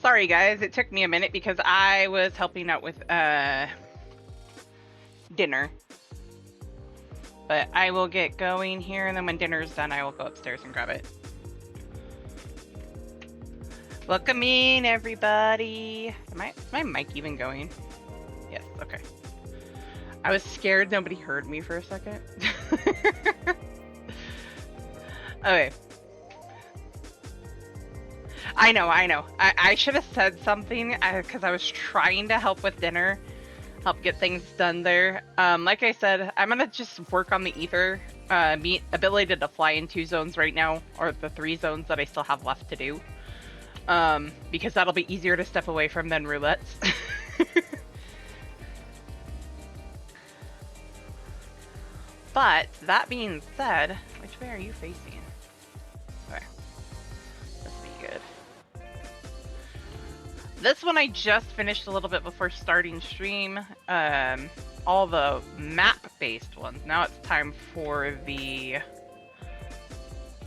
Sorry guys, it took me a minute because I was helping out with dinner. But I will get going here, and then when dinner's done, I will go upstairs and grab it. Welcome in, everybody. Is my mic even going? Yes, okay. I was scared nobody heard me for a second. Okay. I know. I should have said something because I was trying to help with dinner, help get things done there. Like I said, I'm gonna just work on the Aether ability to fly in 2 zones right now, or the 3 zones that I still have left to do. Because that'll be easier to step away from than roulettes. But that being said, which way are you facing? Okay, this will be good. This one I just finished a little bit before starting stream. All the map-based ones. Now it's time for the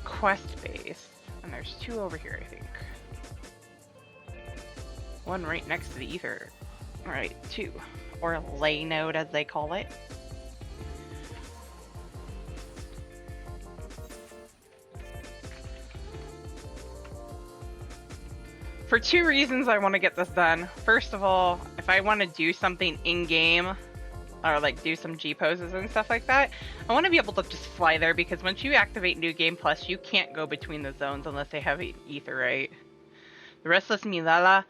quest-based, and there's 2 over here, I think. One right next to the Aether. Alright, 2. Or lay node as they call it. For 2 reasons I want to get this done. First of all, if I want to do something in-game, or like do some G-poses and stuff like that, I want to be able to just fly there, because once you activate New Game Plus, you can't go between the zones unless they have Aether, right? The Restless Milala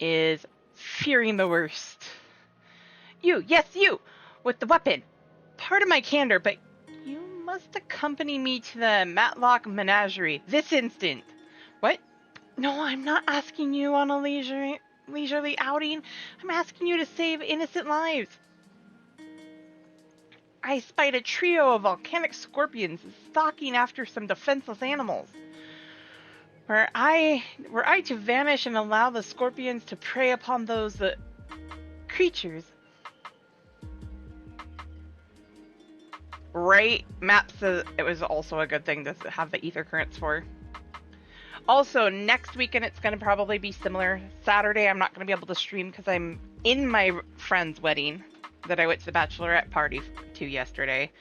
is fearing the worst. You, yes you, with the weapon. Pardon my candor, but you must accompany me to the Matlock Menagerie this instant. What? No, I'm not asking you on a leisurely outing. I'm asking you to save innocent lives. I spied a trio of volcanic scorpions stalking after some defenseless animals. Were I to vanish and allow the scorpions to prey upon those creatures? Right, map says it was also a good thing to have the Aether currents for. Also, next weekend it's going to probably be similar. Saturday I'm not going to be able to stream because I'm in my friend's wedding that I went to the bachelorette party to yesterday.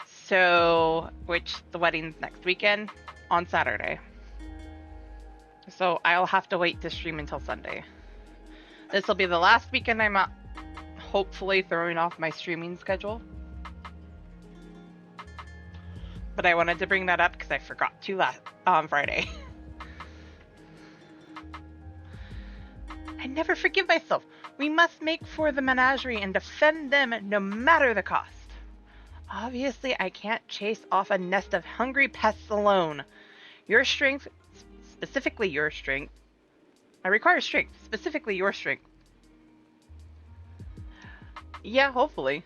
So, which the wedding's next weekend on Saturday. So I'll have to wait to stream until Sunday. This will be the last weekend I'm hopefully throwing off my streaming schedule. But I wanted to bring that up because I forgot to on Friday. I never forgive myself. We must make for the menagerie and defend them no matter the cost. Obviously, I can't chase off a nest of hungry pests alone. Your strength, specifically your strength. I require strength, specifically your strength. Yeah, hopefully.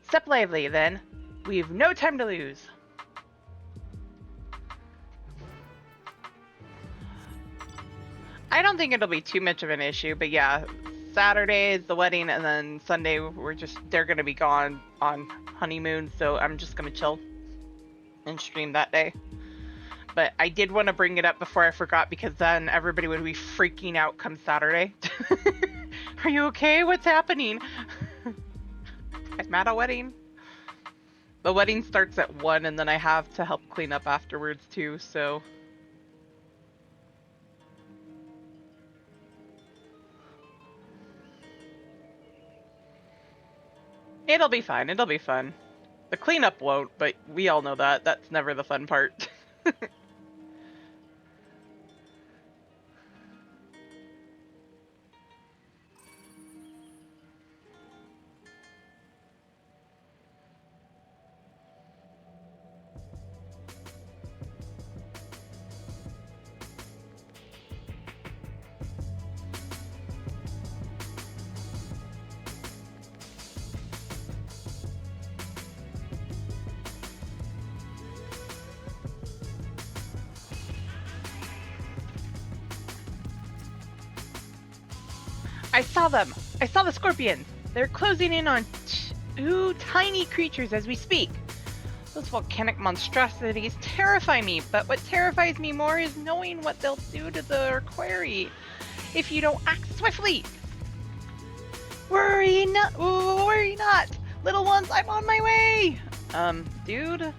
Step lively, then. We've no time to lose. I don't think it'll be too much of an issue, but yeah, Saturday is the wedding, and then Sunday they're gonna be gone on honeymoon, so I'm just gonna chill and stream that day. But I did want to bring it up before I forgot, because then everybody would be freaking out come Saturday. Are you okay? What's happening? I'm at a wedding. The wedding starts at 1, and then I have to help clean up afterwards too, so... It'll be fine, it'll be fun. The cleanup won't, but we all know that. That's never the fun part. I saw them! I saw the scorpions! They're closing in on 2 tiny creatures as we speak. Those volcanic monstrosities terrify me, but what terrifies me more is knowing what they'll do to the quarry. if you don't act swiftly. Worry not, worry not. Little ones, I'm on my way. Dude.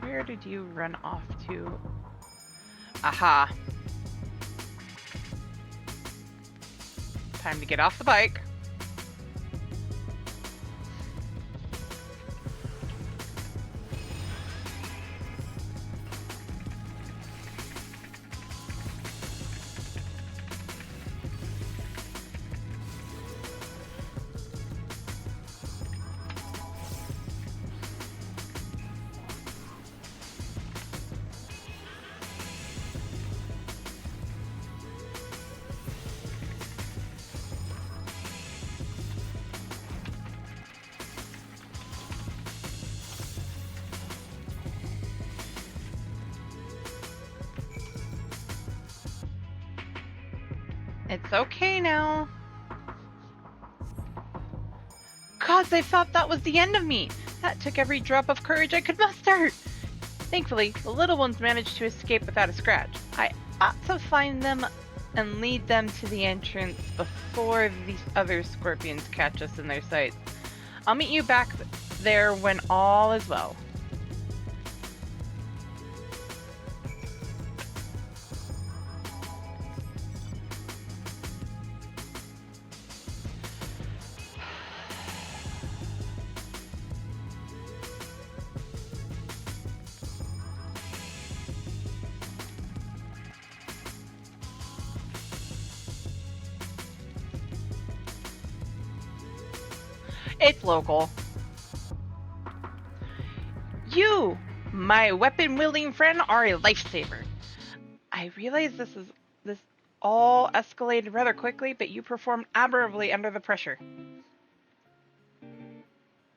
Where did you run off to? Aha. Time to get off the bike. It's okay now. God, they thought that was the end of me. That took every drop of courage I could muster. Thankfully, the little ones managed to escape without a scratch. I ought to find them and lead them to the entrance before these other scorpions catch us in their sights. I'll meet you back there when all is well. It's local. You, my weapon-wielding friend, are a lifesaver. I realize this all escalated rather quickly, but you performed admirably under the pressure.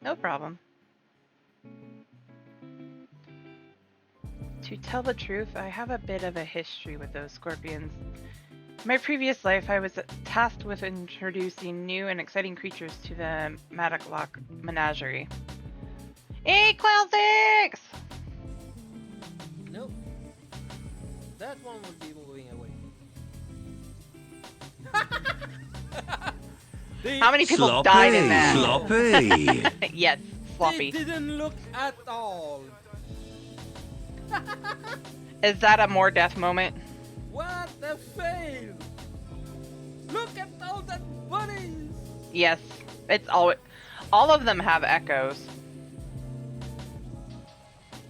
No problem. To tell the truth, I have a bit of a history with those scorpions. In my previous life, I was tasked with introducing new and exciting creatures to the Matlock Menagerie. Hey, Cloud 6! Nope. That one will be moving away. How many people died in that? Sloppy! Yes, sloppy. They didn't look at all. Is that a more death moment? What a fail! Look at all that bunnies! Yes, it's all of them have echoes.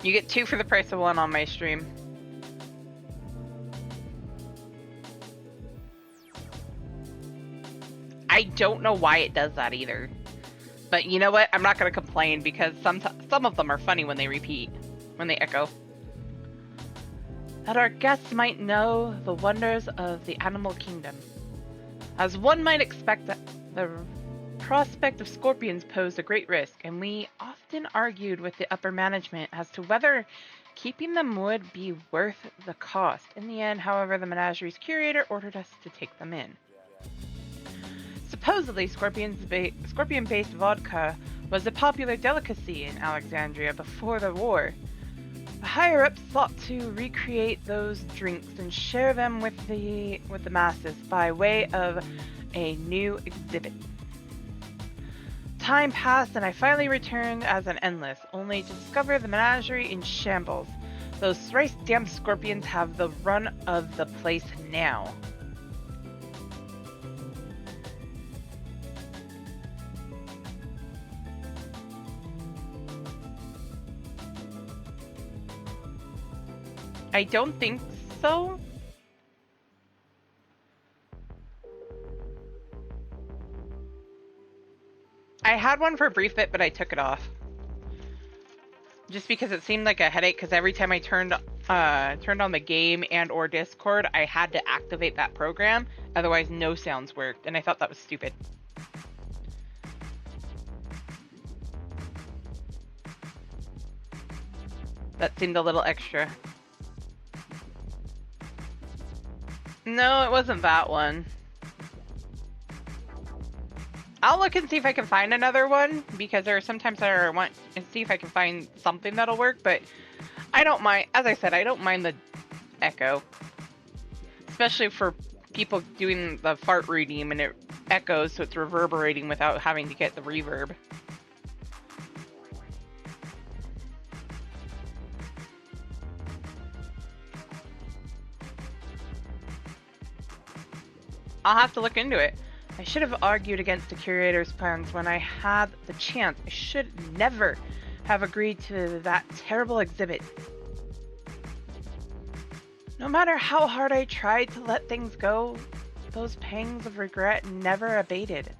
You get 2 for the price of 1 on my stream. I don't know why it does that either. But you know what? I'm not going to complain because some of them are funny when they repeat, when they echo. That our guests might know the wonders of the animal kingdom. As one might expect, the prospect of scorpions posed a great risk, and we often argued with the upper management as to whether keeping them would be worth the cost. In the end, however, the menagerie's curator ordered us to take them in. Supposedly, scorpion-based vodka was a popular delicacy in Alexandria before the war. The higher-ups sought to recreate those drinks and share them with the masses by way of a new exhibit. Time passed and I finally returned as an endless, only to discover the menagerie in shambles. Those thrice-damned scorpions have the run of the place now. I don't think so. I had one for a brief bit, but I took it off. Just because it seemed like a headache, because every time I turned on the game and or Discord, I had to activate that program. Otherwise, no sounds worked, and I thought that was stupid. That seemed a little extra. No, it wasn't that one. I'll look and see if I can find another one, because there are sometimes I want to see if I can find something that'll work, but I don't mind, as I said, I don't mind the echo. Especially for people doing the fart redeem and it echoes, so it's reverberating without having to get the reverb. I'll have to look into it. I should have argued against the curator's plans when I had the chance. I should never have agreed to that terrible exhibit. No matter how hard I tried to let things go, those pangs of regret never abated.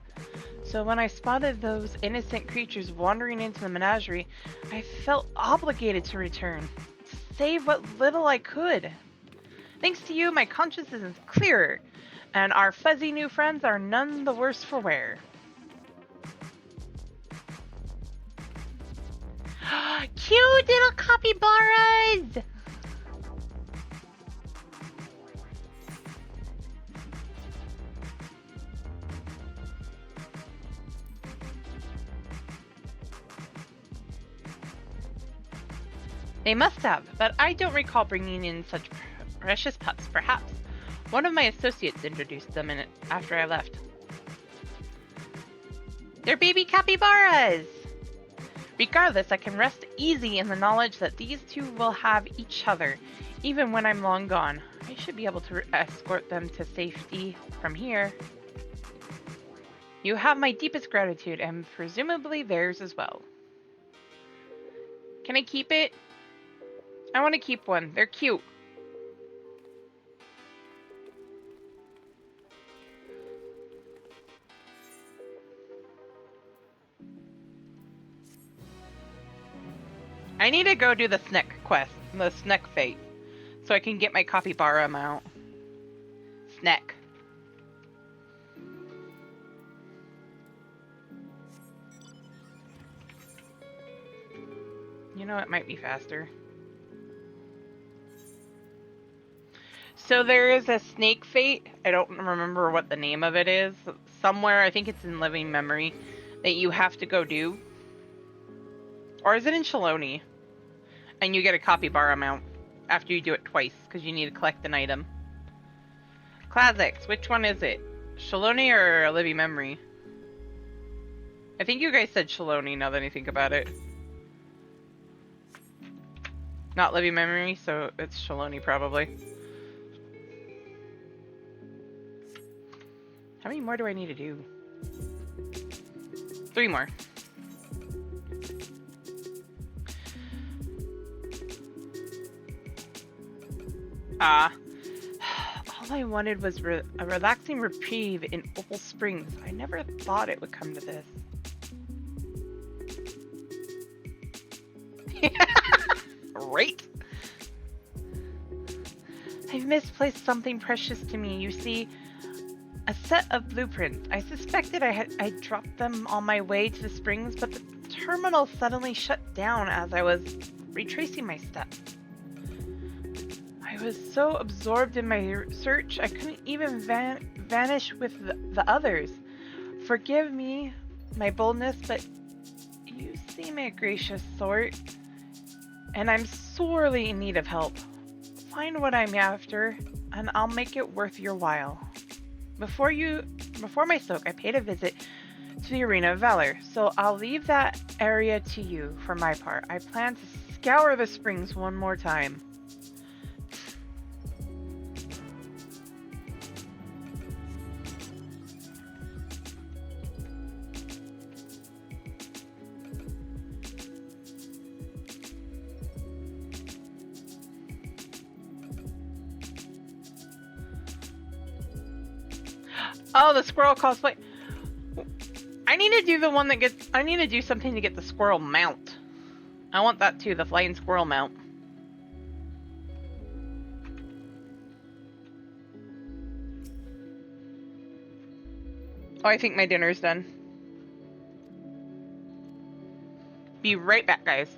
So when I spotted those innocent creatures wandering into the menagerie, I felt obligated to return, to save what little I could. Thanks to you, my conscience is clearer, and our fuzzy new friends are none the worse for wear. Cute little capybaras! They must have, but I don't recall bringing in such precious pups. Perhaps one of my associates introduced them in it after I left. They're baby capybaras! Regardless, I can rest easy in the knowledge that these two will have each other, even when I'm long gone. I should be able to escort them to safety from here. You have my deepest gratitude, and presumably theirs as well. Can I keep it? I want to keep one. They're cute. I need to go do the Sneck quest, the Sneck fate, so I can get my capybara mount. Sneck. You know, it might be faster. So there is a snake fate. I don't remember what the name of it is. Somewhere, I think it's in living memory, that you have to go do. Or is it in Shaloni? And you get a capybara mount after you do it twice, because you need to collect an item. Classics, which one is it? Shaloni or living memory? I think you guys said Shaloni now that I think about it. Not living memory, so it's Shaloni probably. How many more do I need to do? 3 more. All I wanted was a relaxing reprieve in Opal Springs. I never thought it would come to this. Right? I've misplaced something precious to me. You see, a set of blueprints. I suspected I dropped them on my way to the springs, but the terminal suddenly shut down as I was retracing my steps. I was so absorbed in my search, I couldn't even vanish with the others. Forgive me, my boldness, but you seem a gracious sort, and I'm sorely in need of help. Find what I'm after, and I'll make it worth your while. Before my soak, I paid a visit to the Arena of Valor, so I'll leave that area to you for my part. I plan to scour the springs one more time. Oh, the squirrel cosplay. I need to do the one that gets... I need to do something to get the squirrel mount. I want that too, the flying squirrel mount. Oh, I think my dinner's done. Be right back, guys.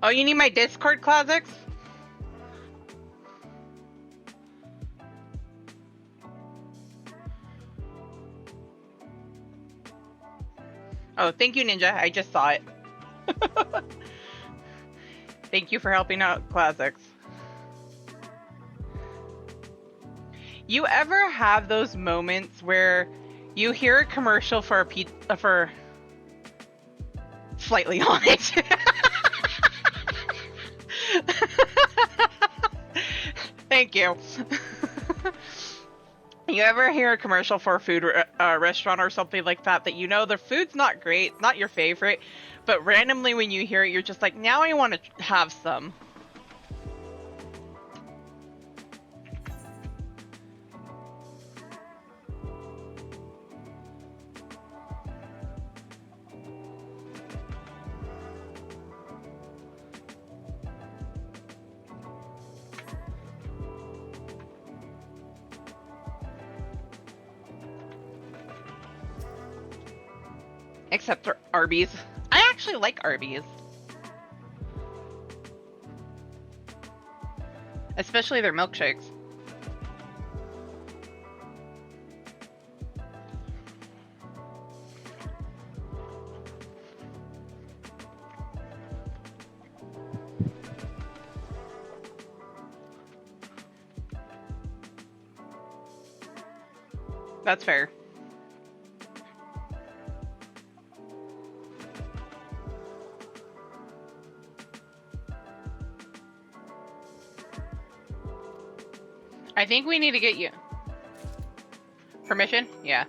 Oh, you need my Discord classics? Oh, thank you, Ninja. I just saw it. Thank you for helping out classics. You ever have those moments where you hear a commercial for a for slightly on it? Thank you. You ever hear a commercial for a food restaurant or something like that that you know the food's not great, not your favorite, but randomly when you hear it, you're just like, now I want to have some. Except for Arby's. I actually like Arby's. Especially their milkshakes. That's fair. I think we need to get you permission? Yeah.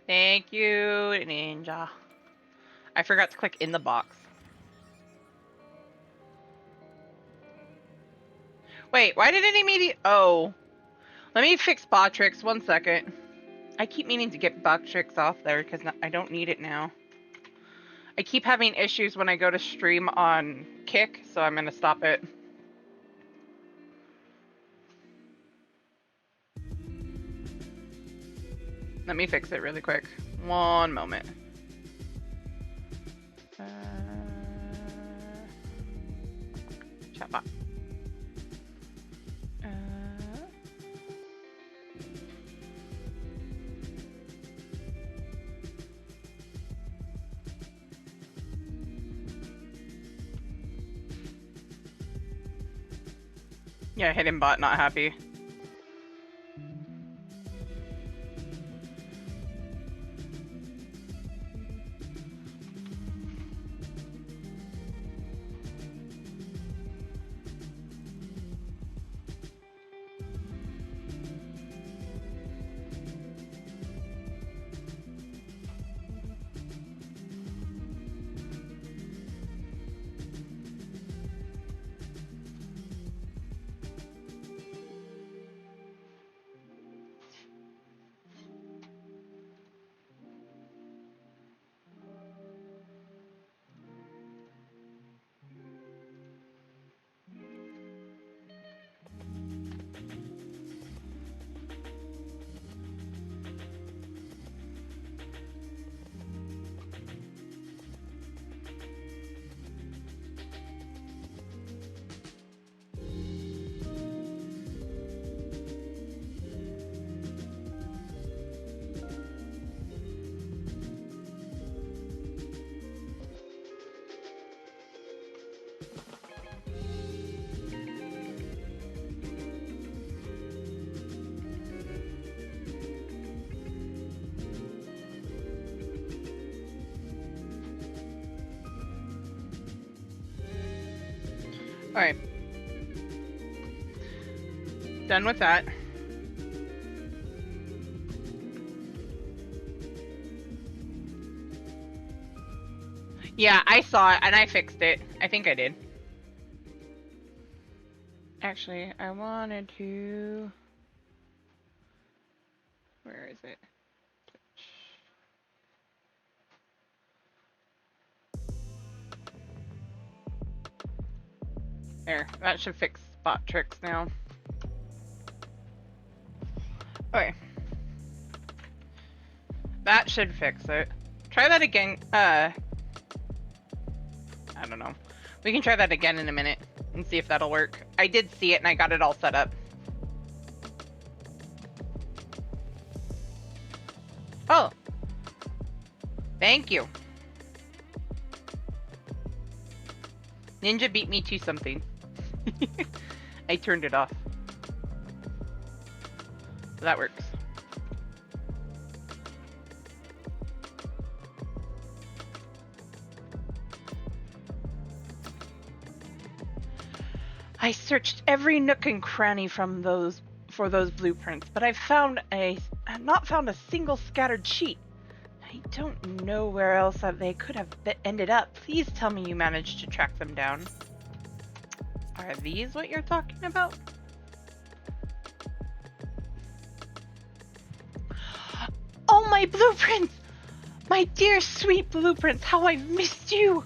Thank you, Ninja. I forgot to click in the box. Wait, why did it immediately... Oh. Let me fix Botrix. 1 second. I keep meaning to get Botrix off there because I don't need it now. I keep having issues when I go to stream on Kick, so I'm going to stop it. Let me fix it really quick. 1 moment. Chatbot. Yeah, hidden bot not happy. Alright. Done with that. Yeah, I saw it and I fixed it. I think I did. Actually, I wanted to... Where is it? There, that should fix Botrix now. Okay. That should fix it. Try that again. I don't know. We can try that again in a minute and see if that'll work. I did see it and I got it all set up. Oh. Thank you. Ninja beat me to something. I turned it off. So that works. I searched every nook and cranny for those blueprints, but I've not found a single scattered sheet. I don't know where else they could have ended up. Please tell me you managed to track them down. Are these what you're talking about? Oh, my blueprints! My dear sweet blueprints, how I've missed you!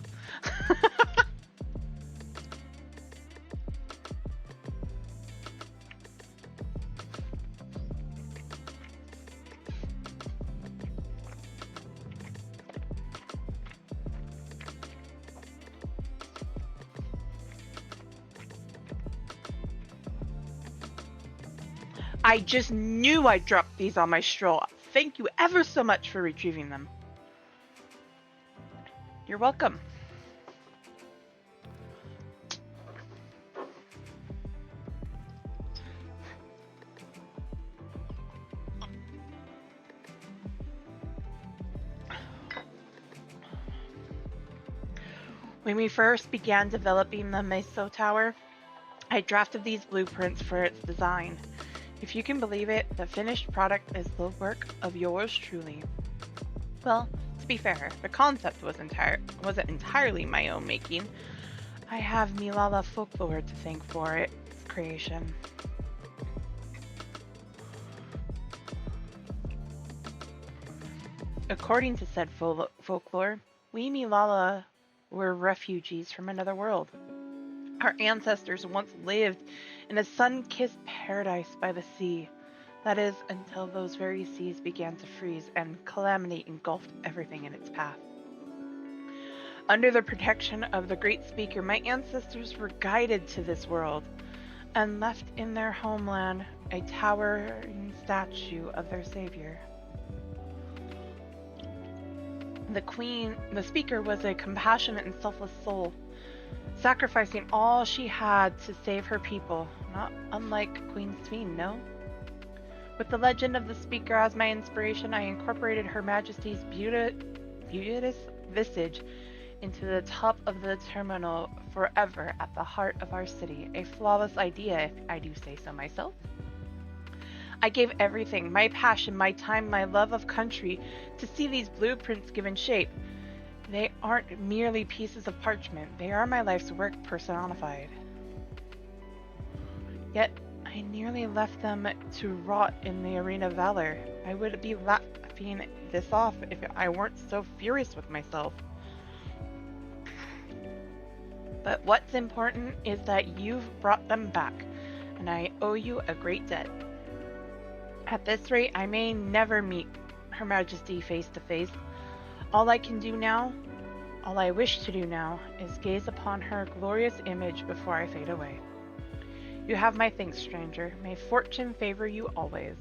I just knew I dropped these on my stroll. Thank you ever so much for retrieving them. You're welcome. When we first began developing the Meso Tower, I drafted these blueprints for its design. If you can believe it, the finished product is the work of yours truly. Well, to be fair, the concept wasn't entirely my own making. I have Milala folklore to thank for its creation. According to said folklore, we Milala were refugees from another world. Our ancestors once lived in a sun-kissed paradise by the sea. That is, until those very seas began to freeze and calamity engulfed everything in its path. Under the protection of the Great Speaker, my ancestors were guided to this world and left in their homeland a towering statue of their savior. The Speaker was a compassionate and selfless soul, sacrificing all she had to save her people, not unlike Queen Sveen, no? With the legend of the Speaker as my inspiration, I incorporated Her Majesty's beauteous visage into the top of the terminal forever at the heart of our city. A flawless idea, if I do say so myself. I gave everything, my passion, my time, my love of country, to see these blueprints given shape. They aren't merely pieces of parchment, they are my life's work personified. Yet, I nearly left them to rot in the arena of valor. I would be laughing this off if I weren't so furious with myself. But what's important is that you've brought them back, and I owe you a great debt. At this rate, I may never meet Her Majesty face to face. All I wish to do now, is gaze upon her glorious image before I fade away. You have my thanks, stranger. May fortune favor you always.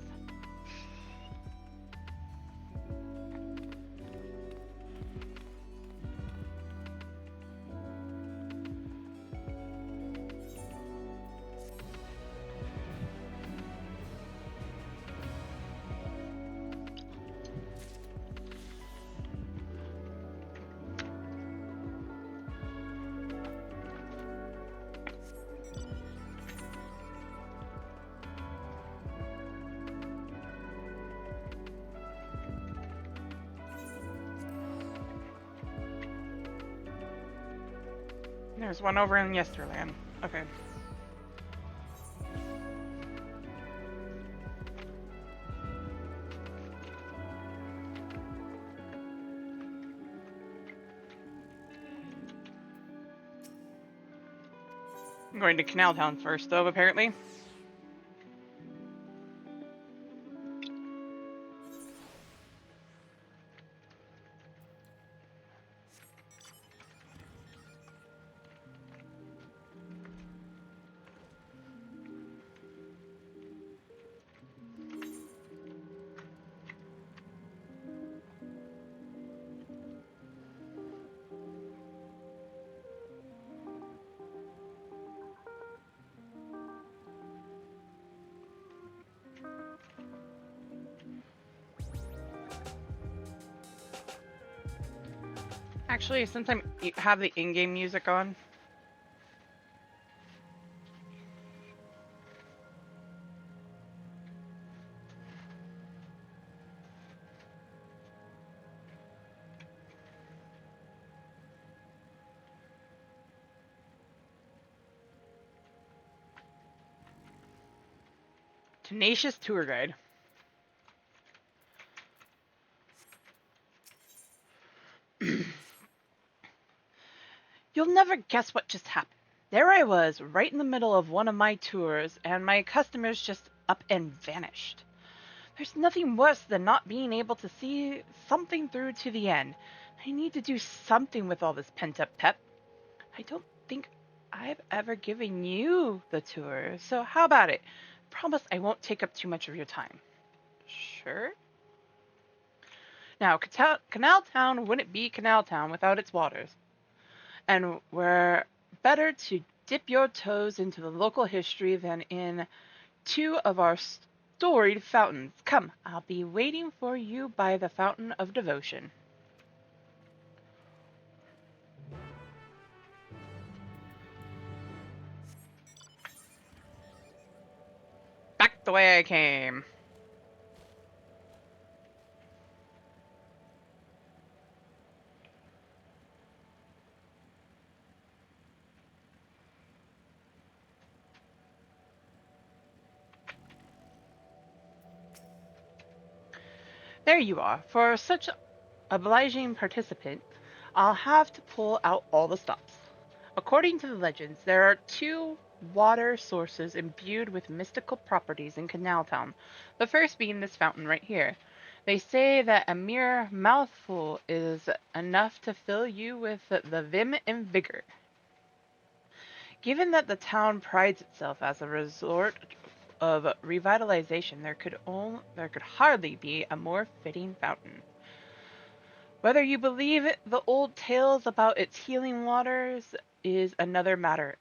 There's one over in Yesterland. Okay. I'm going to Canal Town first, though, apparently. Actually, since have the in-game music on. Tenacious tour guide. You'll never guess what just happened. There I was, right in the middle of one of my tours, and my customers just up and vanished. There's nothing worse than not being able to see something through to the end. I need to do something with all this pent-up pep. I don't think I've ever given you the tour, so how about it? Promise I won't take up too much of your time. Sure? Now, Canal Town wouldn't be Canal Town without its waters. And where better to dip your toes into the local history than in two of our storied fountains. Come, I'll be waiting for you by the Fountain of Devotion. Back the way I came. There you are. For such obliging participant, I'll have to pull out all the stops. According to the legends, there are two water sources imbued with mystical properties in Canaltown, the first being this fountain right here. They say that a mere mouthful is enough to fill you with the vim and vigor. Given that the town prides itself as a resort of revitalization, there could hardly be a more fitting fountain. Whether you believe the old tales about its healing waters is another matter.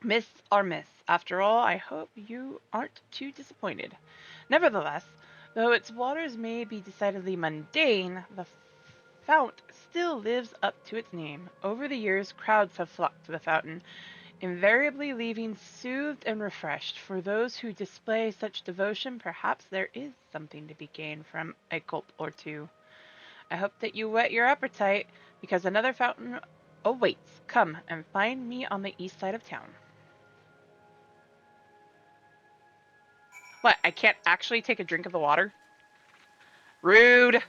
Myths are myths. After all, I hope you aren't too disappointed. Nevertheless, though its waters may be decidedly mundane, the fount still lives up to its name. Over the years, crowds have flocked to the fountain, invariably leaving soothed and refreshed. For those who display such devotion, perhaps there is something to be gained from a gulp or two. I hope that you whet your appetite, because another fountain awaits. Come and find me on the east side of town. What, I can't actually take a drink of the water? Rude!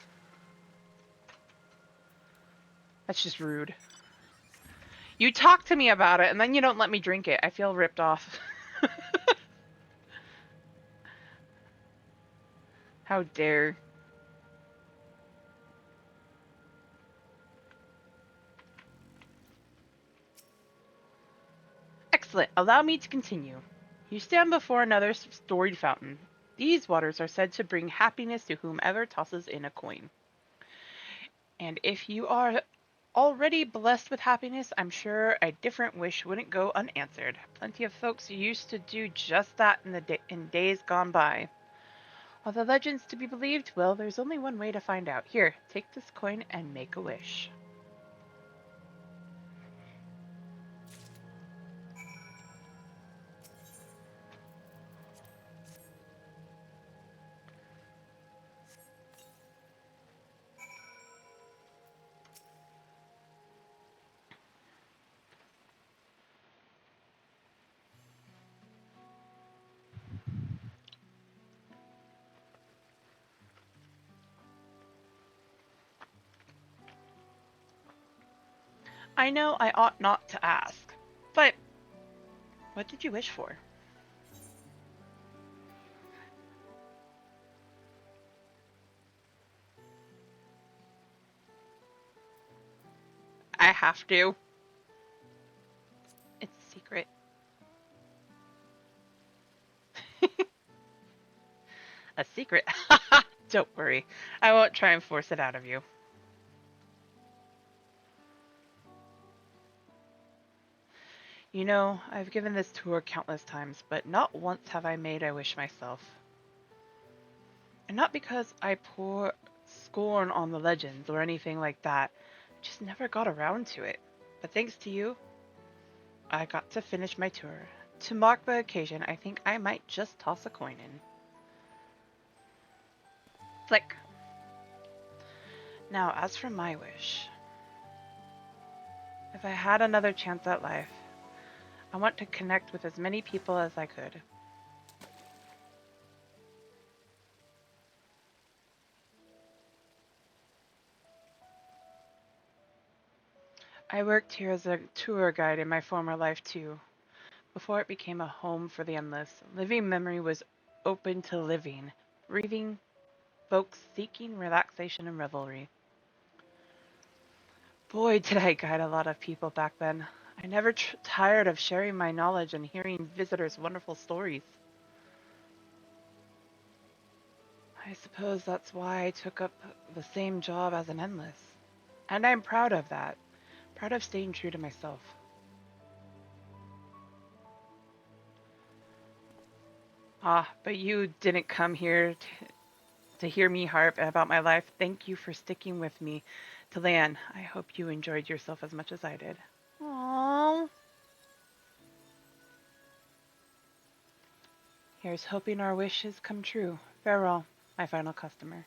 That's just rude. You talk to me about it, and then you don't let me drink it. I feel ripped off. How dare. Excellent. Allow me to continue. You stand before another storied fountain. These waters are said to bring happiness to whomever tosses in a coin. And if you are already blessed with happiness, I'm sure a different wish wouldn't go unanswered. Plenty of folks used to do just that in days gone by. Are the legends to be believed? Well, there's only one way to find out. Here, take this coin and make a wish. I know I ought not to ask, but what did you wish for? I have to. It's a secret. A secret? Don't worry. I won't try and force it out of you. You know, I've given this tour countless times, but not once have I made a wish myself. And not because I pour scorn on the legends or anything like that. Just never got around to it. But thanks to you, I got to finish my tour. To mark the occasion, I think I might just toss a coin in. Flick. Now, as for my wish, if I had another chance at life, I want to connect with as many people as I could. I worked here as a tour guide in my former life too, before it became a home for the endless. Living memory was open to living, breathing folks seeking relaxation and revelry. Boy, did I guide a lot of people back then. I never tired of sharing my knowledge and hearing visitors' wonderful stories. I suppose that's why I took up the same job as an endless. And I'm proud of that. Proud of staying true to myself. Ah, but you didn't come here to hear me harp about my life. Thank you for sticking with me to the end. I hope you enjoyed yourself as much as I did. Aww. Here's hoping our wishes come true. Farewell, my final customer.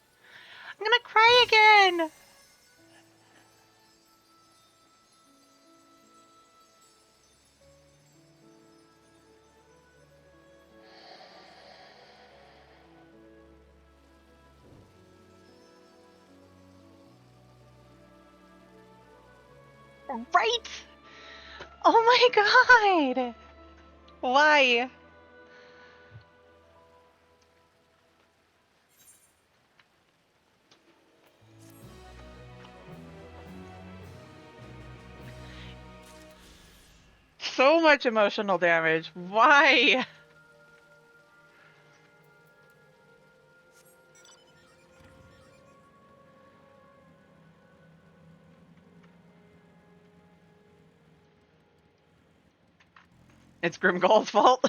I'm gonna cry again! Right? Oh my god! Why? So much emotional damage. Why? It's Grimgall's fault.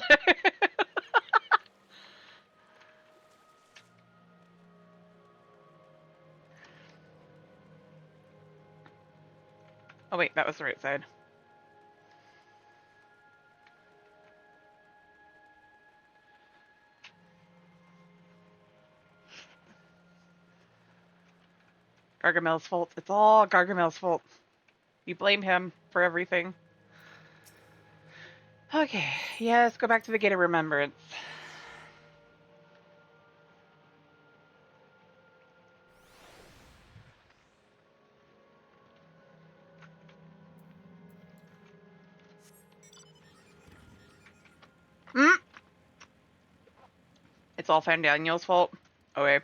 Oh wait, that was the right side. Gargamel's fault. It's all Gargamel's fault. You blame him for everything. Okay, yeah, let's go back to the Gate of Remembrance. Hmm? It's all Fandaniel's fault. Okay.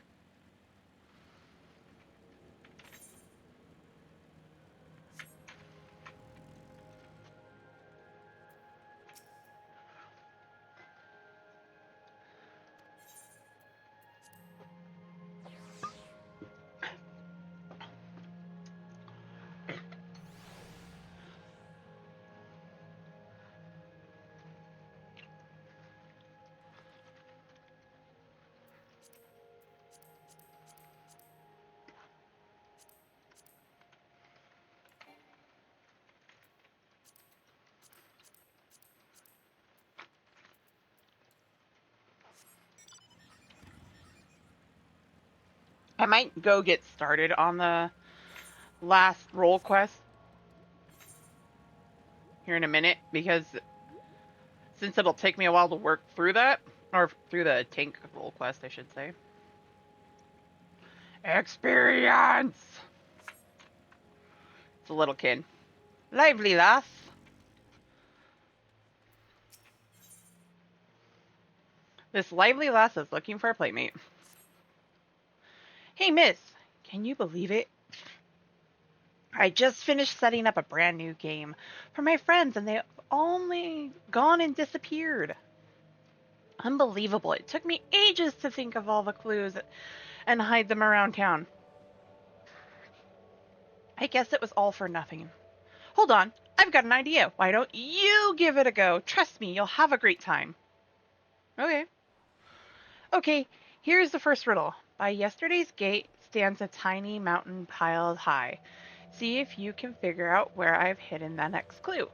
I might go get started on the last role quest here in a minute, because since it'll take me a while to work through that, or through the tank role quest, I should say. Experience! It's a little kid. Lively, lass. This lively lass is looking for a playmate. Hey, miss, can you believe it? I just finished setting up a brand new game for my friends, and they've only gone and disappeared. Unbelievable. It took me ages to think of all the clues and hide them around town. I guess it was all for nothing. Hold on, I've got an idea. Why don't you give it a go? Trust me, you'll have a great time. Okay. Okay, here's the first riddle. By yesterday's gate stands a tiny mountain piled high. See if you can figure out where I've hidden the next clue.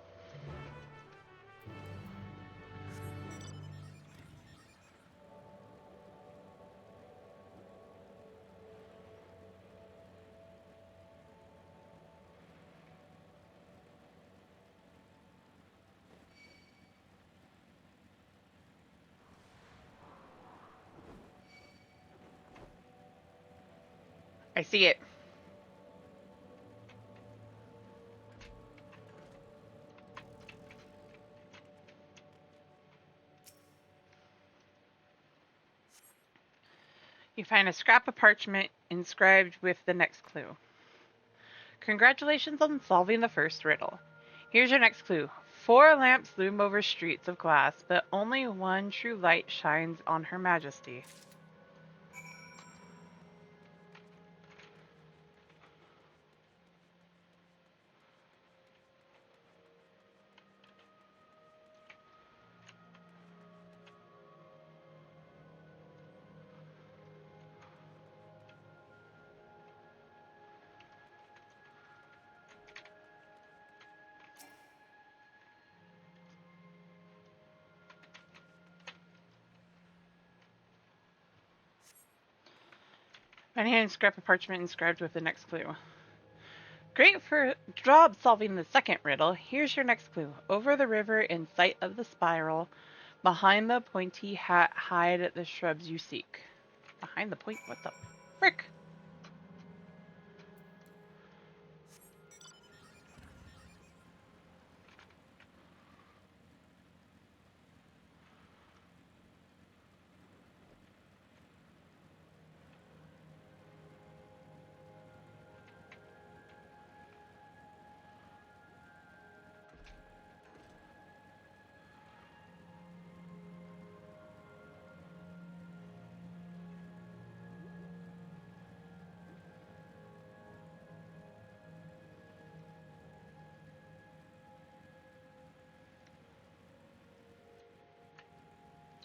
I see it. You find a scrap of parchment inscribed with the next clue. Congratulations on solving the first riddle. Here's your next clue. 4 lamps loom over streets of glass, but only one true light shines on Her Majesty. And hand scrap of parchment inscribed with the next clue. Great for job solving the second riddle. Here's your next clue. Over the river in sight of the spiral, behind the pointy hat hide the shrubs you seek. Behind the point? What the frick?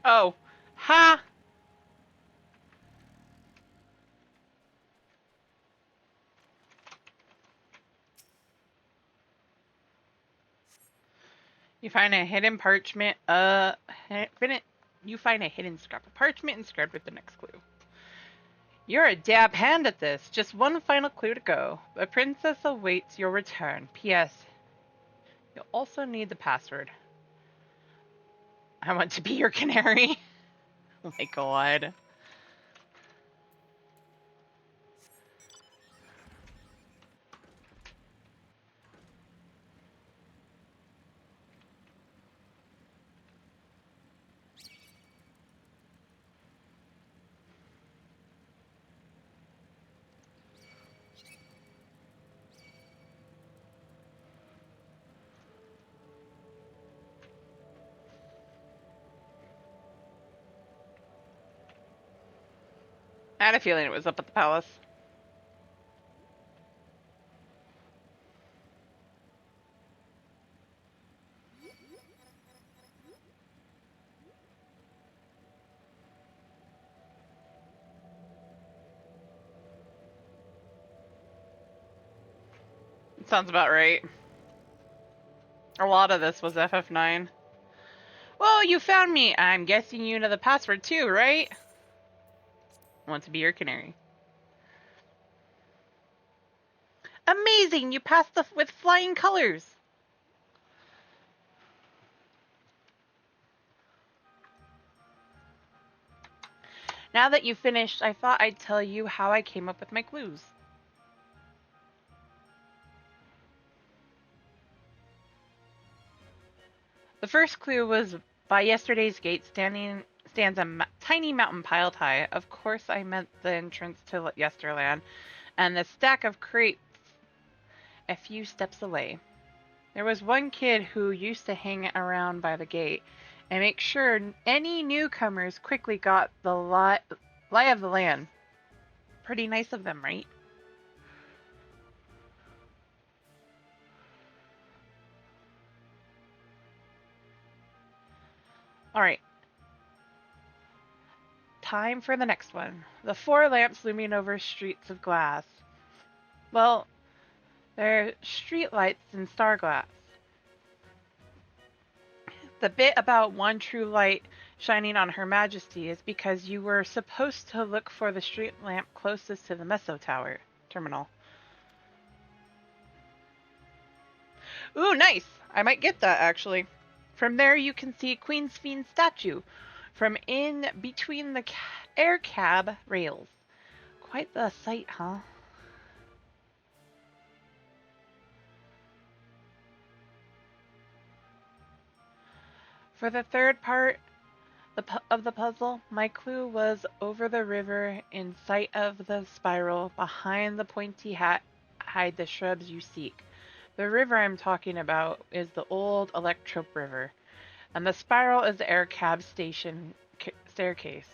Oh. Ha! You find a hidden parchment, you find a hidden scrap of parchment inscribed with the next clue. You're a dab hand at this. Just one final clue to go. The princess awaits your return. P.S. You'll also need the password. I want to be your canary. Oh my god. I had a feeling it was up at the palace. Sounds about right. A lot of this was FF9. Well, you found me. I'm guessing you know the password too, right? Want to be your canary. Amazing! You passed with flying colors. Now that you've finished, I thought I'd tell you how I came up with my clues. The first clue was by yesterday's gate stands a tiny mountain piled high. Of course, I meant the entrance to Yesterland, and the stack of crates a few steps away. There was one kid who used to hang around by the gate and make sure any newcomers quickly got the lie of the land. Pretty nice of them, right? Alright. time for the next one. The four lamps looming over streets of glass. Well, they're street lights in star glass. The bit about one true light shining on Her Majesty is because you were supposed to look for the street lamp closest to the Meso Tower terminal. Ooh, nice! I might get that, actually. From there you can see Queen Sphene statue from in between the air cab rails. Quite the sight, huh? For the third part of the puzzle, my clue was over the river in sight of the spiral. Behind the pointy hat hide the shrubs you seek. The river I'm talking about is the old Electrope River, and the spiral is the air cab station staircase.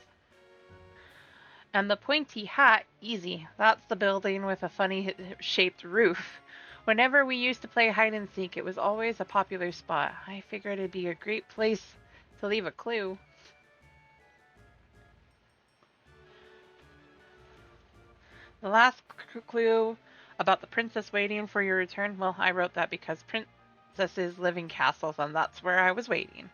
And the pointy hat, easy. That's the building with a funny shaped roof. Whenever we used to play hide and seek, it was always a popular spot. I figured it'd be a great place to leave a clue. The last clue about the princess waiting for your return, well, I wrote that because princesses live in castles, and that's where I was waiting.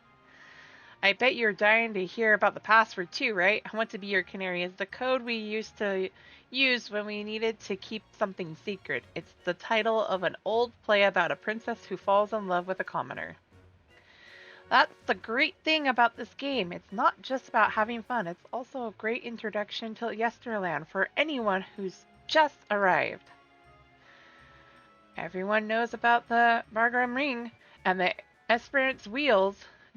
I bet you're dying to hear about the password too, right? I want to be your canary is the code we used to use when we needed to keep something secret. It's the title of an old play about a princess who falls in love with a commoner. That's the great thing about this game. It's not just about having fun. It's also a great introduction to Yesterland for anyone who's just arrived. Everyone knows about the Margram Ring and the Esperance wheels,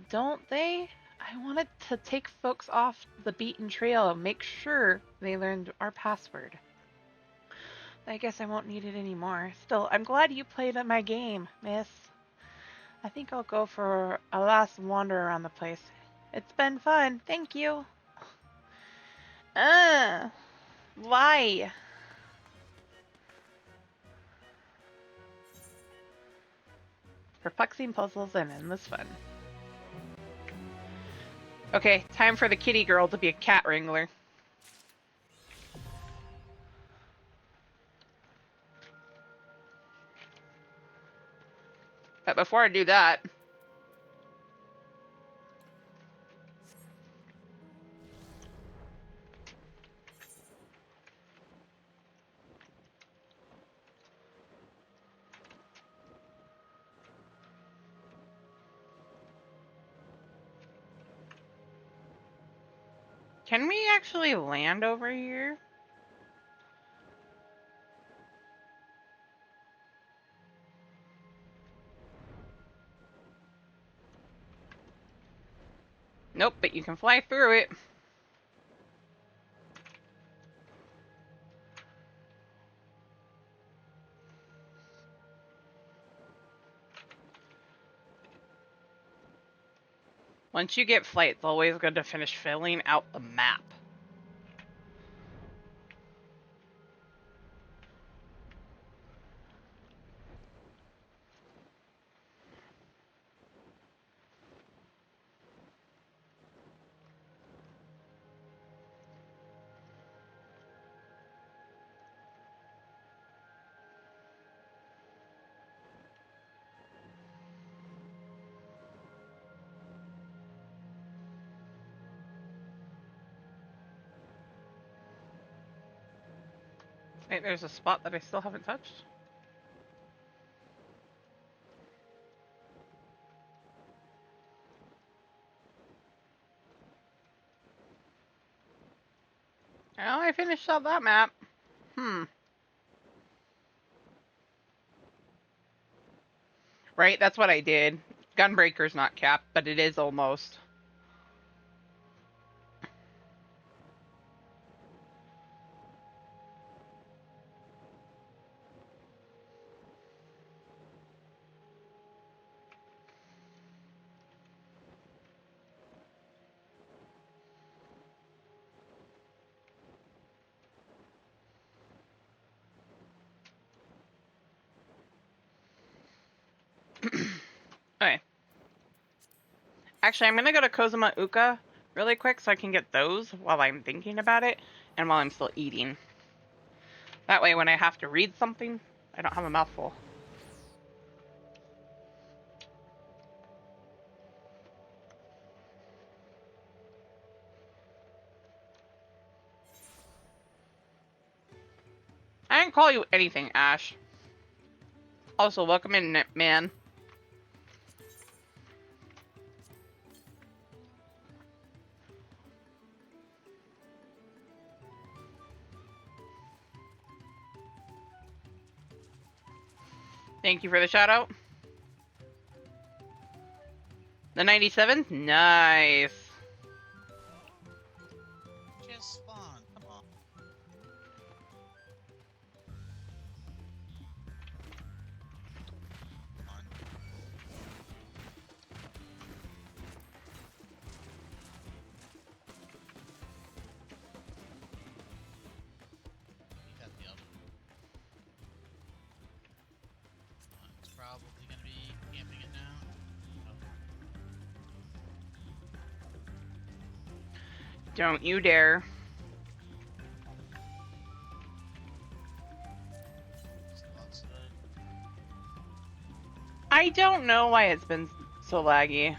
don't they? I wanted to take folks off the beaten trail and make sure they learned our password. I guess I won't need it anymore. Still, I'm glad you played at my game, miss. I think I'll go for a last wander around the place. It's been fun, thank you. Why? Perplexing puzzles and endless fun. Okay, time for the kitty girl to be a cat wrangler. But before I do that, can we actually land over here? Nope, but you can fly through it. Once you get flight, it's always going to finish filling out the map. Wait, there's a spot that I still haven't touched. Oh, I finished out that map. Right, that's what I did. Gunbreaker's not capped, but it is almost. Okay. Actually, I'm gonna go to Kozuma Uka really quick so I can get those while I'm thinking about it and while I'm still eating. That way when I have to read something, I don't have a mouthful. I didn't call you anything, Ash. Also, welcome in, man. Thank you for the shout out. The 97th? Nice. Just spawn. Come on. Come on. You got the other. It's probably gonna be camping it now. Don't you dare. Still outside. I don't know why it's been so laggy.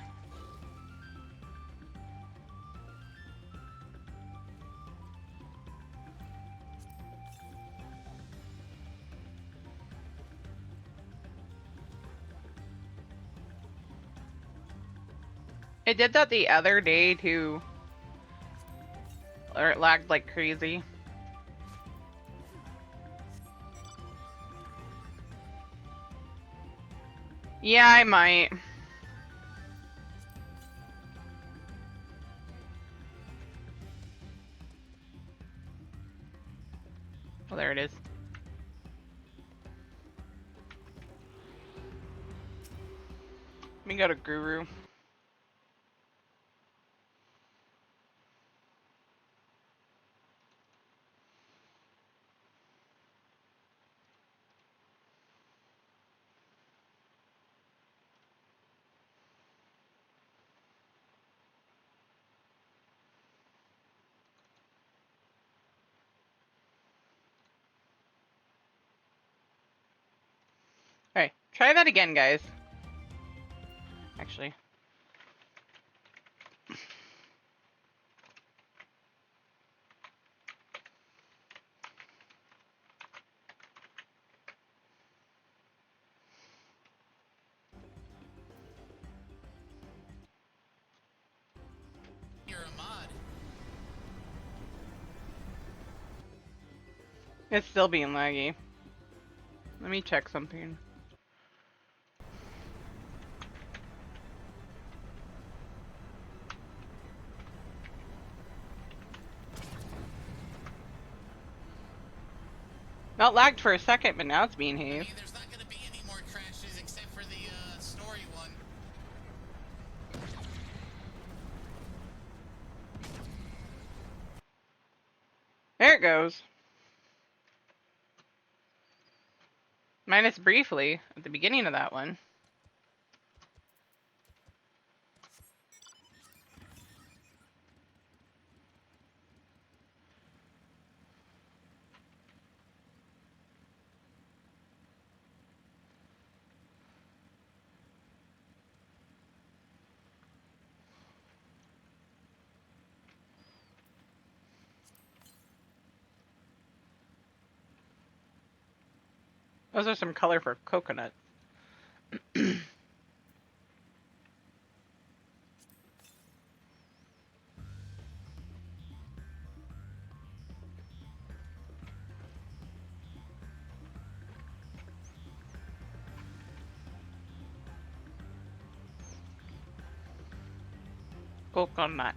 It did that the other day too. Or it lagged like crazy. Yeah, I might. Well, there it is. Let me go to Guru. Alright, try that again, guys. Actually. You're a mod. It's still being laggy. Let me check something. Not lagged for a second, but now it's being I mean, hazed. there's not gonna be any more crashes except for the story one. There it goes. Minus briefly at the beginning of that one. Those are some color for coconut. Coconut.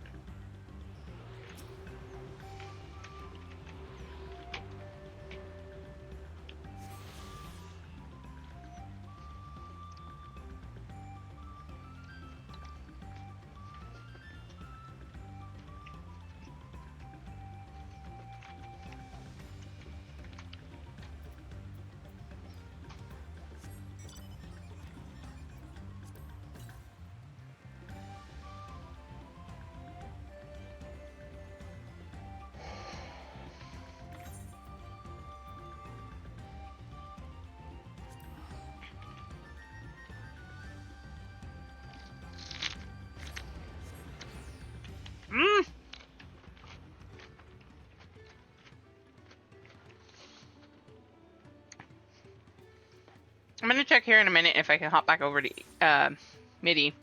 gonna check here in a minute if I can hop back over to MIDI.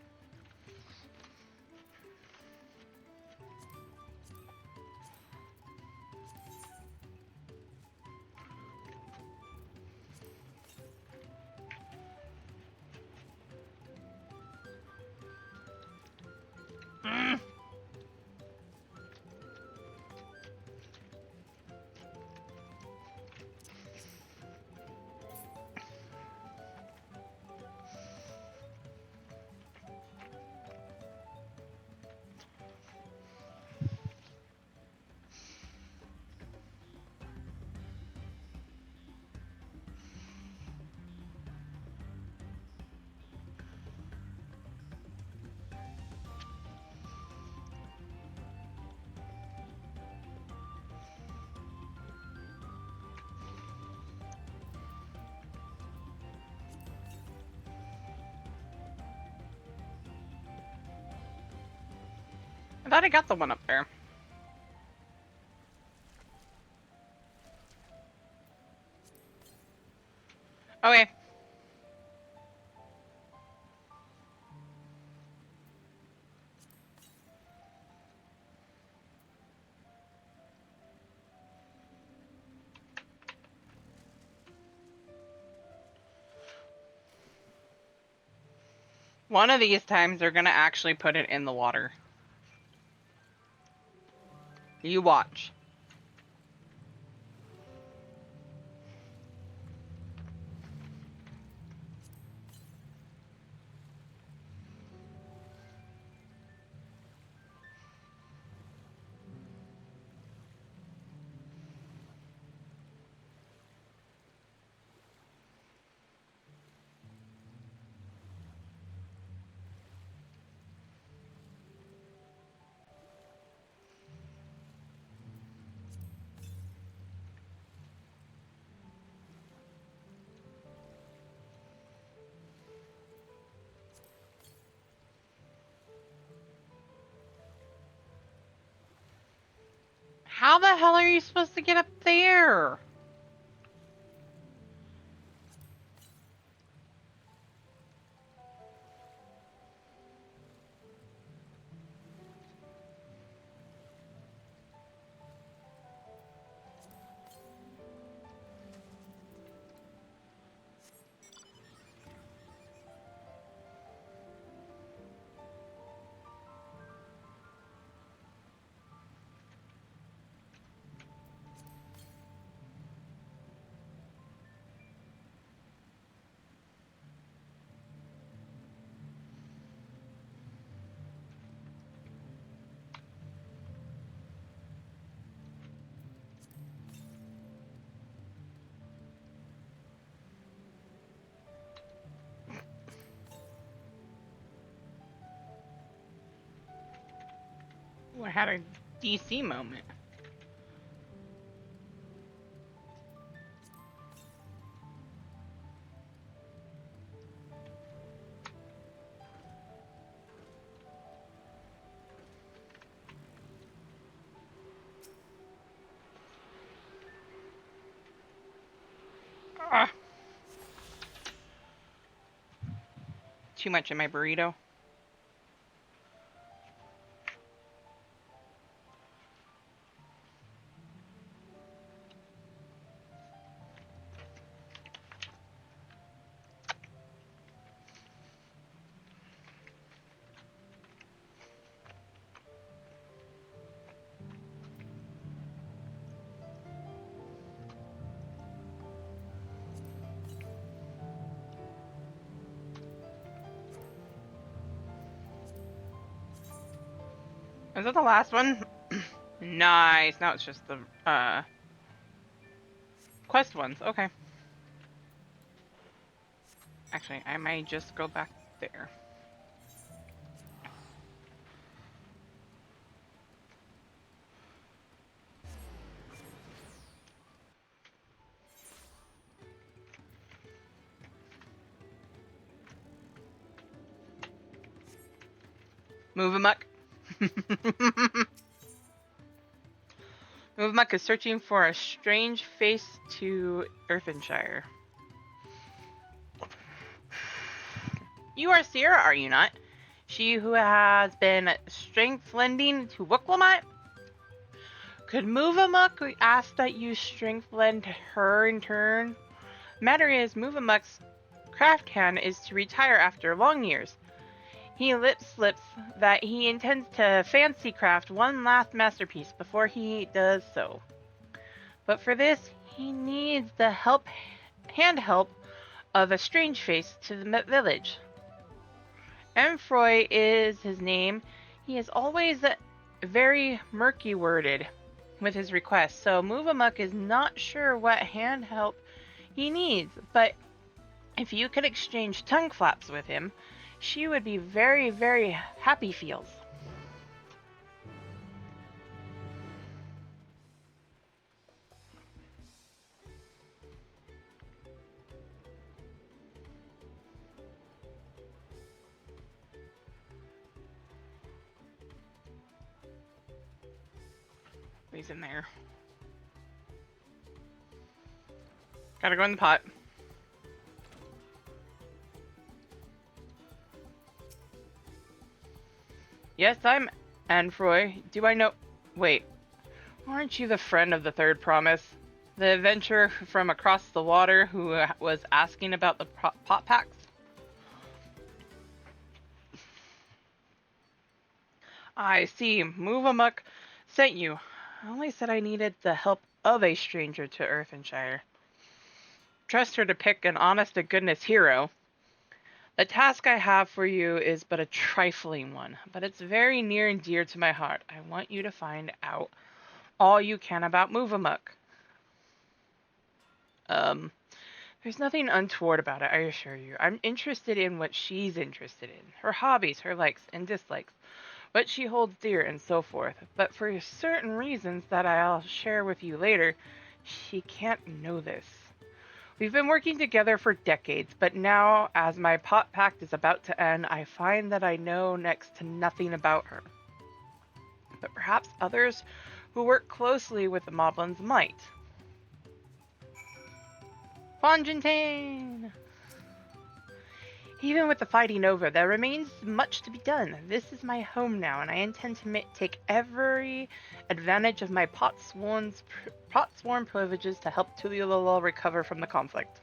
I thought I got the one up there. Okay. One of these times they're gonna actually put it in the water. You watch. How the hell are you supposed to get up there? Ooh, I had a DC moment. Ah, too much in my burrito. Is that the last one? Nice. Now it's just the quest ones. Okay. Actually, I might just go back there. Move amok. Move amok is searching for a strange face to Earthenshire. You are Sierra, are you not? She who has been strength lending to Wooklamat? Could Movamuk ask that you strength lend her in turn? Matter is, Movamuk's craft hand is to retire after long years. He lip-slips that he intends to fancy craft one last masterpiece before he does so. But for this, he needs the hand help of a strange face to the village. Enfroy is his name. He is always very murky worded with his requests, so Movamuk is not sure what hand help he needs, but if you could exchange tongue flaps with him, she would be very, very happy feels. He's in there. Gotta go in the pot. Yes, I'm Anfroy. Do I know... Wait. Aren't you the friend of the third promise? The adventurer from across the water who was asking about the pot packs? I see. Movamuk sent you. I only said I needed the help of a stranger to Earthenshire. Trust her to pick an honest-to-goodness hero. The task I have for you is but a trifling one, but it's very near and dear to my heart. I want you to find out all you can about Movamuk. There's nothing untoward about it, I assure you. I'm interested in what she's interested in. Her hobbies, her likes and dislikes, what she holds dear, and so forth. But for certain reasons that I'll share with you later, she can't know this. We've been working together for decades, but now, as my pot pact is about to end, I find that I know next to nothing about her. But perhaps others who work closely with the Moblins might. Fontaine! Even with the fighting over, there remains much to be done. This is my home now, and I intend to take every advantage of my pot-sworn privileges to help Tuliololo recover from the conflict.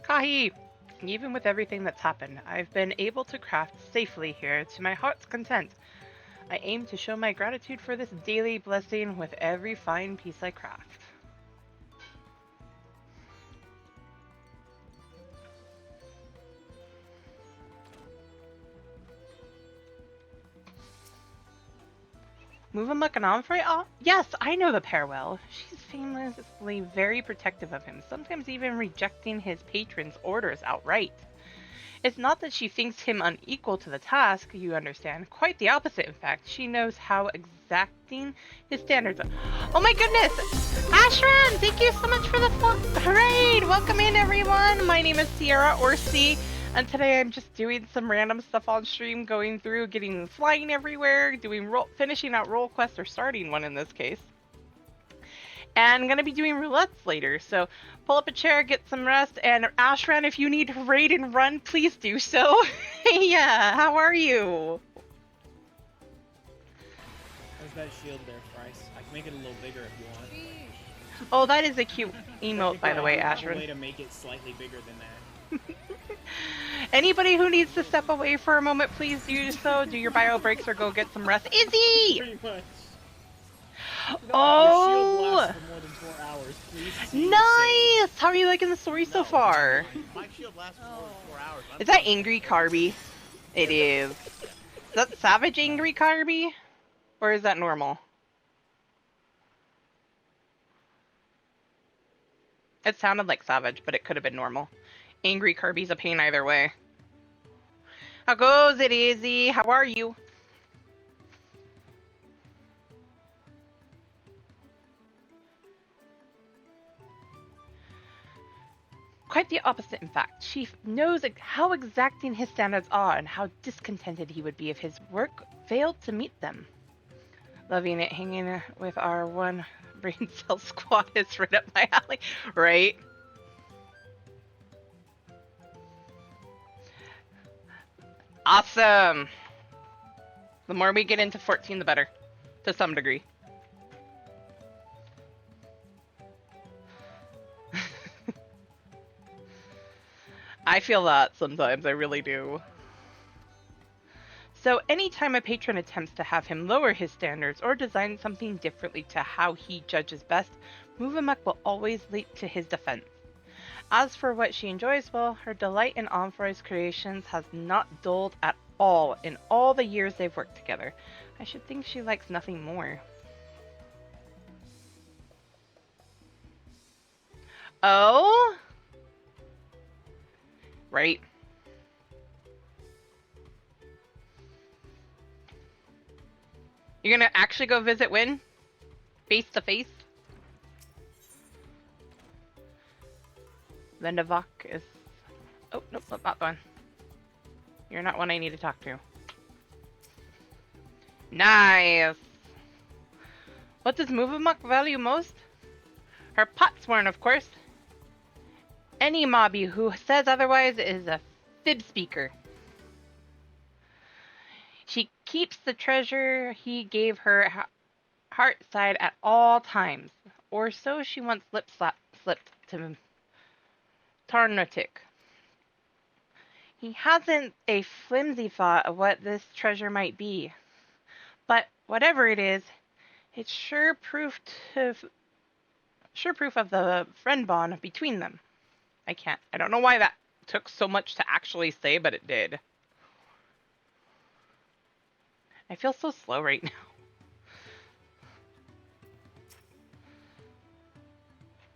Kahi! Even with everything that's happened, I've been able to craft safely here to my heart's content. I aim to show my gratitude for this daily blessing with every fine piece I craft. Movamuk and Omfrey? Oh, yes, I know the pair well. She's famously very protective of him, sometimes even rejecting his patron's orders outright. It's not that she thinks him unequal to the task, you understand. Quite the opposite, in fact. She knows how exacting his standards are. Oh my goodness! Ashran, thank you so much for the parade! Welcome in, everyone! My name is Sierra Orsi. And today I'm just doing some random stuff on stream, going through, getting flying everywhere, finishing out roll quests, or starting one in this case. And I'm going to be doing roulettes later, so pull up a chair, get some rest, and Ashran, if you need to raid and run, please do so. Yeah, how are you? How's that shield there, Bryce? I can make it a little bigger if you want. Oh, that is a cute emote, by the way, I have a Ashran. way to make it slightly bigger than that. Anybody who needs to step away for a moment, please do so. Do your bio breaks or go get some rest. Izzy! Pretty much. Oh! Your shield lasts for more than 4 hours. Please see Nice! How are you liking the story so far? My shield lasts for more than 4 hours. Is that Angry Carby? It is. Is that Savage Angry Carby? Or is that normal? It sounded like Savage, but it could have been normal. Angry Kirby's a pain either way. How goes it, Izzy? How are you? Quite the opposite, in fact. She knows how exacting his standards are and how discontented he would be if his work failed to meet them. Loving it, hanging with our one brain cell squad is right up my alley. Right? Awesome! The more we get into 14, the better. To some degree. I feel that sometimes, I really do. So anytime a patron attempts to have him lower his standards or design something differently to how he judges best, Movamek will always leap to his defense. As for what she enjoys, well, her delight in Omfroy's creations has not dulled at all in all the years they've worked together. I should think she likes nothing more. Oh? Right. You're gonna actually go visit Win? Face to face? Vendavok is... Oh, nope, not that one. You're not one I need to talk to. Nice! What does Movamuck value most? Her Potsworn, of course. Any mobby who says otherwise is a fib speaker. She keeps the treasure he gave her heart side at all times, or so she once slipped to Tarnotic. He hasn't a flimsy thought of what this treasure might be, but whatever it is, it's sure proof of the friend bond between them. I don't know why that took so much to actually say, but it did. I feel so slow right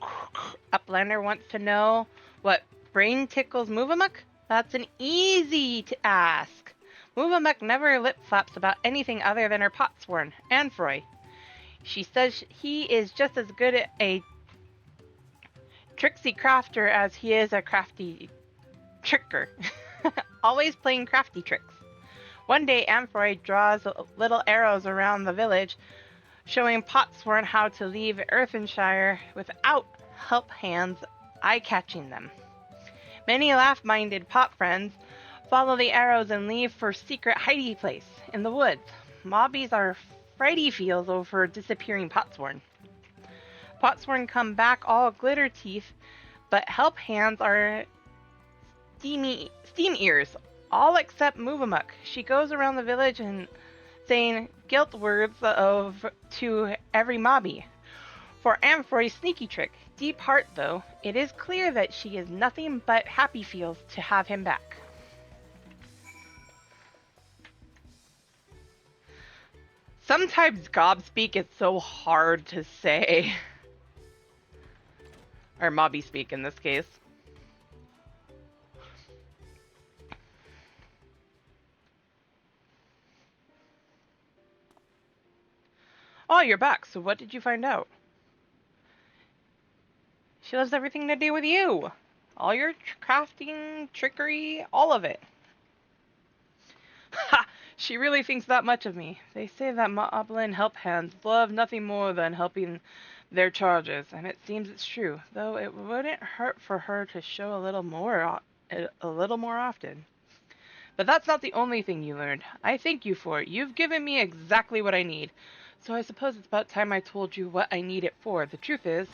now. Uplander wants to know what brain tickles Movamuck? That's an easy to ask. Movamuck never lip flaps about anything other than her Potsworn, Anfroy. She says he is just as good at a tricksy crafter as he is a crafty tricker. Always playing crafty tricks. One day, Amphiroid draws little arrows around the village, showing Potsworn how to leave Earthenshire without help hands eye-catching them. Many laugh-minded pot friends follow the arrows and leave for secret hiding place in the woods. Mobbies are frighty feels over disappearing Potsworn. Potsworn come back all glitter teeth, but help hands are steam ears, all except Movamuck. She goes around the village and saying guilt words to every mobby. For Amphiroy's sneaky trick, deep heart though, it is clear that she is nothing but happy feels to have him back. Sometimes gobspeak is so hard to say. Or mobby speak in this case. Oh, you're back. So what did you find out? She loves everything to do with you. All your crafting, trickery, all of it. Ha! She really thinks that much of me. They say that Moblin help hands love nothing more than helping their charges, and it seems it's true, though it wouldn't hurt for her to show a little more often. But that's not the only thing you learned. I thank you for it. You've given me exactly what I need. So I suppose it's about time I told you what I need it for. The truth is...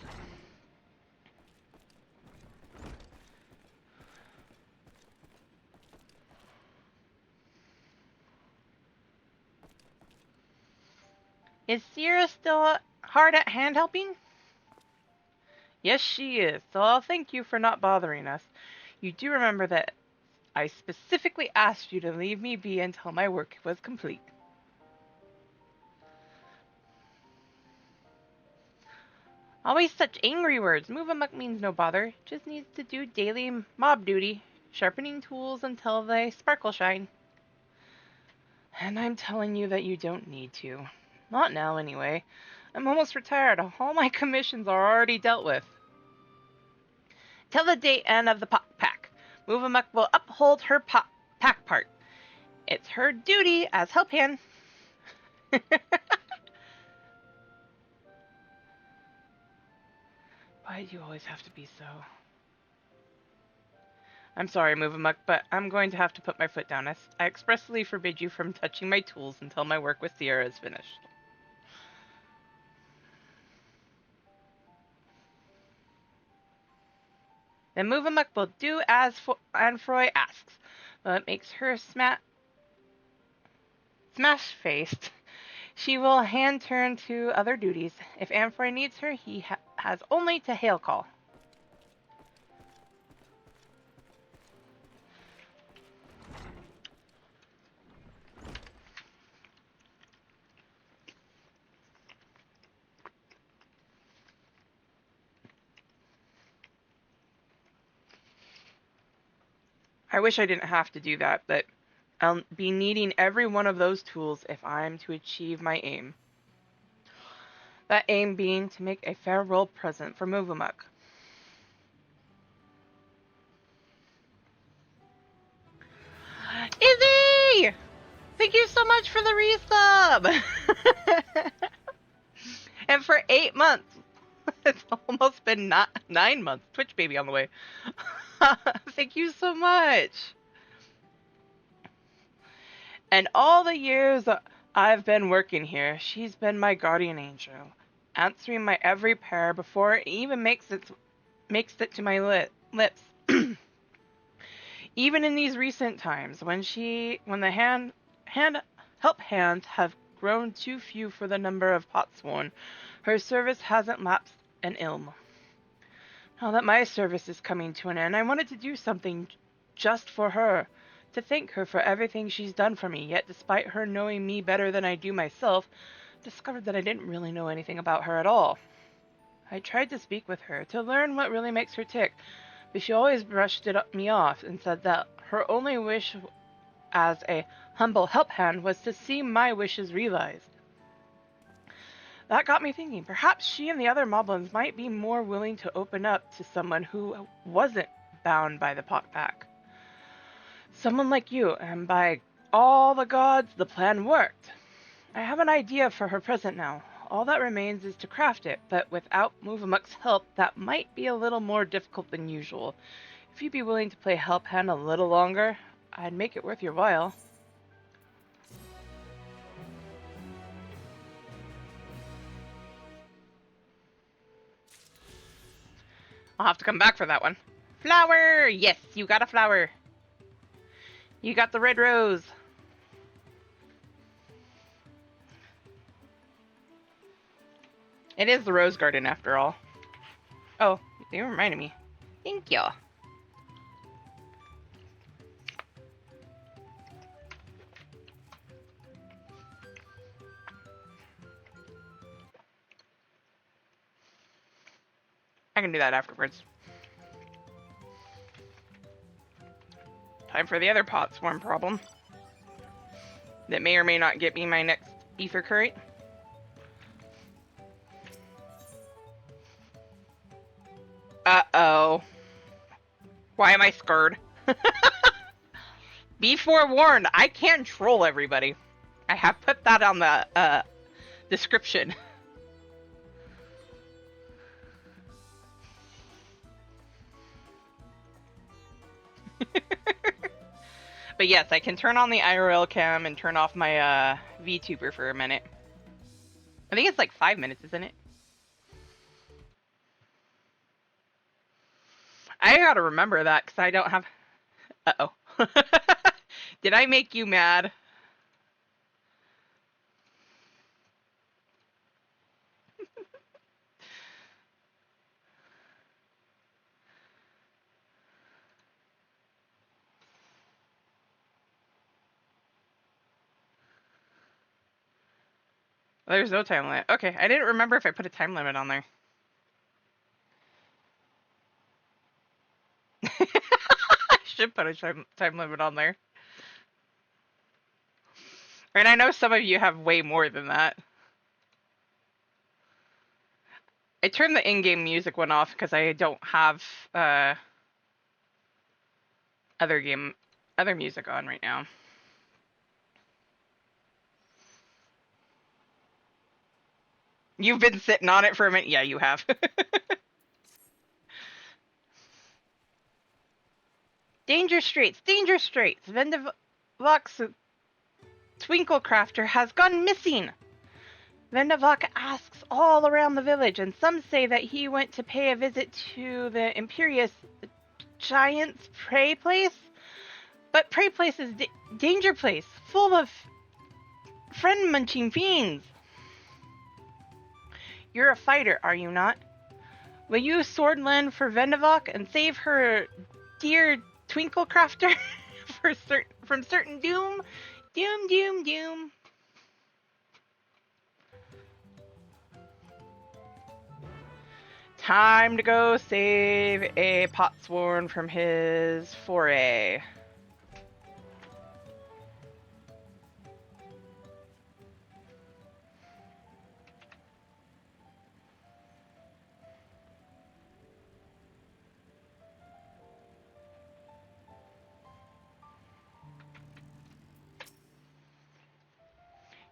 Is Sierra still hard at hand helping? Yes, she is, so I'll thank you for not bothering us. You do remember that I specifically asked you to leave me be until my work was complete. Always such angry words. Move amok means no bother. Just needs to do daily mob duty, sharpening tools until they sparkle shine. And I'm telling you that you don't need to. Not now, anyway. I'm almost retired. All my commissions are already dealt with. Till the date end of the pack, Movamuck will uphold her pack part. It's her duty as help hand. Why do you always have to be so? I'm sorry, Movamuck, but I'm going to have to put my foot down. I expressly forbid you from touching my tools until my work with Sierra is finished. Then Movamuck will do as Anfroy asks, but it makes her smash-faced. She will hand turn to other duties. If Anfroy needs her, he has only to hail call. I wish I didn't have to do that, but I'll be needing every one of those tools if I'm to achieve my aim. That aim being to make a farewell present for Movamuck. Izzy! Thank you so much for the resub! And for 8 months. It's almost been 9 months. Twitch baby on the way. Thank you so much. And all the years I've been working here, she's been my guardian angel, answering my every prayer before it even makes it to my lips. Even in these recent times, when the help hands have grown too few for the number of pots worn, her service hasn't lapsed an ilm. Now that my service is coming to an end, I wanted to do something just for her, to thank her for everything she's done for me, yet despite her knowing me better than I do myself, discovered that I didn't really know anything about her at all. I tried to speak with her, to learn what really makes her tick, but she always brushed me off and said that her only wish as a humble help hand was to see my wishes realized. That got me thinking, perhaps she and the other moblins might be more willing to open up to someone who wasn't bound by the pot pack. Someone like you, and by all the gods, the plan worked. I have an idea for her present now. All that remains is to craft it, but without Movamuck's help, that might be a little more difficult than usual. If you'd be willing to play help hand a little longer, I'd make it worth your while. I'll have to come back for that one. Flower! Yes, you got a flower. You got the red rose. It is the rose garden after all. Oh, you reminded me. Thank you. I can do that afterwards. Time for the other pot swarm problem. That may or may not get me my next Aether crate. Uh-oh. Why am I scared? Be forewarned, I can't troll everybody. I have put that on the description. But yes, I can turn on the IRL cam and turn off my VTuber for a minute. I think it's like 5 minutes, isn't it? I gotta remember that because I don't have... Uh-oh. Did I make you mad? There's no time limit. Okay, I didn't remember if I put a time limit on there. I should put a time limit on there. And I know some of you have way more than that. I turned the in-game music one off because I don't have other music on right now. You've been sitting on it for a minute. Yeah, you have. Danger Straits! Danger Straits! Vendevok's Twinklecrafter has gone missing! Vendevok asks all around the village, and some say that he went to pay a visit to the Imperious Giant's Prey Place? But Prey Place is Danger Place, full of friend-munching fiends! You're a fighter, are you not? Will you swordland for Vendevok and save her dear Twinklecrafter from certain doom? Doom, doom, doom. Time to go save a potsworn from his foray.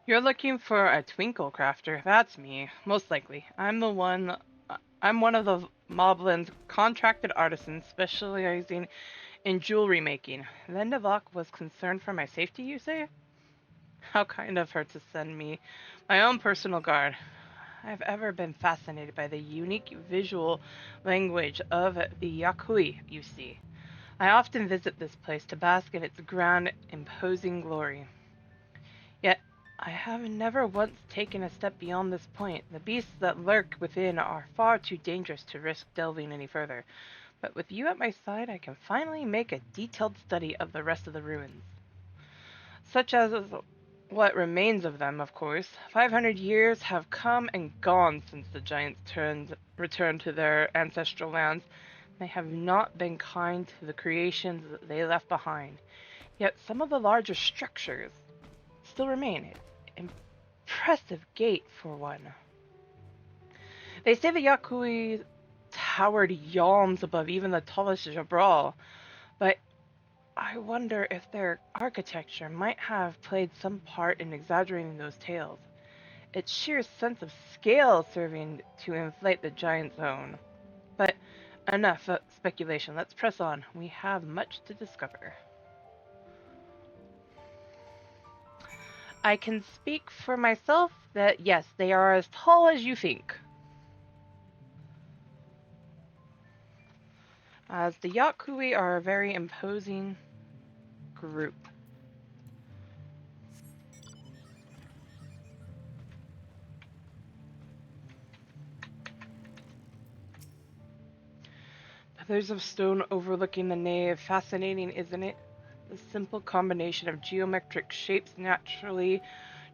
You're looking for a Twinklecrafter. That's me, most likely. I'm one of the Moblin's contracted artisans specializing in jewelry making. Vendevok was concerned for my safety, you say? How kind of her to send me my own personal guard. I've ever been fascinated by the unique visual language of the Yakui, you see. I often visit this place to bask in its grand, imposing glory. Yet, I have never once taken a step beyond this point. The beasts that lurk within are far too dangerous to risk delving any further. But with you at my side, I can finally make a detailed study of the rest of the ruins. Such as what remains of them, of course. 500 years have come and gone since the giants returned to their ancestral lands. They have not been kind to the creations that they left behind. Yet some of the larger structures still remain. Impressive gate, for one. They say the Yakui towered yawns above even the tallest Jabral, but I wonder if their architecture might have played some part in exaggerating those tales. Its sheer sense of scale serving to inflate the giant's own. But enough speculation. Let's press on. We have much to discover. I can speak for myself that yes, they are as tall as you think. As the Yakui are a very imposing group. Pillars of stone overlooking the nave. Fascinating, isn't it? The simple combination of geometric shapes naturally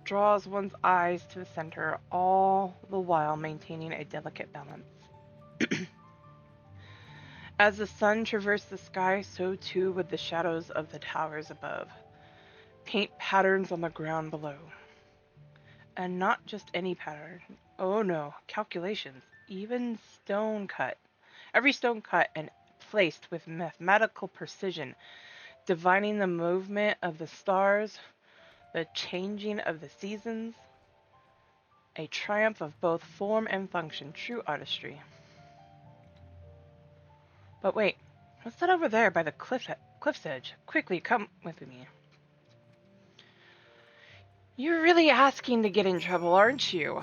draws one's eyes to the center, all the while maintaining a delicate balance. As the sun traversed the sky, so too would the shadows of the towers above. Paint patterns on the ground below. And not just any pattern. Oh no, calculations. Even stone cut. Every stone cut and placed with mathematical precision, divining the movement of the stars, the changing of the seasons. A triumph of both form and function. True artistry. But wait, what's that over there by the cliff's edge? Quickly, come with me. You're really asking to get in trouble, aren't you?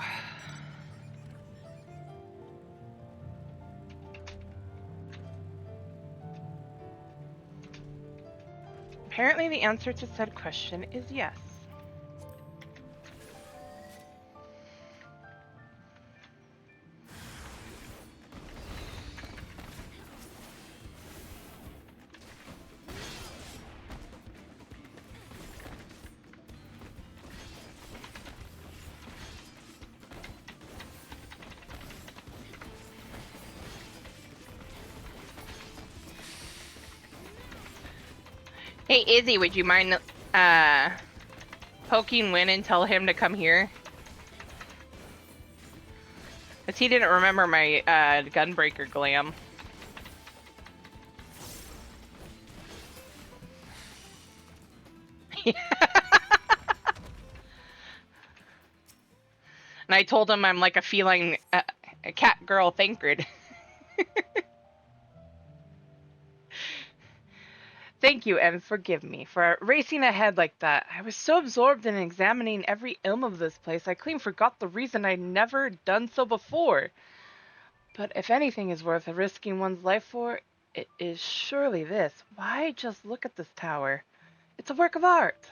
Apparently the answer to said question is yes. Hey, Izzy, would you mind poking Win and tell him to come here? Because he didn't remember my Gunbreaker glam. And I told him I'm like a feline, a cat girl Thancred. Thank you, and forgive me for racing ahead like that. I was so absorbed in examining every ilm of this place, I clean forgot the reason I'd never done so before. But if anything is worth risking one's life for, it is surely this. Why, just look at this tower. It's a work of art.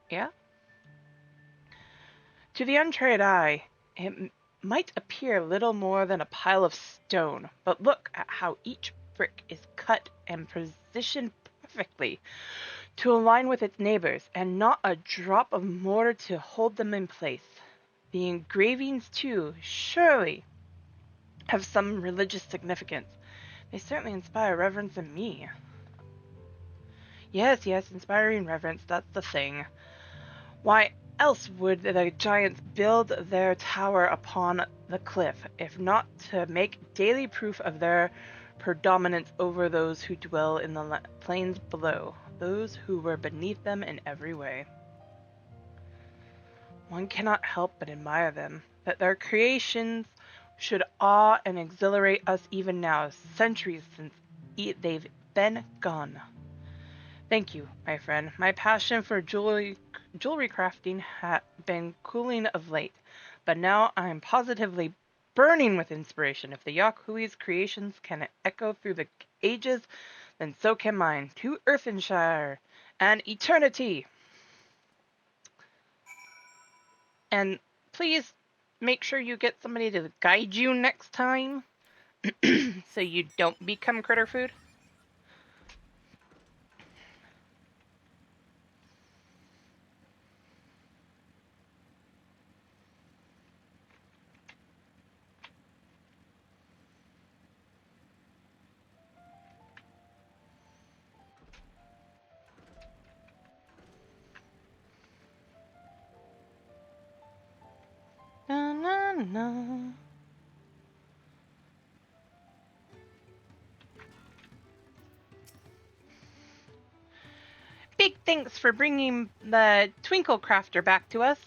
Yeah? To the untrained eye, it might appear little more than a pile of stone, but look at how each brick is cut and positioned perfectly to align with its neighbors, and not a drop of mortar to hold them in place. The engravings, too, surely have some religious significance. They certainly inspire reverence in me. Yes, inspiring reverence, that's the thing. Why else would the giants build their tower upon the cliff, if not to make daily proof of their predominance over those who dwell in the plains below, those who were beneath them in every way? One cannot help but admire them, that their creations should awe and exhilarate us even now, centuries since they've been gone. Thank you, my friend. My passion for jewelry crafting had been cooling of late, but now I am positively burning with inspiration. If the Yakui's creations can echo through the ages, then so can mine, to Earthenshire and eternity. And please make sure you get somebody to guide you next time so you don't become critter food. Na, na, na. Big thanks for bringing the Twinkle Crafter back to us.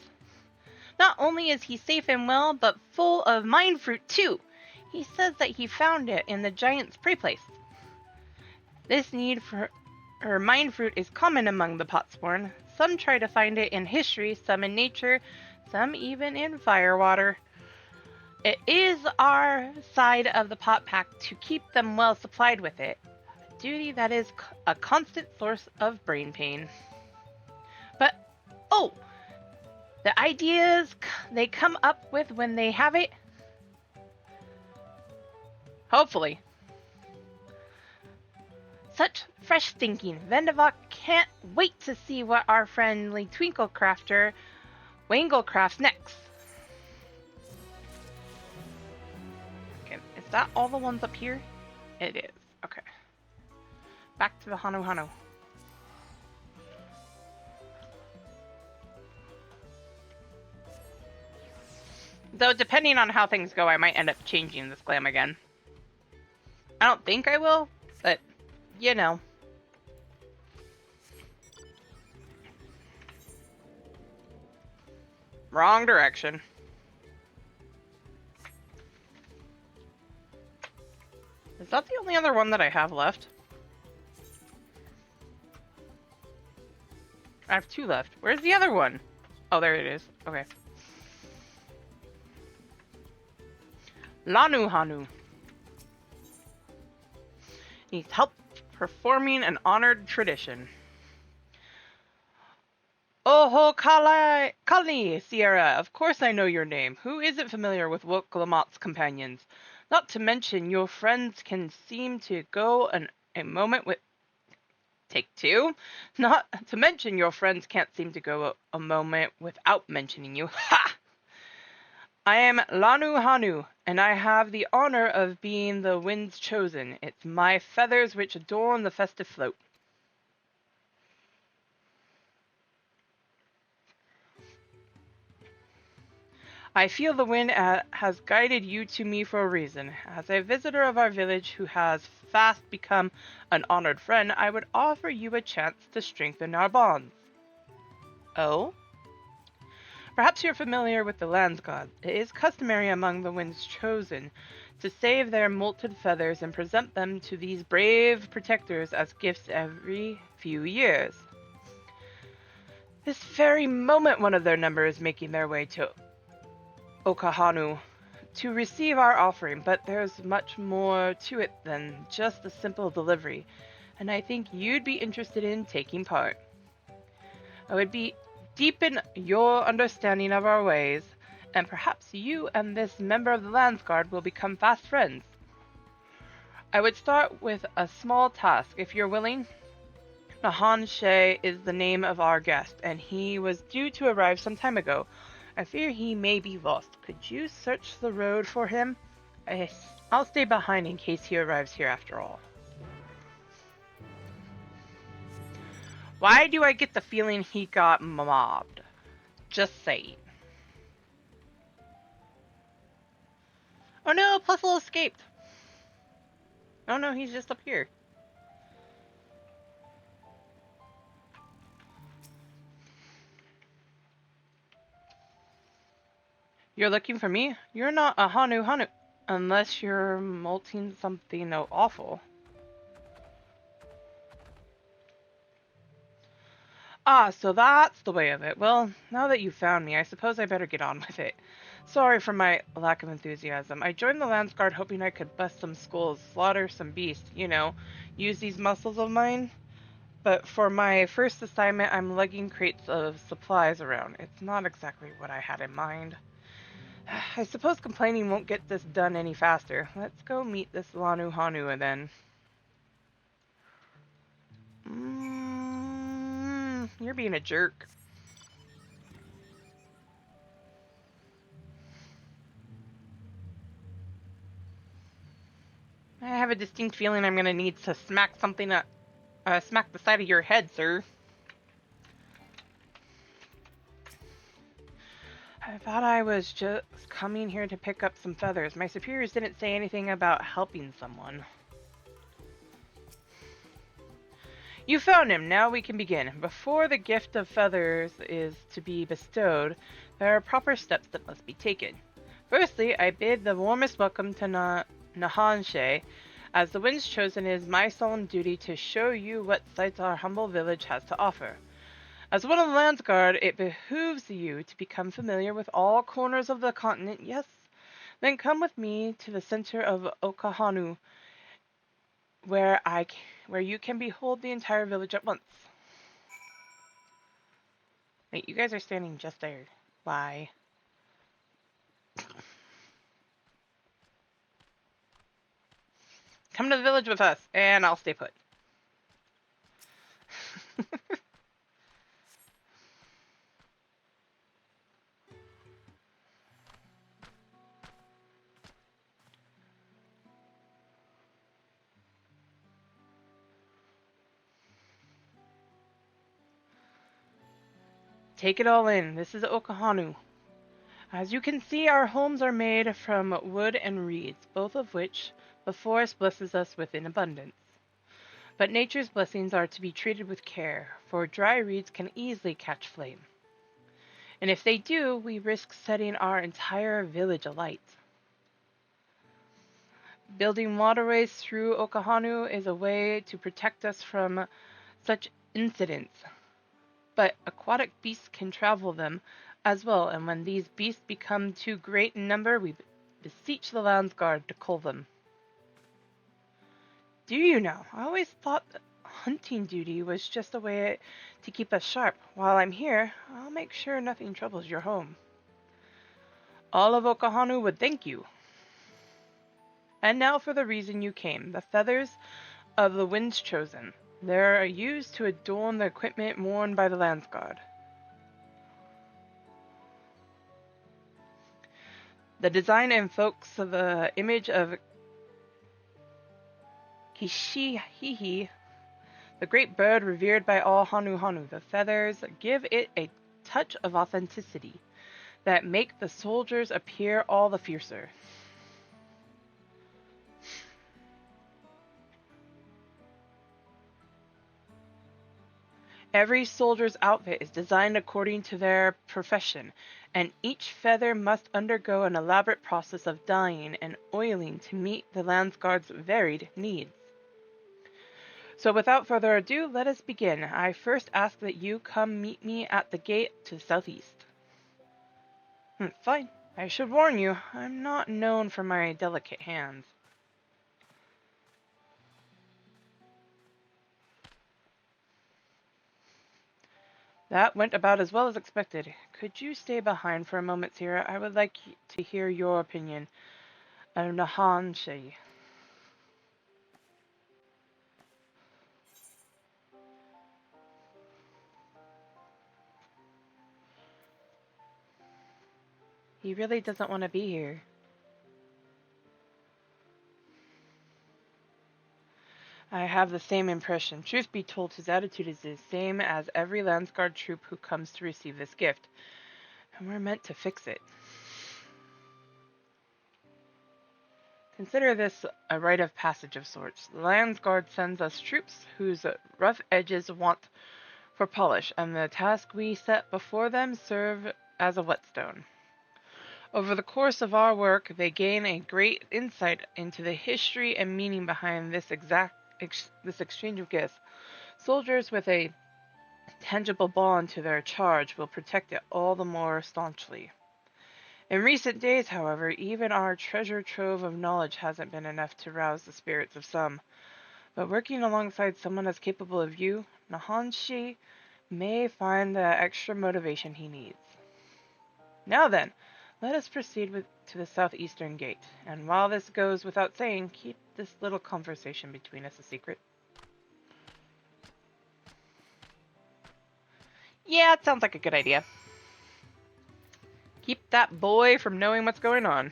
Not only is he safe and well, but full of mind fruit too. He says that he found it in the giant's prey place. This need for her mind fruit is common among the Potsworn. Some try to find it in history, some in nature, some even in firewater. It is our side of the pot pack to keep them well supplied with it. A duty that is a constant source of brain pain. But, oh! The ideas they come up with when they have it? Hopefully. Such fresh thinking. Vendivok can't wait to see what our friendly Twinkle Crafter Wangle crafts next. Okay, is that all the ones up here? It is. Okay. Back to the Hanu Hanu. Though, depending on how things go, I might end up changing this glam again. I don't think I will, but, you know. Wrong direction. Is that the only other one that I have left? I have two left. Where's the other one? Oh, there it is. Okay. Lanu Hanu needs help performing an honored tradition. Oho Kali, Sierra, of course I know your name. Who isn't familiar with Woke Lamott's companions? Not to mention your friends can seem to go a moment with... Take two? Not to mention your friends can't seem to go a moment without mentioning you. Ha! I am Lanu Hanu, and I have the honor of being the wind's chosen. It's my feathers which adorn the festive float. I feel the wind has guided you to me for a reason. As a visitor of our village who has fast become an honored friend, I would offer you a chance to strengthen our bonds. Oh? Perhaps you're familiar with the Land's God. It is customary among the Wind's Chosen to save their molted feathers and present them to these brave protectors as gifts every few years. This very moment one of their number is making their way to Okahanu to receive our offering, but there's much more to it than just a simple delivery, and I think you'd be interested in taking part. I would be deepen your understanding of our ways, and perhaps you and this member of the Landsguard will become fast friends. I would start with a small task, if you're willing. Nahan She is the name of our guest, and he was due to arrive some time ago. I fear he may be lost. Could you search the road for him? I'll stay behind in case he arrives here after all. Why do I get the feeling he got mobbed? Just saying. Oh no, Puzzle escaped. Oh no, he's just up here. You're looking for me? You're not a Hanu. Unless you're molting something awful. Ah, so that's the way of it. Well, now that you found me, I suppose I better get on with it. Sorry for my lack of enthusiasm. I joined the Landsguard hoping I could bust some skulls, slaughter some beasts, use these muscles of mine. But for my first assignment, I'm lugging crates of supplies around. It's not exactly what I had in mind. I suppose complaining won't get this done any faster. Let's go meet this Lanu Hanu then. You're being a jerk. I have a distinct feeling I'm gonna need to smack something up, smack the side of your head, sir. I thought I was just coming here to pick up some feathers. My superiors didn't say anything about helping someone. You found him. Now we can begin. Before the gift of feathers is to be bestowed, there are proper steps that must be taken. Firstly, I bid the warmest welcome to Nahanshe. As the Wind's Chosen, it is my solemn duty to show you what sights our humble village has to offer. As one of the Landsguard, it behooves you to become familiar with all corners of the continent, yes? Then come with me to the center of Okahanu, where you can behold the entire village at once. Wait, you guys are standing just there. Why? Come to the village with us, and I'll stay put. Take it all in. This is Okahanu. As you can see, our homes are made from wood and reeds, both of which the forest blesses us with in abundance. But nature's blessings are to be treated with care, for dry reeds can easily catch flame. And if they do, we risk setting our entire village alight. Building waterways through Okahanu is a way to protect us from such incidents. But aquatic beasts can travel them as well, and when these beasts become too great in number, we beseech the Landsguard to cull them. Do you know? I always thought that hunting duty was just a way to keep us sharp. While I'm here, I'll make sure nothing troubles your home. All of Okahanu would thank you. And now for the reason you came, the feathers of the Wind's Chosen. They are used to adorn the equipment worn by the Landsguard. The design invokes the image of Kishihihi, the great bird revered by all Hanu. The feathers give it a touch of authenticity that make the soldiers appear all the fiercer. Every soldier's outfit is designed according to their profession, and each feather must undergo an elaborate process of dyeing and oiling to meet the Landsguard's varied needs. So without further ado, let us begin. I first ask that you come meet me at the gate to the southeast. Fine. I should warn you, I'm not known for my delicate hands. That went about as well as expected. Could you stay behind for a moment, Sierra? I would like to hear your opinion of Nahan Shei. He really doesn't want to be here. I have the same impression. Truth be told, his attitude is the same as every Landsguard troop who comes to receive this gift. And we're meant to fix it. Consider this a rite of passage of sorts. The Landsguard sends us troops whose rough edges want for polish, and the task we set before them serve as a whetstone. Over the course of our work, they gain a great insight into the history and meaning behind this exchange of gifts. Soldiers with a tangible bond to their charge will protect it all the more staunchly. In recent days, however, even our treasure trove of knowledge hasn't been enough to rouse the spirits of some. But working alongside someone as capable of you, Nahanshi may find the extra motivation he needs. Now then, let us proceed to the southeastern gate, and while this goes without saying, keep this little conversation between us a secret. Yeah, it sounds like a good idea. Keep that boy from knowing what's going on.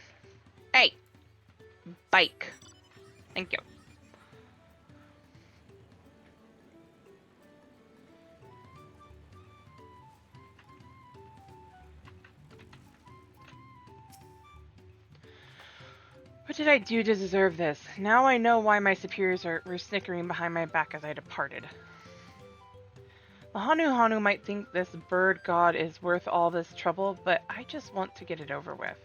Hey! Bike. Thank you. What did I do to deserve this? Now I know why my superiors were snickering behind my back as I departed. The Hanu might think this bird god is worth all this trouble, but I just want to get it over with.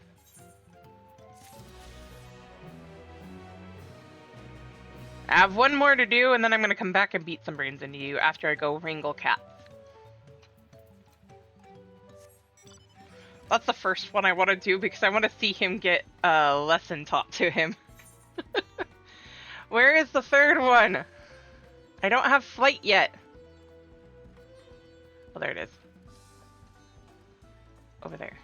I have one more to do, and then I'm going to come back and beat some brains into you after I go wrangle cats. That's the first one I want to do because I want to see him get a lesson taught to him. Where is the third one? I don't have flight yet. Oh, there it is. Over there.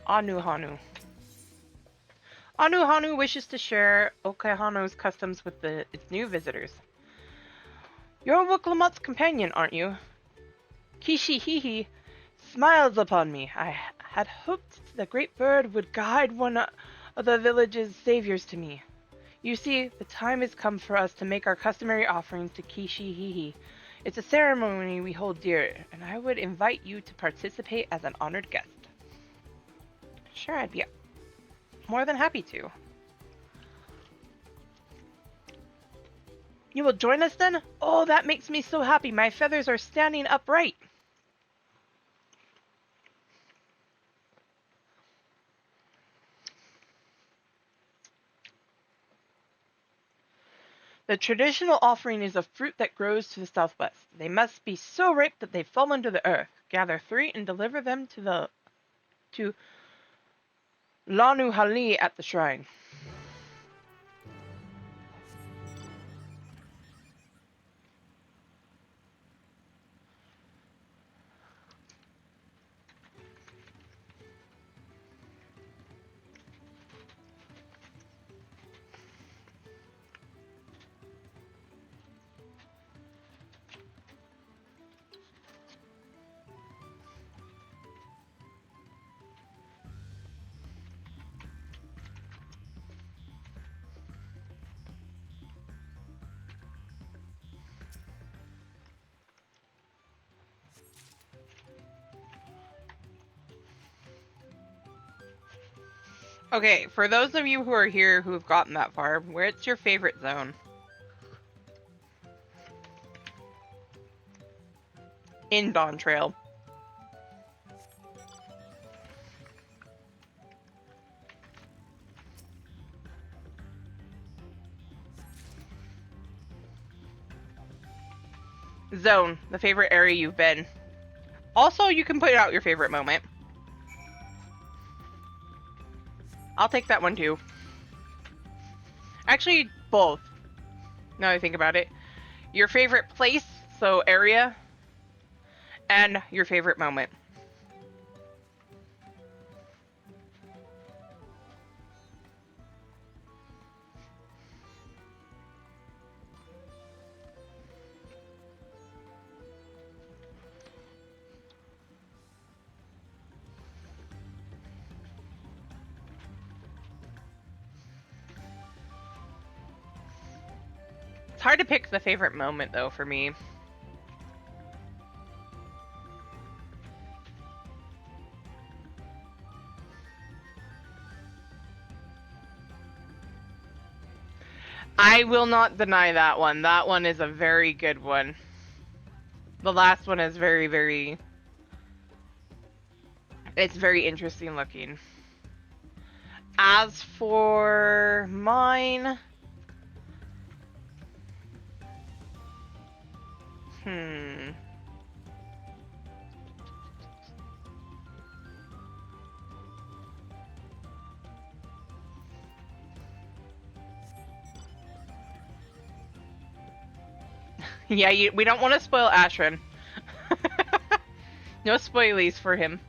Anu Hanu wishes to share Okehano's customs with its new visitors. You're Wuklamut's companion, aren't you? Kishihihi smiles upon me. I had hoped the great bird would guide one of the village's saviors to me. You see, the time has come for us to make our customary offerings to Kishihihi. It's a ceremony we hold dear, and I would invite you to participate as an honored guest. Sure, I'd be more than happy to. You will join us then? Oh, that makes me so happy. My feathers are standing upright. The traditional offering is a fruit that grows to the southwest. They must be so ripe that they fall into the earth. Gather 3 and deliver them to Lanu Hali at the shrine. Okay, for those of you who are here who've gotten that far, where's your favorite zone? In Dawn Trail. Zone, the favorite area you've been. Also, you can put out your favorite moment. I'll take that one too. Actually, both. Now that I think about it. Your favorite place, so area, and your favorite moment. It's hard to pick the favorite moment, though, for me. I will not deny that one. That one is a very good one. The last one is very, very... It's very interesting looking. As for mine... Yeah, we don't want to spoil Ashran. No spoilies for him.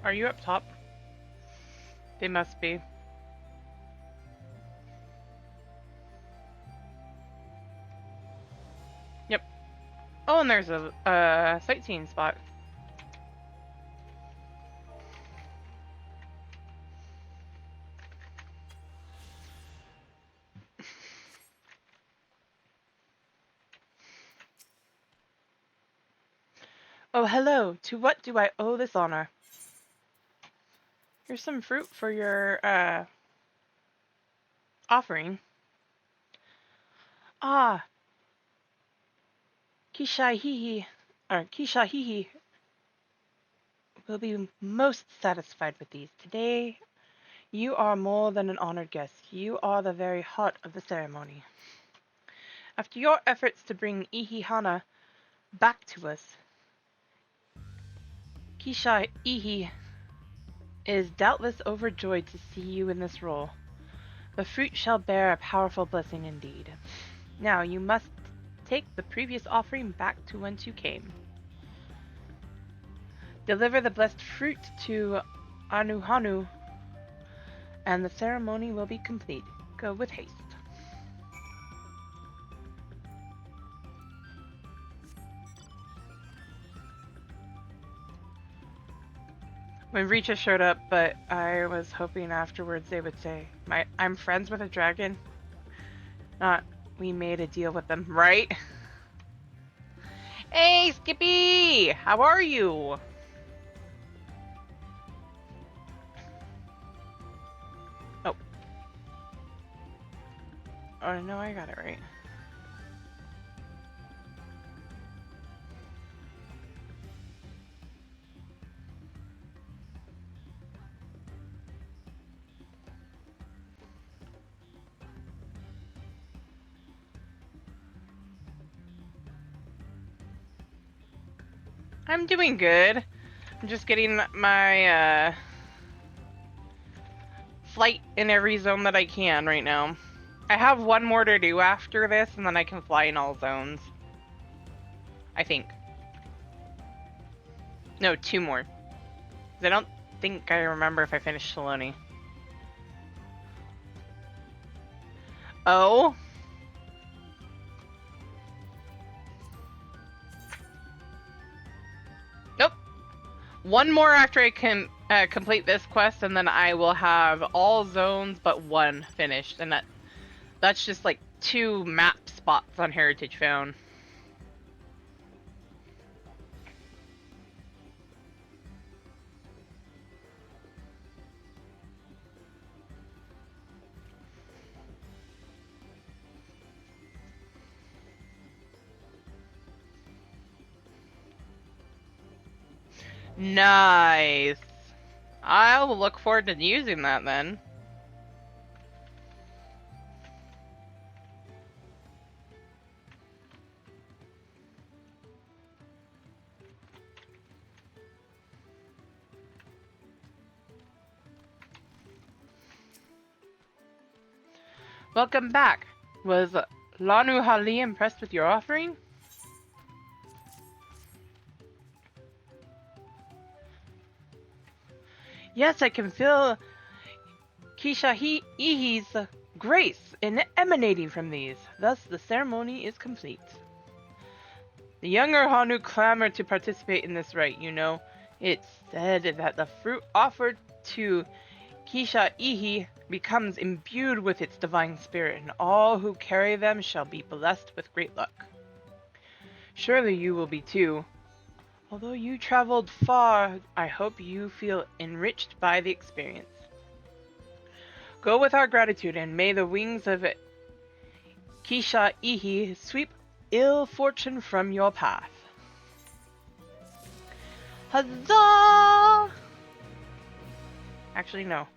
Are you up top? They must be. Yep. Oh, and there's a sightseeing spot. Oh, hello. To what do I owe this honor? Here's some fruit for your, offering. Ah. Kishahihi will be most satisfied with these. Today, you are more than an honored guest. You are the very heart of the ceremony. After your efforts to bring Ihihana back to us, Kisha is doubtless overjoyed to see you in this role. The fruit shall bear a powerful blessing indeed. Now you must take the previous offering back to whence you came. Deliver the blessed fruit to Anuhanu, and the ceremony will be complete. Go with haste. When Reacha showed up, but I was hoping afterwards they would say, I'm friends with a dragon. Not, we made a deal with them, right? Hey, Skippy! How are you? Oh. Oh, no, I got it right. I'm doing good. I'm just getting my flight in every zone that I can right now. I have one more to do after this, and then I can fly in all zones. I think. No, 2 more. 'Cause I don't think I remember if I finished Saloni. Oh? Nope. 1 more after I can complete this quest, and then I will have all zones but 1 finished, and that's just like 2 map spots on Heritage Found. Nice. I'll look forward to using that then. Welcome back. Was Lanu Hali impressed with your offering? Yes, I can feel Kishahi's grace emanating from these. Thus, the ceremony is complete. The younger Hanu clamor to participate in this rite, you know. It's said that the fruit offered to Kisha becomes imbued with its divine spirit, and all who carry them shall be blessed with great luck. Surely you will be too. Although you traveled far, I hope you feel enriched by the experience. Go with our gratitude, and may the wings of Kisha sweep ill fortune from your path. Huzzah! Actually, no.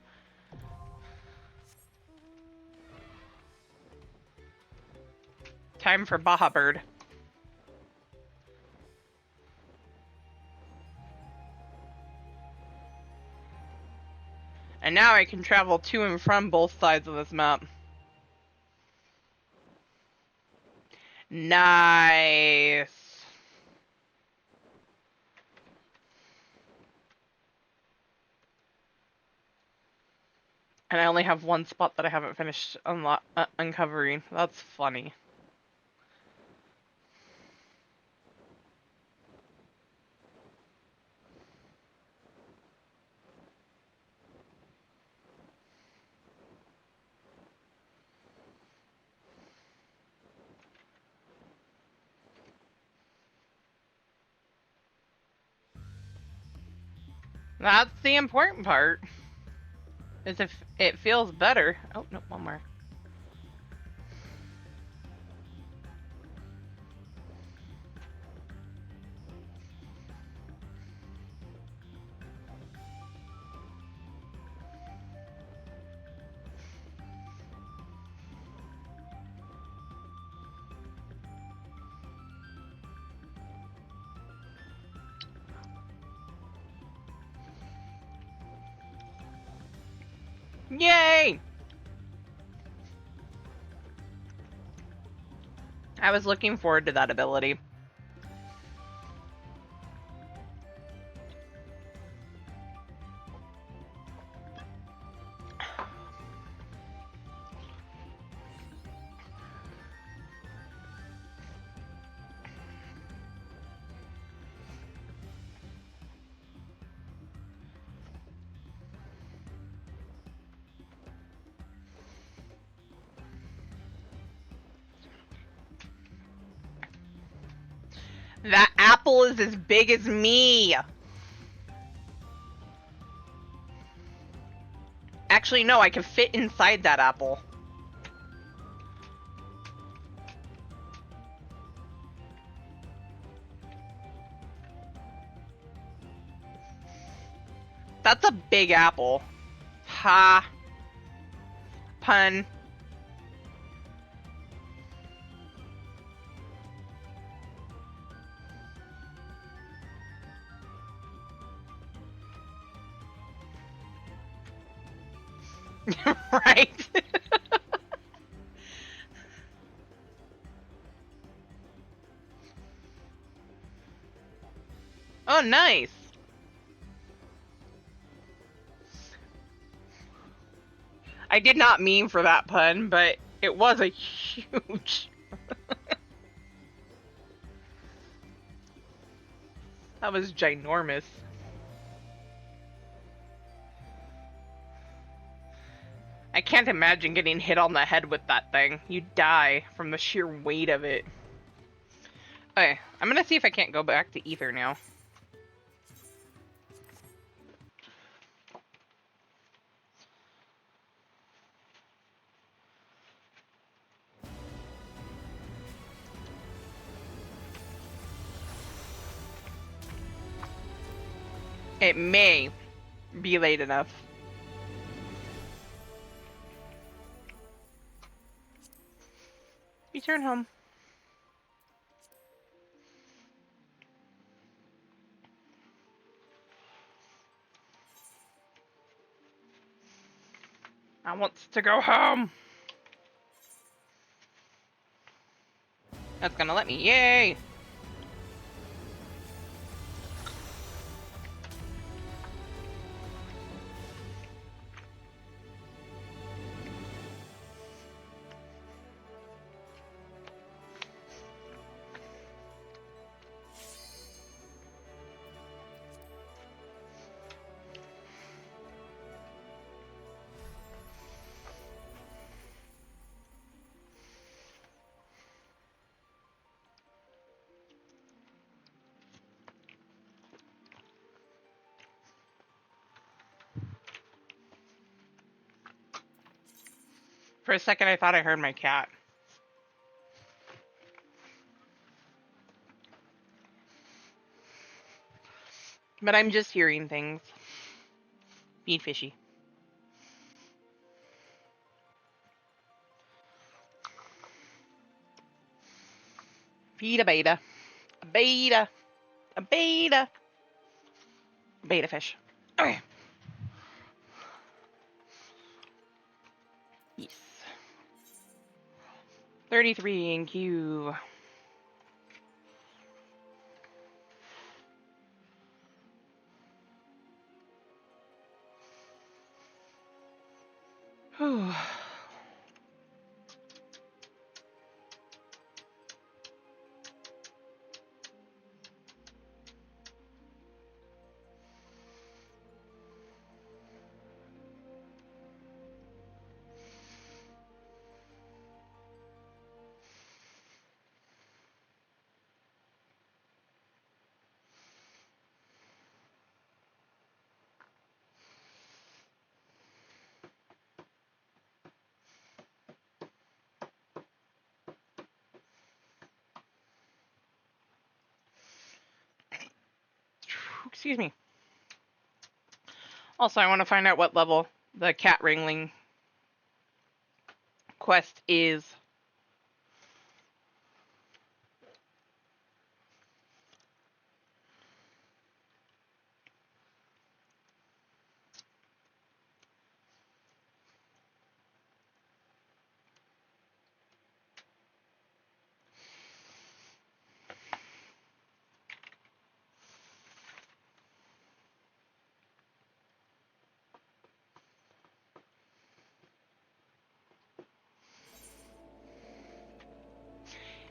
Time for Baja Bird. And now I can travel to and from both sides of this map. Nice. And I only have 1 spot that I haven't finished uncovering. That's funny. That's the important part. Is if it feels better. Oh, no, 1 more. Yay! I was looking forward to that ability. That apple is as big as me! Actually, no, I can fit inside that apple. That's a big apple. Ha. Pun. Right? Oh, nice. I did not mean for that pun, but it was a huge... That was ginormous. I can't imagine getting hit on the head with that thing. You die from the sheer weight of it. Okay, I'm gonna see if I can't go back to Aether now. It may be late enough. Return home. I want to go home. That's gonna let me. Yay! For a second, I thought I heard my cat. But I'm just hearing things. Being fishy. Feed a beta. A beta. A beta. Beta fish. Okay. Yes. 33 in queue. Whew. Excuse me. Also, I want to find out what level the cat wrangling quest is.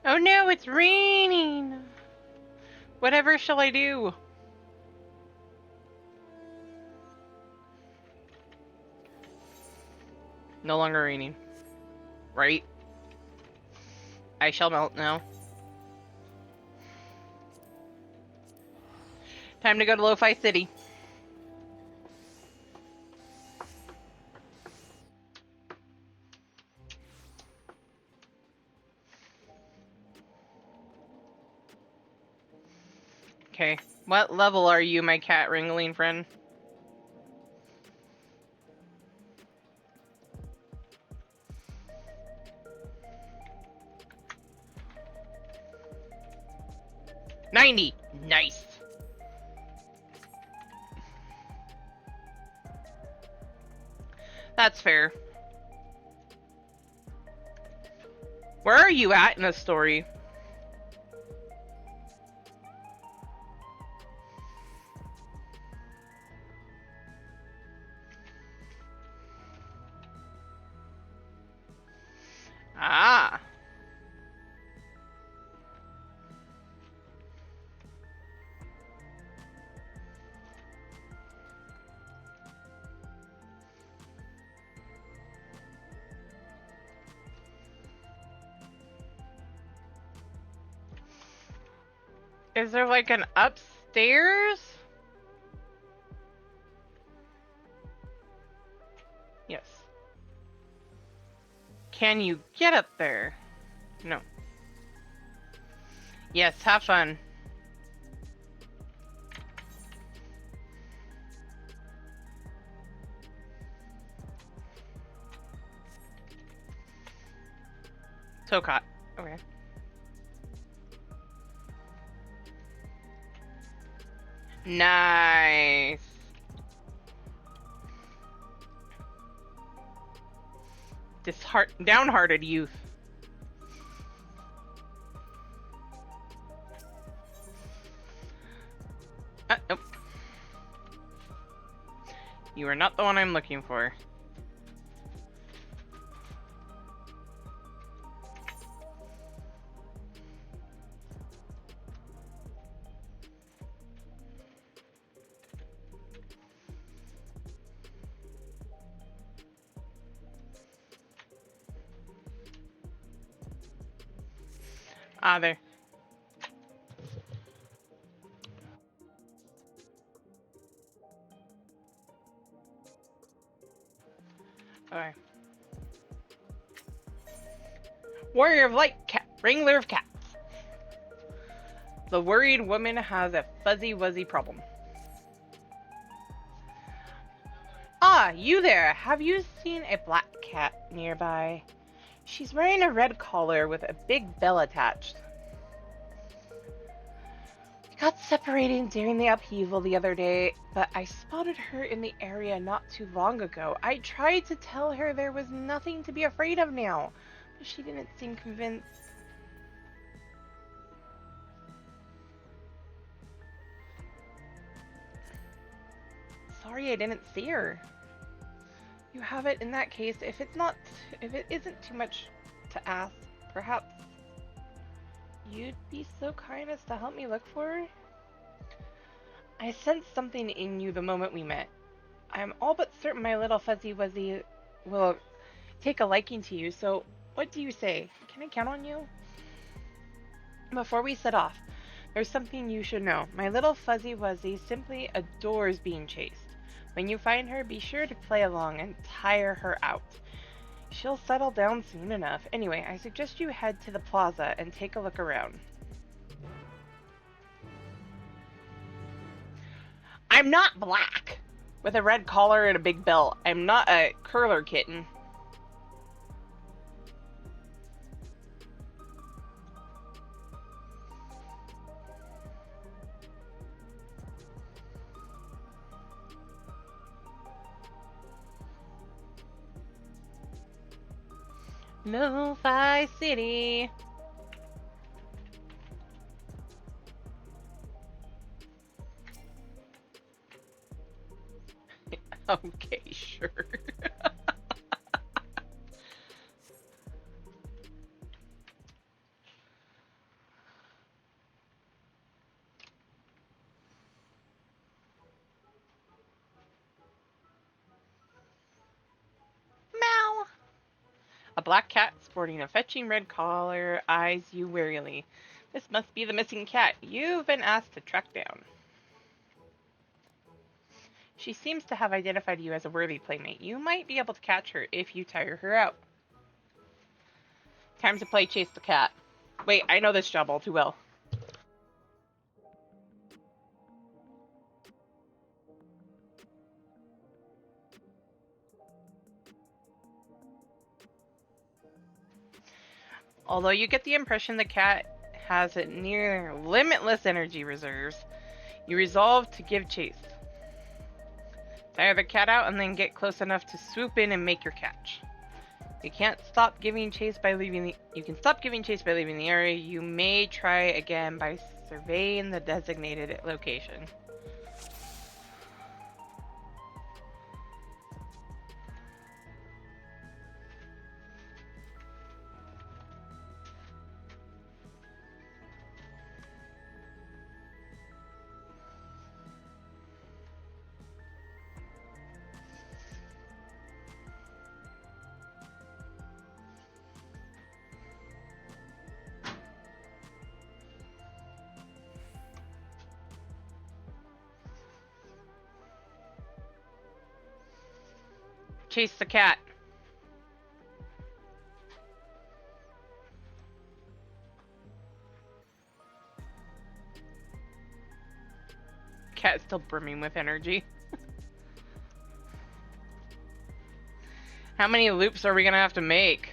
Oh no, it's raining! Whatever shall I do? No longer raining. Right? I shall melt now. Time to go to Lo-Fi City. Okay. What level are you, my cat wrangling friend? '90! Nice! That's fair. Where are you at in the story? Is there like an upstairs? Yes. Can you get up there? No. Yes, have fun. So caught. Okay. Nice. Downhearted youth. Nope. You are not the one I'm looking for. Ah, there. Okay. Warrior of Light, cat, wrangler of cats. The worried woman has a fuzzy wuzzy problem. Ah, you there. Have you seen a black cat nearby? She's wearing a red collar with a big bell attached. We got separated during the upheaval the other day, but I spotted her in the area not too long ago. I tried to tell her there was nothing to be afraid of now, but she didn't seem convinced. Sorry I didn't see her. You have it in that case. If it isn't too much to ask, perhaps you'd be so kind as to help me look for her? I sensed something in you the moment we met. I'm all but certain my little fuzzy wuzzy will take a liking to you, so what do you say? Can I count on you? Before we set off, there's something you should know. My little fuzzy wuzzy simply adores being chased. When you find her, be sure to play along and tire her out. She'll settle down soon enough. Anyway, I suggest you head to the plaza and take a look around. I'm not black! With a red collar and a big belt. I'm not a curler kitten. Lo-Fi City. Okay, sure. Meow. A black cat sporting a fetching red collar eyes you warily. This must be the missing cat you've been asked to track down. She seems to have identified you as a worthy playmate. You might be able to catch her if you tire her out. Time to play Chase the Cat. Wait, I know this job all too well. Although you get the impression the cat has a near limitless energy reserves, you resolve to give chase. Tire the cat out and then get close enough to swoop in and make your catch. You can stop giving chase by leaving the area. You may try again by surveying the designated location. chase the cat. Cat's still brimming with energy. How many loops are we gonna have to make?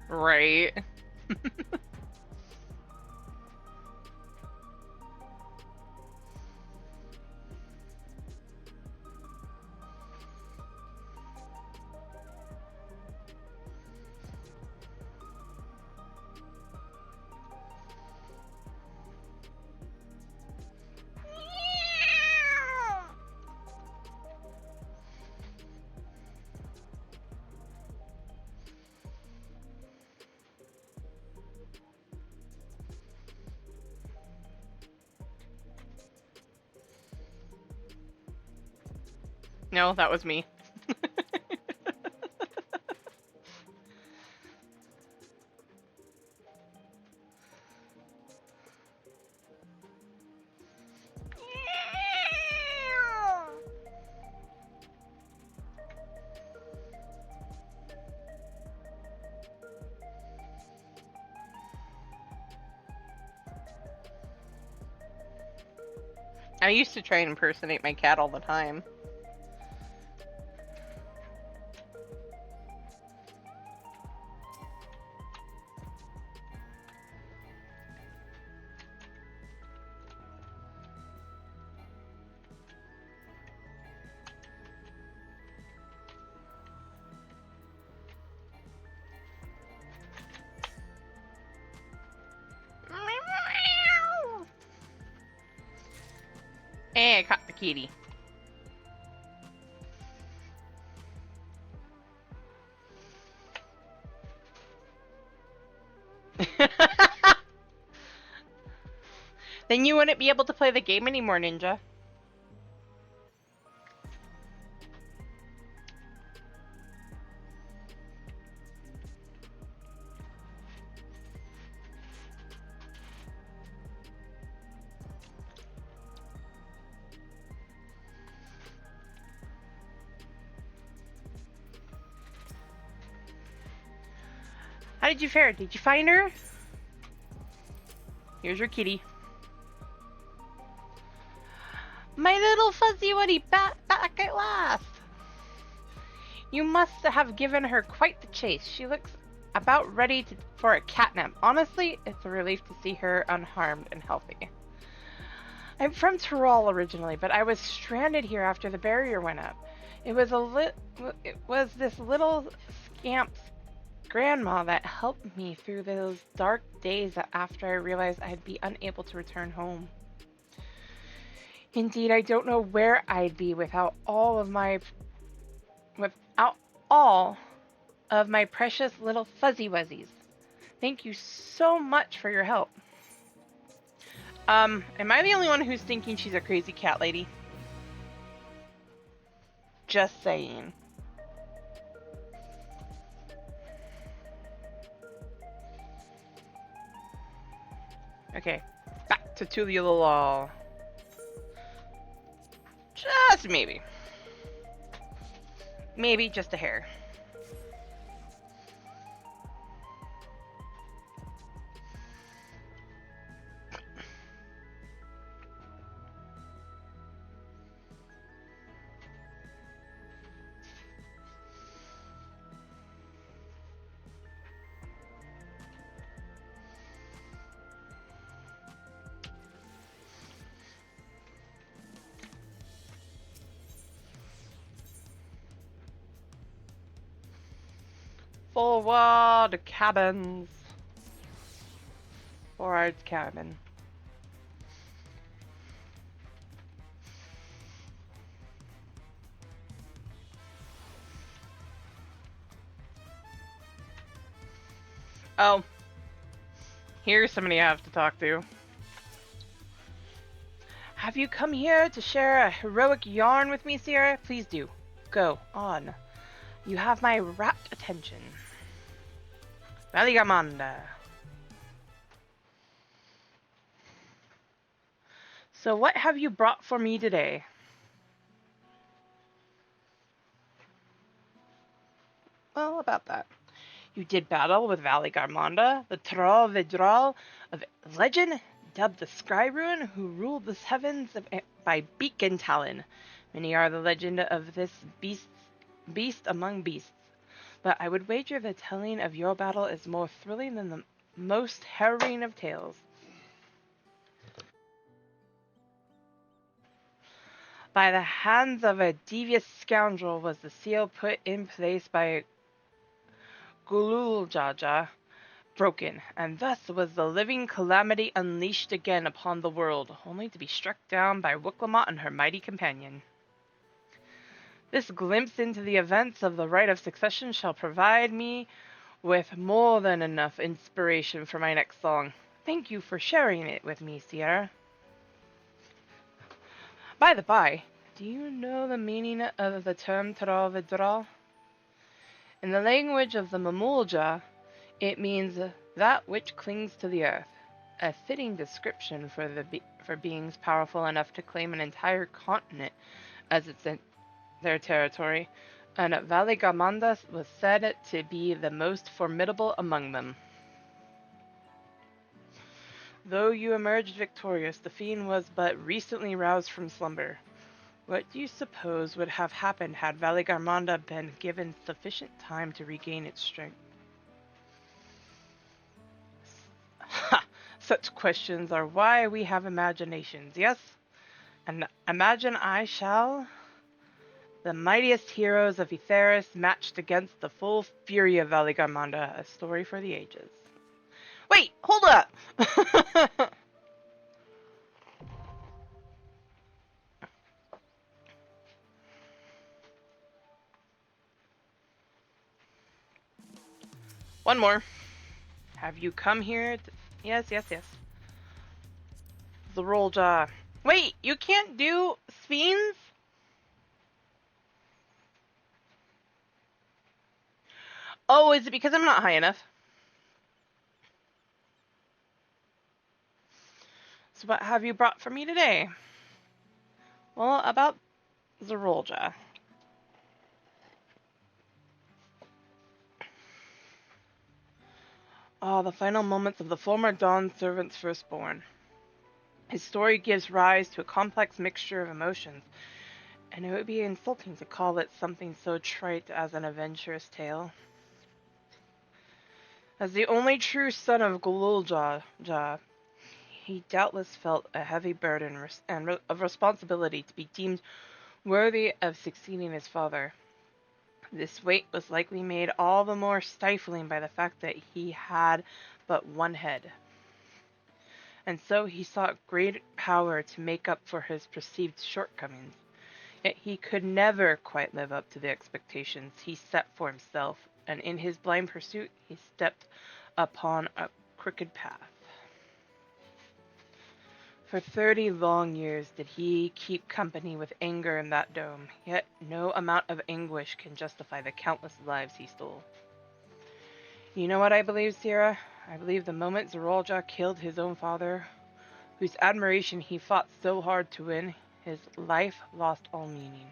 Right. No, that was me. I used to try and impersonate my cat all the time. Hey, I caught the kitty. Then you wouldn't be able to play the game anymore, Ninja. How did you fare? Did you find her? Here's your kitty. My little fuzzy woody back at last. You must have given her quite the chase. She looks about ready for a catnap. Honestly, it's a relief to see her unharmed and healthy. I'm from Tyrol originally, but I was stranded here after the barrier went up. It was this little scamp's grandma that helped me through those dark days after I realized I'd be unable to return home. Indeed, I don't know where I'd be without all of my precious little fuzzy wuzzies. Thank you so much for your help. Am I the only one who's thinking she's a crazy cat lady? Just saying. Okay, back to Tulula. Just maybe. Maybe just a hair. Forward cabins. Forward cabin. Oh. Here's somebody I have to talk to. Have you come here to share a heroic yarn with me, Sierra? Please do. Go on. You have my rapt attention. Valigamanda. So what have you brought for me today? Well, about that. You did battle with Valley Garmonda, the Troll Vidral of legend, dubbed the Sky Ruin, who ruled the heavens by beacon talon. Many are the legend of this beast among beasts, but I would wager the telling of your battle is more thrilling than the most harrowing of tales. By the hands of a devious scoundrel was the seal put in place by Gululjaja broken, and thus was the living calamity unleashed again upon the world, only to be struck down by Wuklamot and her mighty companion. This glimpse into the events of the Rite of Succession shall provide me with more than enough inspiration for my next song. Thank you for sharing it with me, Sierra. By the by, do you know the meaning of the term Taravidral? In the language of the Mamulja, it means that which clings to the earth, a fitting description for beings powerful enough to claim an entire continent as their territory, and Valigamandas was said to be the most formidable among them. Though you emerged victorious, the fiend was but recently roused from slumber. What do you suppose would have happened had Valigarmanda been given sufficient time to regain its strength? Ha! Such questions are why we have imaginations, yes? And imagine I shall. The mightiest heroes of Aetheris matched against the full fury of Valigarmanda, a story for the ages. Wait, hold up! One more. Have you come here to... Yes, yes, yes. The roll jaw. Wait, you can't do Sphenes? Oh, is it because I'm not high enough? So what have you brought for me today? Well, about Zerolja. Ah, the final moments of the former Dawn servant's firstborn. His story gives rise to a complex mixture of emotions, and it would be insulting to call it something so trite as an adventurous tale. As the only true son of Gululja, he doubtless felt a heavy burden of responsibility to be deemed worthy of succeeding his father. This weight was likely made all the more stifling by the fact that he had but one head. And so he sought great power to make up for his perceived shortcomings. Yet he could never quite live up to the expectations he set for himself, and in his blind pursuit he stepped upon a crooked path. For 30 long years did he keep company with anger in that dome, yet no amount of anguish can justify the countless lives he stole. You know what I believe, Sierra? I believe the moment Zerolja killed his own father, whose admiration he fought so hard to win, his life lost all meaning.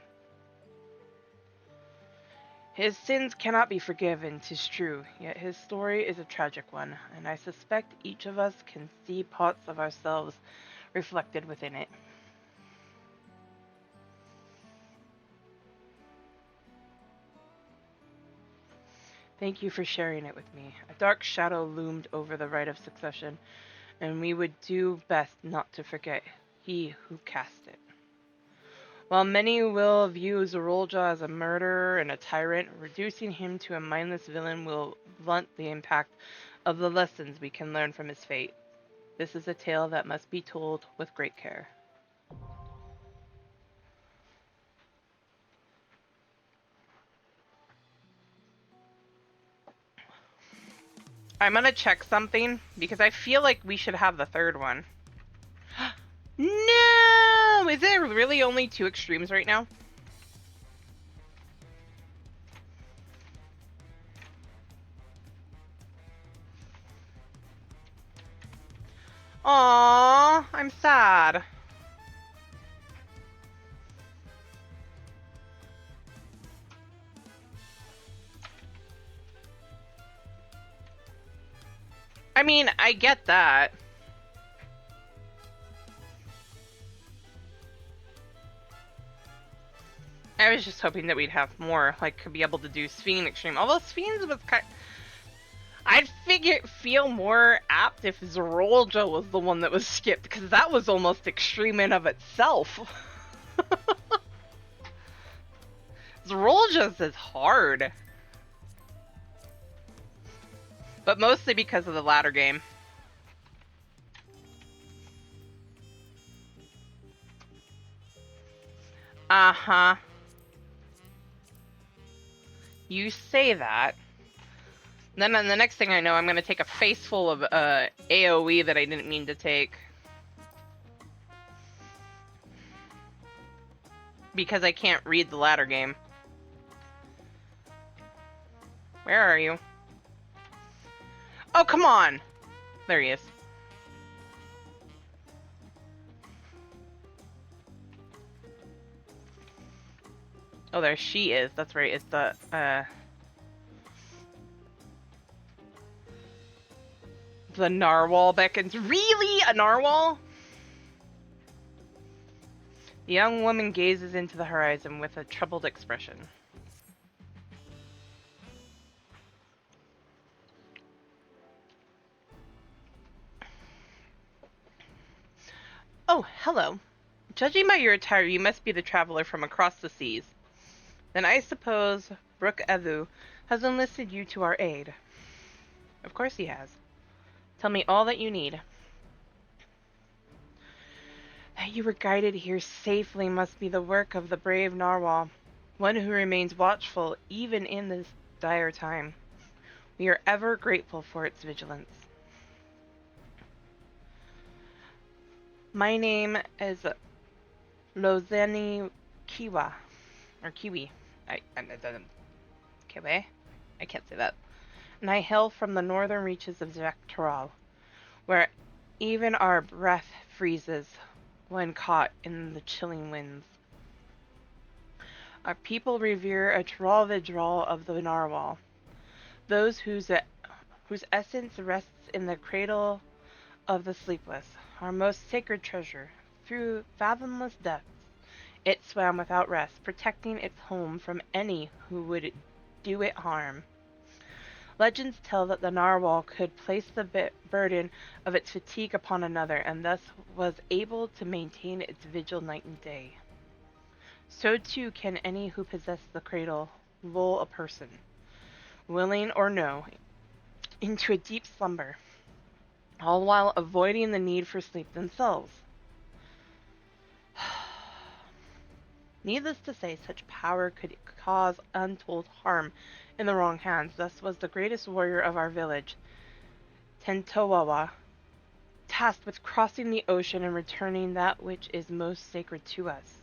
His sins cannot be forgiven, 'tis true, yet his story is a tragic one, and I suspect each of us can see parts of ourselves reflected within it. Thank you for sharing it with me. A dark shadow loomed over the Rite of Succession, and we would do best not to forget he who cast it. While many will view Zerolja as a murderer and a tyrant, reducing him to a mindless villain will blunt the impact of the lessons we can learn from his fate. This is a tale that must be told with great care. I'm gonna check something, because I feel like we should have the third one. No! Is there really only 2 extremes right now? Aww, I'm sad. I mean, I get that. I was just hoping that we'd have more, like, could be able to do Sphene Extreme. Although Sphene's was kind. I'd feel more apt if Zorolja was the one that was skipped, because that was almost extreme in of itself. Zorolja's is hard. But mostly because of the latter game. Uh-huh. You say that. Then the next thing I know, I'm going to take a face full of AoE that I didn't mean to take. Because I can't read the ladder game. Where are you? Oh, come on! There he is. Oh, there she is. That's right. It's the narwhal beckons. Really? A narwhal? The young woman gazes into the horizon with a troubled expression. Oh, hello. Judging by your attire, you must be the traveler from across the seas. Then I suppose Brook Evu has enlisted you to our aid. Of course he has. Tell me all that you need. That you were guided here safely must be the work of the brave narwhal, one who remains watchful even in this dire time. We are ever grateful for its vigilance. My name is Lozeni Kiwa, or Kiwi. Kiwi? I can't say that. And I hail from the northern reaches of Zaktaral, where even our breath freezes when caught in the chilling winds. Our people revere a Tral Vidral of the narwhal, those whose essence rests in the cradle of the sleepless, our most sacred treasure. Through fathomless depths, it swam without rest, protecting its home from any who would do it harm. Legends tell that the narwhal could place the burden of its fatigue upon another, and thus was able to maintain its vigil night and day. So too can any who possess the cradle lull a person, willing or no, into a deep slumber, all while avoiding the need for sleep themselves. Needless to say, such power could cause untold harm in the wrong hands. Thus was the greatest warrior of our village, Tentowawa, tasked with crossing the ocean and returning that which is most sacred to us.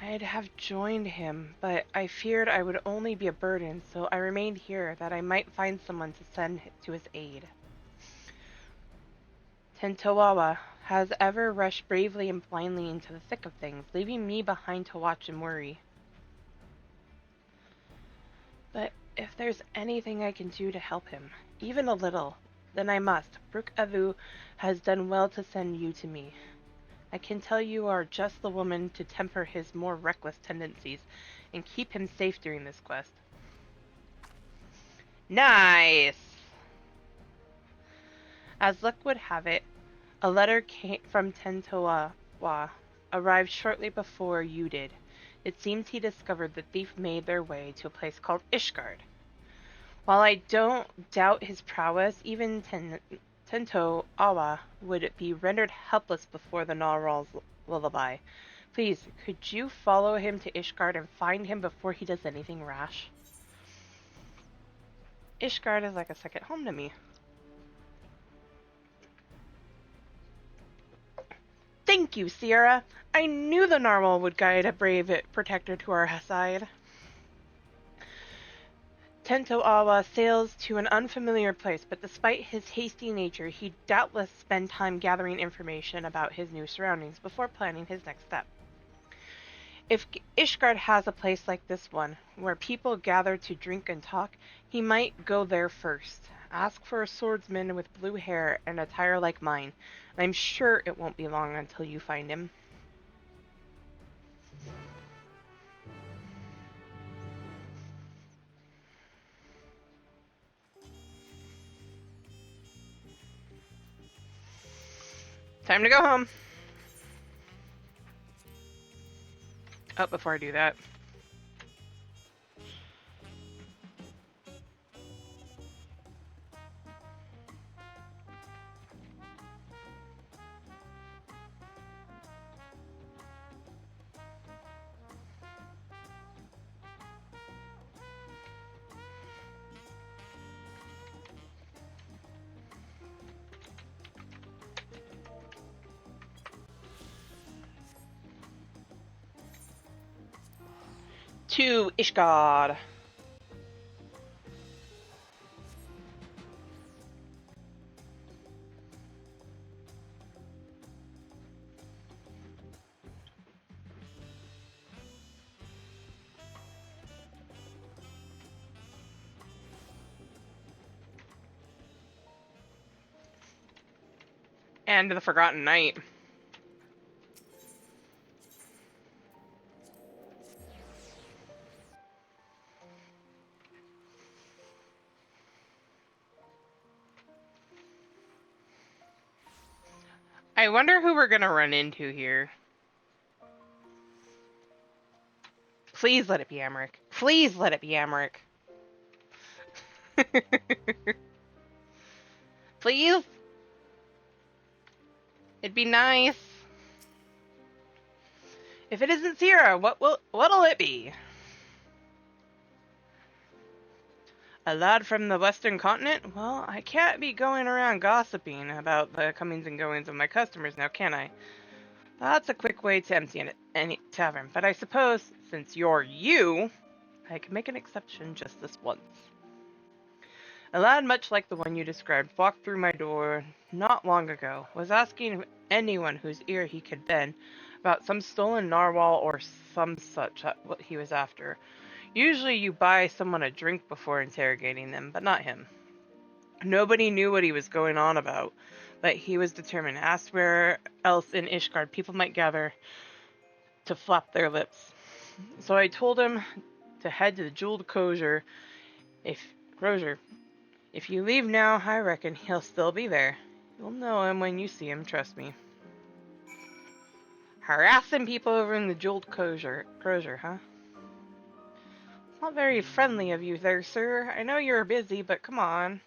I'd have joined him, but I feared I would only be a burden, so I remained here that I might find someone to send to his aid. Tentowawa has ever rushed bravely and blindly into the thick of things, leaving me behind to watch and worry. But if there's anything I can do to help him, even a little, then I must. Brook Evu has done well to send you to me. I can tell you are just the woman to temper his more reckless tendencies and keep him safe during this quest. Nice! As luck would have it, a letter from Tentowawa arrived shortly before you did. It seems he discovered the thief made their way to a place called Ishgard. While I don't doubt his prowess, even Tentowawa would be rendered helpless before the narwhal's lullaby. Please, could you follow him to Ishgard and find him before he does anything rash? Ishgard is like a second home to me. Thank you, Sierra. I knew the narwhal would guide a brave protector to our side. Tentowawa sails to an unfamiliar place, but despite his hasty nature, he'd doubtless spend time gathering information about his new surroundings before planning his next step. If Ishgard has a place like this one, where people gather to drink and talk, he might go there first. Ask for a swordsman with blue hair and attire like mine. I'm sure it won't be long until you find him. Time to go home. Oh, before I do that. To Ishgard. And the Forgotten Knight. I wonder who we're gonna run into here. Please let it be Amric. Please let it be Amric. Please? It'd be nice. If it isn't Sierra, what'll it be? A lad from the western continent? Well, I can't be going around gossiping about the comings and goings of my customers now, can I? That's a quick way to empty any tavern, but I suppose, since you're you, I can make an exception just this once. A lad much like the one you described walked through my door not long ago, was asking anyone whose ear he could bend about some stolen narwhal or some such what he was after. Usually you buy someone a drink before interrogating them, but not him. Nobody knew what he was going on about, but he was determined. Asked where else in Ishgard people might gather to flap their lips. So I told him to head to the Jeweled Crozier. If you leave now, I reckon he'll still be there. You'll know him when you see him, trust me. Harassing people over in the Jeweled Crozier, huh? Not very friendly of you there, sir. I know you're busy, but come on.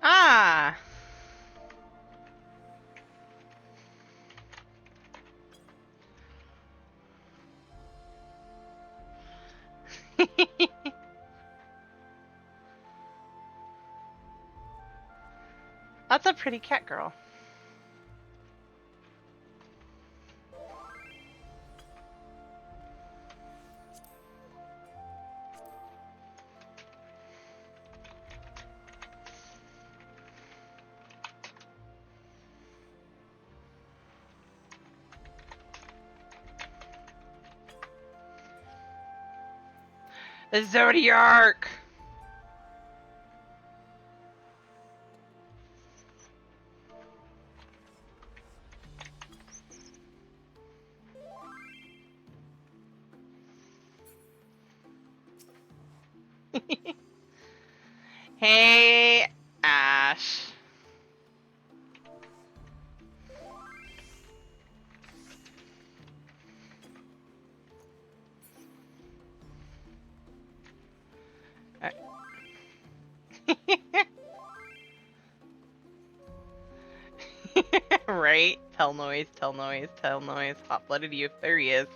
Ah! That's a pretty cat girl. The Zodiac! Hey, Ash. Right? Tell noise, tell noise, tell noise. Hot-blooded youth. There he is.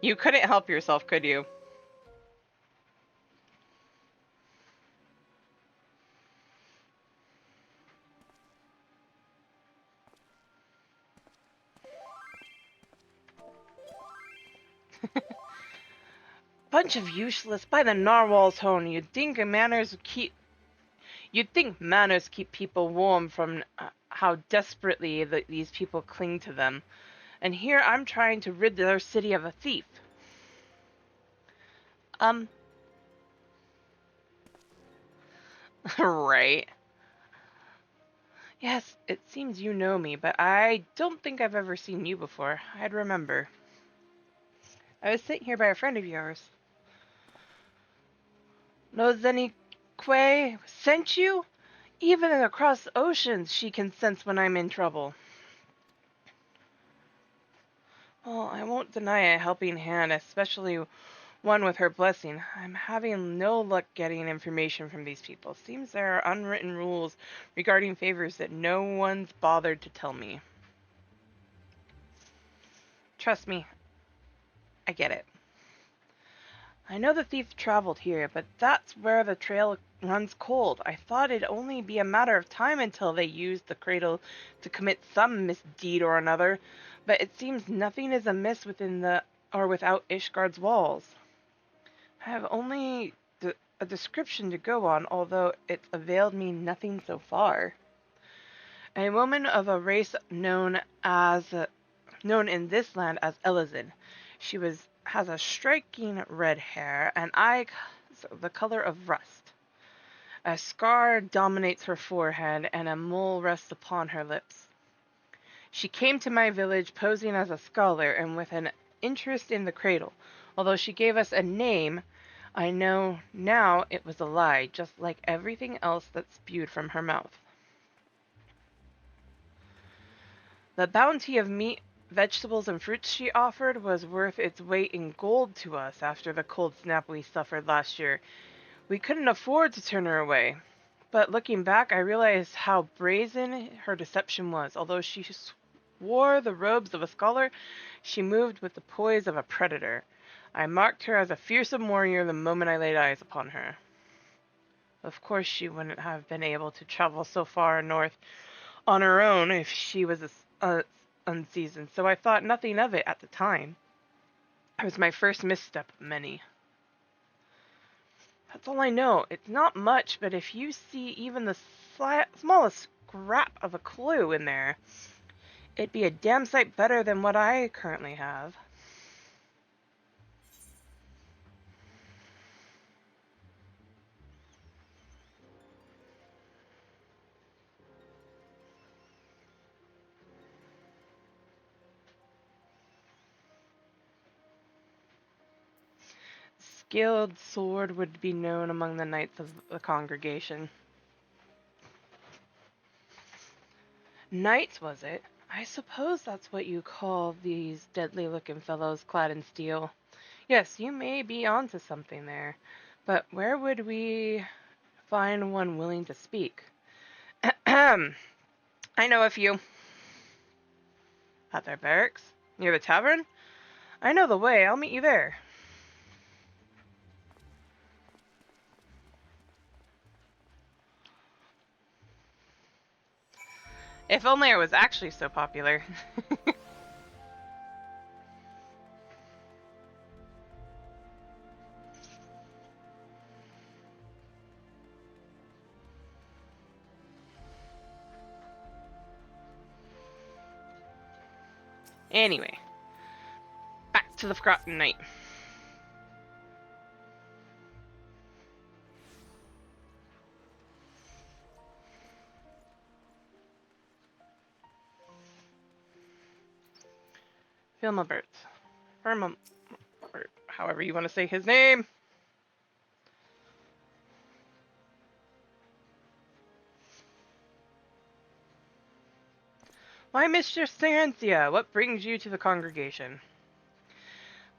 You couldn't help yourself, could you? Bunch of useless. By the narwhal's horn, You'd think manners keep people warm from how desperately these people cling to them. And here I'm trying to rid their city of a thief. Um, right. Yes, it seems you know me, but I don't think I've ever seen you before. I'd remember. I was sent here by a friend of yours. Knows any Quay sent you? Even across oceans, she can sense when I'm in trouble. Well, I won't deny a helping hand, especially one with her blessing. I'm having no luck getting information from these people. Seems there are unwritten rules regarding favors that no one's bothered to tell me. Trust me, I get it. I know the thief traveled here, but that's where the trail runs cold. I thought it'd only be a matter of time until they used the cradle to commit some misdeed or another, but it seems nothing is amiss within the or without Ishgard's walls. I have only a description to go on, although it's availed me nothing so far. A woman of a race known in this land as Elizin. She has a striking red hair and eyes the color of rust. A scar dominates her forehead and a mole rests upon her lips. She came to my village posing as a scholar and with an interest in the cradle. Although she gave us a name, I know now it was a lie, just like everything else that spewed from her mouth. The bounty of meat, vegetables, and fruits she offered was worth its weight in gold to us after the cold snap we suffered last year. We couldn't afford to turn her away. But looking back, I realized how brazen her deception was. Although she wore the robes of a scholar, she moved with the poise of a predator. I marked her as a fearsome warrior the moment I laid eyes upon her. Of course, she wouldn't have been able to travel so far north on her own if she was unseasoned, so I thought nothing of it at the time. It was my first misstep of many. That's all I know. It's not much, but if you see even the smallest scrap of a clue in there, it'd be a damn sight better than what I currently have. Skilled sword would be known among the knights of the congregation. Knights, was it? I suppose that's what you call these deadly-looking fellows clad in steel. Yes, you may be onto something there. But where would we find one willing to speak? I know a few. At their barracks? Near the tavern? I know the way. I'll meet you there. If only I was actually so popular. Anyway, back to the Forgotten Knight. Filmabert. Or however you want to say his name. Why, Mistress Terentia, what brings you to the congregation?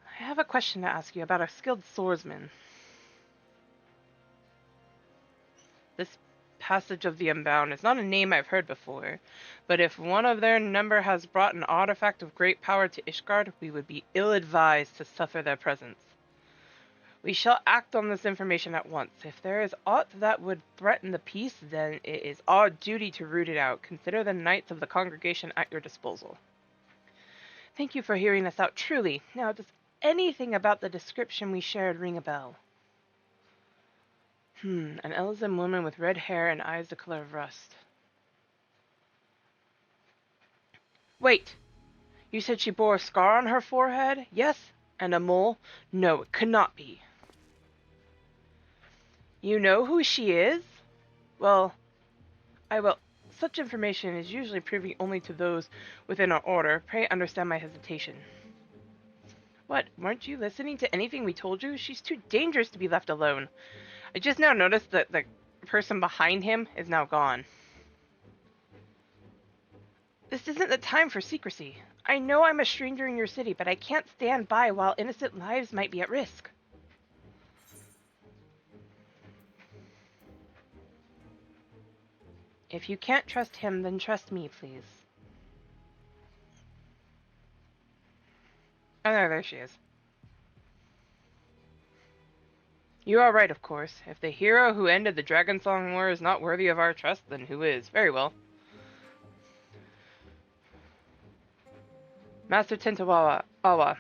I have a question to ask you about a skilled swordsman. This Passage of the Unbound is not a name I've heard before, but if one of their number has brought an artifact of great power to Ishgard, we would be ill-advised to suffer their presence. We shall act on this information at once. If there is aught that would threaten the peace, then it is our duty to root it out. Consider the knights of the congregation at your disposal. Thank you for hearing us out, truly. Now, does anything about the description we shared ring a bell? An Elizabeth woman with red hair and eyes the color of rust. Wait! You said she bore a scar on her forehead? Yes? And a mole? No, it could not be. You know who she is? Well, I will. Such information is usually privy only to those within our order. Pray understand my hesitation. What, weren't you listening to anything we told you? She's too dangerous to be left alone. I just now noticed that the person behind him is now gone. This isn't the time for secrecy. I know I'm a stranger in your city, but I can't stand by while innocent lives might be at risk. If you can't trust him, then trust me, please. Oh, no, there she is. You are right, of course. If the hero who ended the Dragonsong War is not worthy of our trust, then who is? Very well. Master Tentawawa,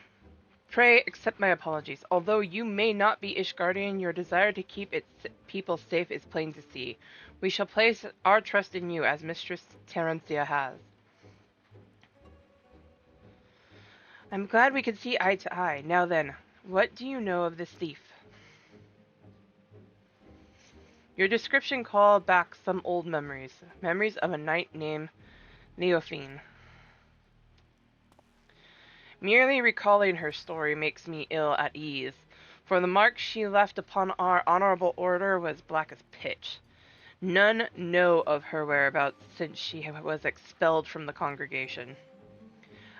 pray accept my apologies. Although you may not be Ishgardian, your desire to keep its people safe is plain to see. We shall place our trust in you, as Mistress Terencia has. I'm glad we could see eye to eye. Now then, what do you know of this thief? Your description called back some old memories. Memories of a knight named Leofine. Merely recalling her story makes me ill at ease, for the mark she left upon our honorable order was black as pitch. None know of her whereabouts since she was expelled from the congregation.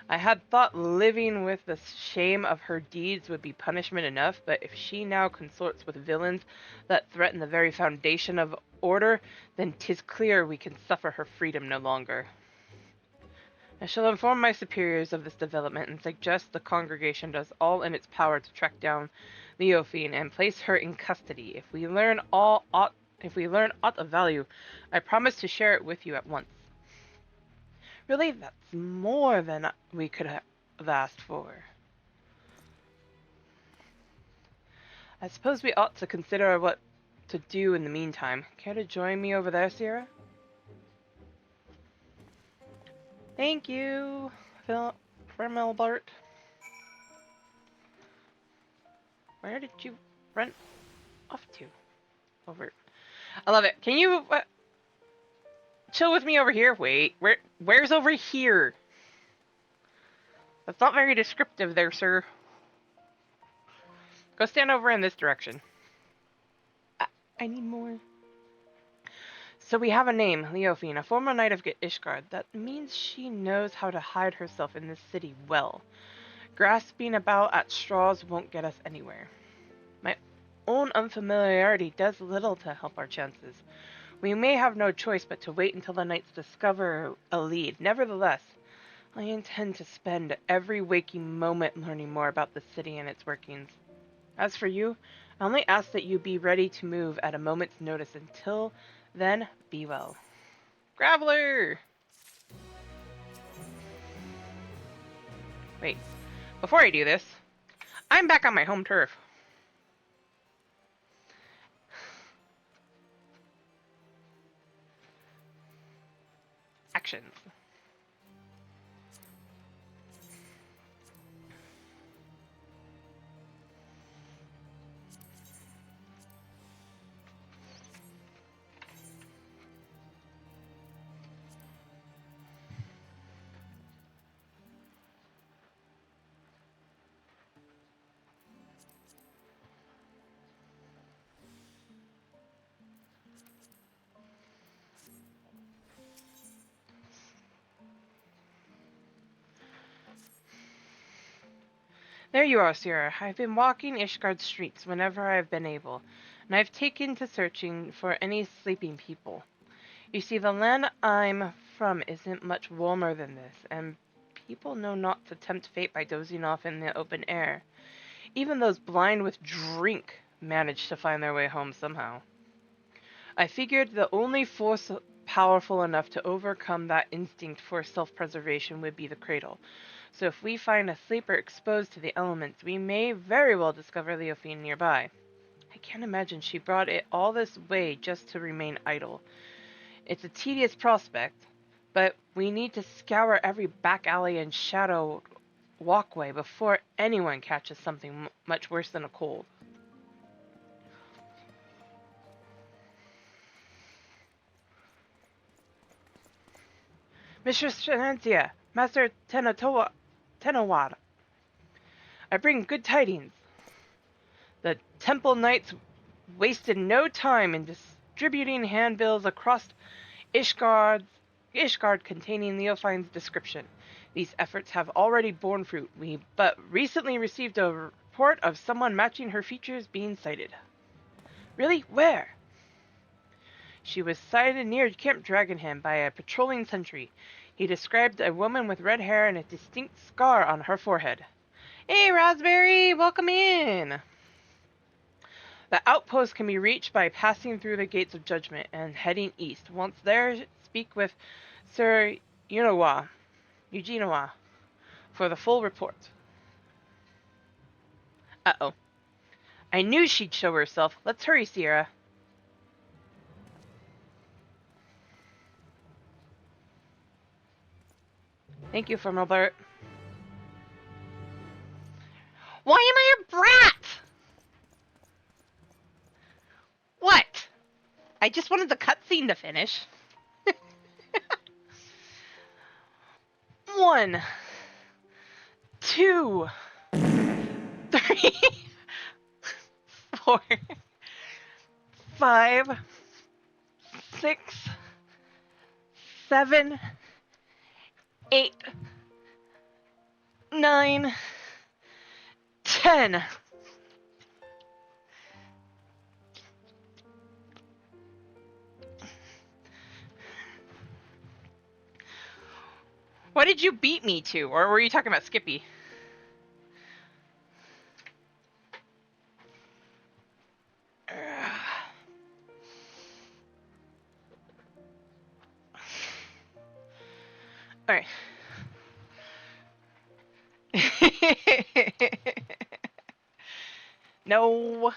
I had thought living with the shame of her deeds would be punishment enough, but if she now consorts with villains that threaten the very foundation of order, then 'tis clear we can suffer her freedom no longer. I shall inform my superiors of this development and suggest the congregation does all in its power to track down Leofine and place her in custody. If we learn aught of value, I promise to share it with you at once. Really, that's more than we could have asked for. I suppose we ought to consider what to do in the meantime. Care to join me over there, Sierra? Thank you, Phil Melbart. Where did you run off to? Over. I love it. Can you chill with me over here? Wait, where's over here? That's not very descriptive there, sir. Go stand over in this direction. I need more. So we have a name, Leofine, a former knight of Ishgard. That means she knows how to hide herself in this city well. Grasping about at straws won't get us anywhere. My own unfamiliarity does little to help our chances. We may have no choice but to wait until the knights discover a lead. Nevertheless, I intend to spend every waking moment learning more about the city and its workings. As for you, I only ask that you be ready to move at a moment's notice. Until then, be well. Graveler! Wait, before I do this, I'm back on my home turf. Actions. There you are, Sierra. I've been walking Ishgard's streets whenever I have been able, and I've taken to searching for any sleeping people. You see, the land I'm from isn't much warmer than this, and people know not to tempt fate by dozing off in the open air. Even those blind with drink manage to find their way home somehow. I figured the only force powerful enough to overcome that instinct for self-preservation would be the cradle. So if we find a sleeper exposed to the elements, we may very well discover Leophine nearby. I can't imagine she brought it all this way just to remain idle. It's a tedious prospect, but we need to scour every back alley and shadow walkway before anyone catches something much worse than a cold. Mistress Shenantia, Master Tenowad, I bring good tidings. The Temple Knights wasted no time in distributing handbills across Ishgard containing Leofine's description. These efforts have already borne fruit. We but recently received a report of someone matching her features being sighted. Really? Where? She was sighted near Camp Dragonham by a patrolling sentry. He described a woman with red hair and a distinct scar on her forehead. Hey, Raspberry! Welcome in! The outpost can be reached by passing through the Gates of Judgment and heading east. Once there, speak with Sir Eugenoa, for the full report. Uh-oh. I knew she'd show herself. Let's hurry, Sierra. Thank you, Firmalbert. Why am I a brat? What? I just wanted the cutscene to finish. 1, 2, 3, 4, 5, 6, 7, 8, 9, 10. What did you beat me to? Or were you talking about Skippy? Alright. No.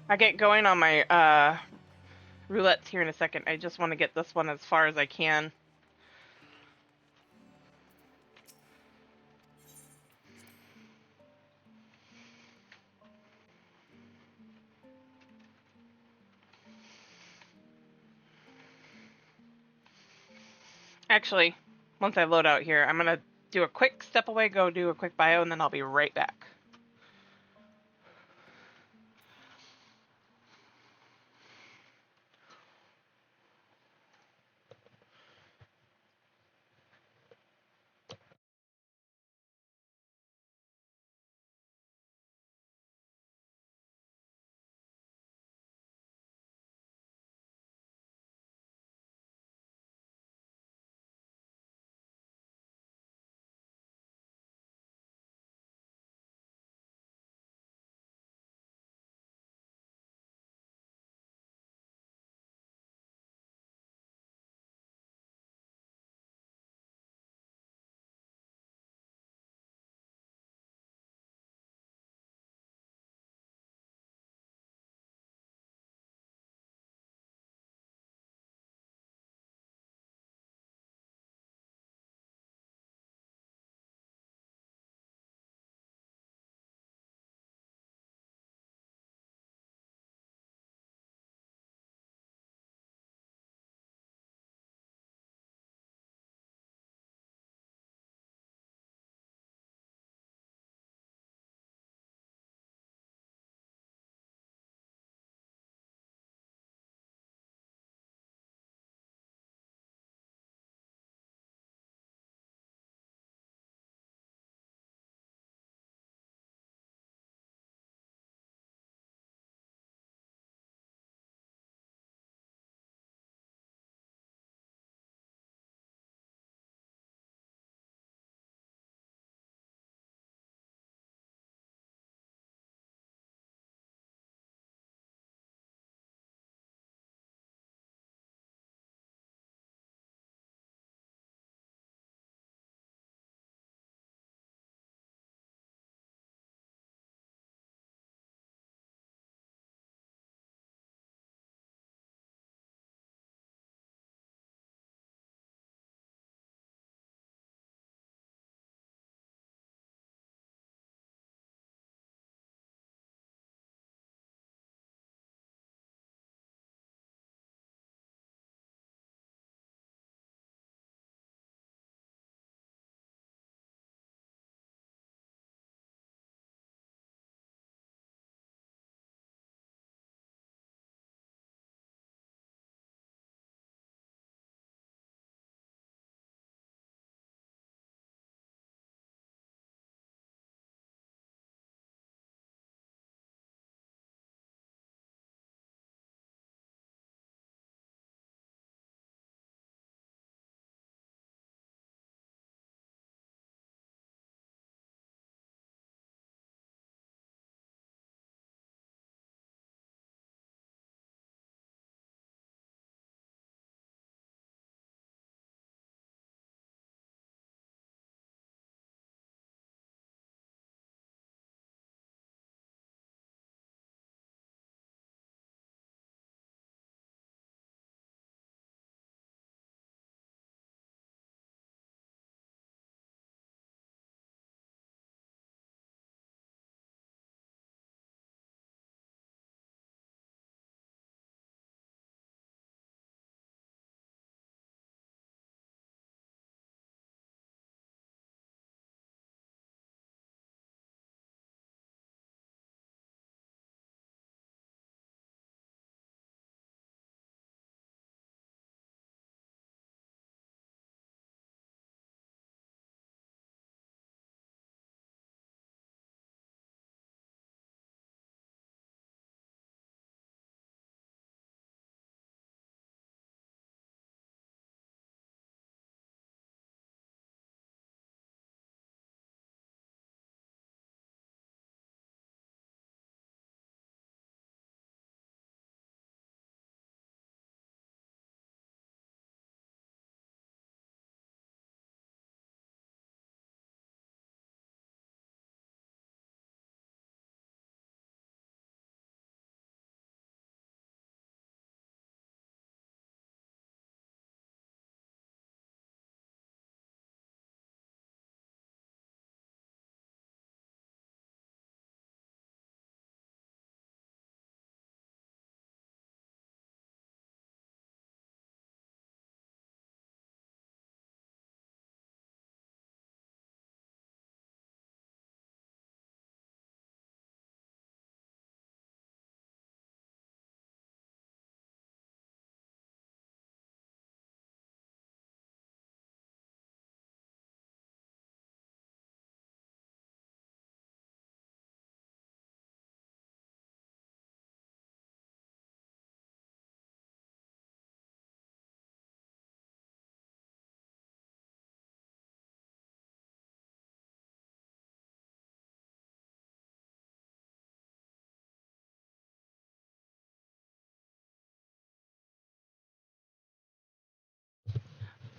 I get going on my roulettes here in a second. I just want to get this one as far as I can. Actually, once I load out here, I'm going to do a quick step away, go do a quick bio, and then I'll be right back.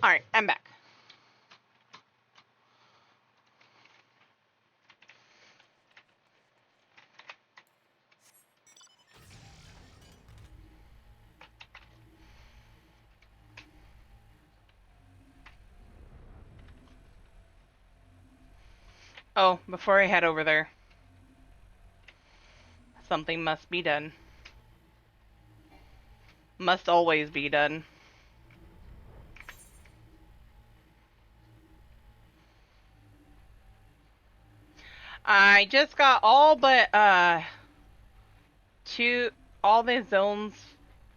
Alright, I'm back. Oh, before I head over there, something must be done. Must always be done. I just got all but all the zones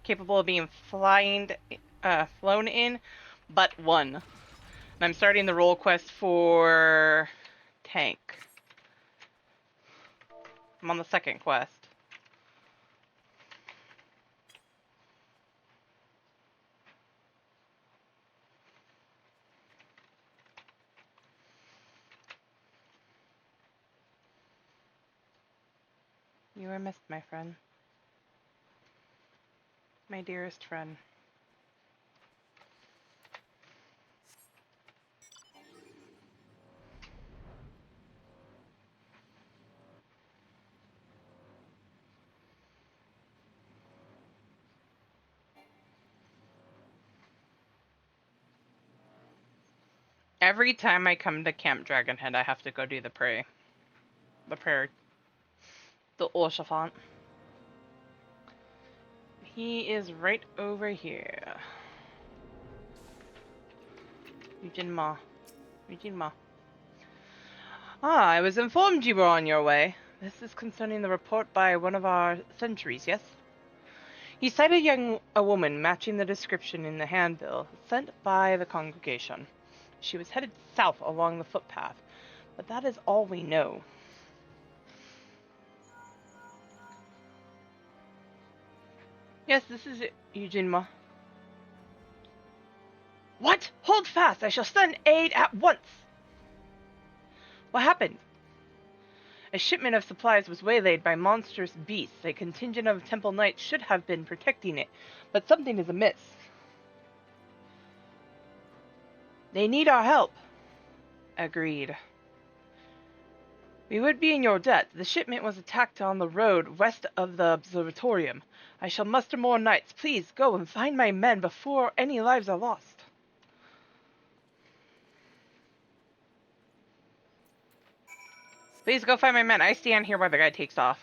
capable of being flown in, but one. And I'm starting the role quest for tank. I'm on the second quest. You are missed, my friend. My dearest friend. Every time I come to Camp Dragonhead, I have to go do the prayer. The prayer. The Orshafant. He is right over here. Eugene Ma. Eugene Ma. Ah, I was informed you were on your way. This is concerning the report by one of our sentries, yes? He cited a woman matching the description in the handbill sent by the congregation. She was headed south along the footpath, but that is all we know. Yes, this is Eugene Ma. What? Hold fast! I shall send aid at once! What happened? A shipment of supplies was waylaid by monstrous beasts. A contingent of temple knights should have been protecting it, but something is amiss. They need our help. Agreed. We would be in your debt. The shipment was attacked on the road west of the observatorium. I shall muster more knights. Please go and find my men before any lives are lost. Please go find my men. I stand here while the guy takes off.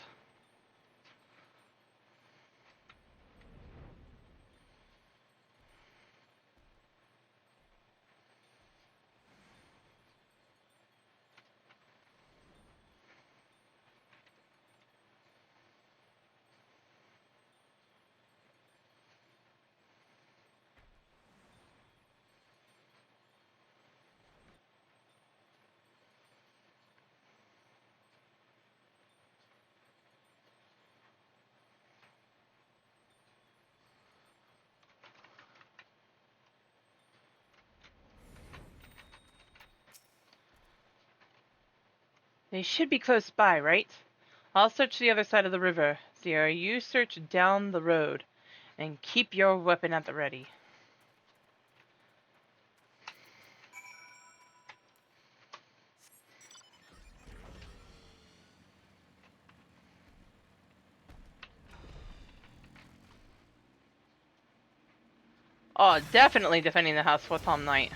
They should be close by, right? I'll search the other side of the river. Sierra, you search down the road. And keep your weapon at the ready. Oh, definitely defending the house for Tom Knight.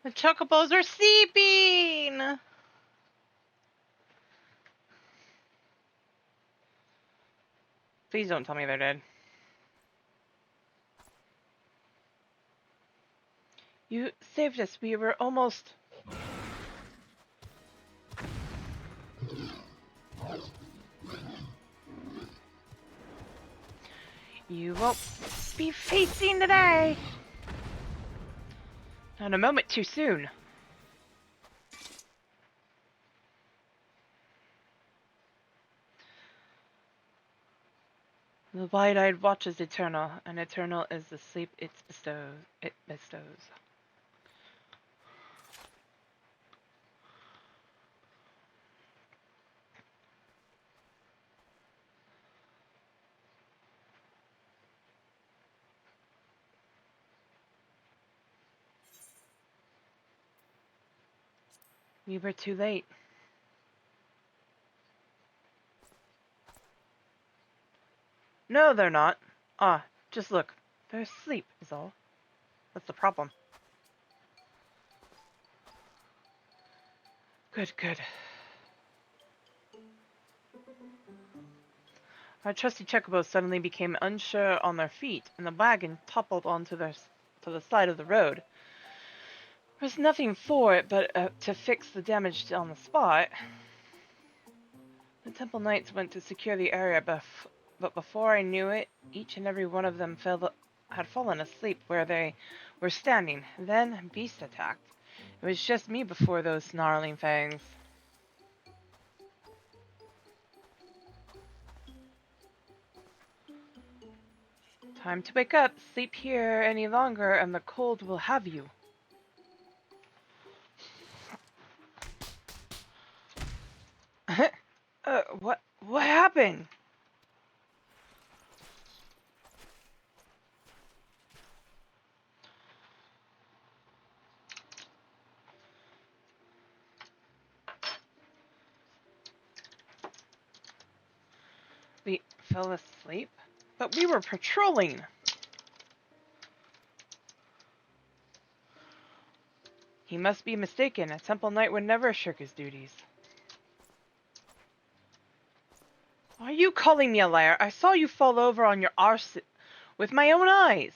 The chocobos are sleeping! Please don't tell me they're dead. You saved us. We were almost... You won't be feasting today! Not a moment too soon. The wide-eyed watches eternal, and eternal is the sleep it bestows. We were too late. No, they're not. Ah, just look. They're asleep, is all. That's the problem. Good, good. Our trusty chocobos suddenly became unsure on their feet, and the wagon toppled onto to the side of the road. There was nothing for it but to fix the damage on the spot. The temple knights went to secure the area, but before I knew it, each and every one of them had fallen asleep where they were standing. Then beasts attacked. It was just me before those snarling fangs. Time to wake up. Sleep here any longer, and the cold will have you. What happened? We fell asleep? But we were patrolling! He must be mistaken. A temple knight would never shirk his duties. Why are you calling me a liar? I saw you fall over on your arse with my own eyes.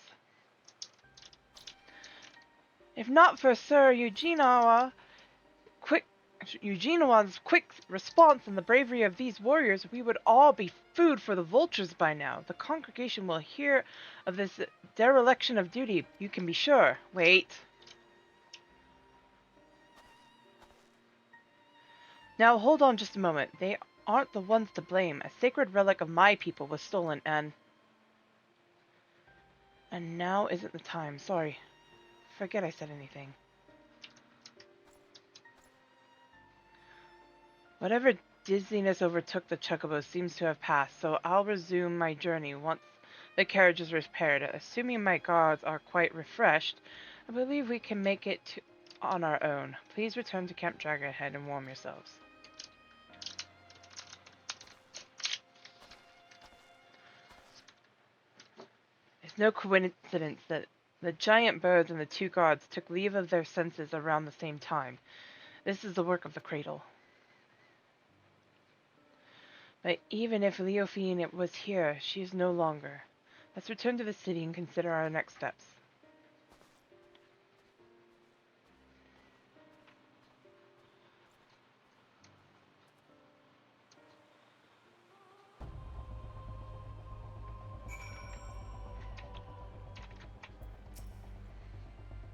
If not for Sir Eugenawa's quick response and the bravery of these warriors, we would all be food for the vultures by now. The congregation will hear of this dereliction of duty, you can be sure. Wait. Now hold on just a moment. They aren't the ones to blame. A sacred relic of my people was stolen and now isn't the time. Sorry. Forget I said anything. Whatever dizziness overtook the chocobos seems to have passed, so I'll resume my journey once the carriage is repaired. Assuming my gods are quite refreshed, I believe we can make it on our own. Please return to Camp Dragonhead and warm yourselves. It's no coincidence that the giant birds and the two gods took leave of their senses around the same time. This is the work of the cradle. But even if Leofine was here, she is no longer. Let's return to the city and consider our next steps.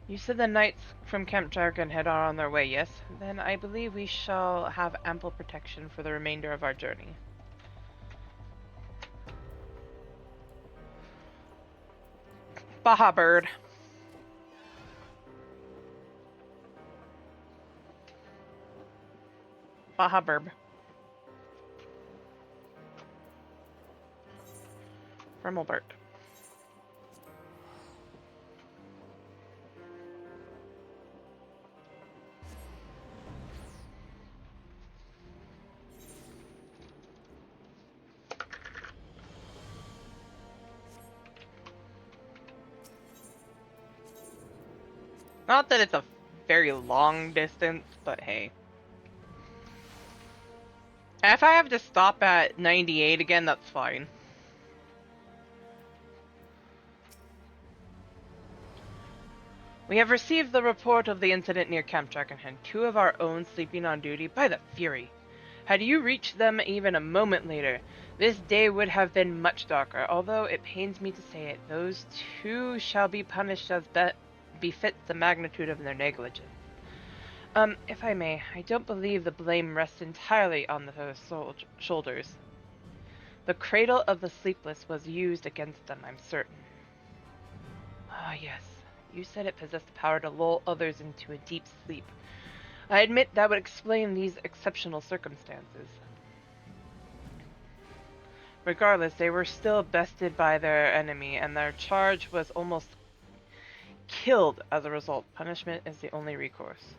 You said the knights from Camp Dragonhead are on their way, yes? Then I believe we shall have ample protection for the remainder of our journey. Baja bird. Baja bird. Remmelbert. Not that it's a very long distance, but hey. If I have to stop at 98 again, that's fine. We have received the report of the incident near Camp Dragonhead. 2 of our own sleeping on duty by the Fury. Had you reached them even a moment later, this day would have been much darker. Although it pains me to say it, those 2 shall be punished as befits the magnitude of their negligence. If I may, I don't believe the blame rests entirely on those shoulders. The cradle of the sleepless was used against them, I'm certain. Ah, yes. You said it possessed the power to lull others into a deep sleep. I admit that would explain these exceptional circumstances. Regardless, they were still bested by their enemy, and their charge was almost killed as a result. Punishment is the only recourse.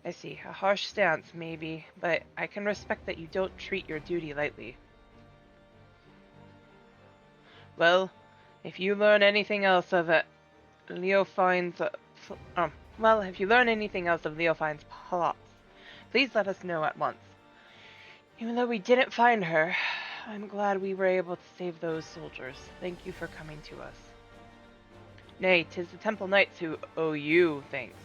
I see. A harsh stance, maybe, but I can respect that you don't treat your duty lightly. Well, if you learn anything else of Leofine's if you learn anything else of Leofine's plots, please let us know at once. Even though we didn't find her, I'm glad we were able to save those soldiers. Thank you for coming to us. Nay, 'tis the Temple Knights who owe you thanks.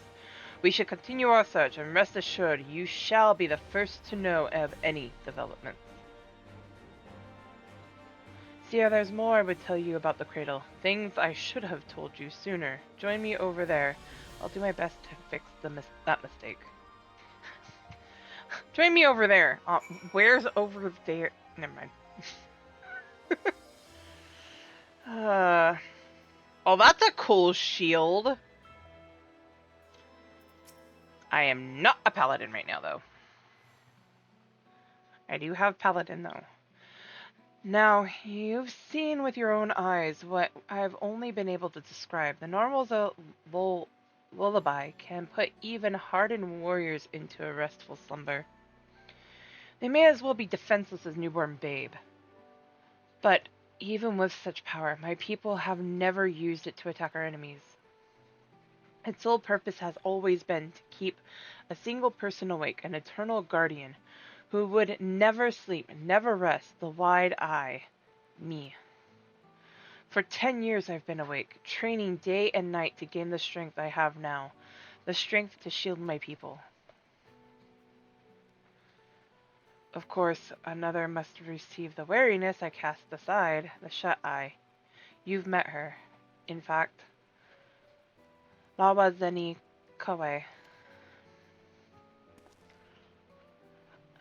We should continue our search, and rest assured you shall be the first to know of any developments. Sierra, there's more I would tell you about the cradle. Things I should have told you sooner. Join me over there. I'll do my best to fix that mistake. Join me over there. Where's over there? Never mind. Oh, that's a cool shield. I am not a paladin right now, though. I do have paladin, though. Now, you've seen with your own eyes what I've only been able to describe. The normal lullaby can put even hardened warriors into a restful slumber. They may as well be defenseless as newborn babe. But even with such power, my people have never used it to attack our enemies. Its sole purpose has always been to keep a single person awake, an eternal guardian, who would never sleep, never rest, the wide eye, me. For 10 years I've been awake, training day and night to gain the strength I have now, the strength to shield my people. Of course, another must receive the wariness I cast aside, the shut eye. You've met her. In fact, Lawa Zeni Kawe.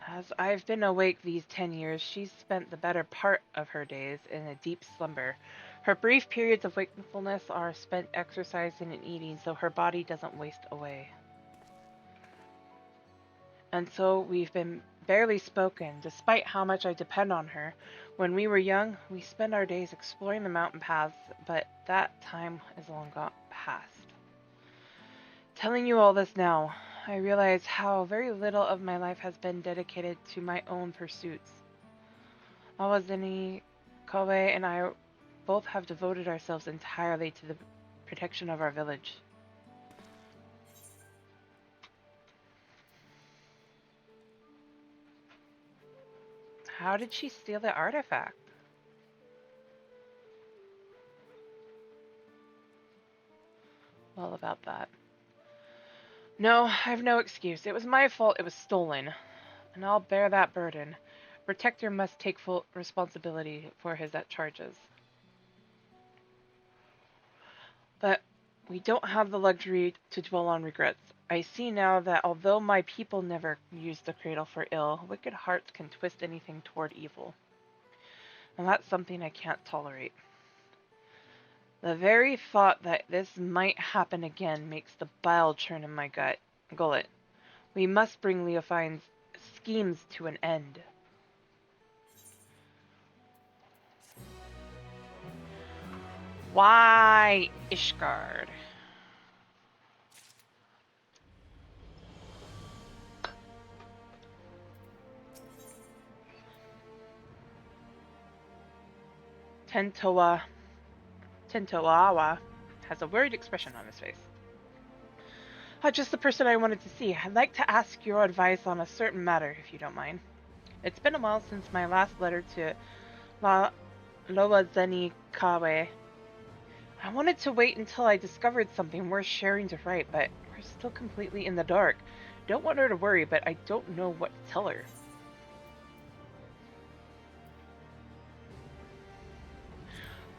As I've been awake these 10 years, she's spent the better part of her days in a deep slumber. Her brief periods of wakefulness are spent exercising and eating so her body doesn't waste away. And so we've been barely spoken, despite how much I depend on her. When we were young, we spent our days exploring the mountain paths, but that time is long gone past. Telling you all this now, I realize how very little of my life has been dedicated to my own pursuits. Awazini, Kowe, and I both have devoted ourselves entirely to the protection of our village. How did she steal the artifact? Well, about that. No, I've no excuse. It was my fault it was stolen, and I'll bear that burden. Protector must take full responsibility for his charges. But we don't have the luxury to dwell on regrets. I see now that although my people never used the cradle for ill, wicked hearts can twist anything toward evil. And that's something I can't tolerate. The very thought that this might happen again makes the bile churn in my gullet. We must bring Leofine's schemes to an end. Why, Ishgard? Tentoawa has a worried expression on his face. Just the person I wanted to see. I'd like to ask your advice on a certain matter, if you don't mind. It's been a while since my last letter to Loa Zeni Kawe. I wanted to wait until I discovered something worth sharing to write, but we're still completely in the dark. Don't want her to worry, but I don't know what to tell her.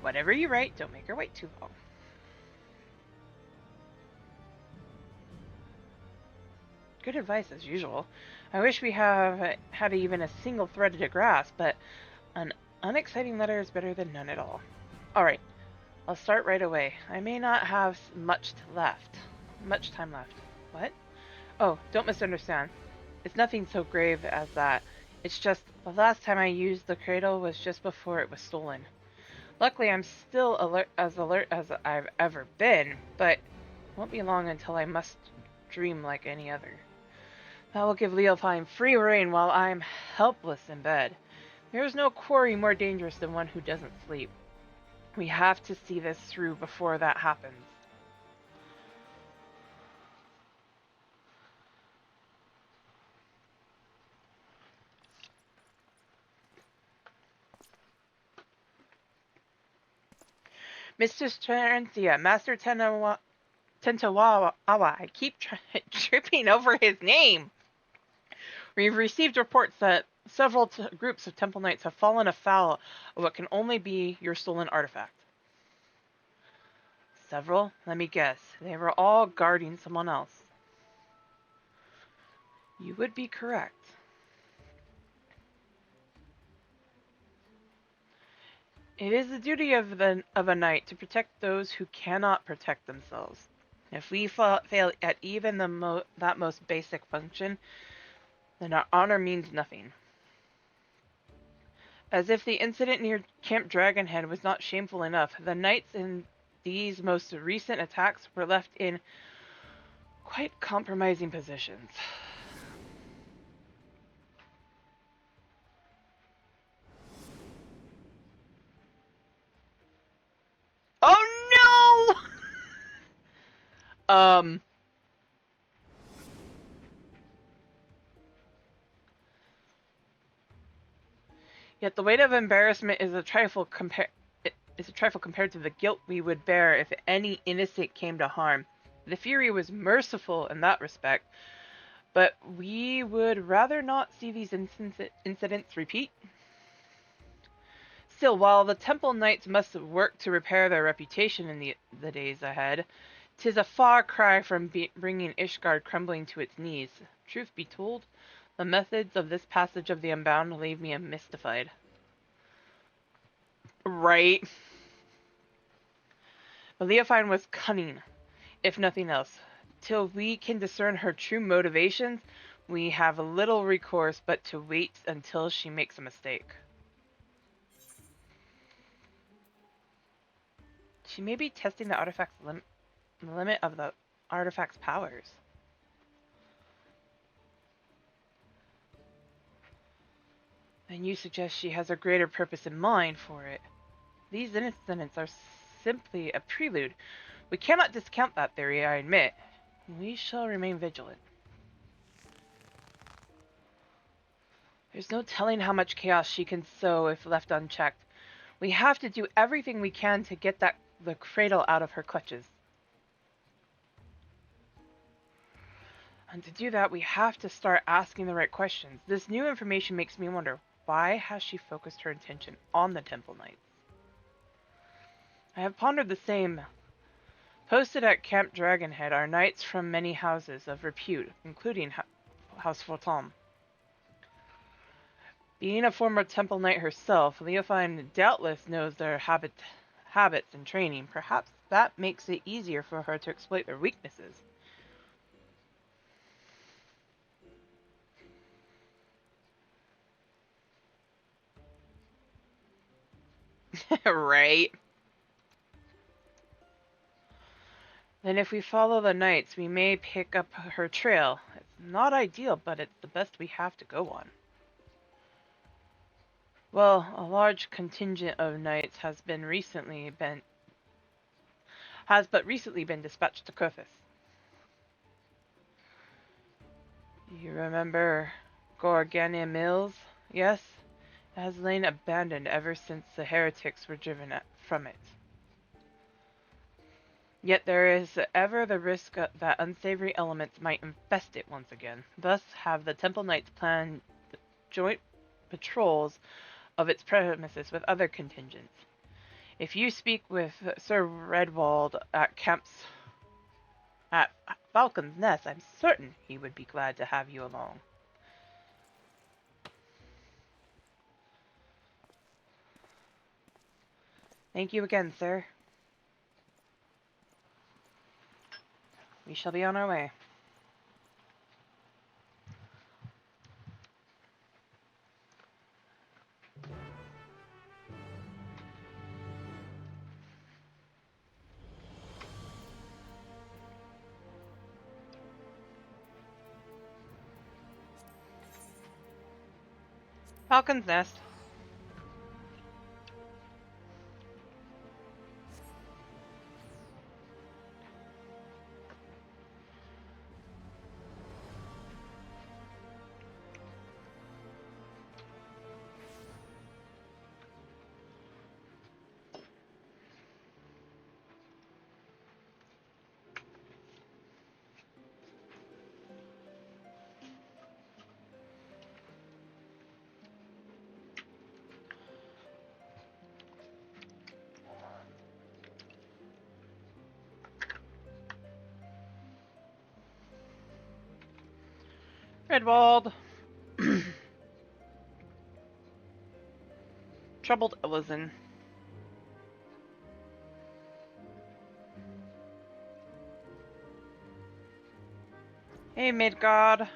Whatever you write, don't make her wait too long. Good advice as usual. I wish we had even a single thread to grasp, but an unexciting letter is better than none at all. Alright, I'll start right away. I may not have much time left. What? Oh, don't misunderstand. It's nothing so grave as that. It's just the last time I used the cradle was just before it was stolen. Luckily, I'm still alert as I've ever been, but it won't be long until I must dream like any other. That will give Leofheim free rein while I'm helpless in bed. There is no quarry more dangerous than one who doesn't sleep. We have to see this through before that happens. Mistress Terentia, Master Tentawawa, I keep tripping over his name. We've received reports that several groups of Temple Knights have fallen afoul of what can only be your stolen artifact. Several? Let me guess. They were all guarding someone else. You would be correct. It is the duty of a knight to protect those who cannot protect themselves. If we fail at even that most basic function, then our honor means nothing. As if the incident near Camp Dragonhead was not shameful enough, the knights in these most recent attacks were left in quite compromising positions. Oh no! Yet the weight of embarrassment is a trifle compared to the guilt we would bear if any innocent came to harm. The Fury was merciful in that respect, but we would rather not see these incidents repeat. Still, while the Temple Knights must work to repair their reputation in the days ahead, 'tis a far cry from bringing Ishgard crumbling to its knees. Truth be told, the methods of this passage of the Unbound leave me mystified. Right. But Leofine was cunning, if nothing else. Till we can discern her true motivations, we have little recourse but to wait until she makes a mistake. She may be testing the artifact's limit of the artifact's powers. And you suggest she has a greater purpose in mind for it. These incidents are simply a prelude. We cannot discount that theory, I admit. We shall remain vigilant. There's no telling how much chaos she can sow if left unchecked. We have to do everything we can to get the cradle out of her clutches. And to do that, we have to start asking the right questions. This new information makes me wonder, why has she focused her attention on the Temple Knights? I have pondered the same. Posted at Camp Dragonhead are knights from many houses of repute, including House Fortom. Being a former Temple Knight herself, Leofine doubtless knows their habits and training. Perhaps that makes it easier for her to exploit their weaknesses. Right. Then if we follow the knights, we may pick up her trail. It's not ideal, but it's the best we have to go on. Well, a large contingent of knights has but recently been dispatched to Kurthis. You remember Gorgania Mills? Yes? It has lain abandoned ever since the heretics were driven from it. Yet there is ever the risk that unsavory elements might infest it once again. Thus have the Temple Knights planned joint patrols of its premises with other contingents. If you speak with Sir Redwald at Falcon's Nest, I'm certain he would be glad to have you along. Thank you again, sir. We shall be on our way. Falcon's Nest. Redwald. Troubled Ellison. Hey, Midgard.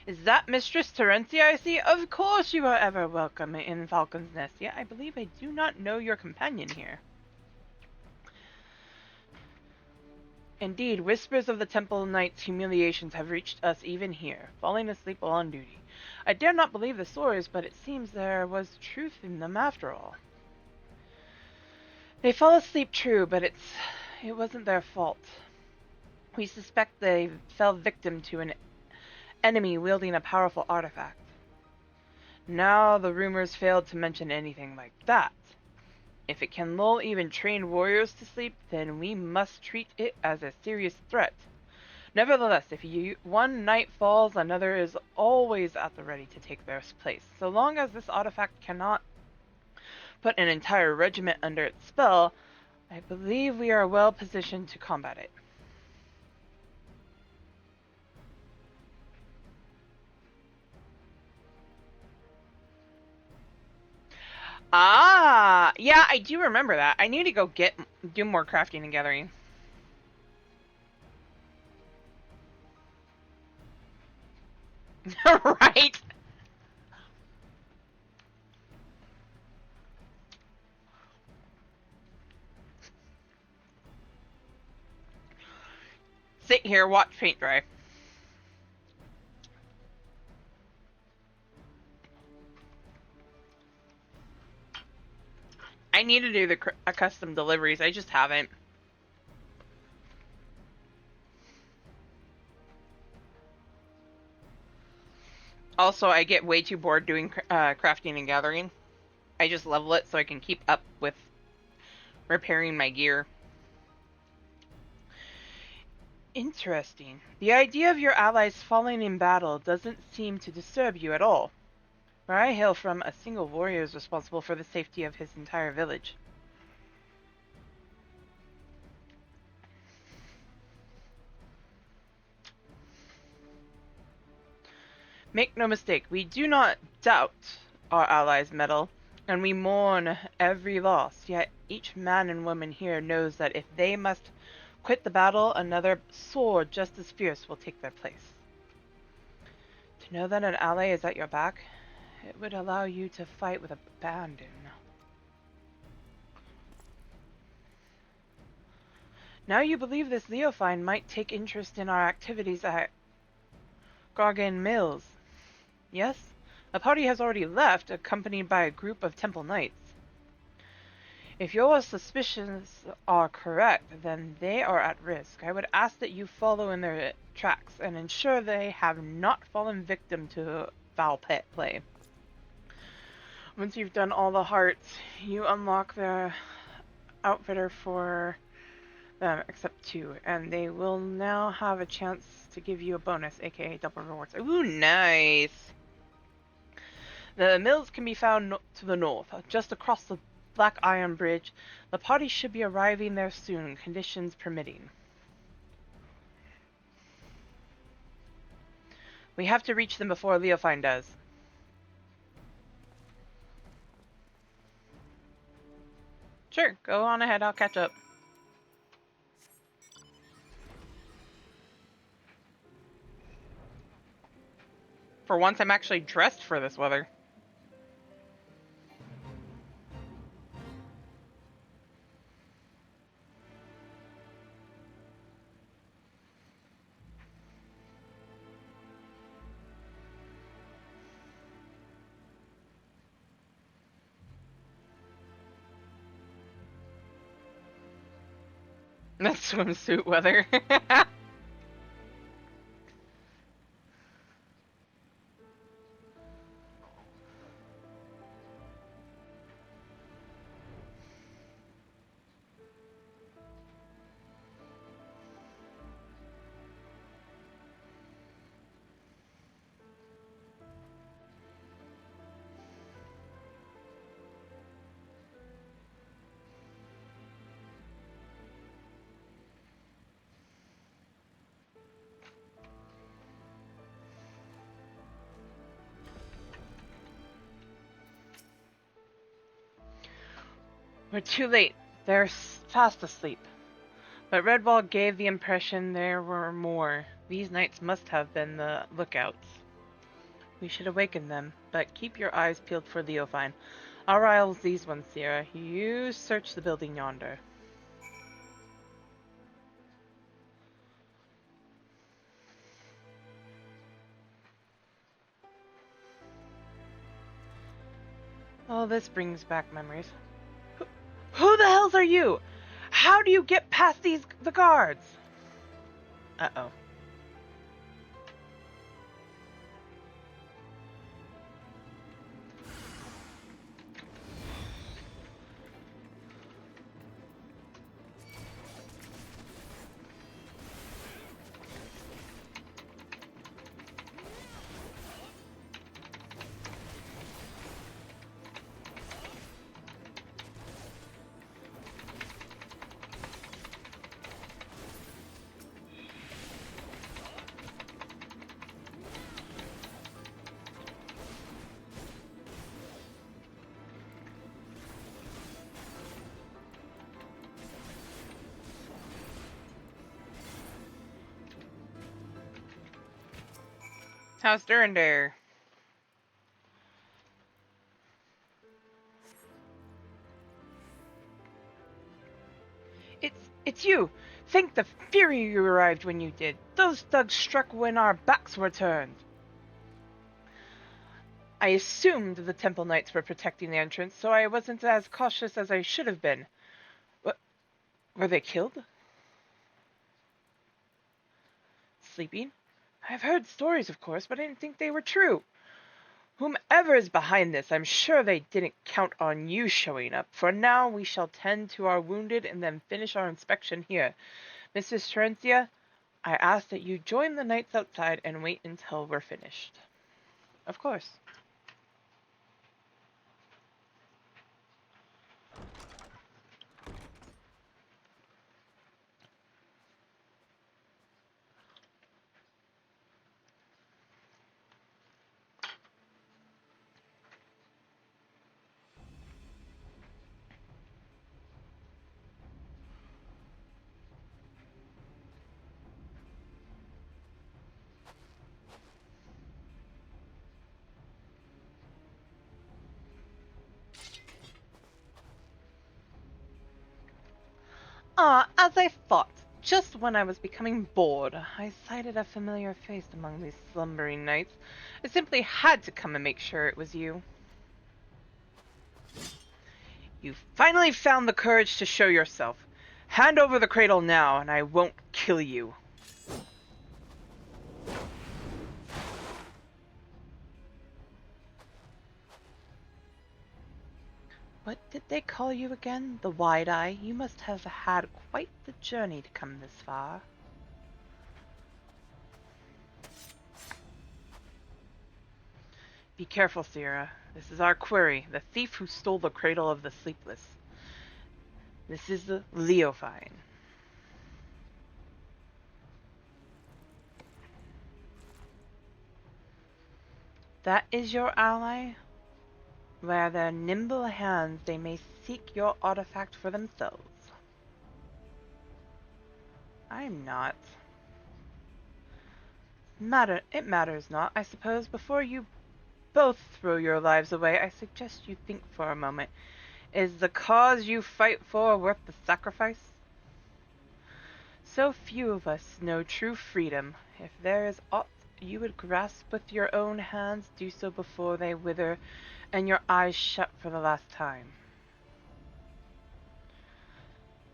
Is that Mistress Terentia I see? Of course you are ever welcome in Falcon's Nest. Yet I believe I do not know your companion here. Indeed, whispers of the Temple Knight's humiliations have reached us even here, falling asleep while on duty. I dare not believe the stories, but it seems there was truth in them after all. They fall asleep true, but it wasn't their fault. We suspect they fell victim to an enemy wielding a powerful artifact. Now the rumors failed to mention anything like that. If it can lull even trained warriors to sleep, then we must treat it as a serious threat. Nevertheless, if one knight falls, another is always at the ready to take their place. So long as this artifact cannot put an entire regiment under its spell, I believe we are well positioned to combat it. Ah, yeah, I do remember that. I need to go do more crafting and gathering. Right? Sit here, watch paint dry. I need to do the custom deliveries. I just haven't. Also, I get way too bored doing crafting and gathering. I just level it so I can keep up with repairing my gear. Interesting. The idea of your allies falling in battle doesn't seem to disturb you at all. Where I hail from, a single warrior is responsible for the safety of his entire village. Make no mistake, we do not doubt our allies' mettle, and we mourn every loss, yet each man and woman here knows that if they must quit the battle, another sword just as fierce will take their place. To know that an ally is at your back, it would allow you to fight with abandon. Now you believe this Leofine might take interest in our activities at Gargan Mills. Yes? A party has already left, accompanied by a group of Temple Knights. If your suspicions are correct, then they are at risk. I would ask that you follow in their tracks and ensure they have not fallen victim to foul pet play. Once you've done all the hearts, you unlock the outfitter for them, except 2, and they will now have a chance to give you a bonus, aka double rewards. Ooh, nice! The mills can be found to the north, just across the Black Iron Bridge. The party should be arriving there soon, conditions permitting. We have to reach them before Leofine does. Sure, go on ahead, I'll catch up. For once, I'm actually dressed for this weather. That's swimsuit weather. We're too late. They're fast asleep. But Redwall gave the impression there were more. These knights must have been the lookouts. We should awaken them, but keep your eyes peeled for Leofine. I'll rouse these ones, Sierra. You search the building yonder. Oh, this brings back memories. Who the hells are you? How do you get past the guards? Uh-oh. How's Durandare? It's you! Thank the Fury you arrived when you did. Those thugs struck when our backs were turned. I assumed the Temple Knights were protecting the entrance, so I wasn't as cautious as I should have been. What? Were they killed? Sleeping? I've heard stories, of course, but I didn't think they were true. Whomever is behind this, I'm sure they didn't count on you showing up. For now, we shall tend to our wounded and then finish our inspection here. Mrs. Terencia, I ask that you join the knights outside and wait until we're finished. Of course. As I thought, just when I was becoming bored, I sighted a familiar face among these slumbering knights. I simply had to come and make sure it was you. You finally found the courage to show yourself. Hand over the cradle now, and I won't kill you. What did they call you again? The Wide-Eye? You must have had quite the journey to come this far. Be careful, Sierra. This is our query, the thief who stole the cradle of the sleepless. This is the Leofine. That is your ally? Where their nimble hands they may seek your artifact for themselves. I'm not. It matters not, I suppose. Before you both throw your lives away, I suggest you think for a moment. Is the cause you fight for worth the sacrifice? So few of us know true freedom. If there is aught you would grasp with your own hands, do so before they wither and your eyes shut for the last time.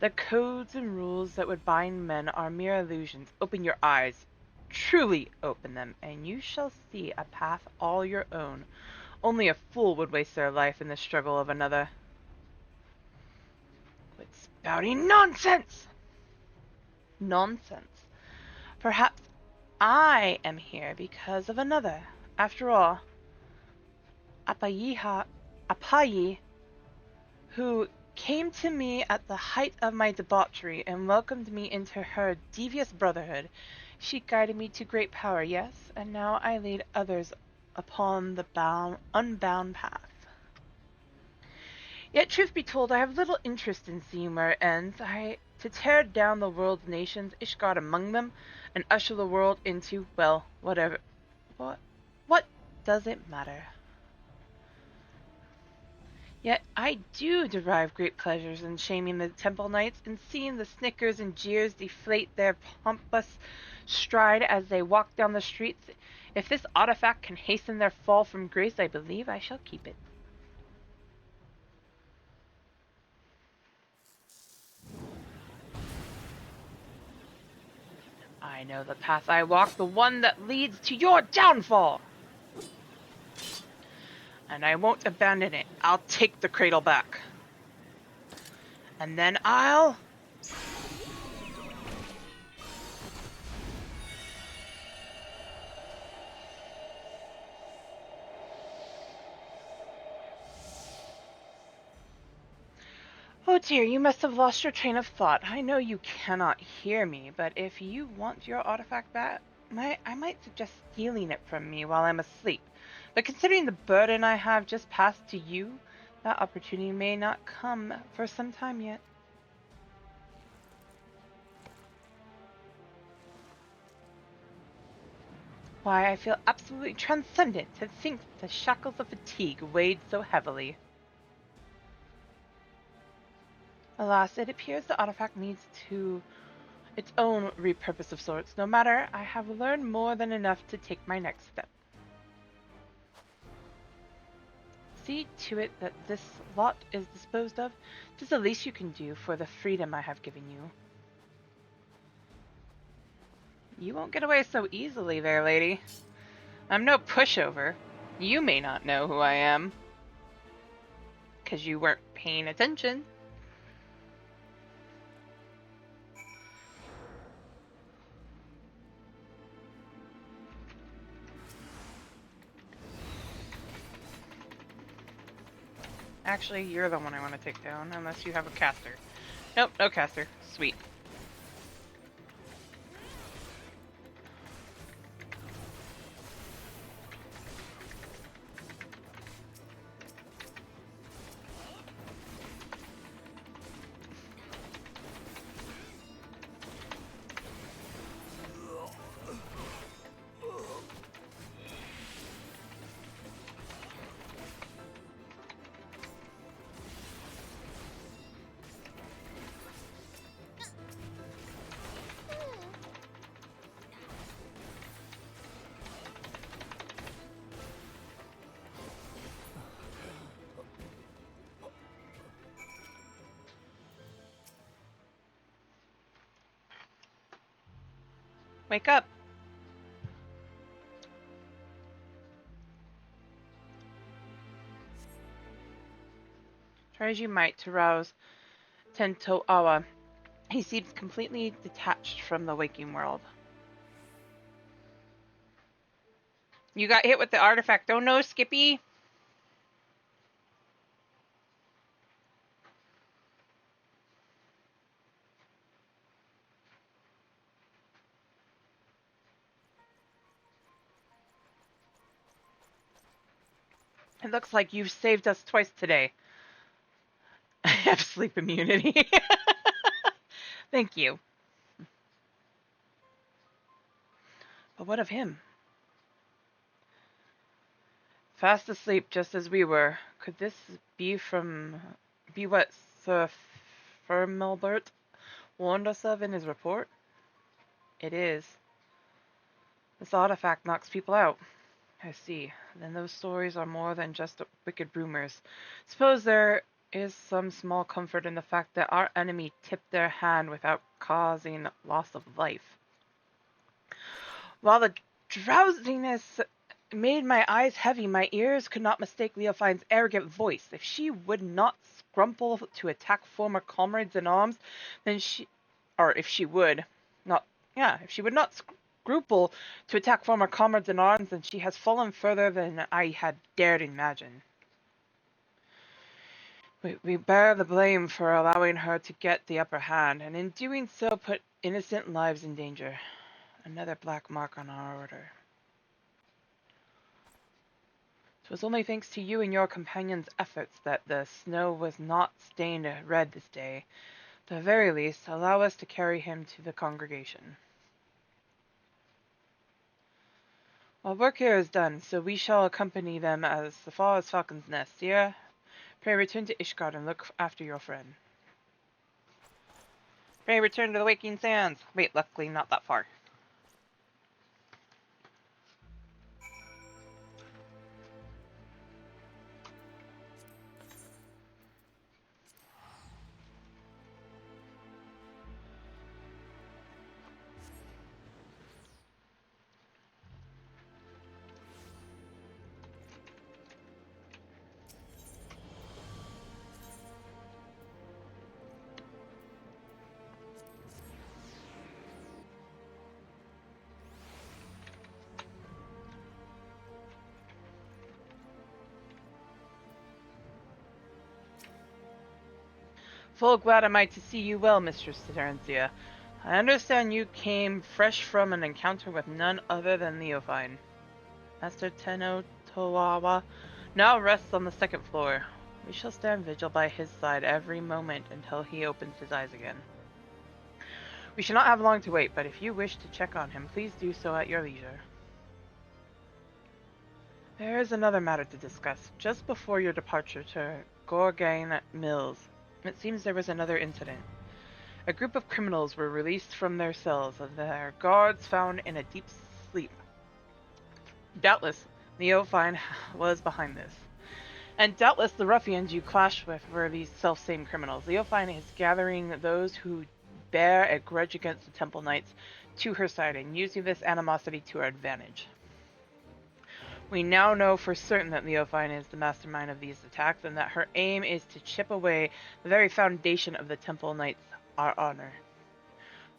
The codes and rules that would bind men are mere illusions. Open your eyes. Truly open them, and you shall see a path all your own. Only a fool would waste their life in the struggle of another. Quit spouting nonsense! Nonsense. Perhaps I am here because of another. After all, Apayi, who came to me at the height of my debauchery and welcomed me into her devious brotherhood. She guided me to great power, yes, and now I lead others upon the unbound path. Yet, truth be told, I have little interest in seeing where it ends. To tear down the world's nations, Ishgard among them, and usher the world into, well, whatever. What does it matter? Yet I do derive great pleasures in shaming the temple knights and seeing the snickers and jeers deflate their pompous stride as they walk down the streets. If this artifact can hasten their fall from grace, I believe I shall keep it. I know the path I walk, the one that leads to your downfall. And I won't abandon it. I'll take the cradle back. And then I'll... Oh dear, you must have lost your train of thought. I know you cannot hear me, but if you want your artifact back, I might suggest stealing it from me while I'm asleep. But considering the burden I have just passed to you, that opportunity may not come for some time yet. Why, I feel absolutely transcendent to think the shackles of fatigue weighed so heavily. Alas, it appears the artifact needs its own repurpose of sorts. No matter, I have learned more than enough to take my next step. See to it that this lot is disposed of. 'Tis the least you can do for the freedom I have given you. You won't get away so easily there, lady. I'm no pushover. You may not know who I am, 'cause you weren't paying attention. Actually, you're the one I want to take down, unless you have a caster. Nope, no caster. Sweet. Wake up! Try as you might to rouse Tento Awa, he seems completely detached from the waking world. You got hit with the artifact. Oh no, Skippy! It looks like you've saved us twice today. I have sleep immunity. Thank you. But what of him? Fast asleep just as we were. Could this be what Sir Firmilbert warned us of in his report? It is. This artifact knocks people out. I see. Then those stories are more than just wicked rumors. Suppose there is some small comfort in the fact that our enemy tipped their hand without causing loss of life. While the drowsiness made my eyes heavy, my ears could not mistake Leofine's arrogant voice. If she would not scruple to attack former comrades in arms, then if she would not scruple to attack former comrades in arms, then she has fallen further than I had dared imagine. We bear the blame for allowing her to get the upper hand, and in doing so put innocent lives in danger. Another black mark on our order. It was only thanks to you and your companions' efforts that the snow was not stained red this day. At the very least, allow us to carry him to the congregation. Our work here is done, so we shall accompany them as far as Falcon's Nest. Sierra, pray return to Ishgard and look after your friend. Pray return to the Waking Sands. Wait, luckily not that far. Full glad am I to see you well, Mistress Terencia. I understand you came fresh from an encounter with none other than Leofine. Master Tenno Towawa now rests on the second floor. We shall stand vigil by his side every moment until he opens his eyes again. We shall not have long to wait, but if you wish to check on him, please do so at your leisure. There is another matter to discuss. Just before your departure to Gorgain Mills, it seems there was another incident. A group of criminals were released from their cells and their guards found in a deep sleep. Doubtless, Leofine was behind this. And doubtless the ruffians you clashed with were these self-same criminals. Leofine is gathering those who bear a grudge against the Temple Knights to her side and using this animosity to her advantage. We now know for certain that Leofine is the mastermind of these attacks and that her aim is to chip away the very foundation of the Temple Knights, our honor.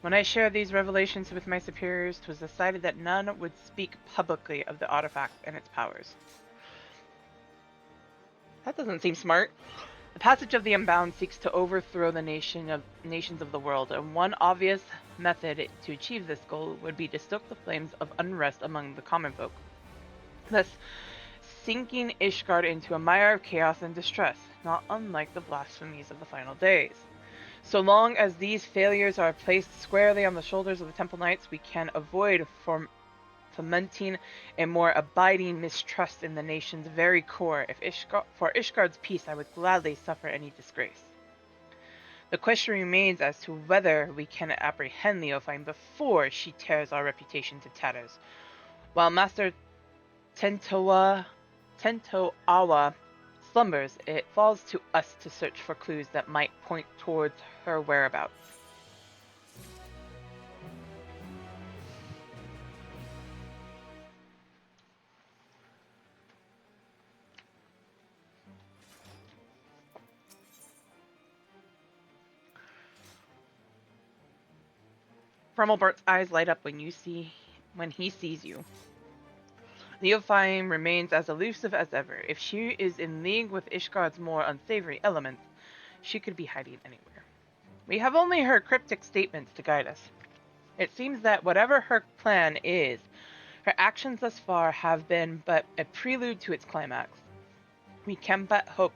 When I shared these revelations with my superiors, it was decided that none would speak publicly of the artifact and its powers. That doesn't seem smart. The passage of the Unbound seeks to overthrow the nations of the world, and one obvious method to achieve this goal would be to stoke the flames of unrest among the common folk, thus sinking Ishgard into a mire of chaos and distress, not unlike the blasphemies of the final days. So long as these failures are placed squarely on the shoulders of the Temple Knights, we can avoid fomenting a more abiding mistrust in the nation's very core. For Ishgard's peace, I would gladly suffer any disgrace. The question remains as to whether we can apprehend Leofine before she tears our reputation to tatters. While Master Tento Awa slumbers, it falls to us to search for clues that might point towards her whereabouts. Frumelbert's eyes light up when he sees you. Leofine remains as elusive as ever. If she is in league with Ishgard's more unsavory elements, she could be hiding anywhere. We have only her cryptic statements to guide us. It seems that whatever her plan is, her actions thus far have been but a prelude to its climax. We can but hope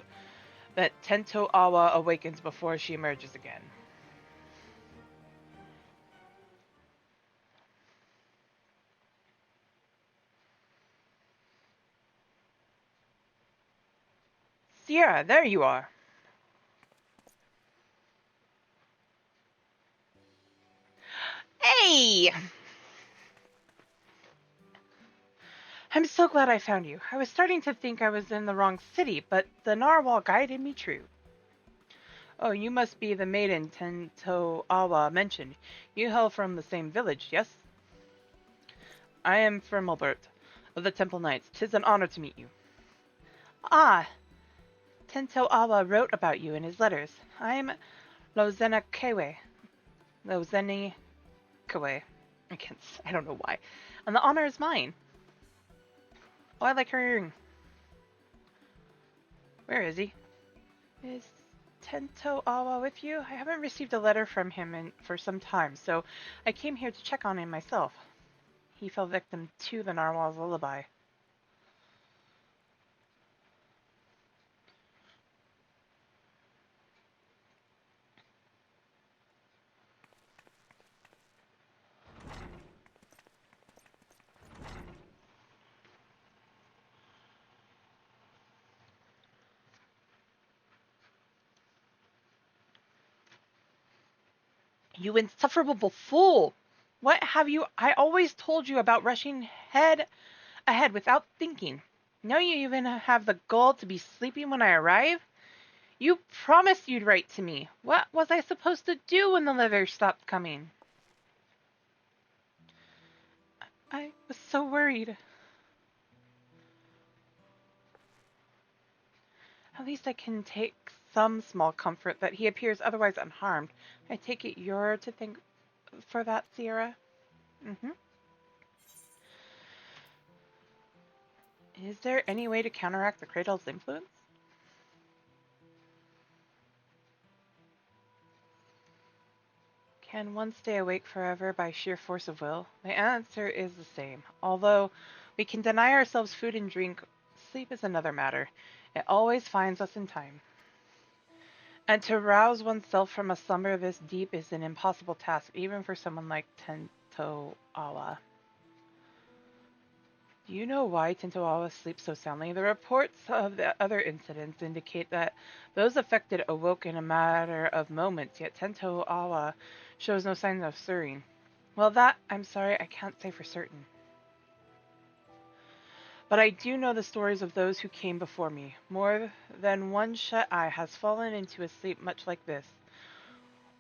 that Tento Awa awakens before she emerges again. Sierra, there you are. Hey! I'm so glad I found you. I was starting to think I was in the wrong city, but the narwhal guided me true. Oh, you must be the maiden Tento Awa mentioned. You hail from the same village, yes? I am Firmalbert, of the Temple Knights. 'Tis an honor to meet you. Ah, Tento Awa wrote about you in his letters. I am Lozena Kewe. Lozeni Kewe. I don't know why. And the honor is mine. Oh, I like her earring. Where is he? Is Tento Awa with you? I haven't received a letter from him for some time, so I came here to check on him myself. He fell victim to the narwhal's lullaby. You insufferable fool! What have you... I always told you about rushing head ahead without thinking. Now you even have the gall to be sleeping when I arrive? You promised you'd write to me. What was I supposed to do when the letter stopped coming? I was so worried. At least I can take some small comfort that he appears otherwise unharmed. I take it you're to thank for that, Sierra? Mm-hmm. Is there any way to counteract the cradle's influence? Can one stay awake forever by sheer force of will? The answer is the same. Although we can deny ourselves food and drink, sleep is another matter. It always finds us in time. And to rouse oneself from a slumber this deep is an impossible task, even for someone like Tento Awa. Do you know why Tento Awa sleeps so soundly? The reports of the other incidents indicate that those affected awoke in a matter of moments, yet Tento Awa shows no signs of stirring. Well, that, I'm sorry, I can't say for certain. But I do know the stories of those who came before me. More than one shut eye has fallen into a sleep much like this,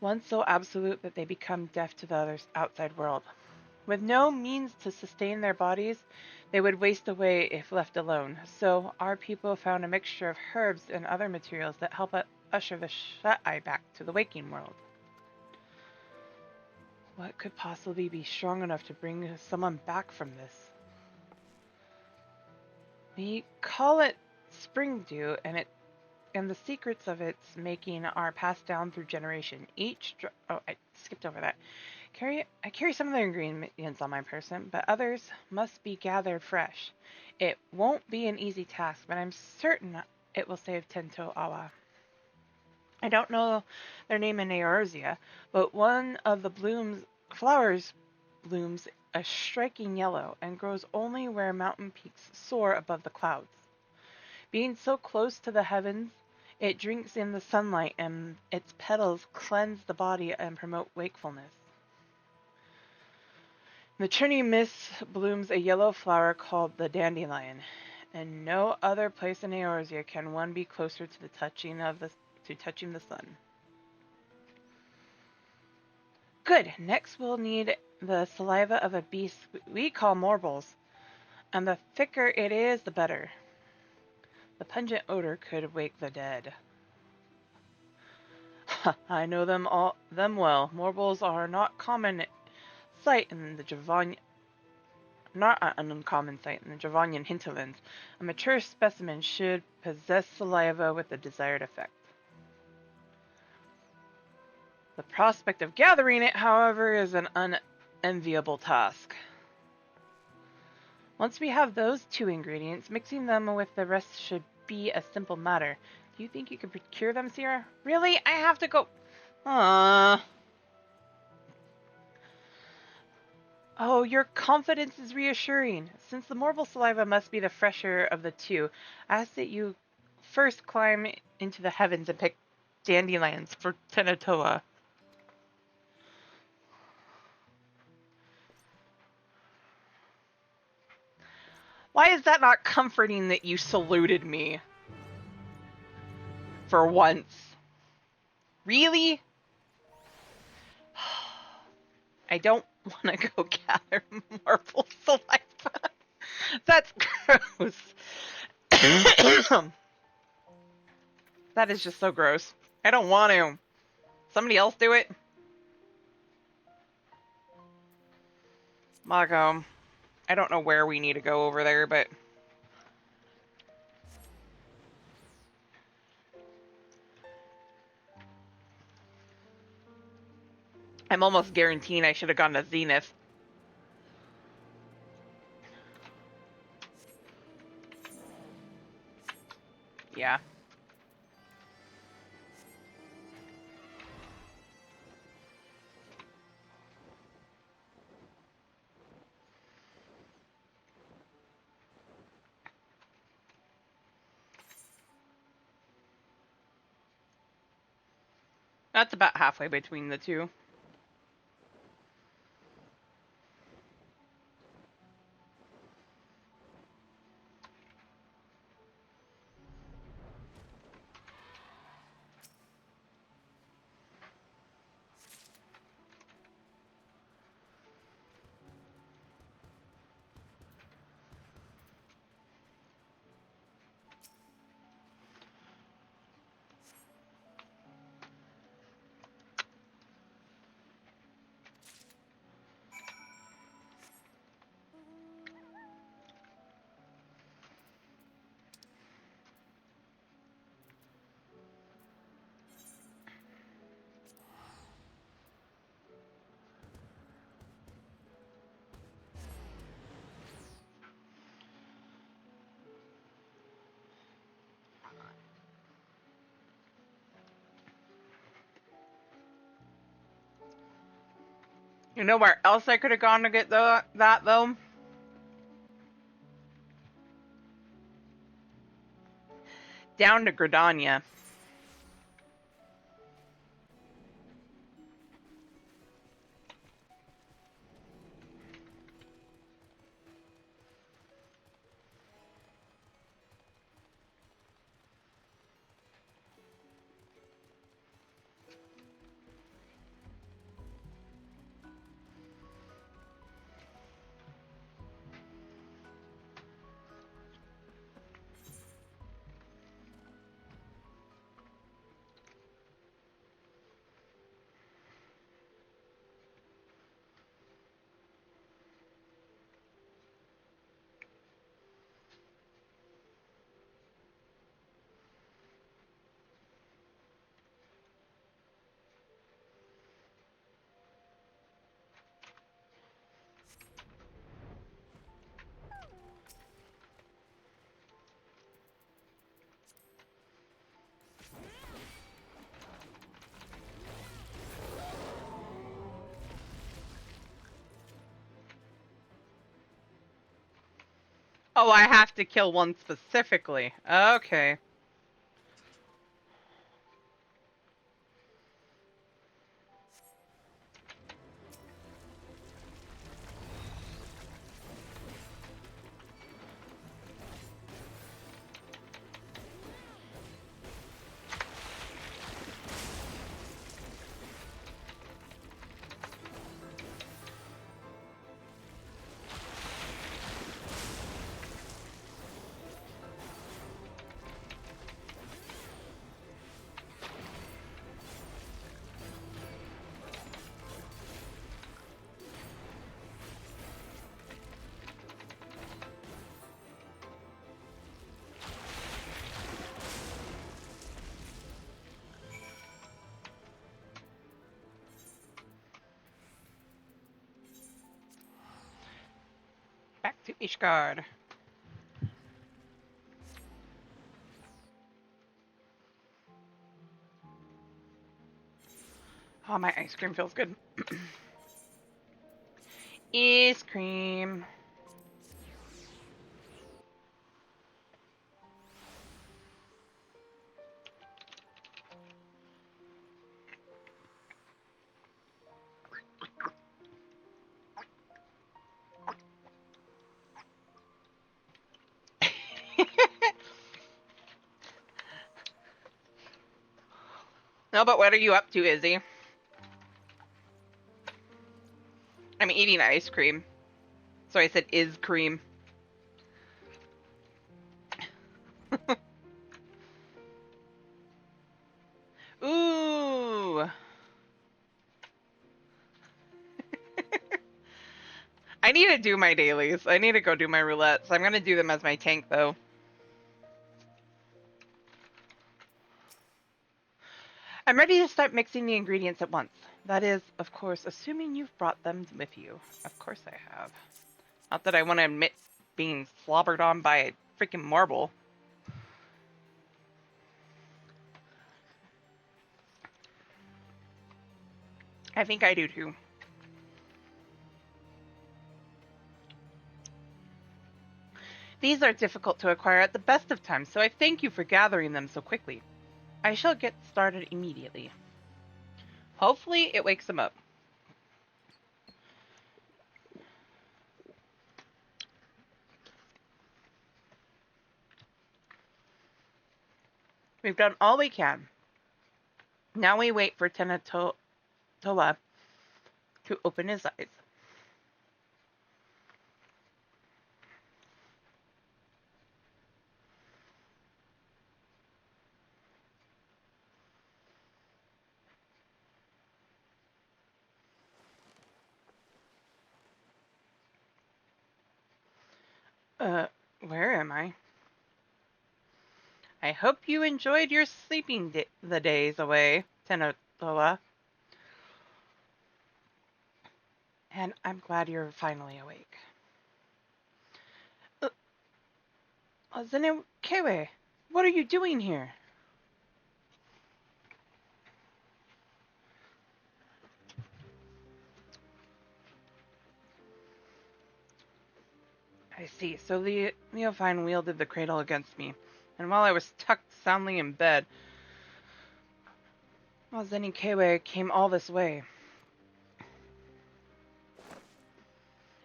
one so absolute that they become deaf to the other's outside world. With no means to sustain their bodies, they would waste away if left alone. So our people found a mixture of herbs and other materials that help usher the shut-eye back to the waking world. What could possibly be strong enough to bring someone back from this? We call it spring dew, and the secrets of its making are passed down through generation. I skipped over that. I carry some of the ingredients on my person, but others must be gathered fresh. It won't be an easy task, but I'm certain it will save Tento Awa. I don't know their name in Eorzea, but one of the flowers blooms a striking yellow and grows only where mountain peaks soar above the clouds. Being so close to the heavens, it drinks in the sunlight and its petals cleanse the body and promote wakefulness. In the churning mist blooms a yellow flower called the dandelion, and no other place in Eorzea can one be closer to touching the sun. Good. Next we'll need the saliva of a beast we call morbles, and the thicker it is, the better. The pungent odor could wake the dead. I know them well. Morbles are not common sight in the Javonian, not an uncommon sight in the Javonian hinterlands. A mature specimen should possess saliva with the desired effect. The prospect of gathering it, however, is an unenviable task. Once we have those two ingredients, mixing them with the rest should be a simple matter. Do you think you could procure them, Sierra? Really? I have to go... Oh, your confidence is reassuring. Since the morbal saliva must be the fresher of the two, I ask that you first climb into the heavens and pick dandelions for Tenatoa. Why is that not comforting that you saluted me? For once. Really? I don't want to go gather marble saliva. That's gross. That is just so gross. I don't want to. Somebody else do it? Mako. I don't know where we need to go over there, but... I'm almost guaranteeing I should have gone to Zenith. Yeah. That's about halfway between the two. You know where else I could have gone to get that, though? Down to Gridania. Oh, I have to kill one specifically. Okay. Ishgard. Oh, my ice cream feels good. Ice cream. No, but what are you up to, Izzy? I'm eating ice cream. So I said is cream. Ooh. I need to do my dailies. I need to go do my roulettes. I'm going to do them as my tank, though. I'm ready to start mixing the ingredients at once. That is, of course, assuming you've brought them with you. Of course I have. Not that I want to admit being slobbered on by a freaking marble. I think I do too. These are difficult to acquire at the best of times, so I thank you for gathering them so quickly. I shall get started immediately. Hopefully it wakes him up. We've done all we can. Now we wait for Tenatoa to open his eyes. Where am I? I hope you enjoyed your sleeping the days away, Tenatoa. And I'm glad you're finally awake. Zenekewe, what are you doing here? I see. So Leofine wielded the cradle against me, and while I was tucked soundly in bed, Zenekewe came all this way.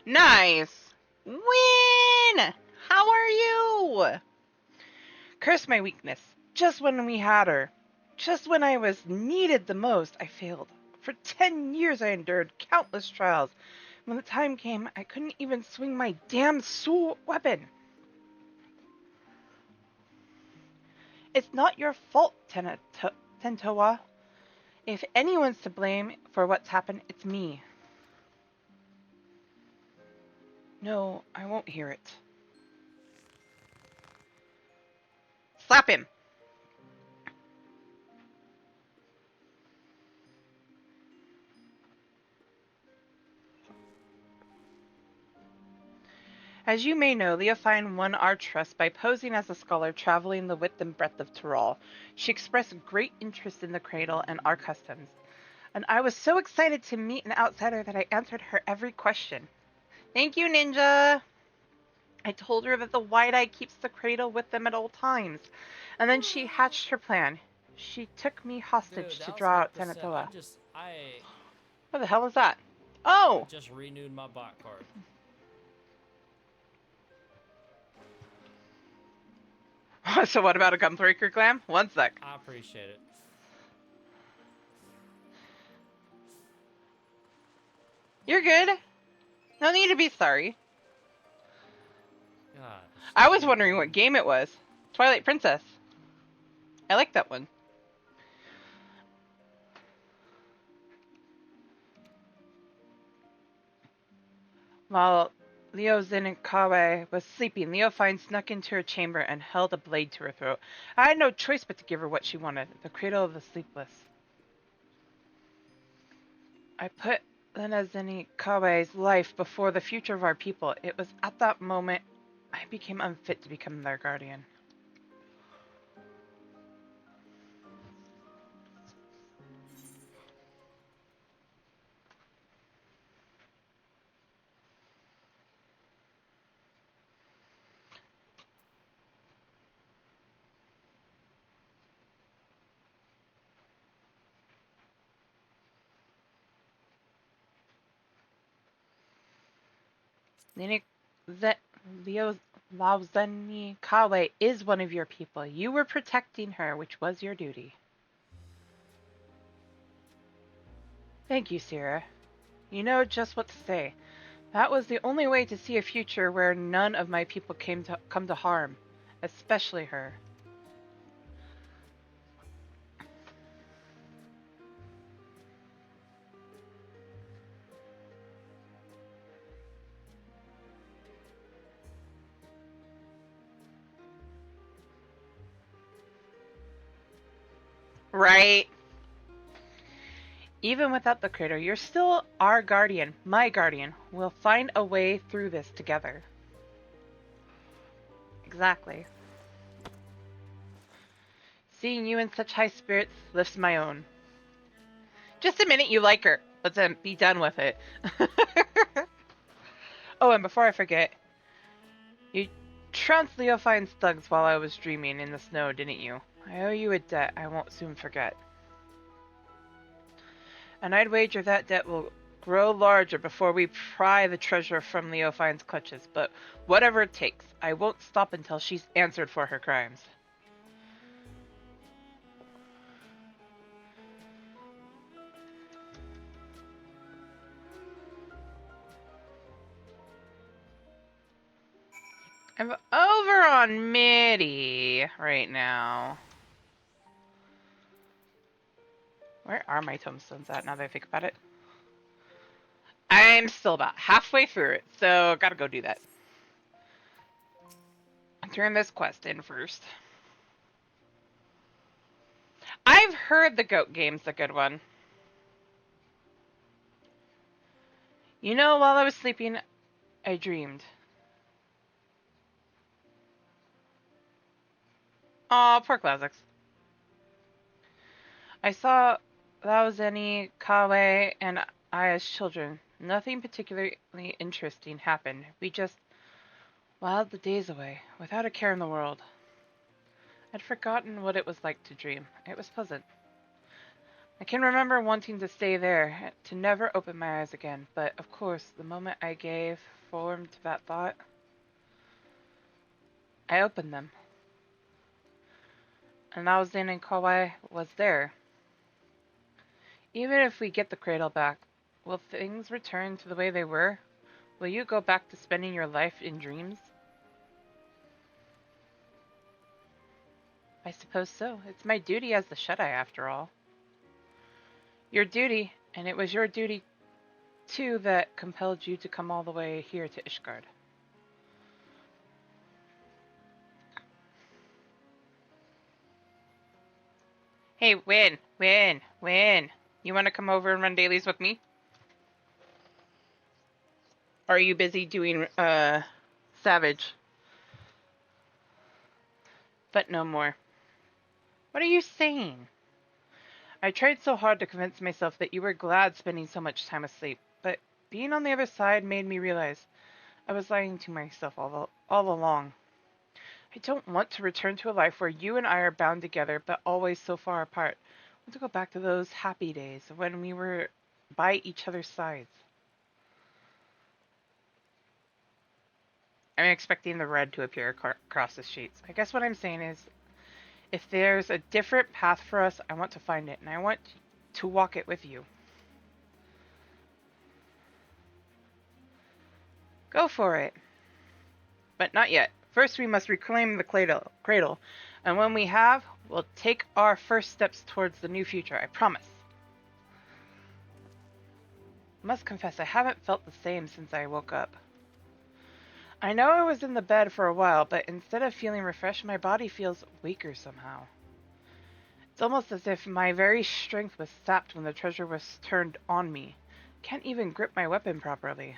Nice! Win! How are you? Curse my weakness. Just when we had her. Just when I was needed the most, I failed. For 10 years I endured countless trials. When the time came, I couldn't even swing my damn sword weapon. It's not your fault, Tentoa. If anyone's to blame for what's happened, it's me. No, I won't hear it. Slap him! As you may know, Leofine won our trust by posing as a scholar traveling the width and breadth of Tyrol. She expressed great interest in the cradle and our customs, and I was so excited to meet an outsider that I answered her every question. Thank you, Ninja! I told her that the Wide-Eye keeps the cradle with them at all times, and then she hatched her plan. She took me hostage to draw out Tenatoa. What the hell is that? Oh! I just renewed my bot card. So what about a Gunbreaker Glam? One sec. I appreciate it. You're good. No need to be sorry. God. I was wondering what game it was. Twilight Princess. I like that one. While Leo Zenikawa was sleeping, Leofine snuck into her chamber and held a blade to her throat. I had no choice but to give her what she wanted, the cradle of the sleepless. I put than as any Kawe's life before the future of our people. It was at that moment I became unfit to become their guardian. Nini, Leo Laozeni Kawe is one of your people. You were protecting her, which was your duty. Thank you, Sierra. You know just what to say. That was the only way to see a future where none of my people come to harm, especially her. Right. Even without the crater, you're still our guardian, my guardian. We'll find a way through this together. Exactly. Seeing you in such high spirits lifts my own. Just a minute you like her. Let's be done with it. Oh, and before I forget, you trounced Leofine's thugs while I was dreaming in the snow, didn't you? I owe you a debt I won't soon forget. And I'd wager that debt will grow larger before we pry the treasure from Leofine's clutches, but whatever it takes, I won't stop until she's answered for her crimes. I'm over on Midi right now. Where are my tombstones at now that I think about it? I'm still about halfway through it, so gotta go do that. Turn this quest in first. I've heard the goat game's a good one. You know, while I was sleeping, I dreamed. Aw, poor Classics. I saw Laozeni, Kawe, and I as children. Nothing particularly interesting happened. We just whiled the days away, without a care in the world. I'd forgotten what it was like to dream. It was pleasant. I can remember wanting to stay there, to never open my eyes again, but of course, the moment I gave form to that thought, I opened them. And Laozeni and Kawe was there. Even if we get the cradle back, will things return to the way they were? Will you go back to spending your life in dreams? I suppose so. It's my duty as the Shut-Eye, after all. Your duty, and it was your duty, too, that compelled you to come all the way here to Ishgard. Hey, Win! You want to come over and run dailies with me? Or are you busy doing, Savage? But no more. What are you saying? I tried so hard to convince myself that you were glad spending so much time asleep, but being on the other side made me realize I was lying to myself all along. I don't want to return to a life where you and I are bound together, but always so far apart. I want to go back to those happy days when we were by each other's sides. I'm expecting the red to appear across the sheets. I guess what I'm saying is, if there's a different path for us, I want to find it, and I want to walk it with you. Go for it. But not yet. First we must reclaim the cradle, and when we have, we'll take our first steps towards the new future, I promise. I must confess, I haven't felt the same since I woke up. I know I was in the bed for a while, but instead of feeling refreshed, my body feels weaker somehow. It's almost as if my very strength was sapped when the treasure was turned on me. can't even grip my weapon properly.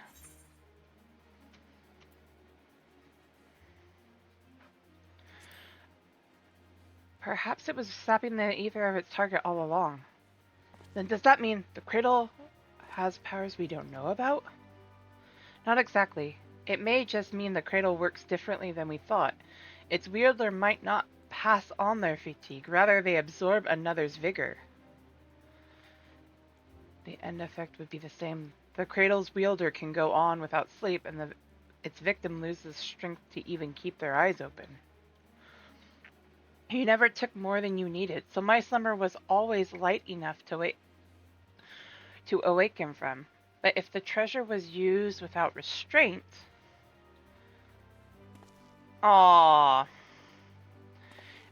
Perhaps it was sapping the ether of its target all along. Then does that mean the cradle has powers we don't know about? Not exactly. It may just mean the cradle works differently than we thought. Its wielder might not pass on their fatigue, rather they absorb another's vigor. The end effect would be the same. The cradle's wielder can go on without sleep, and its victim loses strength to even keep their eyes open. You never took more than you needed, so my slumber was always light enough to awaken from. But if the treasure was used without restraint... Aww.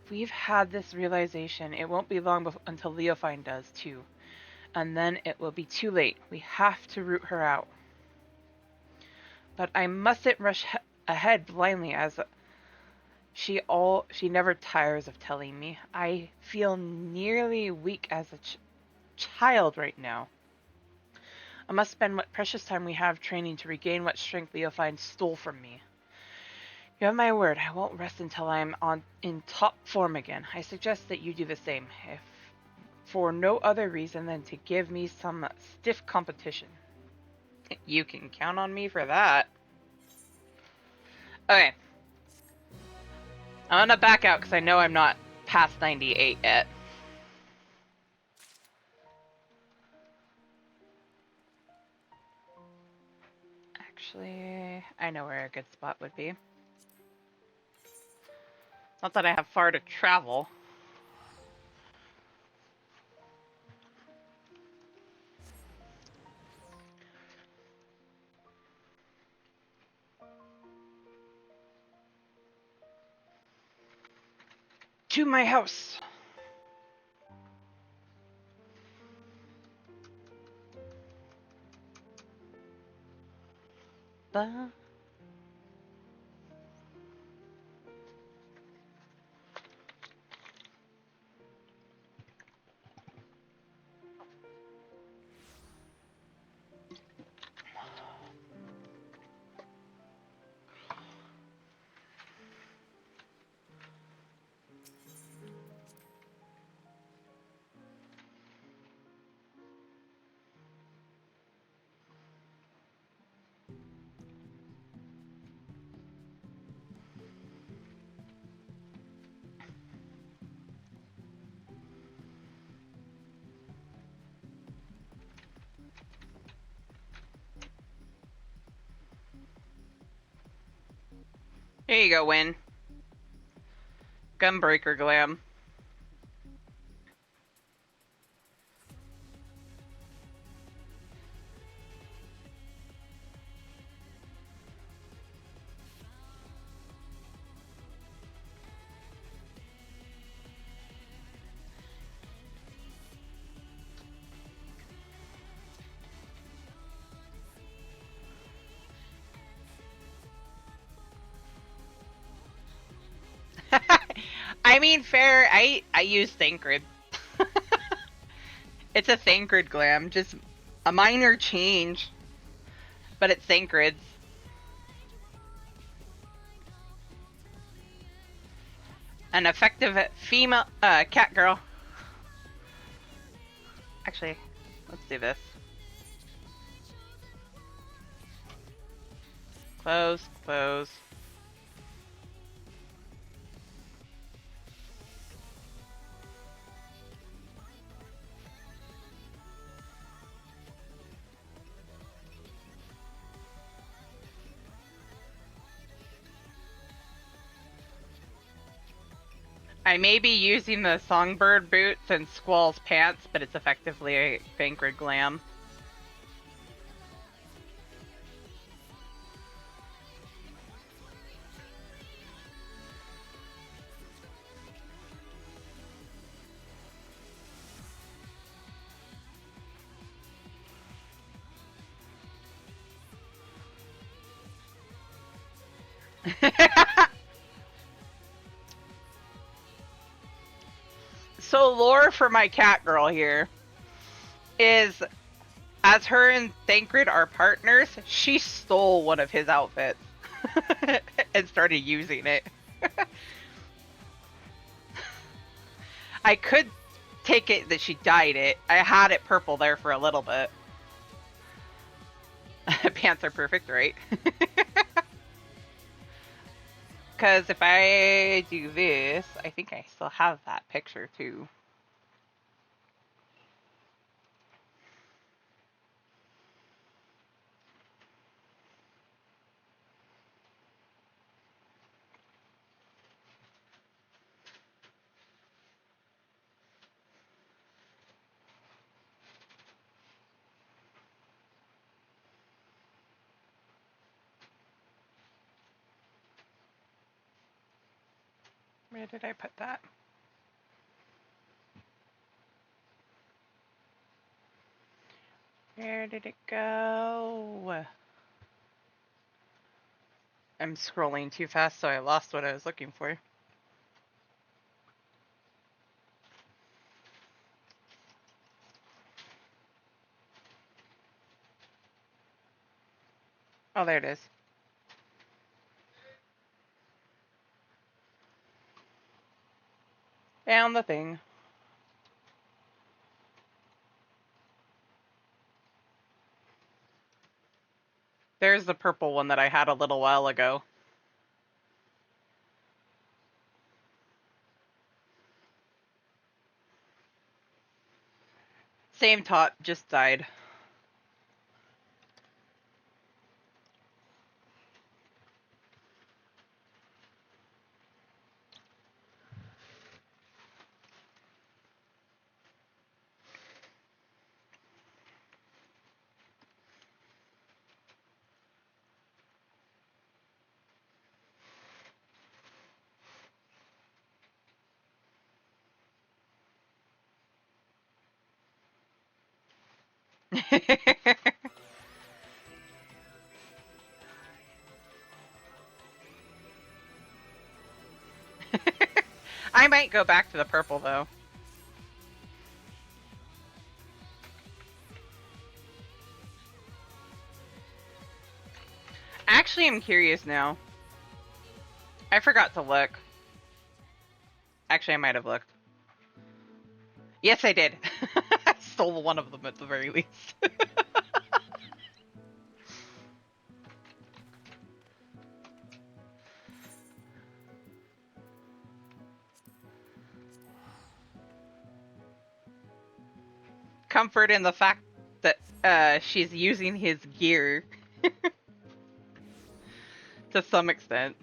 If we've had this realization, it won't be long until Leofine does, too. And then it will be too late. We have to root her out. But I mustn't rush ahead blindly, as she never tires of telling me. I feel nearly weak as a child right now. I must spend what precious time we have training to regain what strength Leofine stole from me. You have my word, I won't rest until I'm in top form again. I suggest that you do the same, if for no other reason than to give me some stiff competition. You can count on me for that. Okay. I'm gonna back out because I know I'm not past 98 yet. Actually, I know where a good spot would be. Not that I have far to travel. To my house. Ba. Here you go, Win. Gunbreaker glam. I mean, fair. I use Thancred. It's a Thancred glam, just a minor change, but it's Thancred's. An effective female cat girl. Actually, let's do this. Close, close. I may be using the Songbird boots and Squall's pants, but it's effectively a Thancred glam. So lore for my cat girl here is As her and Thancred are partners, she stole one of his outfits and started using it. I could take it that she dyed it. I had it purple there for a little bit. Pants are perfect, right? Because if I do this, I think I still have that picture too. Where did I put that? Where did it go? I'm scrolling too fast, so I lost what I was looking for. Oh, there it is. Found the thing. There's the purple one that I had a little while ago. Same top, just died. I might go back to the purple though. Actually, I'm curious now. I forgot to look. Actually, I might have looked. Yes, I did. I stole one of them at the very least. Comfort in the fact that she's using his gear to some extent.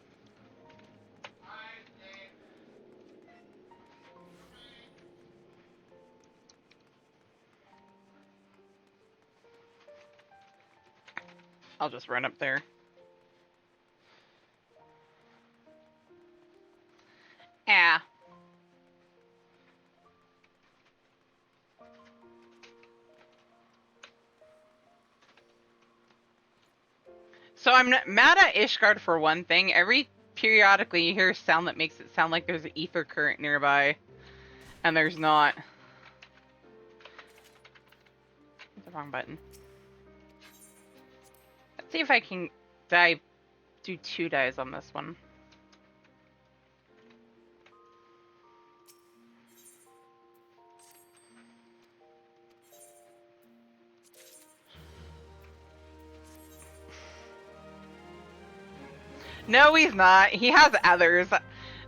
I'll just run up there. Ah. So I'm mad at Ishgard for one thing. Every periodically you hear a sound that makes it sound like there's an ether current nearby, and there's not. Hit the wrong button. Let's see if I can do 2 dives on this one. No, he's not. He has others.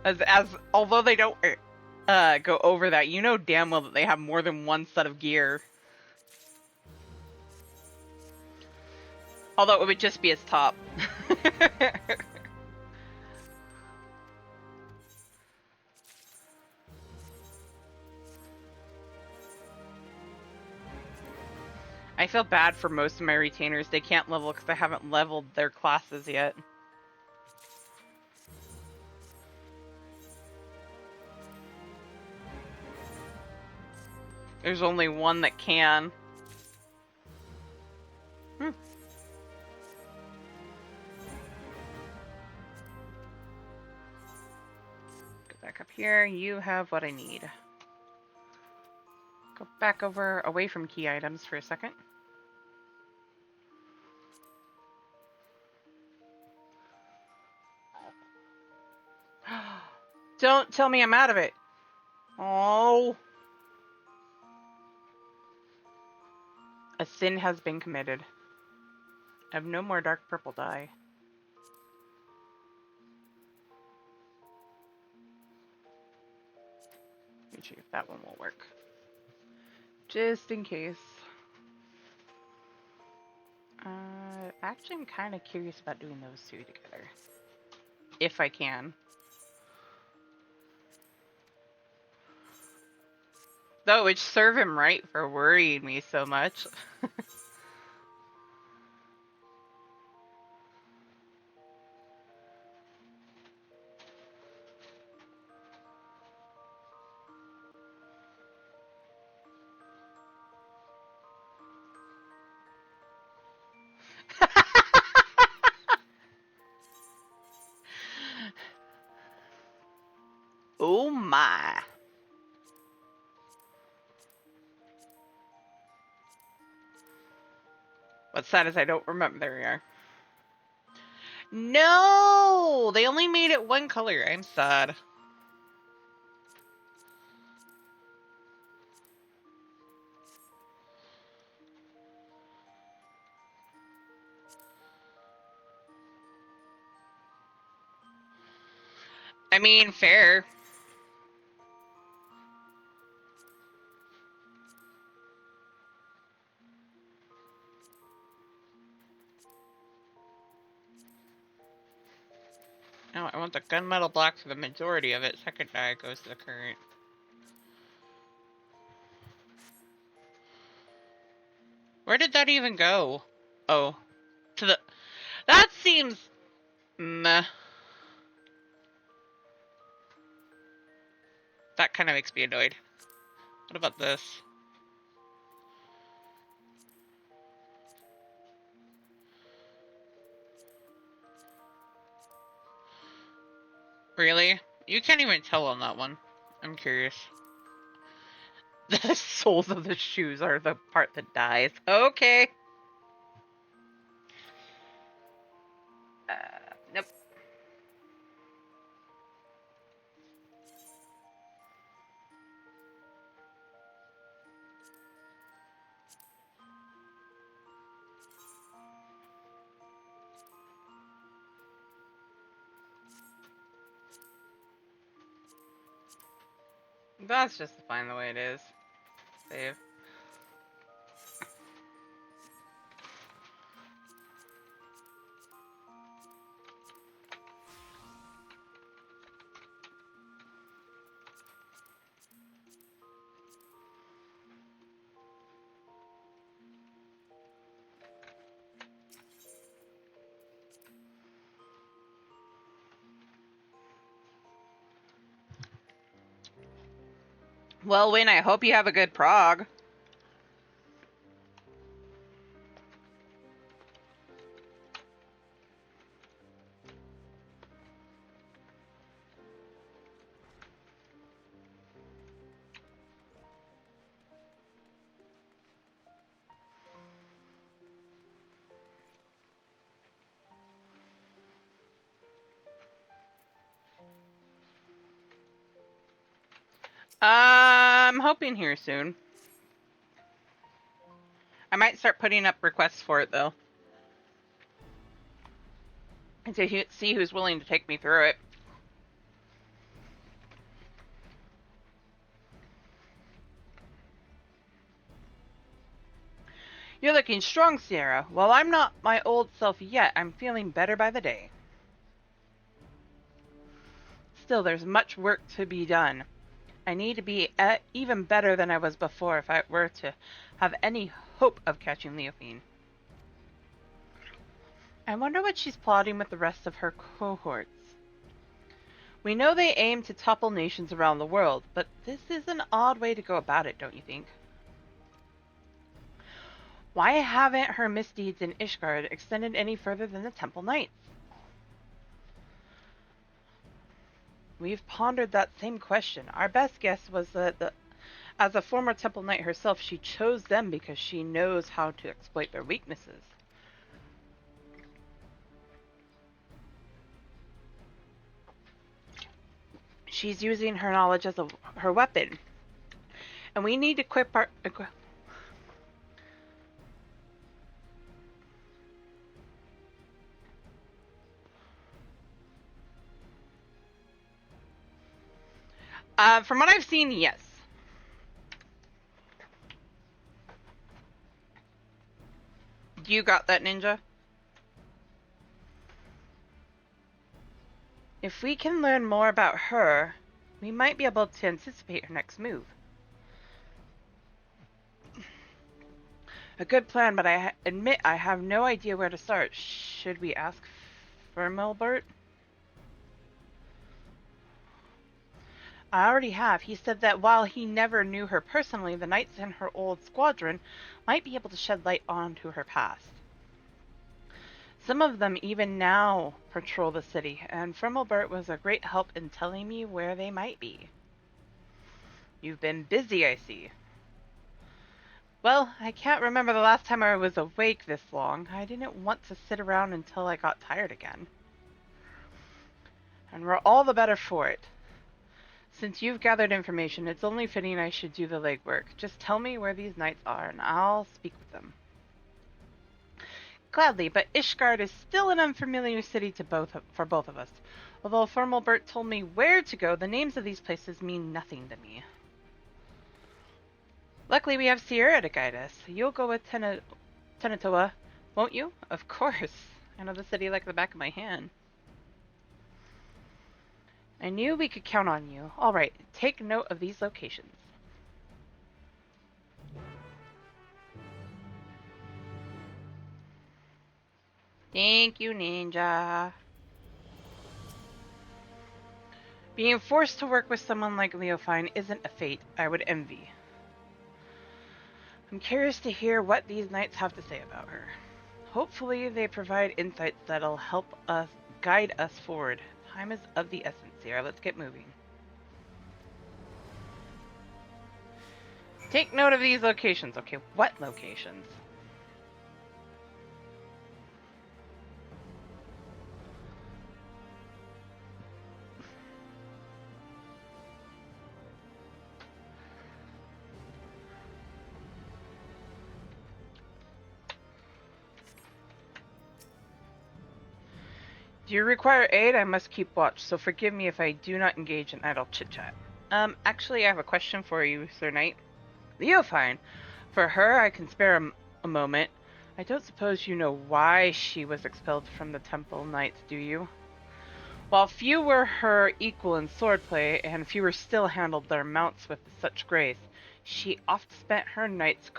As although they don't go over that, you know damn well that they have more than one set of gear. Although it would just be his top. I feel bad for most of my retainers. They can't level because I haven't leveled their classes yet. There's only one that can. Get back up here. You have what I need. Go back over away from key items for a second. Don't tell me I'm out of it. Oh. A sin has been committed. I have no more dark purple dye. Let me see if that one will work. Just in case. Actually, I'm kind of curious about doing those two together. If I can. Though, which serve him right for worrying me so much. Oh my. What's sad is I don't remember. There we are. No! They only made it one color. I'm sad. I mean, fair. No, I want the gunmetal black for the majority of it. Second dye goes to the current. Where did that even go? Oh. To the... That seems... meh. That kind of makes me annoyed. What about this? Really? You can't even tell on that one. I'm curious. The soles of the shoes are the part that dies. Okay. Nope. That's just fine the way it is. Save. Well, Wayne, I hope you have a good prog. I'm hoping here soon. I might start putting up requests for it, though. And to see who's willing to take me through it. You're looking strong, Sierra. While I'm not my old self yet, I'm feeling better by the day. Still, there's much work to be done. I need to be even better than I was before if I were to have any hope of catching Leophine. I wonder what she's plotting with the rest of her cohorts. We know they aim to topple nations around the world, but this is an odd way to go about it, don't you think? Why haven't her misdeeds in Ishgard extended any further than the Temple Knights? We've pondered that same question. Our best guess was that as a former Temple Knight herself, she chose them because she knows how to exploit their weaknesses. She's using her knowledge as her weapon. And we need to equip our... From what I've seen, yes. You got that, Ninja? If we can learn more about her, we might be able to anticipate her next move. A good plan, but I admit I have no idea where to start. Should we ask Firmelbert? I already have. He said that while he never knew her personally, the knights in her old squadron might be able to shed light onto her past. Some of them even now patrol the city, and Firmelbert was a great help in telling me where they might be. You've been busy, I see. Well, I can't remember the last time I was awake this long. I didn't want to sit around until I got tired again. And we're all the better for it. Since you've gathered information, it's only fitting I should do the legwork. Just tell me where these knights are, and I'll speak with them. Gladly, but Ishgard is still an unfamiliar city for both of us. Although Firmelbert told me where to go, the names of these places mean nothing to me. Luckily, we have Sierra to guide us. You'll go with Tenatoa, won't you? Of course. I know the city like the back of my hand. I knew we could count on you. All right, take note of these locations. Thank you, Ninja. Being forced to work with someone like Leofine isn't a fate I would envy. I'm curious to hear what these knights have to say about her. Hopefully they provide insights that'll help us guide us forward. Time is of the essence here. Let's get moving. Take note of these locations. Okay, what locations? Do you require aid? I must keep watch, so forgive me if I do not engage in idle chit-chat. Actually, I have a question for you, Sir Knight. Leofine. For her, I can spare a moment. I don't suppose you know why she was expelled from the Temple Knights, do you? While few were her equal in swordplay, and fewer still handled their mounts with such grace, she oft spent her nights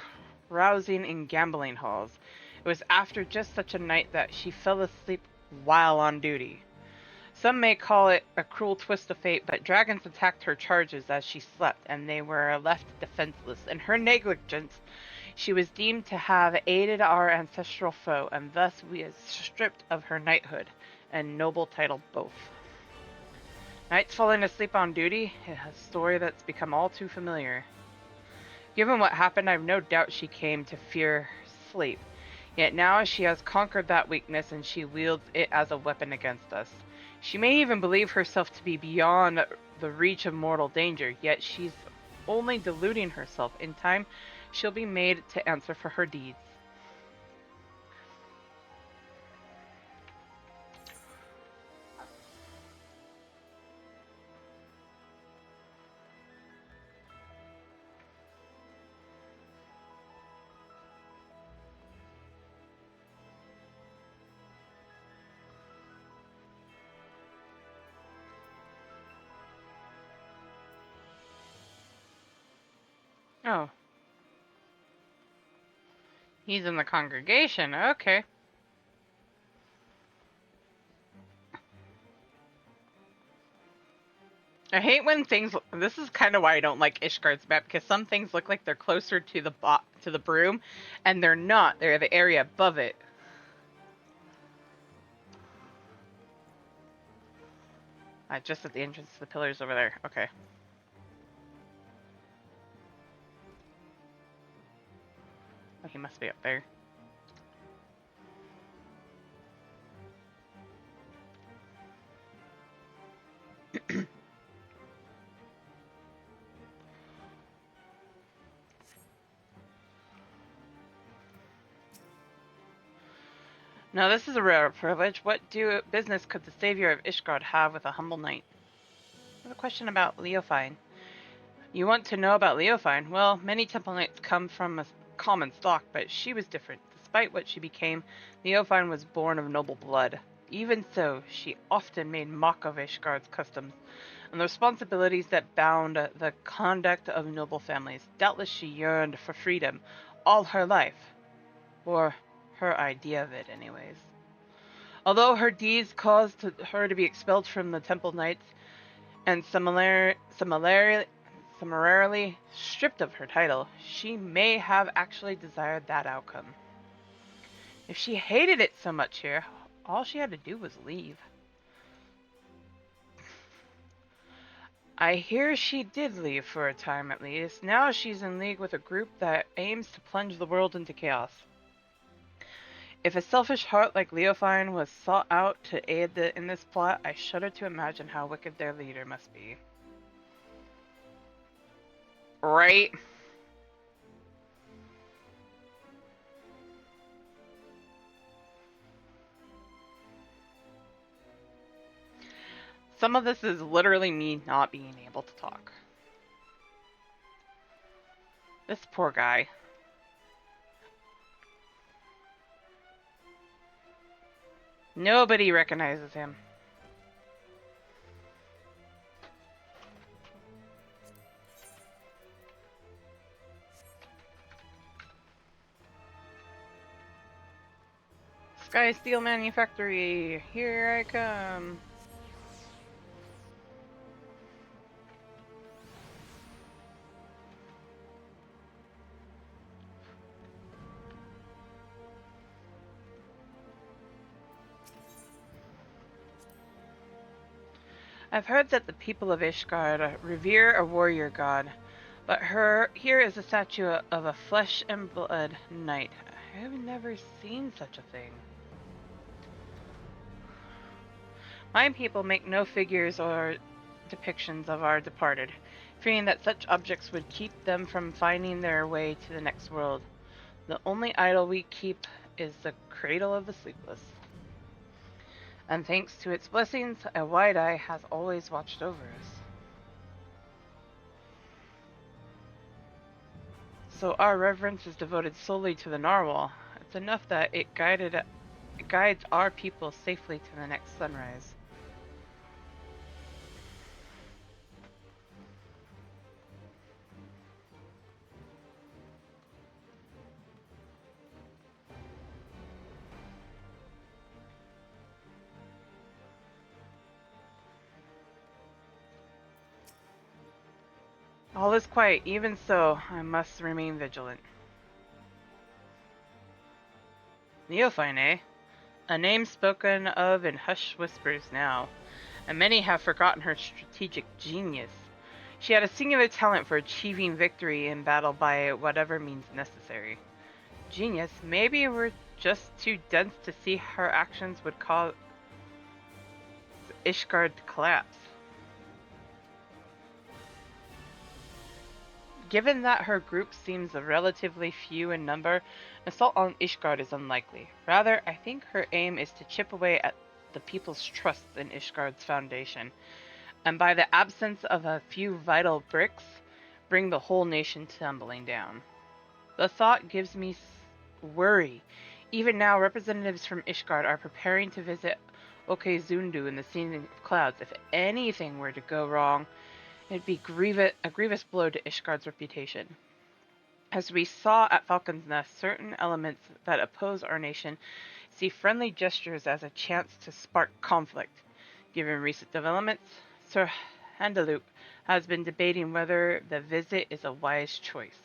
carousing in gambling halls. It was after just such a night that she fell asleep while on duty. Some may call it a cruel twist of fate, but dragons attacked her charges as she slept, and they were left defenseless. In her negligence, she was deemed to have aided our ancestral foe, and thus was stripped of her knighthood and noble title both. Knights falling asleep on duty, a story that's become all too familiar. Given what happened, I've no doubt she came to fear sleep. Yet now she has conquered that weakness, and she wields it as a weapon against us. She may even believe herself to be beyond the reach of mortal danger, yet she's only deluding herself. In time, she'll be made to answer for her deeds. Oh. He's in the congregation, okay. I hate when things. This is kind of why I don't like Ishgard's map, because some things look like they're closer to the broom, and they're not. They're the area above it. Just at the entrance to the pillars over there. Okay. Oh, he must be up there. Now this is a rare privilege. What business could the savior of Ishgard have with a humble knight? I have a question about Leofine. You want to know about Leofine? Well, many temple knights come from a common stock, but she was different. Despite what she became, Leofine was born of noble blood. Even so, she often made mock of Ishgard's customs and the responsibilities that bound the conduct of noble families. Doubtless she yearned for freedom all her life, or her idea of it anyways. Although her deeds caused her to be expelled from the Temple Knights and summarily stripped of her title, she may have actually desired that outcome. If she hated it so much here, all she had to do was leave. I hear she did leave for a time at least. Now she's in league with a group that aims to plunge the world into chaos. If a selfish heart like Leofine was sought out to aid in this plot, I shudder to imagine how wicked their leader must be. Right? Some of this is literally me not being able to talk. This poor guy. Nobody recognizes him. Sky Steel Manufactory, here I come. I've heard that the people of Ishgard revere a warrior god, but here is a statue of a flesh and blood knight. I have never seen such a thing. My people make no figures or depictions of our departed, fearing that such objects would keep them from finding their way to the next world. The only idol we keep is the cradle of the sleepless. And thanks to its blessings, a wide eye has always watched over us. So our reverence is devoted solely to the narwhal. It's enough that it guides our people safely to the next sunrise. All is quiet. Even so, I must remain vigilant. Neofine, eh? A name spoken of in hushed whispers now, and many have forgotten her strategic genius. She had a singular talent for achieving victory in battle by whatever means necessary. Genius, maybe we're just too dense to see her actions would cause Ishgard to collapse. Given that her group seems relatively few in number, an assault on Ishgard is unlikely. Rather, I think her aim is to chip away at the people's trust in Ishgard's foundation, and by the absence of a few vital bricks, bring the whole nation tumbling down. The thought gives me worry. Even now, representatives from Ishgard are preparing to visit Okezundu in the Scene of Clouds. If anything were to go wrong, it'd be a grievous blow to Ishgard's reputation. As we saw at Falcon's Nest, certain elements that oppose our nation see friendly gestures as a chance to spark conflict. Given recent developments, Sir Handaloop has been debating whether the visit is a wise choice.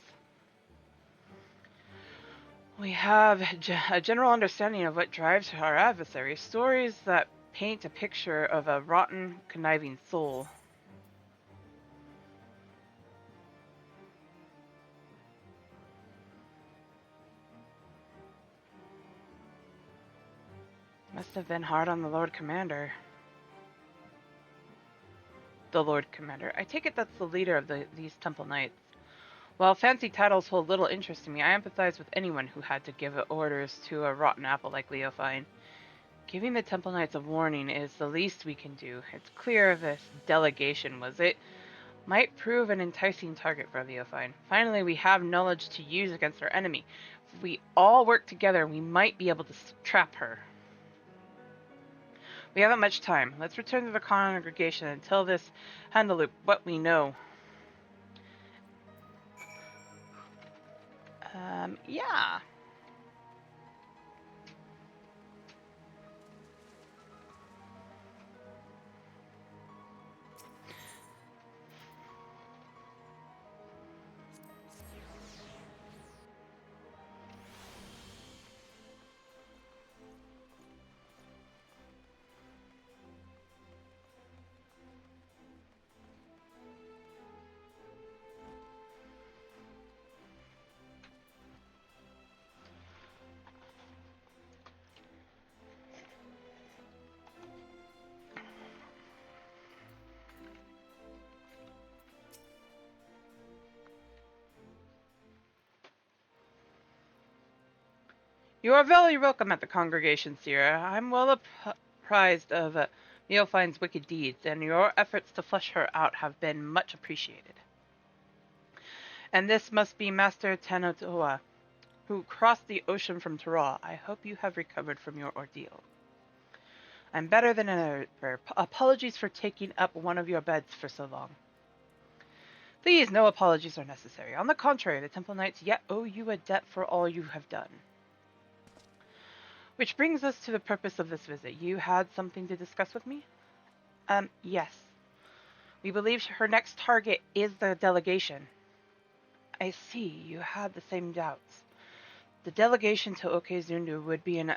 We have a general understanding of what drives our adversary, stories that paint a picture of a rotten, conniving soul. Must have been hard on the Lord Commander. The Lord Commander. I take it that's the leader of these Temple Knights. While fancy titles hold little interest in me, I empathize with anyone who had to give orders to a rotten apple like Leofine. Giving the Temple Knights a warning is the least we can do. It's clear this delegation might prove an enticing target for Leofine. Finally, we have knowledge to use against our enemy. If we all work together, we might be able to trap her. We haven't much time. Let's return to the congregation and tell this Handaloop what we know. Yeah. You are very welcome at the congregation, Sierra. I'm well apprised of Leofine's wicked deeds, and your efforts to flush her out have been much appreciated. And this must be Master Tanotoa, who crossed the ocean from Tara. I hope you have recovered from your ordeal. I'm better than ever. Apologies for taking up one of your beds for so long. Please, no apologies are necessary. On the contrary, the Temple Knights yet owe you a debt for all you have done. Which brings us to the purpose of this visit. You had something to discuss with me? Yes. We believe her next target is the delegation. I see, you had the same doubts. The delegation to Okezundu would be an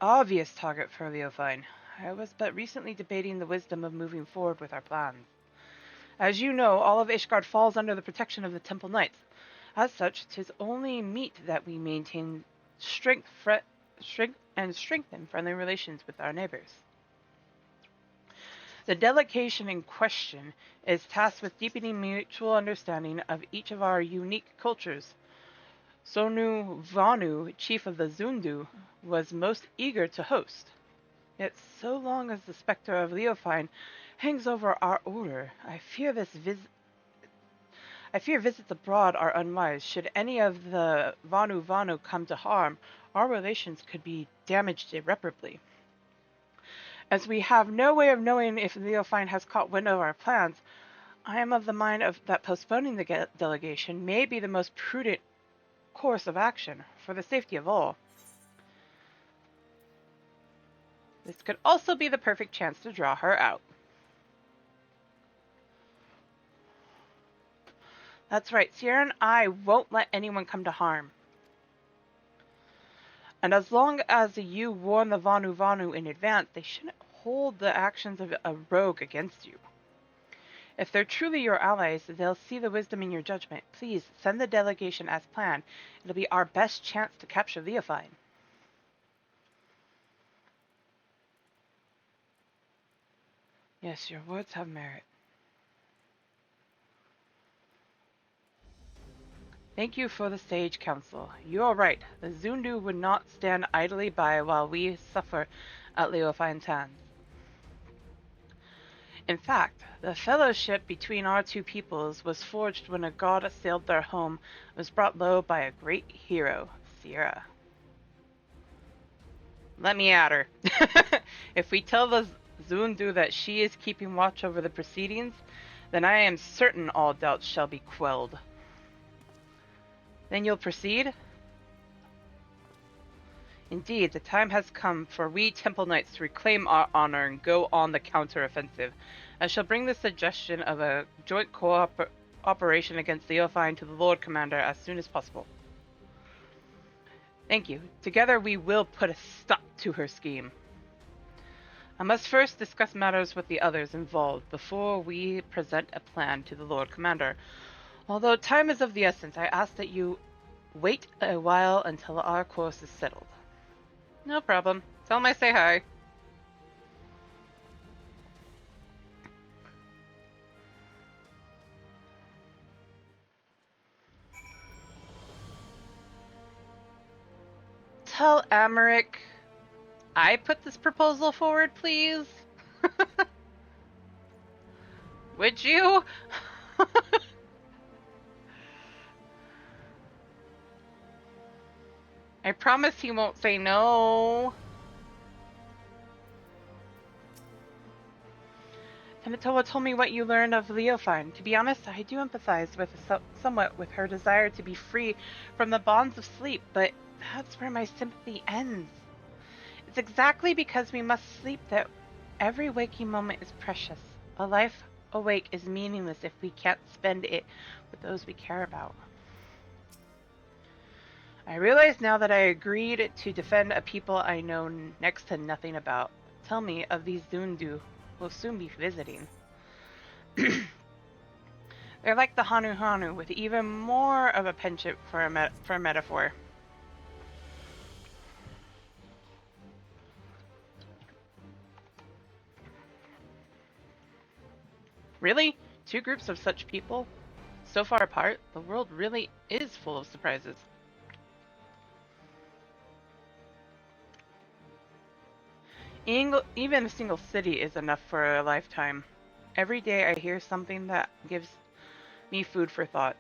obvious target for Leofine. I was but recently debating the wisdom of moving forward with our plans. As you know, all of Ishgard falls under the protection of the Temple Knights. As such, 'tis only meet that we maintain strengthen friendly relations with our neighbors. The delegation in question is tasked with deepening mutual understanding of each of our unique cultures. Sonu Vanu, chief of the Zundu, was most eager to host. Yet so long as the specter of Leofine hangs over our order, I fear visits abroad are unwise. Should any of the Vanu come to harm, our relations could be damaged irreparably. As we have no way of knowing if Leofine has caught wind of our plans, I am of the mind that postponing the delegation may be the most prudent course of action for the safety of all. This could also be the perfect chance to draw her out. That's right, Sierra and I won't let anyone come to harm. And as long as you warn the Vanu in advance, they shouldn't hold the actions of a rogue against you. If they're truly your allies, they'll see the wisdom in your judgment. Please, send the delegation as planned. It'll be our best chance to capture Leofine. Yes, your words have merit. Thank you for the sage counsel. You are right. The Zundu would not stand idly by while we suffer at Leofine's hands. In fact, the fellowship between our two peoples was forged when a god assailed their home and was brought low by a great hero, Sierra. Let me at her. If we tell the Zundu that she is keeping watch over the proceedings, then I am certain all doubts shall be quelled. Then you'll proceed? Indeed, the time has come for we Temple Knights to reclaim our honor and go on the counter-offensive. I shall bring the suggestion of a joint operation against Leofine to the Lord Commander as soon as possible. Thank you. Together we will put a stop to her scheme. I must first discuss matters with the others involved before we present a plan to the Lord Commander. Although time is of the essence, I ask that you wait a while until our course is settled. No problem. Tell him I say hi. tell Amaric I put this proposal forward, please? Would you? I promise he won't say no. Tanatoa told me what you learned of Leofine. To be honest, I do empathize with somewhat with her desire to be free from the bonds of sleep, but that's where my sympathy ends. It's exactly because we must sleep that every waking moment is precious. A life awake is meaningless if we can't spend it with those we care about. I realize now that I agreed to defend a people I know next to nothing about. Tell me of these Zundu we'll soon be visiting. They're like the Hanu Hanu, with even more of a penchant for a metaphor. Really? Two groups of such people? So far apart, the world really is full of surprises. Even a single city is enough for a lifetime. Every day I hear something that gives me food for thought.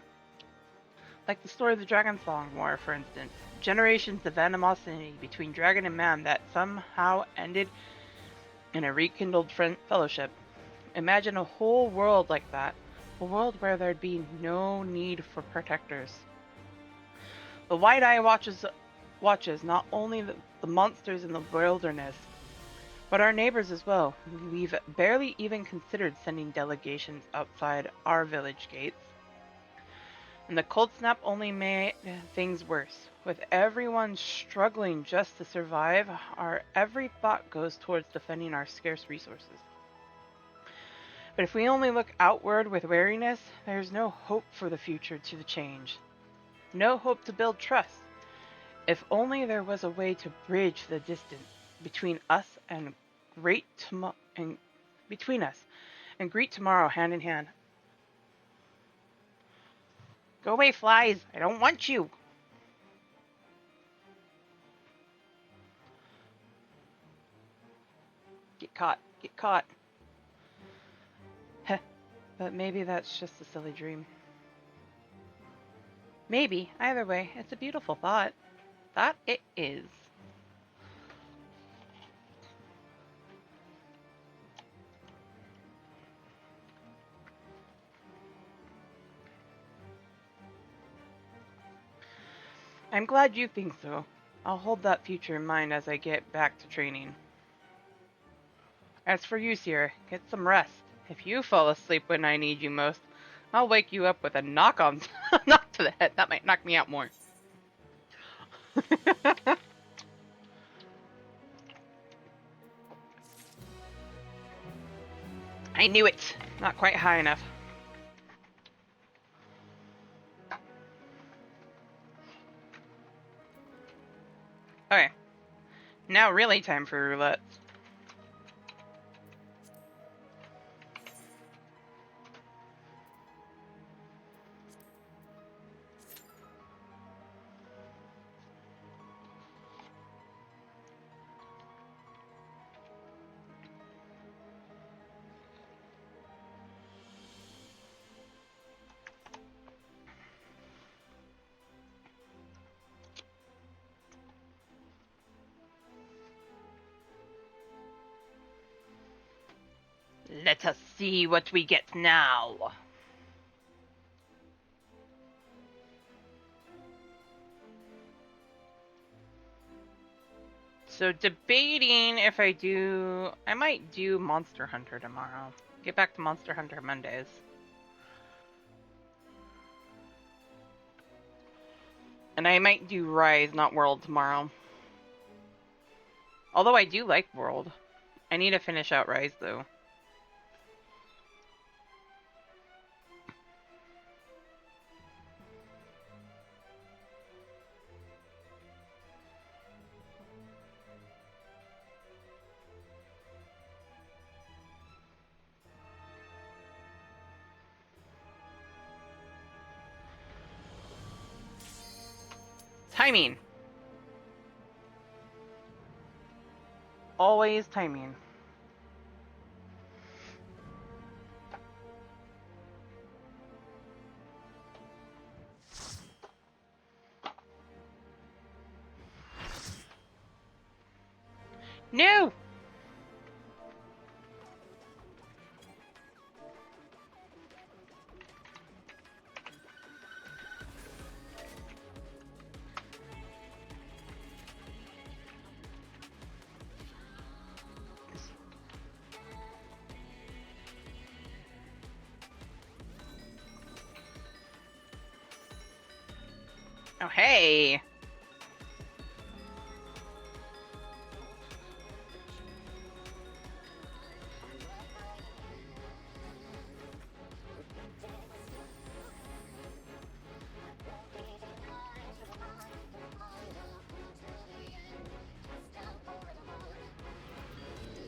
Like the story of the Dragonsong War, for instance. Generations of animosity between dragon and man that somehow ended in a rekindled fellowship. Imagine a whole world like that. A world where there'd be no need for protectors. The White Eye watches not only the monsters in the wilderness, but our neighbors as well. We've barely even considered sending delegations outside our village gates. And the cold snap only made things worse. With everyone struggling just to survive, our every thought goes towards defending our scarce resources. But if we only look outward with wariness, there's no hope for the future to change. No hope to build trust. If only there was a way to bridge the distance between us and greet tomorrow hand in hand. Go away, flies! I don't want you! Get caught. Get caught. Heh. But maybe that's just a silly dream. Maybe. Either way, it's a beautiful thought. That it is. I'm glad you think so. I'll hold that future in mind as I get back to training. As for you, Sierra, get some rest. If you fall asleep when I need you most, I'll wake you up with a knock to the head. That might knock me out more. I knew it! Not quite high enough. Okay. Now really time for roulette. Let us see what we get now. So debating if I might do Monster Hunter tomorrow. Get back to Monster Hunter Mondays. And I might do Rise, not World tomorrow. Although I do like World. I need to finish out Rise though. Timing! always timing. No! Oh, hey!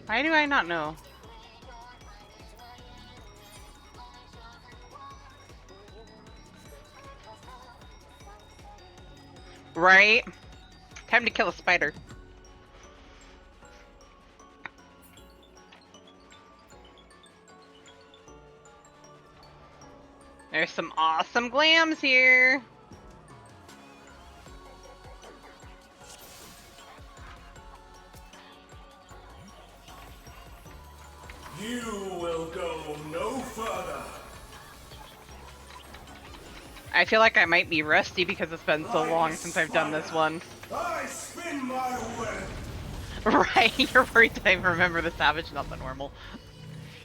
Why do I not know? Right? Time to kill a spider. There's some awesome glams here. You will go no further. I feel like I might be rusty because it's been so long since I've done this one. I spin my web. Right, you're worried that I remember the savage, not the normal.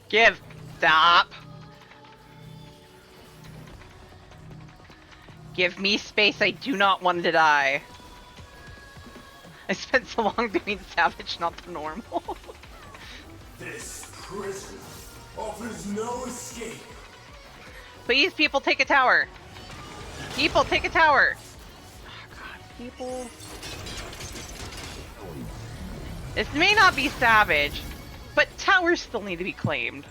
Give. Stop. Give me space, I do not want to die. I spent so long doing savage, not the normal. This prison offers no escape. Please, people, take a tower. People, take a tower. Oh, God, people. This may not be savage, but towers still need to be claimed.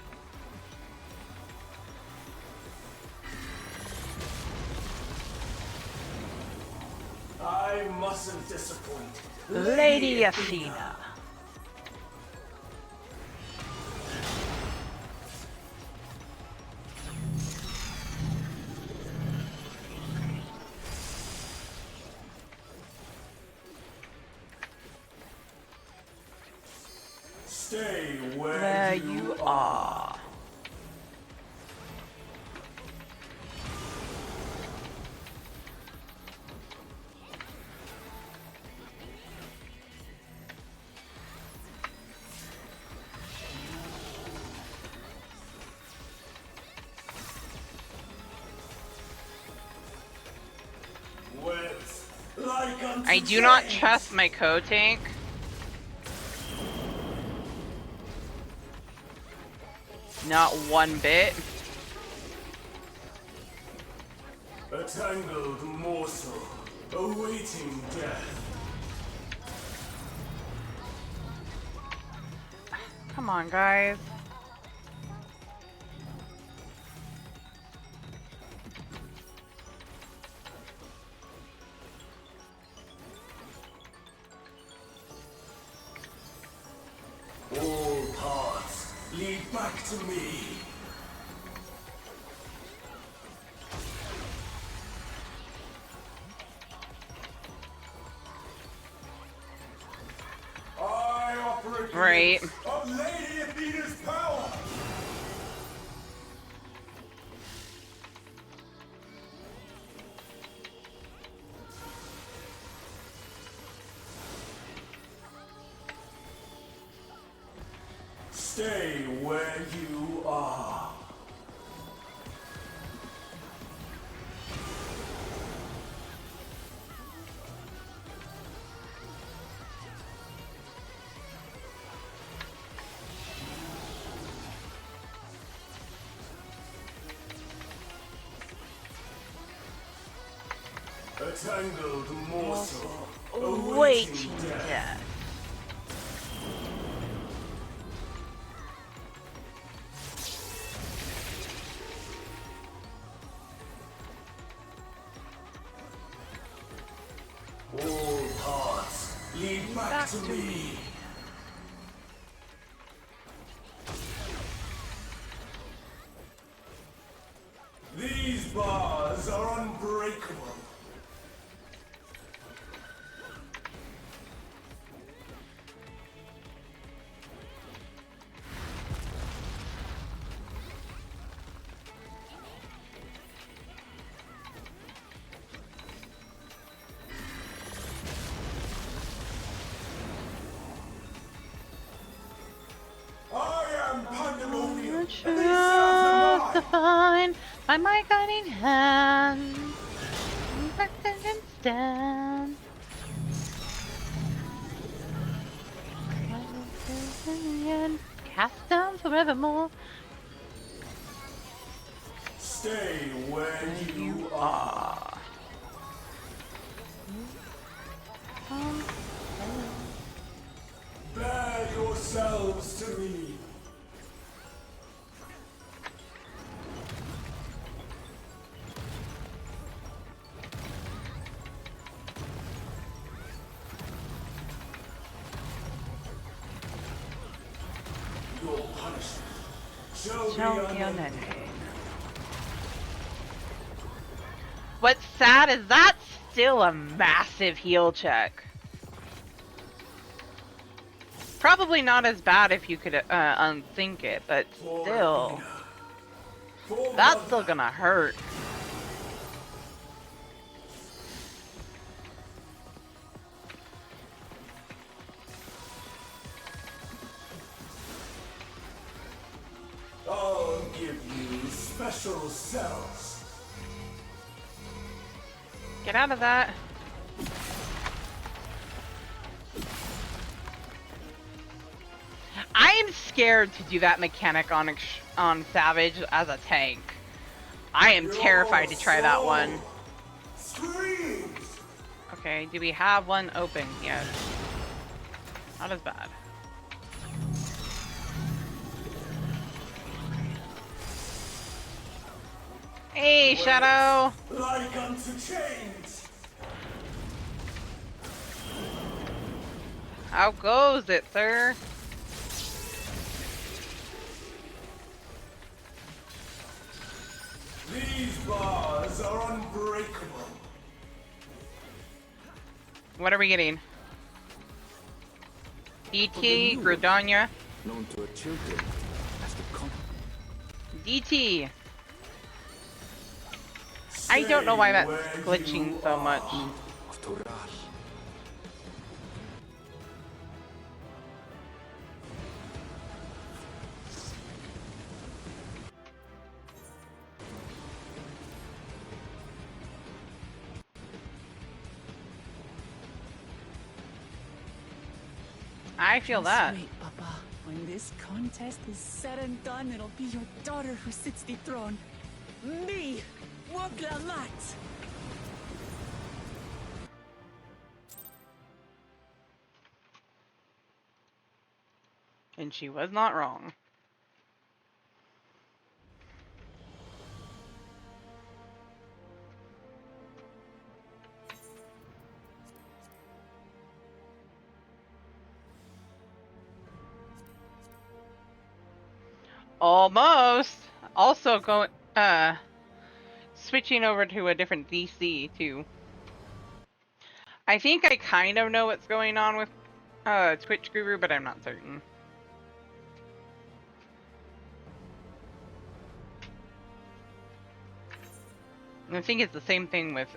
I mustn't disappoint. Lady Athena. Stay where There you are. Webs like unto I do not chains. trust my co-tank. Not one bit. A tangled morsel awaiting death. Come on, guys. All paths lead back to me. I operate Right. of Lady Athena's power. Stay where you are. A tangled morsel awaiting death. All paths lead back to me. by my guiding hand, and stand. Cast down forevermore. Stay where you are. Bear yourselves to me. Your punishment shall be unending. What's sad is that's still a massive heal check. Probably not as bad if you could unsync it, but still, that's still gonna hurt. I'll give you special cells. Get out of that. I am scared to do that mechanic on Savage as a tank. I am terrified to try that one. Screams. Okay, do we have one open? Yes. Not as bad. Hey, Shadow! Like unto chains. How goes it, sir? These bars are unbreakable. What are we getting? DT, Gridania, known to our children as the DT. I don't know why that's glitching so much. of Toral. I feel that. Wait, Papa. When this contest is said and done, it'll be your daughter who sits the throne. Me, Woglamat. And she was not wrong. Almost. Also going, switching over to a different DC too. I think I kind of know what's going on with, Twitch Guru, but I'm not certain. I think it's the same thing with,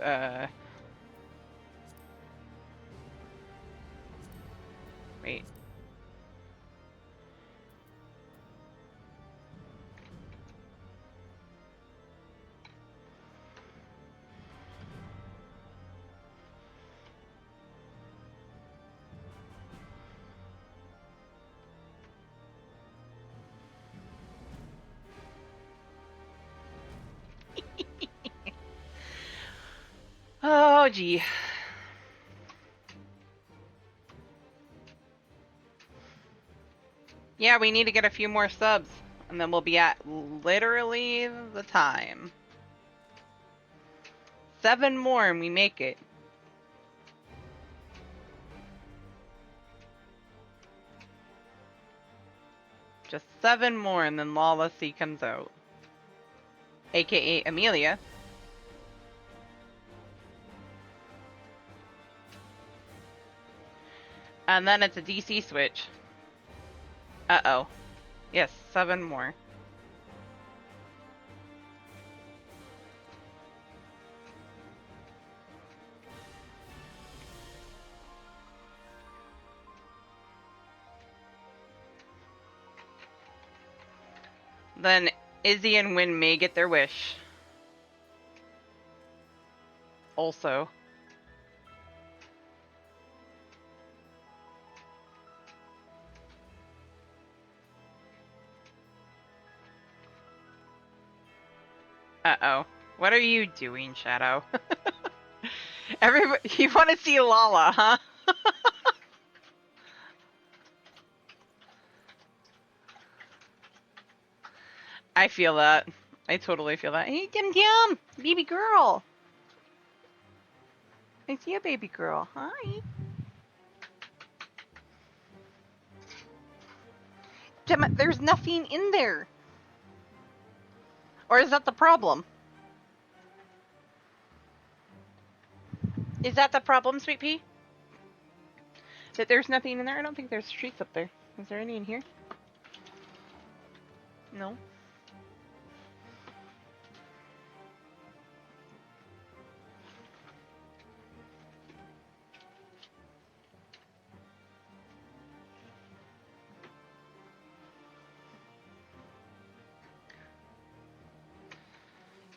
wait. Oh, gee. Yeah, we need to get a few more subs, and then we'll be at literally the time. 7 more and we make it. Just 7 more and then Lawless C comes out. AKA Amelia. And then it's a DC switch. Uh-oh. Yes, 7 more. Then Izzy and Win may get their wish. also. Uh-oh. What are you doing, Shadow? Everybody, you want to see Lala, huh? I feel that. I totally feel that. Hey, Dim Dim! Baby girl! I see a baby girl. Hi. Damn it, there's nothing in there! Or is that the problem? Is that the problem, Sweet Pea? That there's nothing in there? I don't think there's treats up there. Is there any in here? No.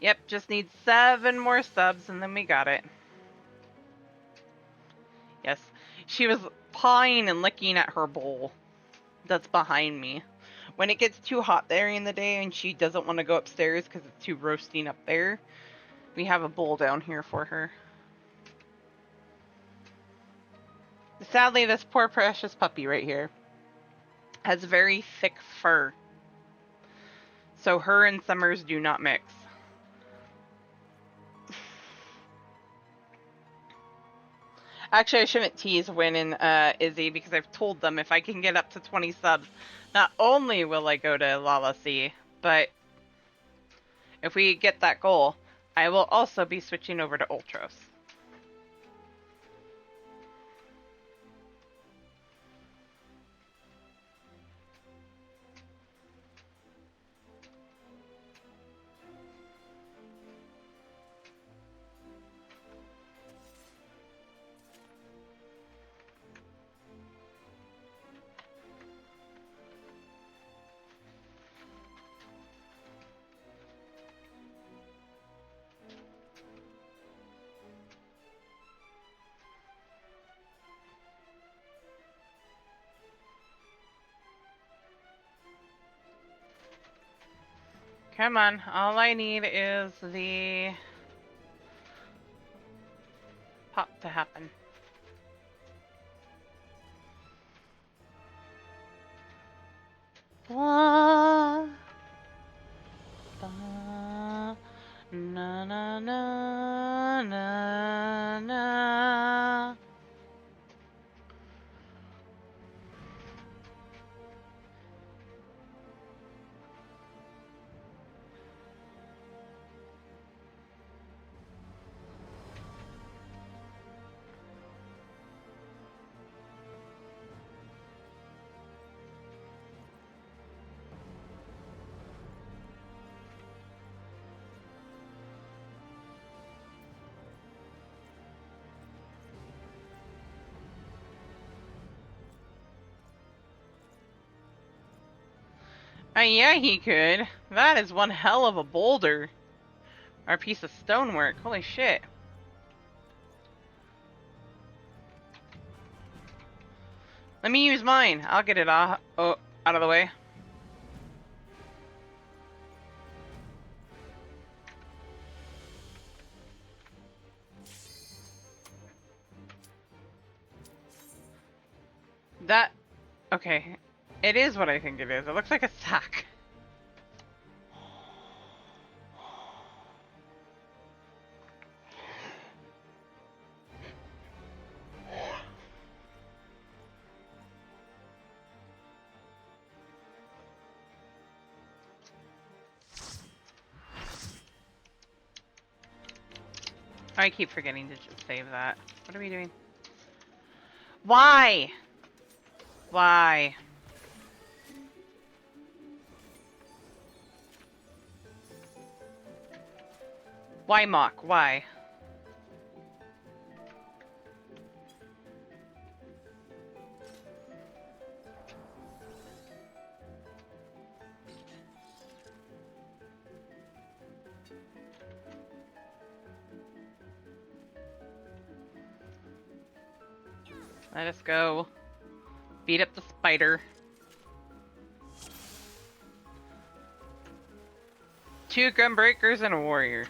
Yep, just need 7 more subs and then we got it. Yes. She was pawing and licking at her bowl that's behind me. When it gets too hot there in the day and she doesn't want to go upstairs because it's too roasting up there, we have a bowl down here for her. Sadly, this poor precious puppy right here has very thick fur. So her and Summers do not mix. Actually, I shouldn't tease Win and Izzy because I've told them if I can get up to 20 subs, not only will I go to Lala C, but if we get that goal, I will also be switching over to Ultros. Come on, all I need is the pop to happen. Ba, ba, na na na na na. Yeah, he could. That is one hell of a boulder. Or a piece of stonework. Holy shit. Let me use mine. I'll get it out of the way. That... Okay. It is what I think it is. It looks like a sack. I keep forgetting to just save that. What are we doing? Why? Why? Why, Mock? Why? Let us go. Beat up the spider. 2 gunbreakers and a warrior.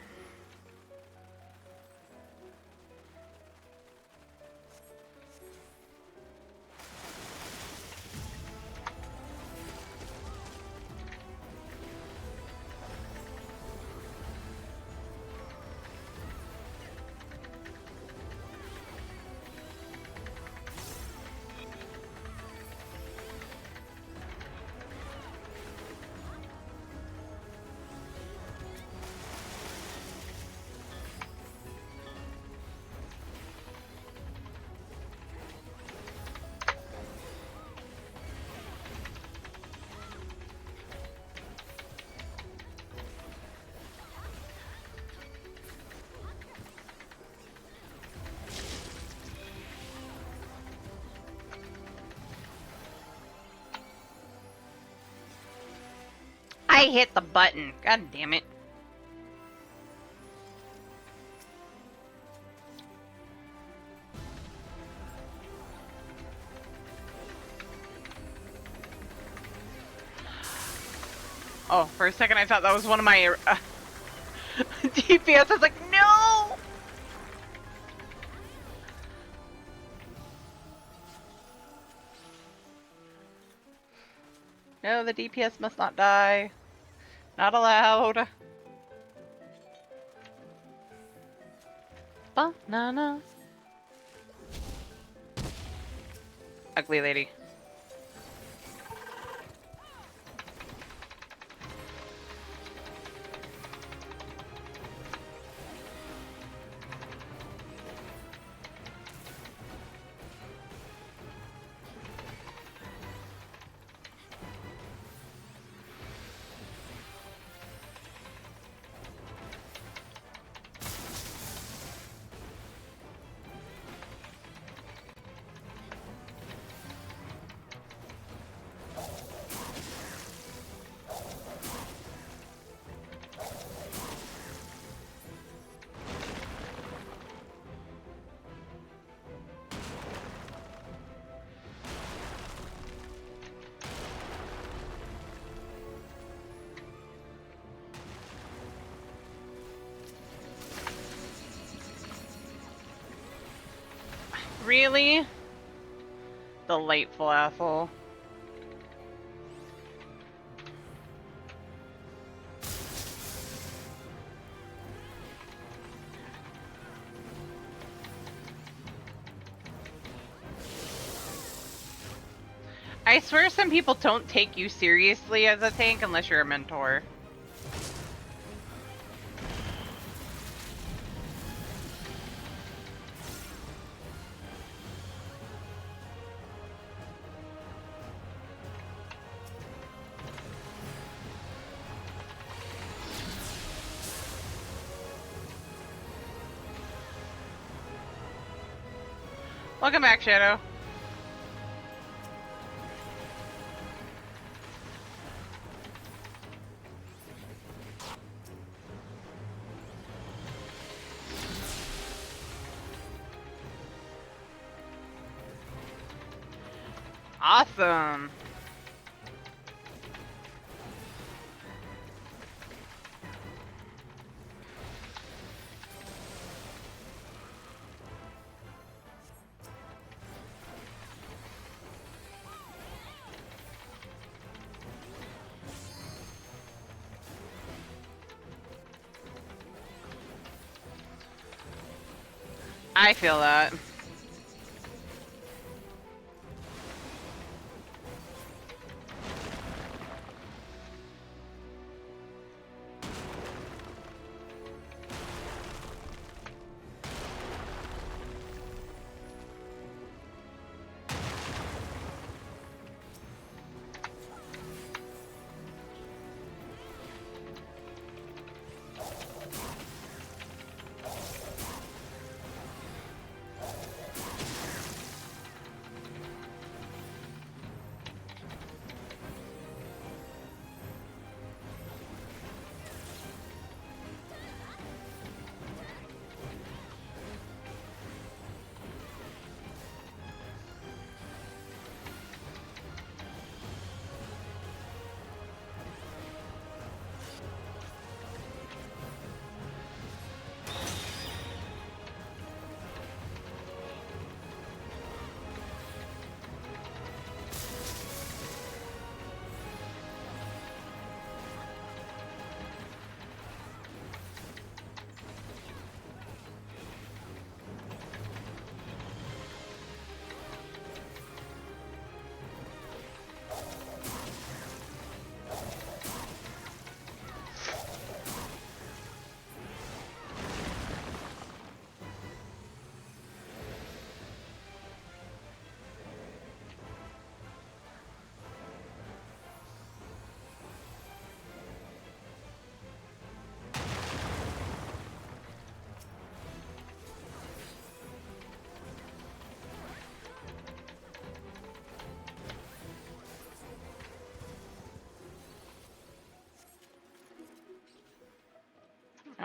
I hit the button. God damn it. Oh, for a second I thought that was one of my DPS. I was like, no! No, the DPS must not die. Not allowed. Banana. Ugly lady. Really? Delightful asshole. I swear some people don't take you seriously as a tank unless you're a mentor. Welcome back, Shadow. Awesome. I feel that.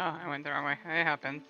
I went the wrong way. It happens.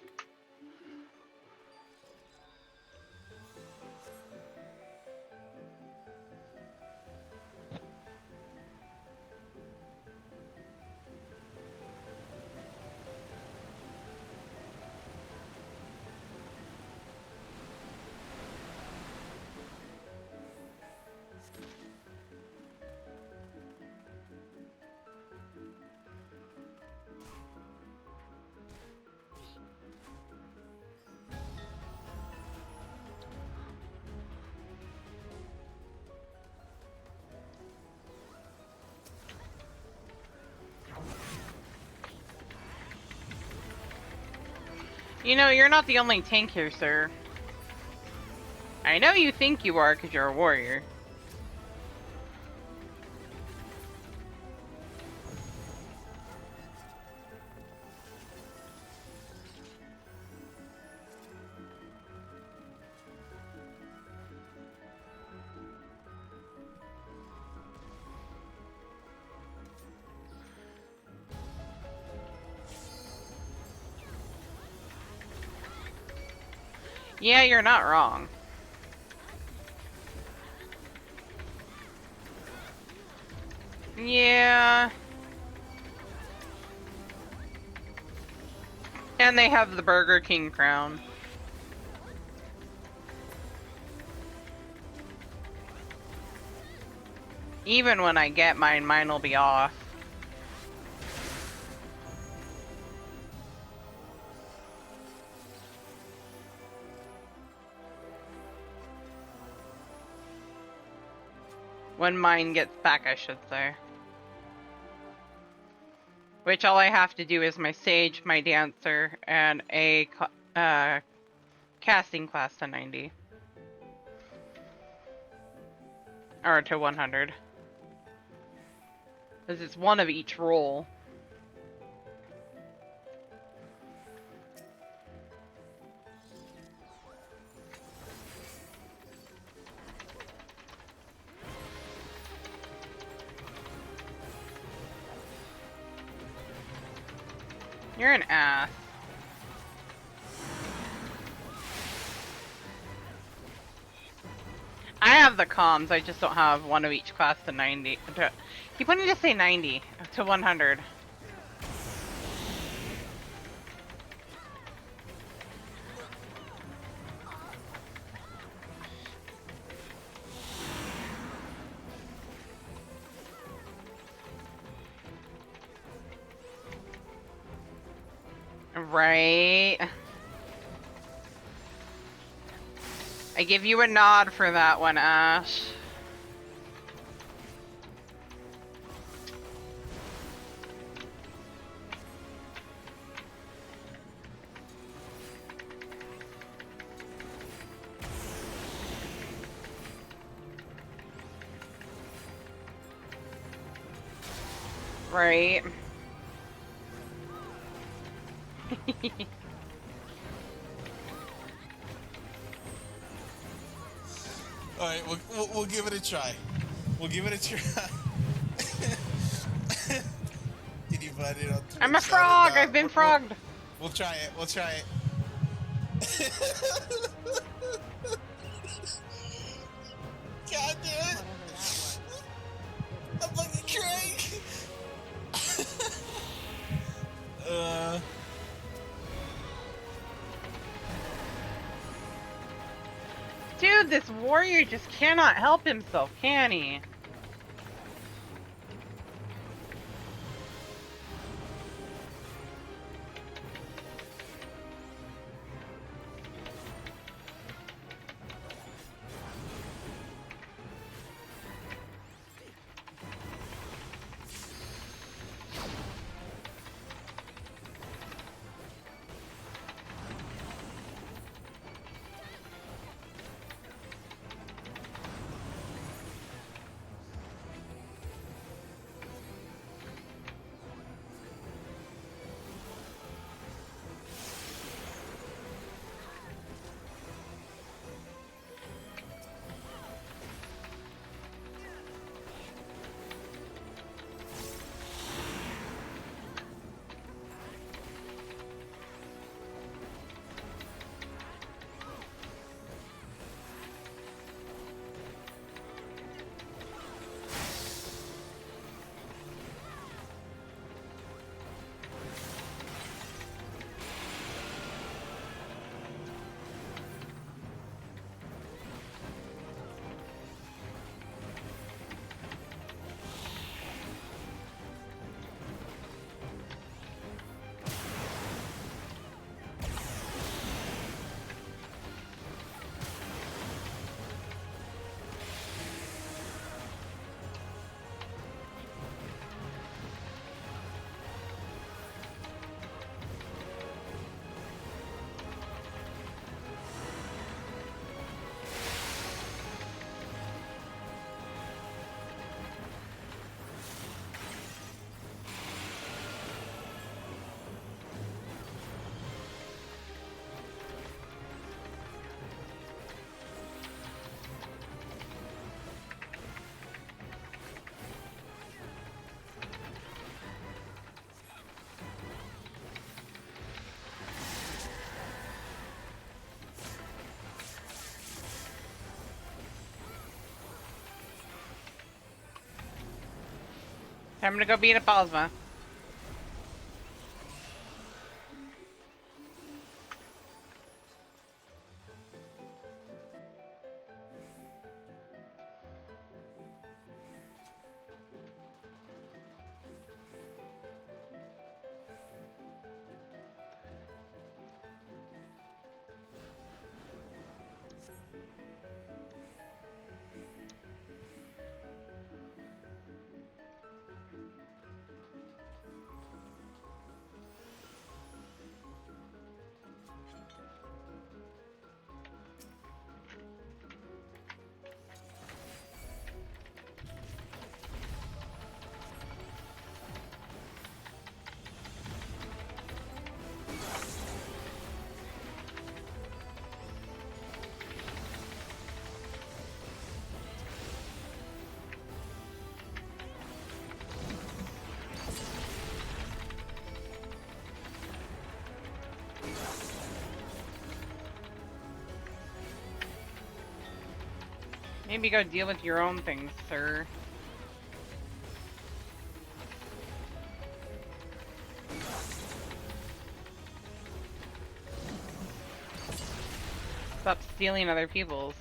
You know, you're not the only tank here, sir. I know you think you are because you're a warrior. Yeah, you're not wrong. Yeah. And they have the Burger King crown. Even when I get mine, mine will be off. When mine gets back, I should say. Which all I have to do is my Sage, my Dancer, and a casting class to 90. Or to 100. Because it's one of each role. You're an ass. I have the comms, I just don't have one of each class to 90. Keep wanting to say 90 to 100. Right. I give you a nod for that one, Ash. Right. Alright, we'll give it a try. We'll give it a try. Anybody on Twitch? I'm a frog! I've been frogged! We'll try it. We'll try it. God damn it! I'm fucking Craig! Dude, this warrior just cannot help himself, can he? Time to go beat up Ozma. Maybe go deal with your own things, sir. Stop stealing other people's.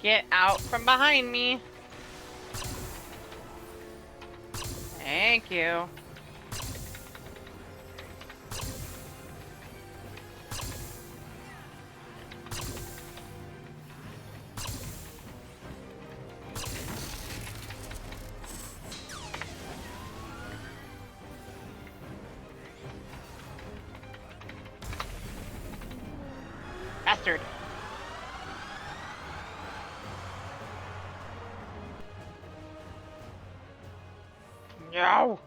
Get out from behind me. Thank you. Bastard. No.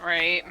Right.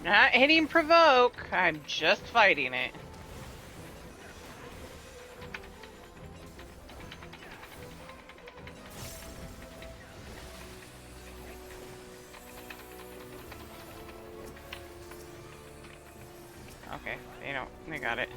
Not hitting provoke. I'm just fighting it. Okay, they got it.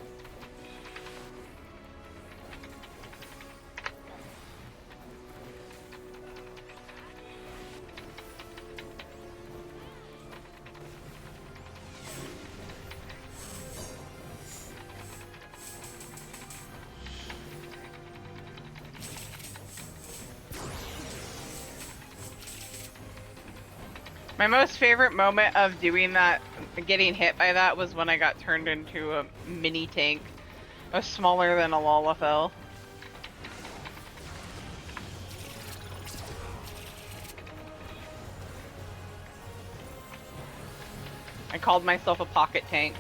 My most favorite moment of doing that, getting hit by that, was when I got turned into a mini tank. I was smaller than a Lalafell. I called myself a pocket tank.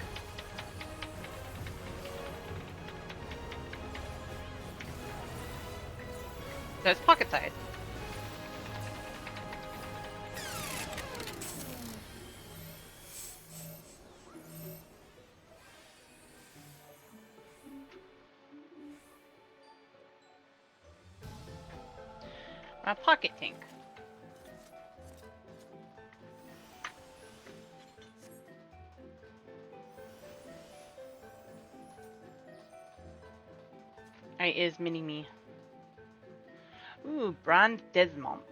That's pocket size. A pocket tank. I is mini me. Ooh, Brand Desmond.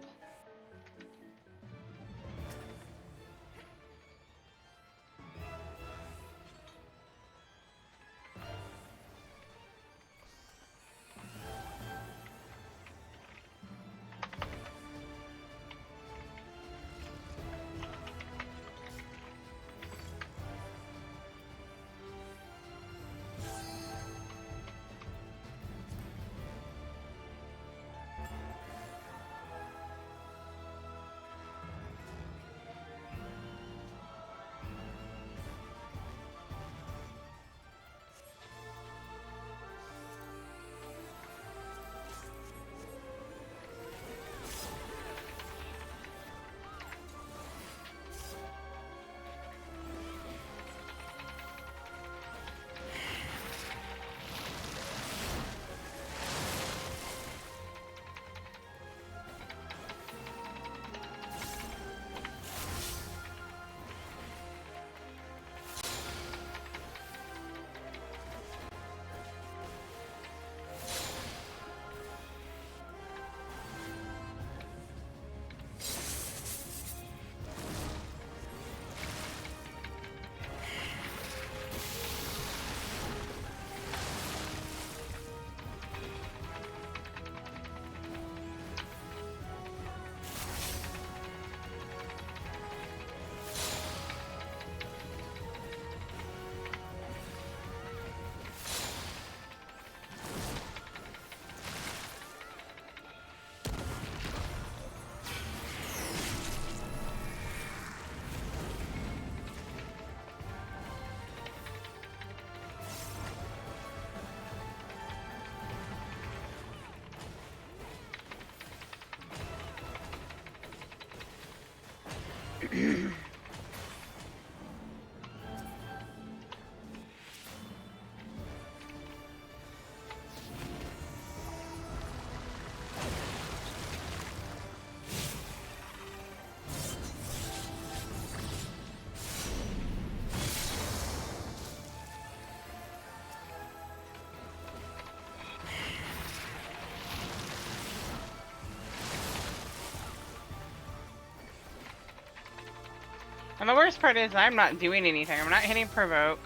And the worst part is I'm not doing anything. I'm not hitting provoke.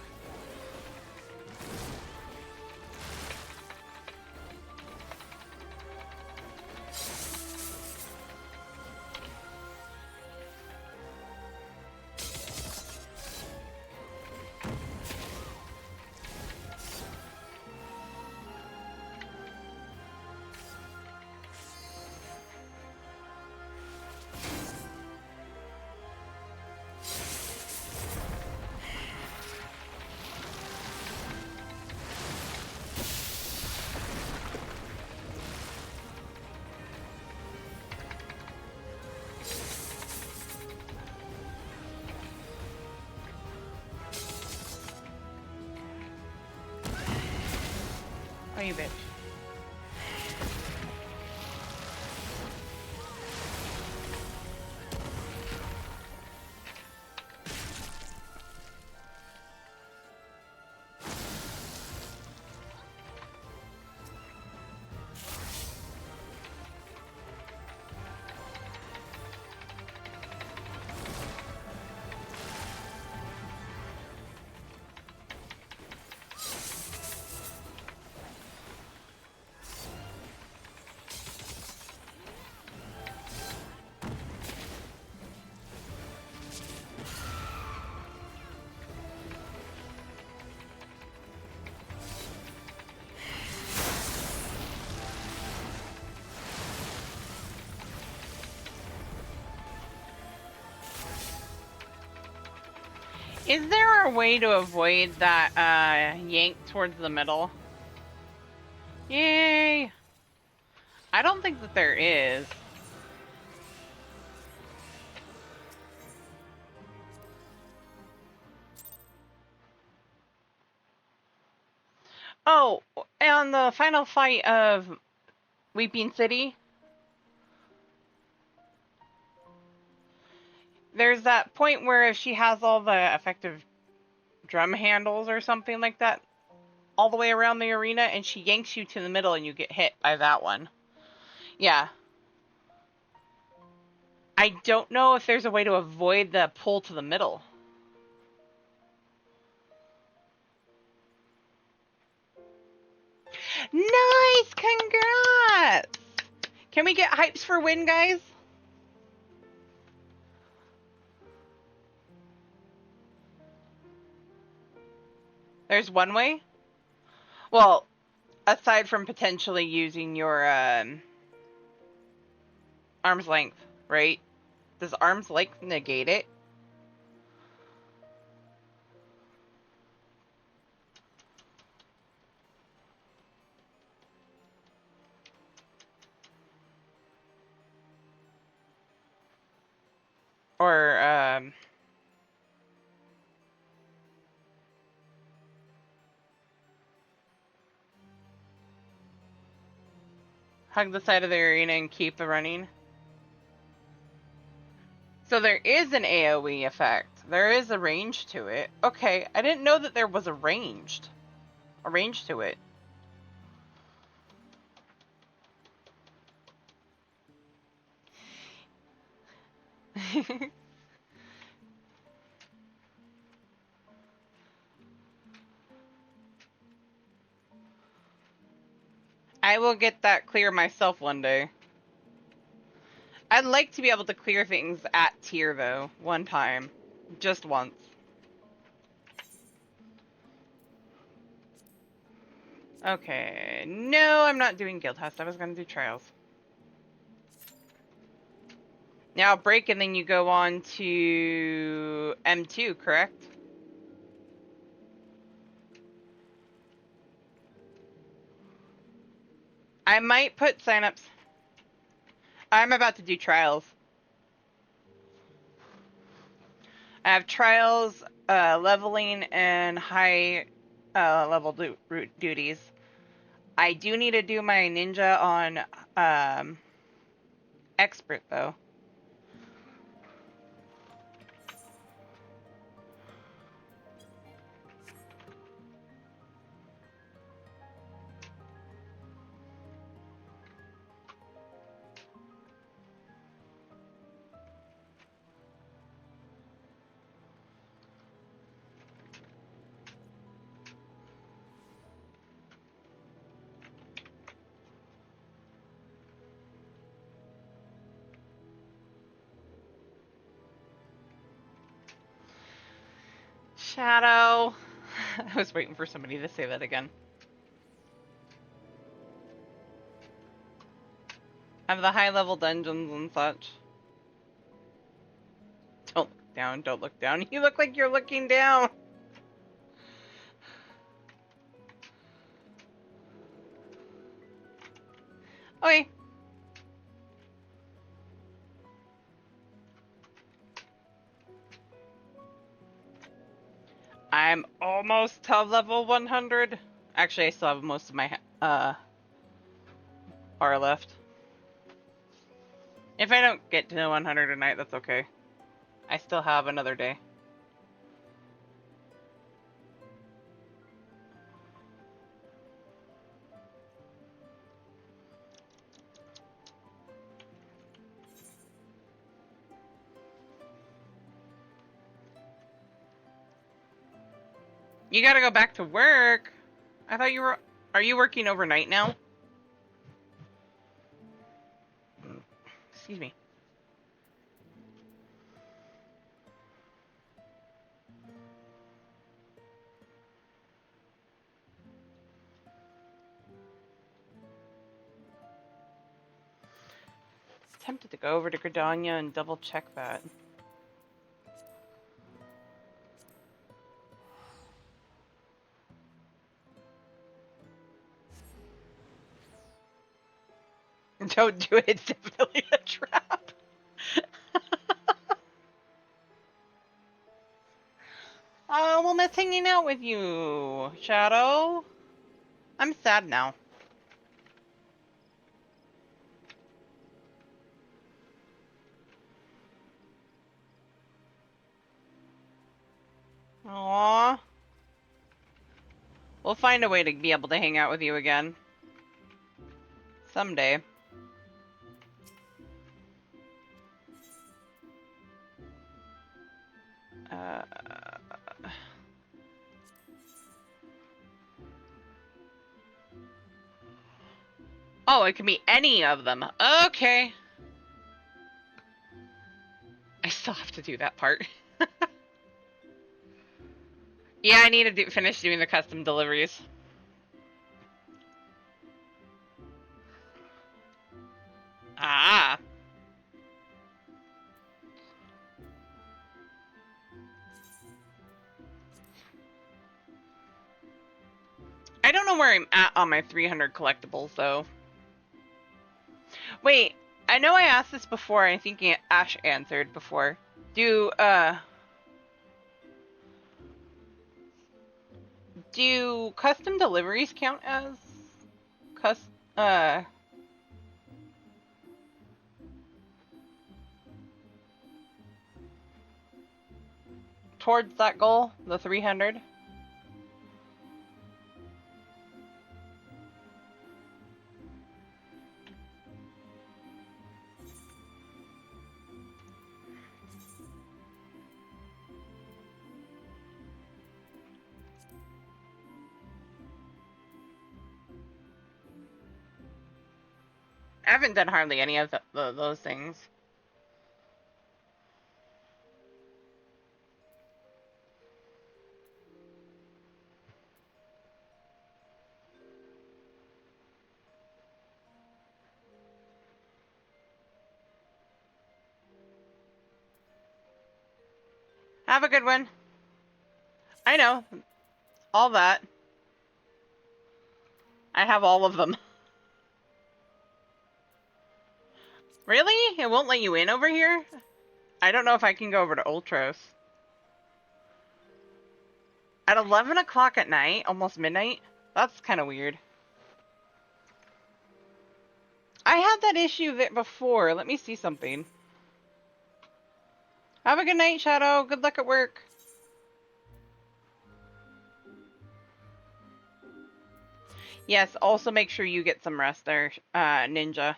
Oh, you bitch. Is there a way to avoid that yank towards the middle? Yay! I don't think that there is. Oh, and the final fight of Weeping City, there's that point where if she has all the effective drum handles or something like that all the way around the arena and she yanks you to the middle and you get hit by that one. Yeah. I don't know if there's a way to avoid the pull to the middle. Nice! Congrats! Can we get hypes for win, guys? There's one way? Well, aside from potentially using your arm's length, right? Does arm's length negate it? Or, hug the side of the arena and keep running? So there is an AoE effect. There is a range to it. Okay, I didn't know that there was a range to it. I will get that clear myself one day. I'd like to be able to clear things at tier, though, one time. Just once. Okay, no, I'm not doing guild house. I was gonna do trials. Now break and then you go on to M2, correct? I might put signups. I'm about to do trials. I have trials, leveling, and high level duties. I do need to do my ninja on expert, though. Shadow. I was waiting for somebody to say that again. Have the high level dungeons and such. Don't look down, don't look down. You look like you're looking down. Okay. I'm almost to level 100. Actually, I still have most of my bar left. If I don't get to 100 tonight, that's okay. I still have another day. You gotta go back to work. I thought you were... Are you working overnight now? Excuse me. Tempted to go over to Gridania and double check that. Don't do it, it's definitely a trap. Oh, we'll miss hanging out with you, Shadow. I'm sad now. Aww. We'll find a way to be able to hang out with you again. Someday. Oh, it can be any of them. Okay. I still have to do that part. Yeah, I need to finish doing the custom deliveries. Ah. I don't know where I'm at on my 300 collectibles, though. Wait, I know I asked this before, and I think Ash answered before. Do custom deliveries count as towards that goal, the 300? I haven't done hardly any of those things. Have a good one. I know. All that. I have all of them. Really? It won't let you in over here? I don't know if I can go over to Ultros. At 11 o'clock at night? Almost midnight? That's kind of weird. I had that issue before. Let me see something. Have a good night, Shadow. Good luck at work. Yes, also make sure you get some rest there, Ninja.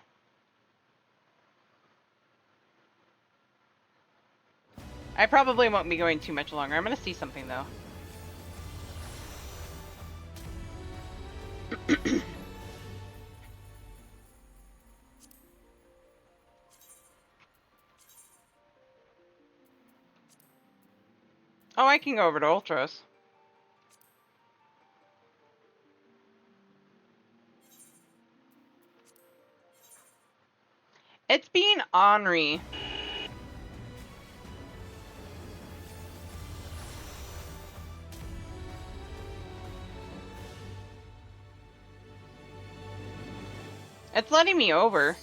I probably won't be going too much longer. I'm gonna see something, though. Oh, I can go over to Ultros. It's being ornery. It's letting me over.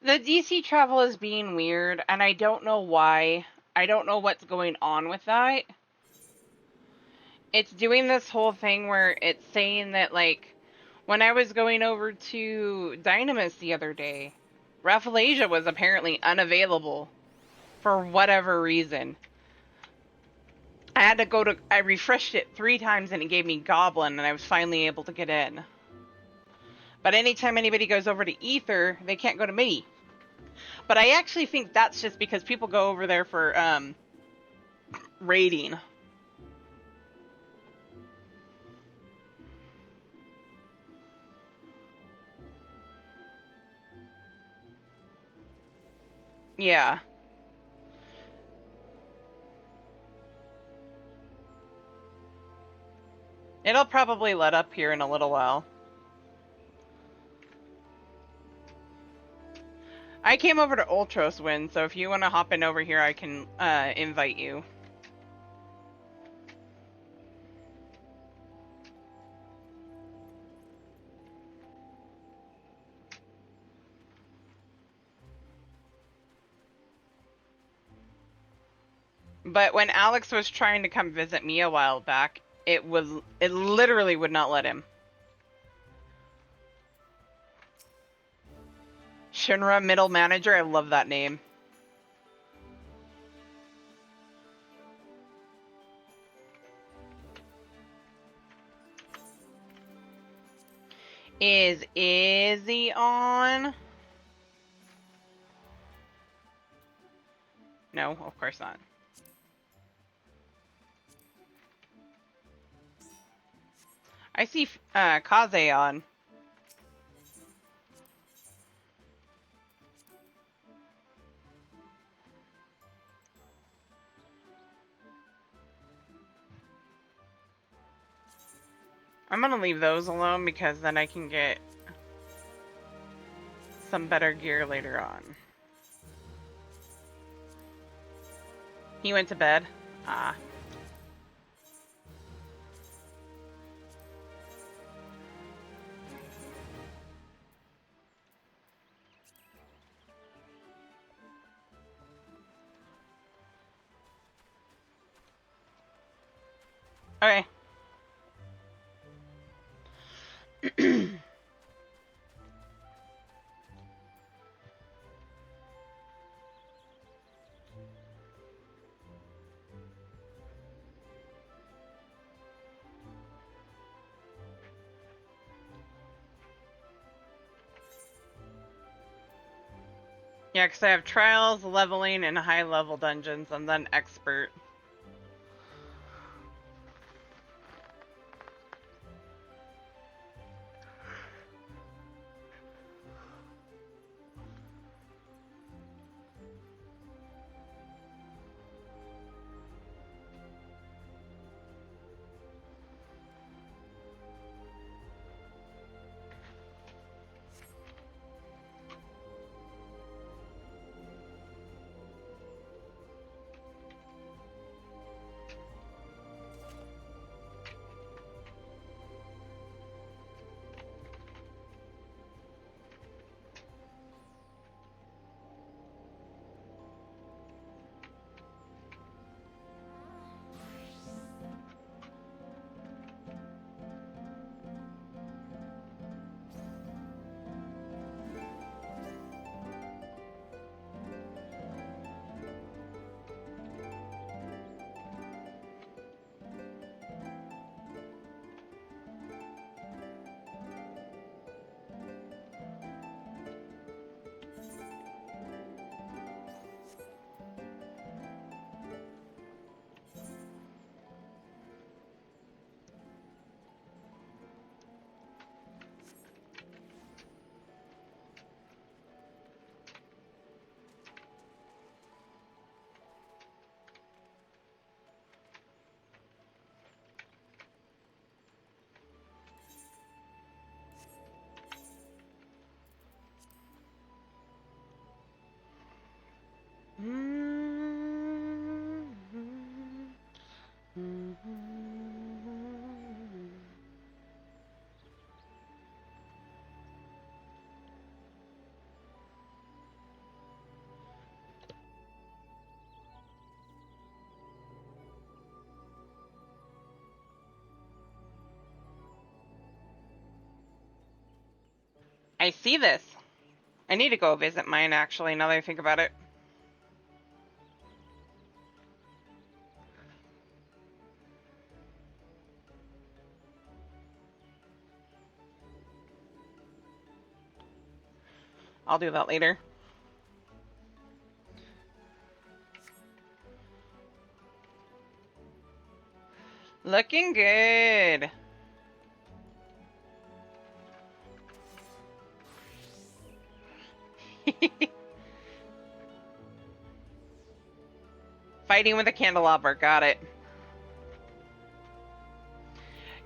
The DC travel is being weird, and I don't know why. I don't know what's going on with that. It's doing this whole thing where it's saying that, like, when I was going over to Dynamis the other day, Rafflesia was apparently unavailable for whatever reason. I refreshed it 3 times and it gave me Goblin, and I was finally able to get in. But anytime anybody goes over to Aether, they can't go to me. But I actually think that's just because people go over there for, raiding. Yeah. It'll probably let up here in a little while. I came over to Ultros Win, so if you want to hop in over here, I can invite you. But when Alex was trying to come visit me a while back, it literally would not let him. Shinra Middle Manager, I love that name. Is Izzy on? No, of course not. I see Kaze on. I'm gonna leave those alone because then I can get some better gear later on. He went to bed. Ah. Okay. Yeah, because I have trials, leveling, and high level dungeons, and then expert. I see this. I need to go visit mine, actually, now that I think about it. I'll do that later. Looking good. Fighting with a candelabra, got it.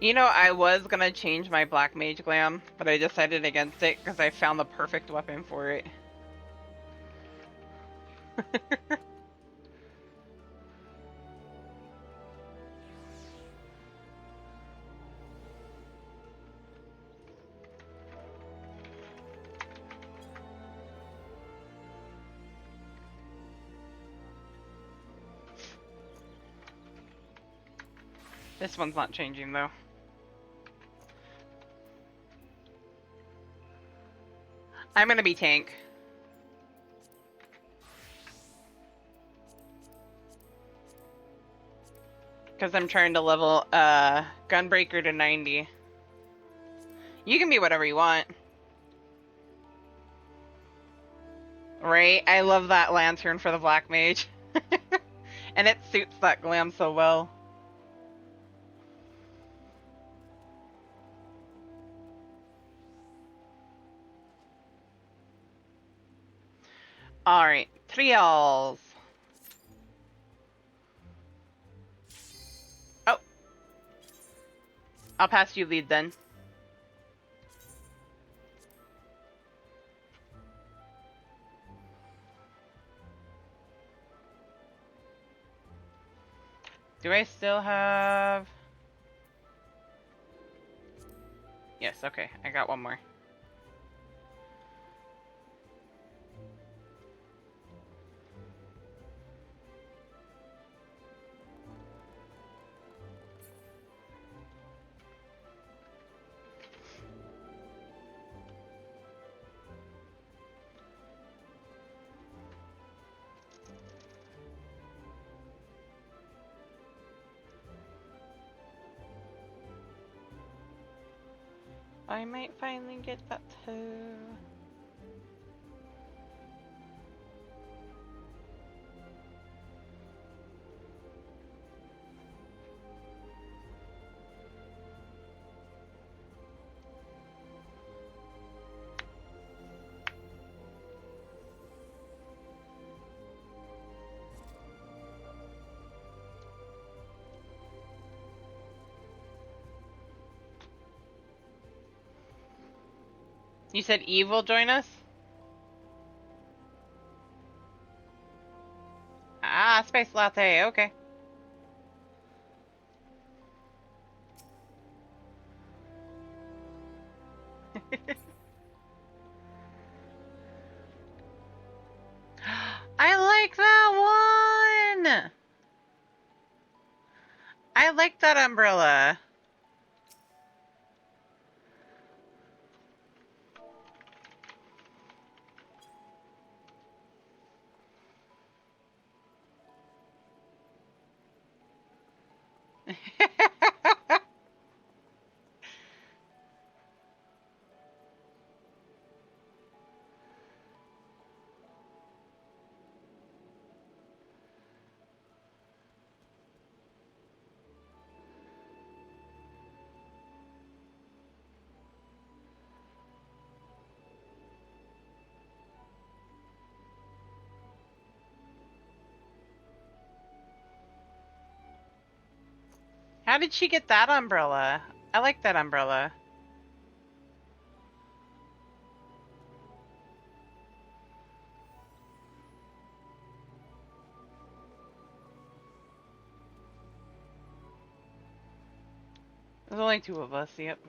You know, I was gonna change my Black Mage Glam, but I decided against it because I found the perfect weapon for it. This one's not changing, though. I'm gonna be tank. Because I'm trying to level Gunbreaker to 90. You can be whatever you want. Right? I love that lantern for the Black Mage. And it suits that glam so well. Alright, trials. Oh. I'll pass you lead then. Do I still have... Yes, okay. I got one more. I might finally get that too. You said Eve will join us? Ah, Space Latte, okay. I like that one! I like that umbrella. How did she get that umbrella? I like that umbrella. There's only two of us, yep.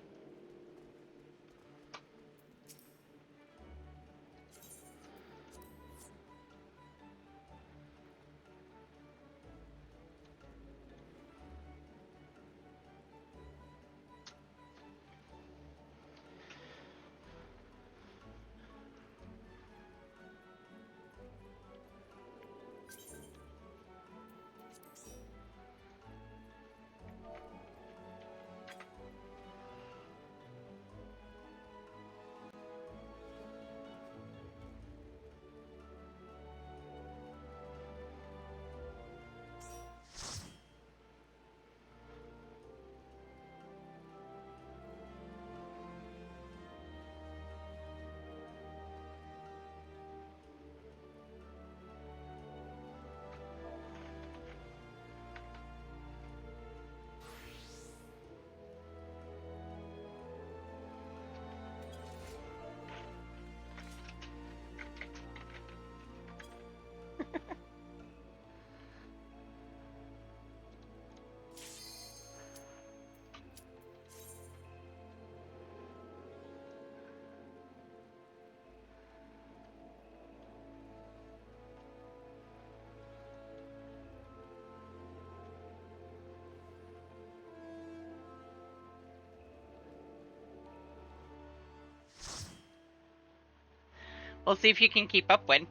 We'll see if you can keep up when.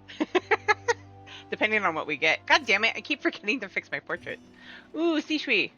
Depending on what we get. God damn it, I keep forgetting to fix my portrait. Ooh, Sishui.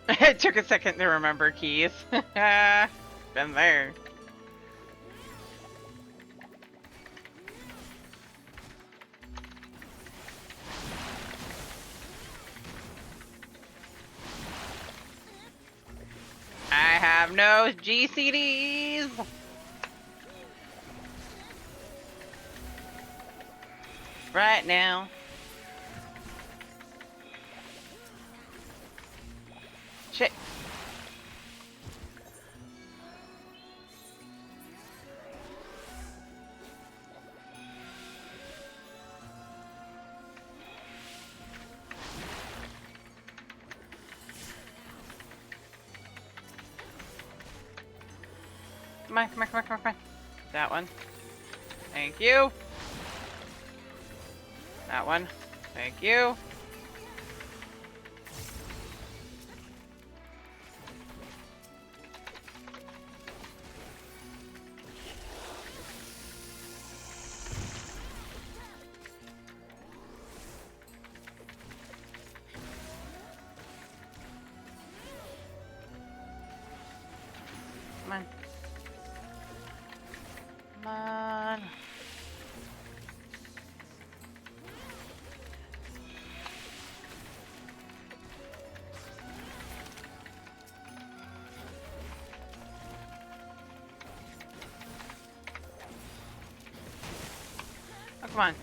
It took a second to remember keys. Been there. I have no GCDs. Right now. Shit. Come on, come on, come on, come on, come on. That one. Thank you. That one. Thank you. Come on. Come on. Oh, come on.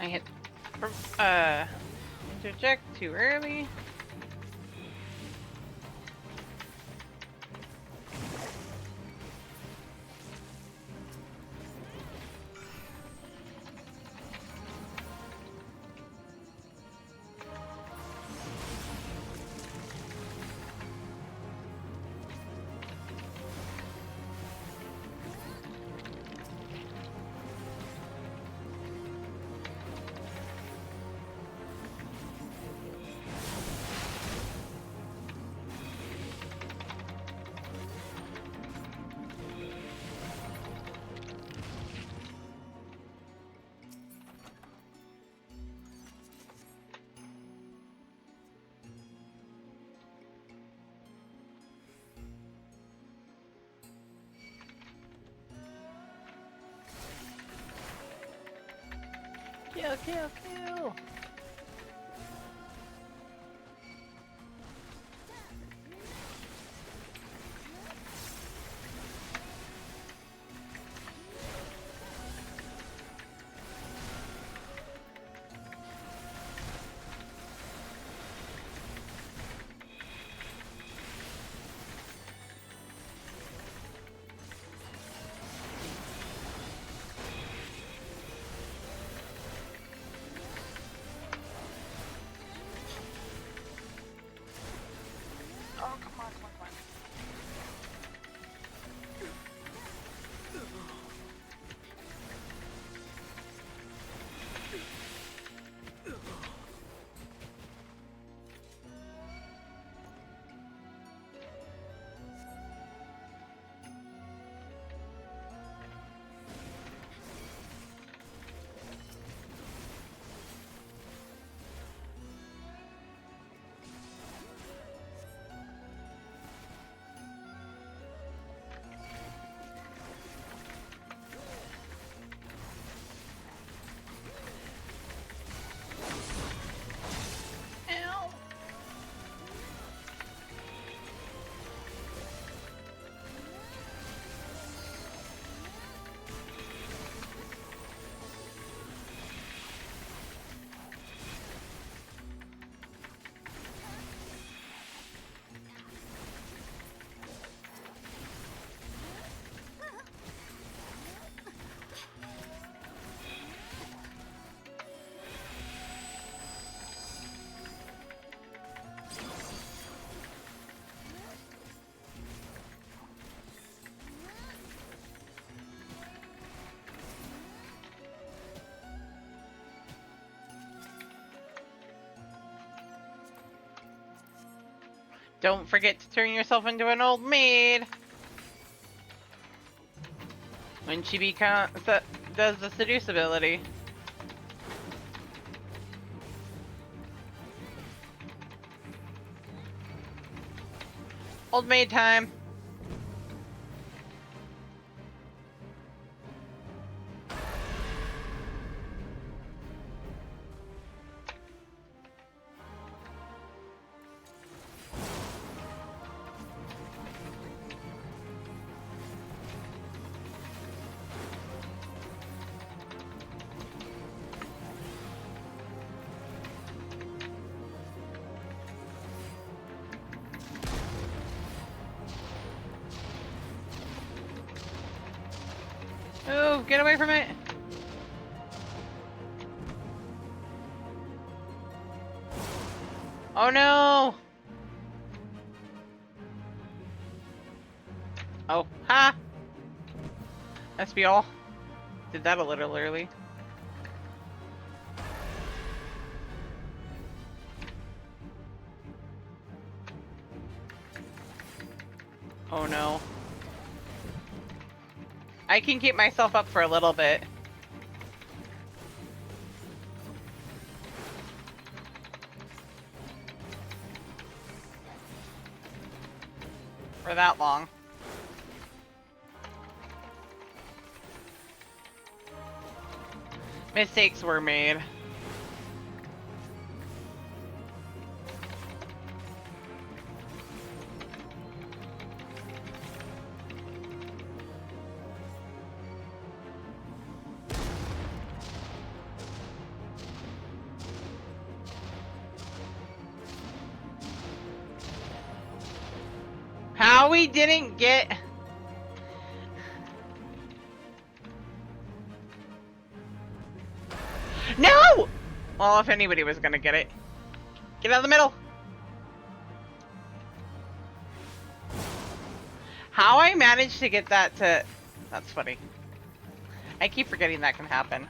I hit interject too early. Kill, kill, kill! Don't forget to turn yourself into an old maid when she does the seduce ability. Old maid time. Oh, get away from it! Oh no! Oh, ha! Must be all. Did that a little early. Oh no. I can keep myself up for a little bit. For that long. Mistakes were made. How we didn't get... No! Well, if anybody was gonna get it. Get out of the middle! How I managed to get that to... That's funny. I keep forgetting that can happen.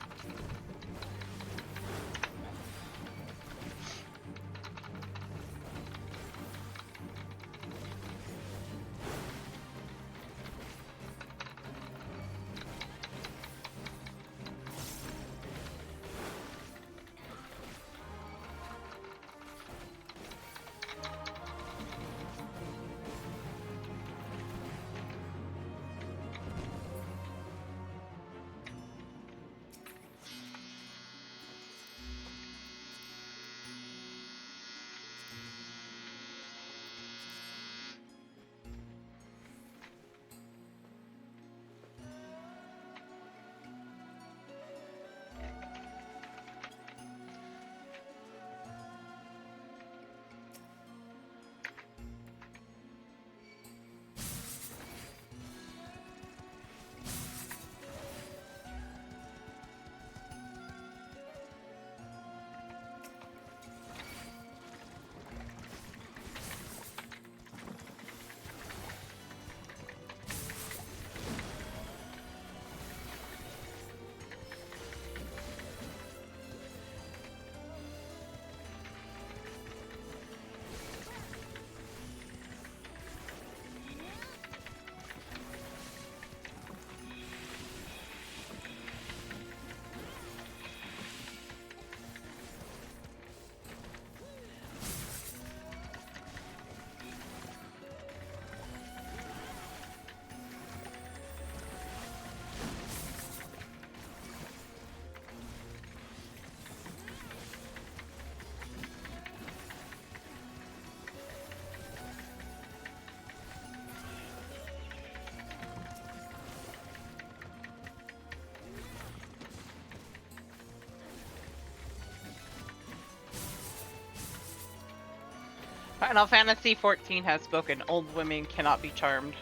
Final Fantasy XIV has spoken. Old women cannot be charmed.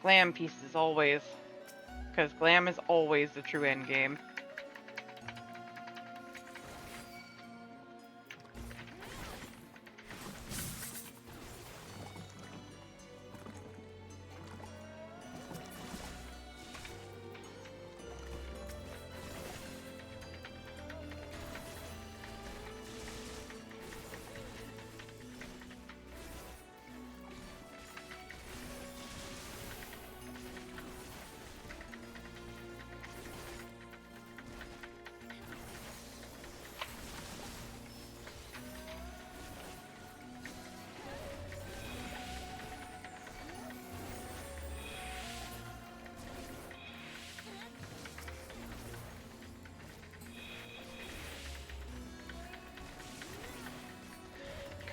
Glam pieces always. Because glam is always the true end game.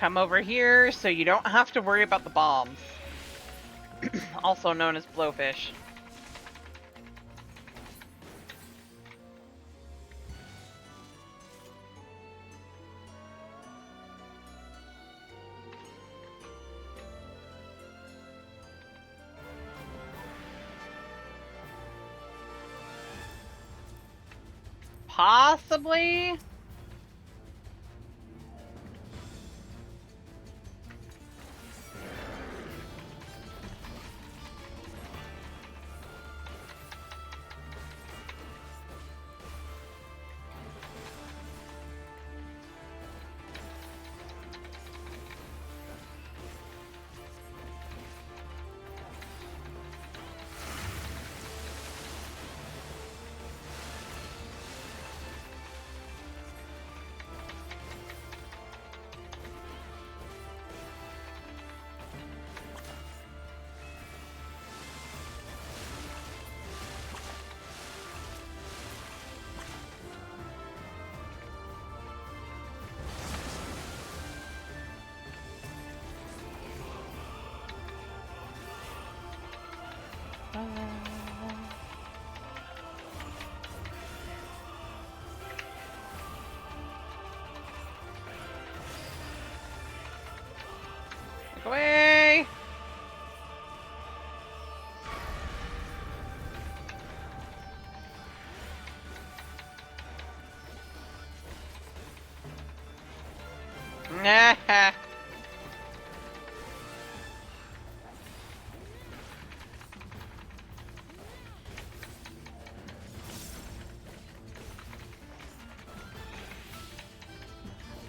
Come over here so you don't have to worry about the bombs. Also known as blowfish. Possibly?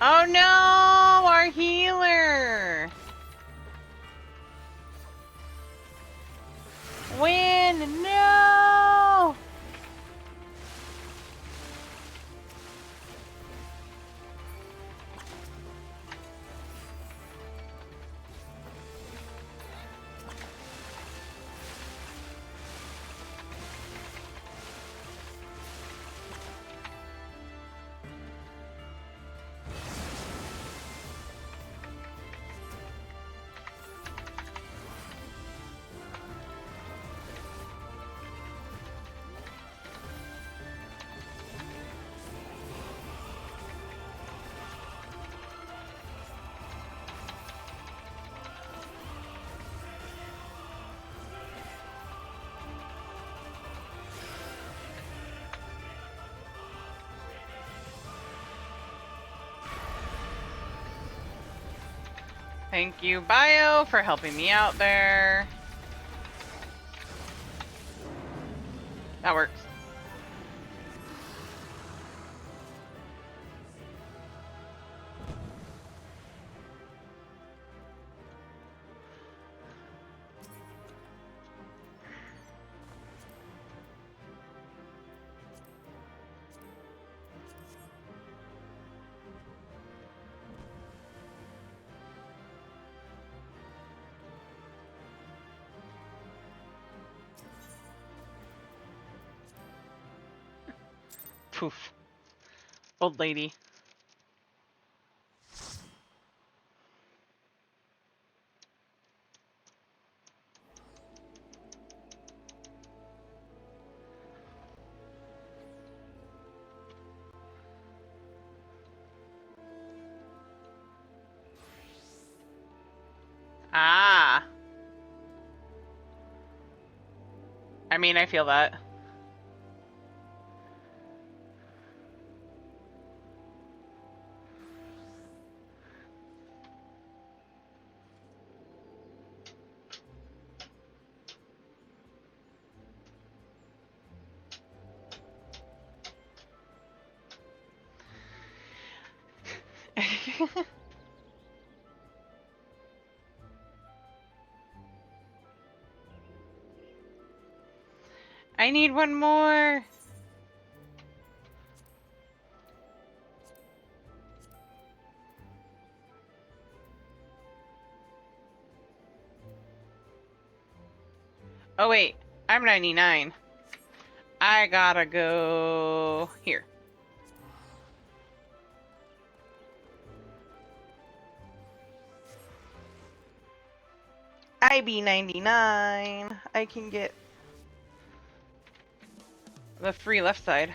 Oh no, our healer. Win, no. Thank you, Bio, for helping me out there. That works. Poof. Old lady. Ah. I mean, I feel that. I need one more. Oh wait, I'm 99. I gotta go here. I be 99. I can get the free left side.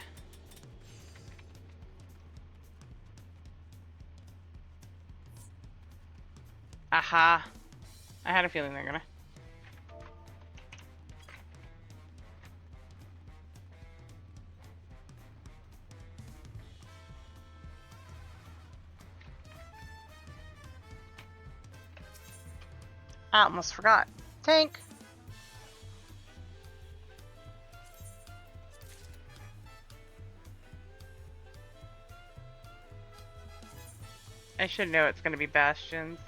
Aha. I had a feeling they're gonna. I almost forgot. Tank. I should know it's gonna be bastions.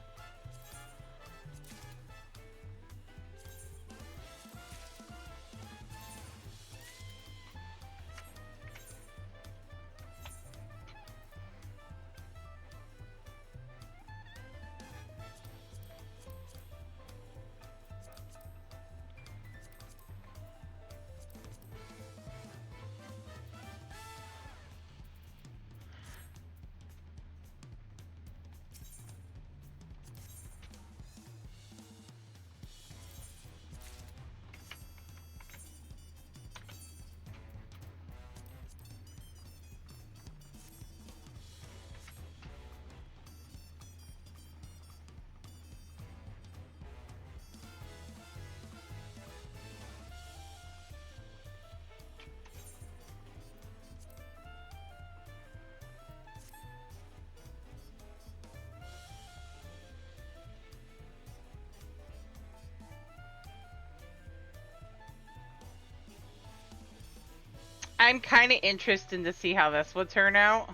I'm kind of interested to see how this would turn out.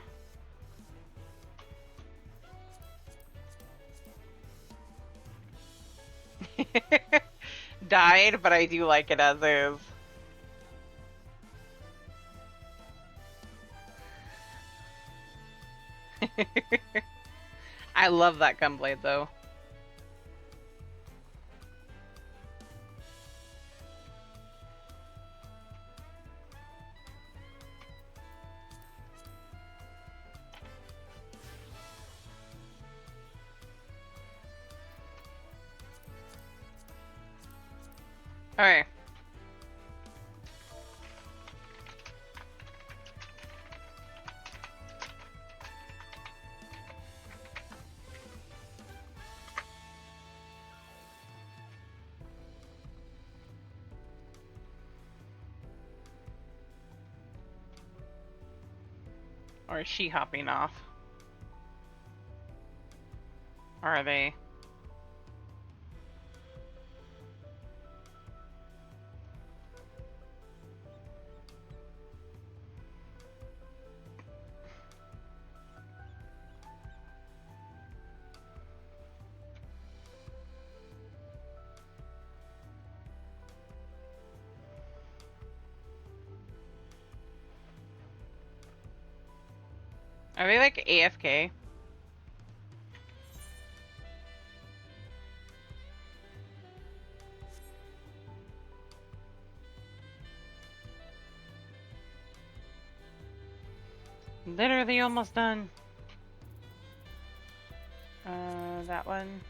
Died, but I do like it as is. I love that gunblade though. Alright. Or is she hopping off? Or are they? Are they like AFK? Literally almost done. That one.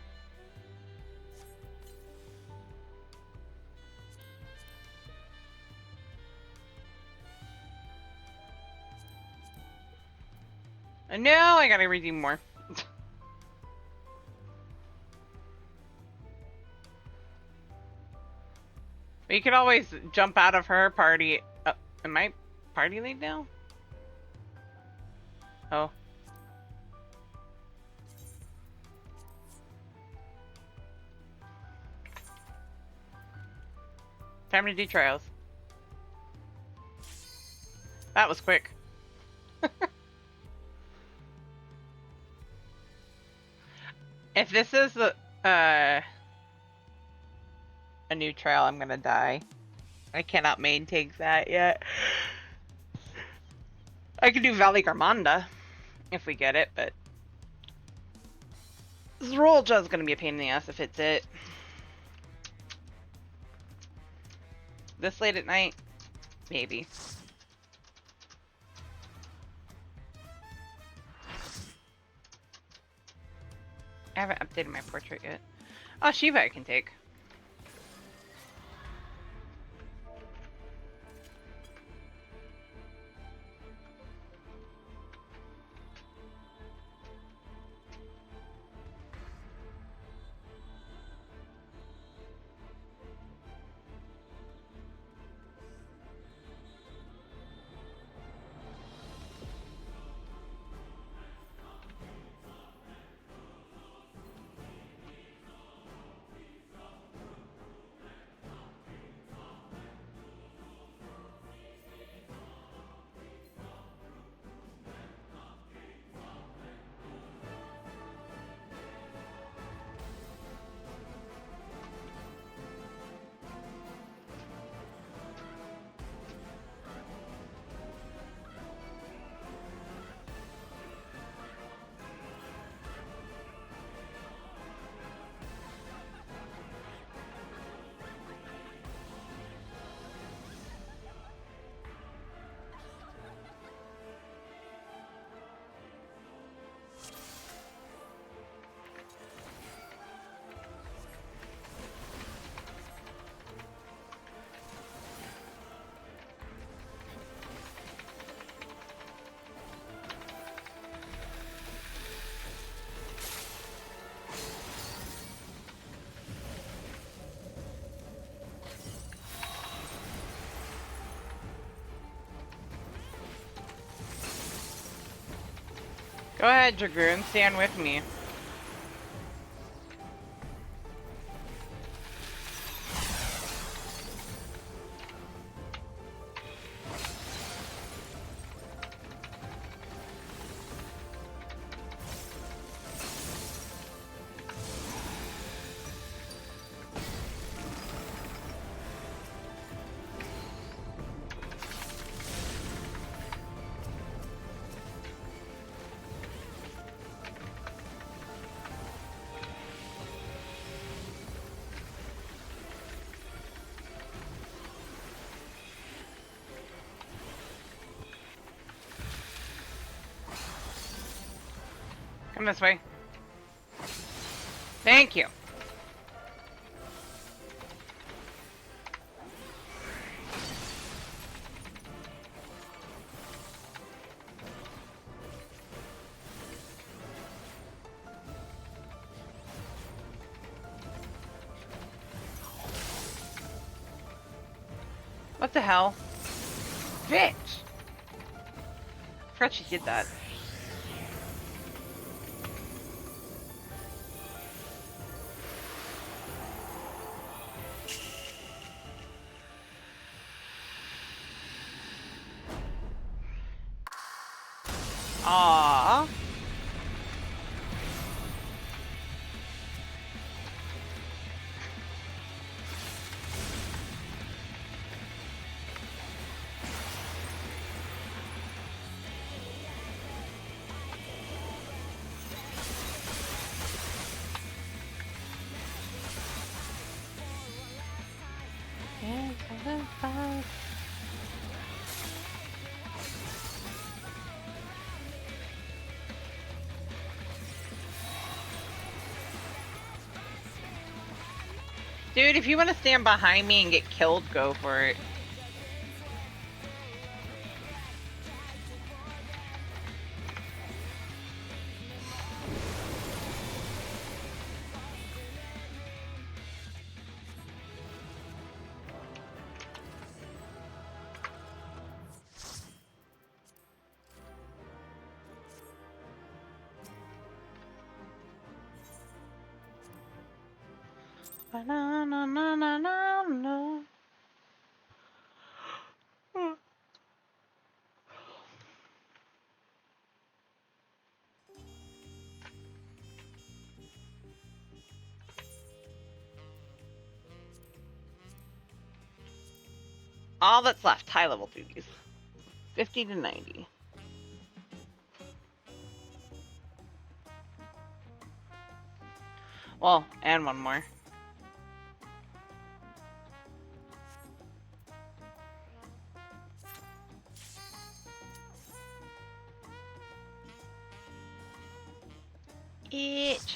No, I gotta redeem more. But you could always jump out of her party. Am I party lead now? Oh. Time to do trials. That was quick. If this is a new trial, I'm gonna die. I cannot main take that yet. I could do Valley Garmanda if we get it, but Zrolja is gonna be a pain in the ass if it's it. This late at night? Maybe. I haven't updated my portrait yet. Oh, Shiva I can take. Go ahead, Dragoon, stand with me. Come this way. Thank you. What the hell? Bitch! I forgot she did that. Aww. Dude, if you want to stand behind me and get killed, go for it. Ba-na-na-na-na-na-na. All that's left, high level duties. 50 to 90. Well, and one more. Eat.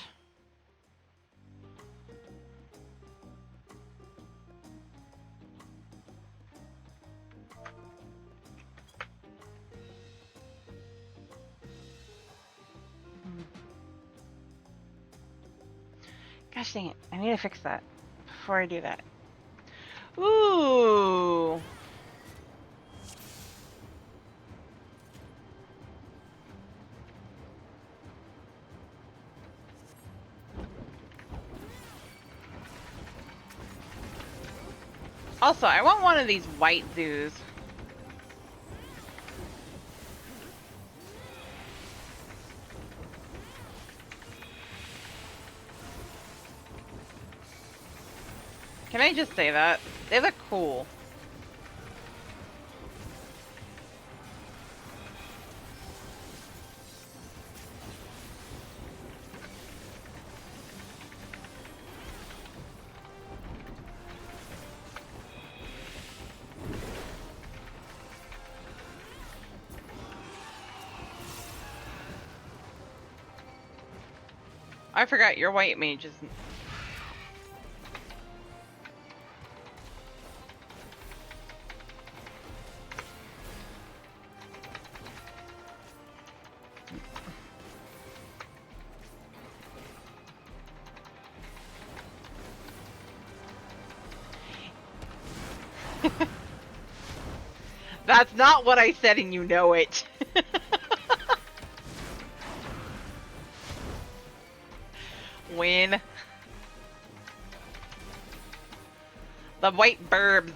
Gosh dang it, I need to fix that before I do that. Ooh. Also, I want one of these white zoos. Can I just say that? They look cool. I forgot your white mage is... That's not what I said and you know it. Win. The white burbs.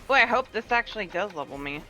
Boy, I hope this actually does level me.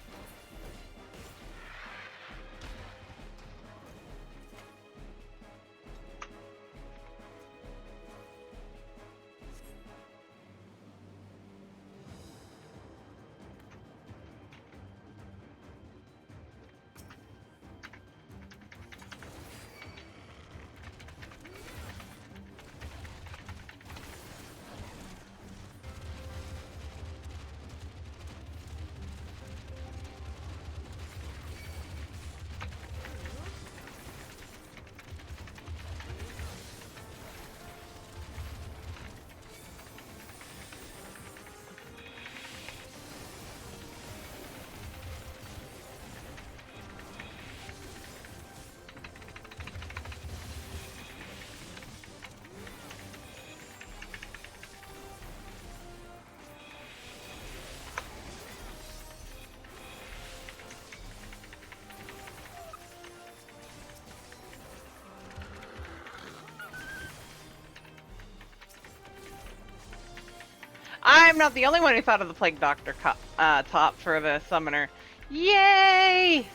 not the only one who thought of the Plague Doctor top for the summoner. Yay!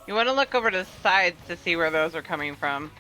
You want to look over to the sides to see where those are coming from.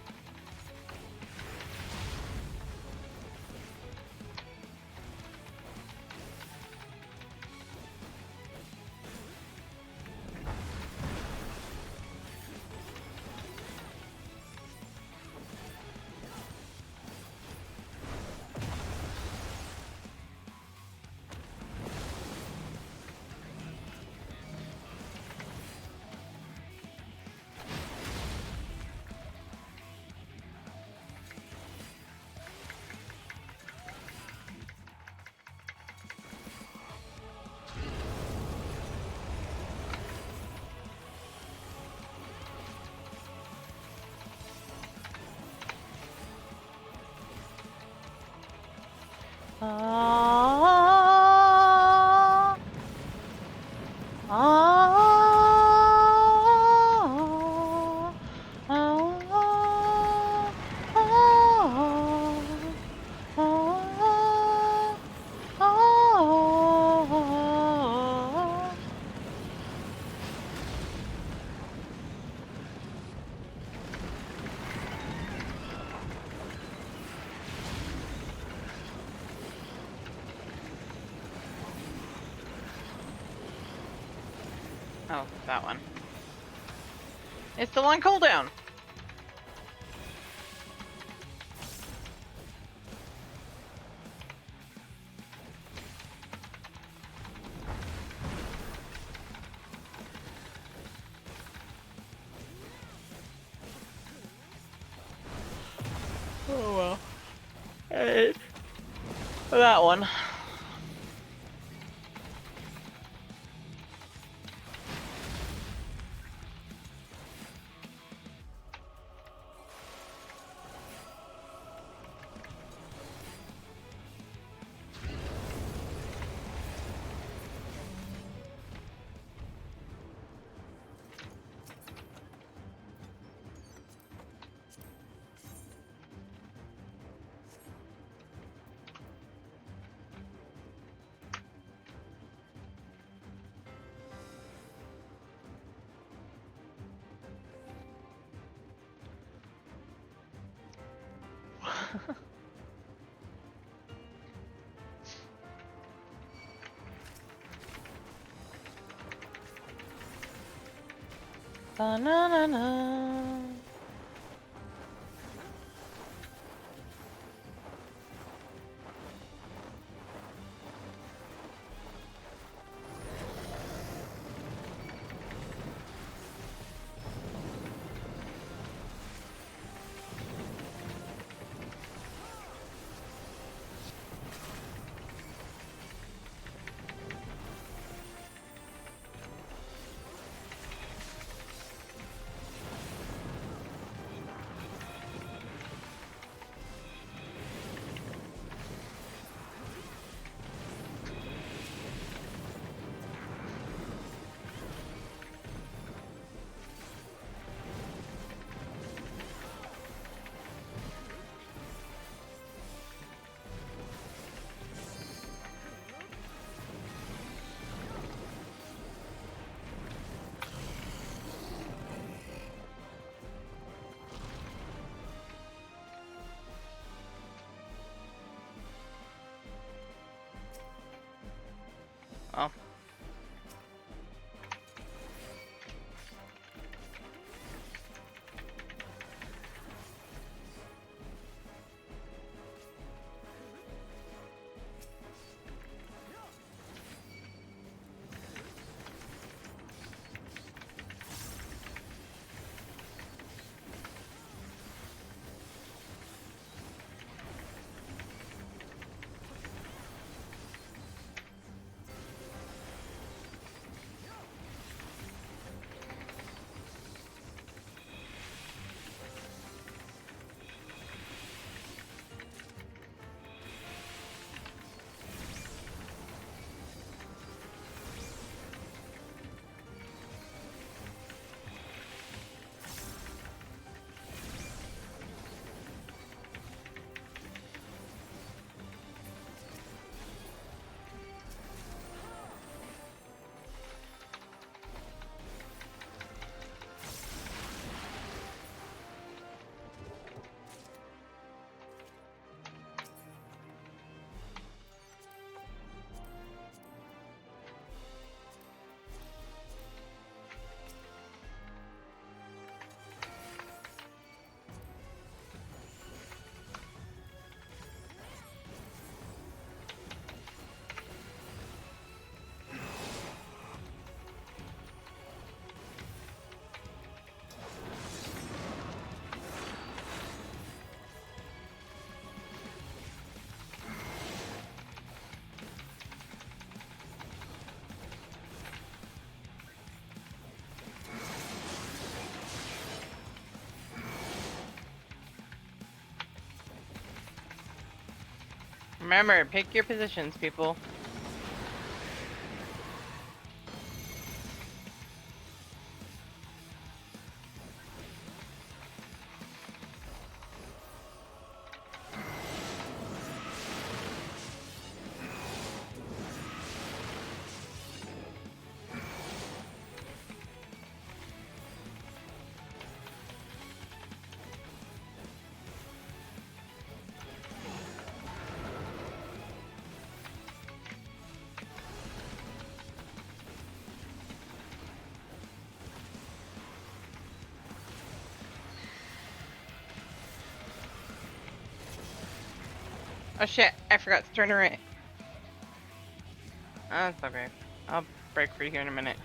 Oh, that one. It's still on cooldown. Oh well. Hey. That one. Ba-na-na-na. Oh. Remember, pick your positions, people. Oh shit, I forgot to turn her in. That's okay. I'll break free here in a minute.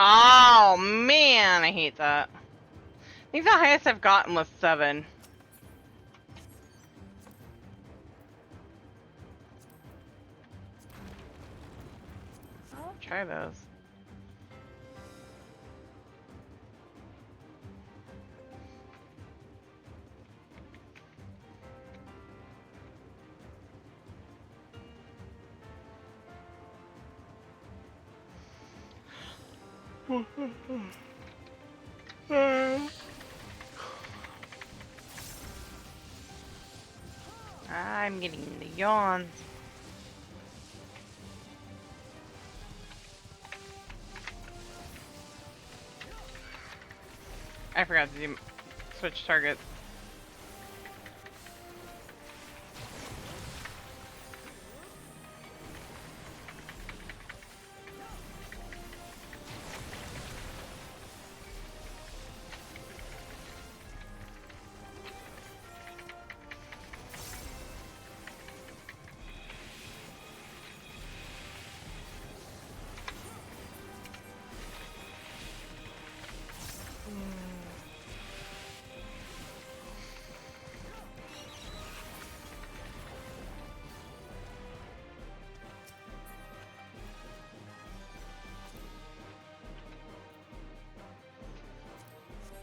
Oh man, I hate that. I think the highest I've gotten was 7. I'll try those. I'm getting the yawns. I forgot to do switch targets.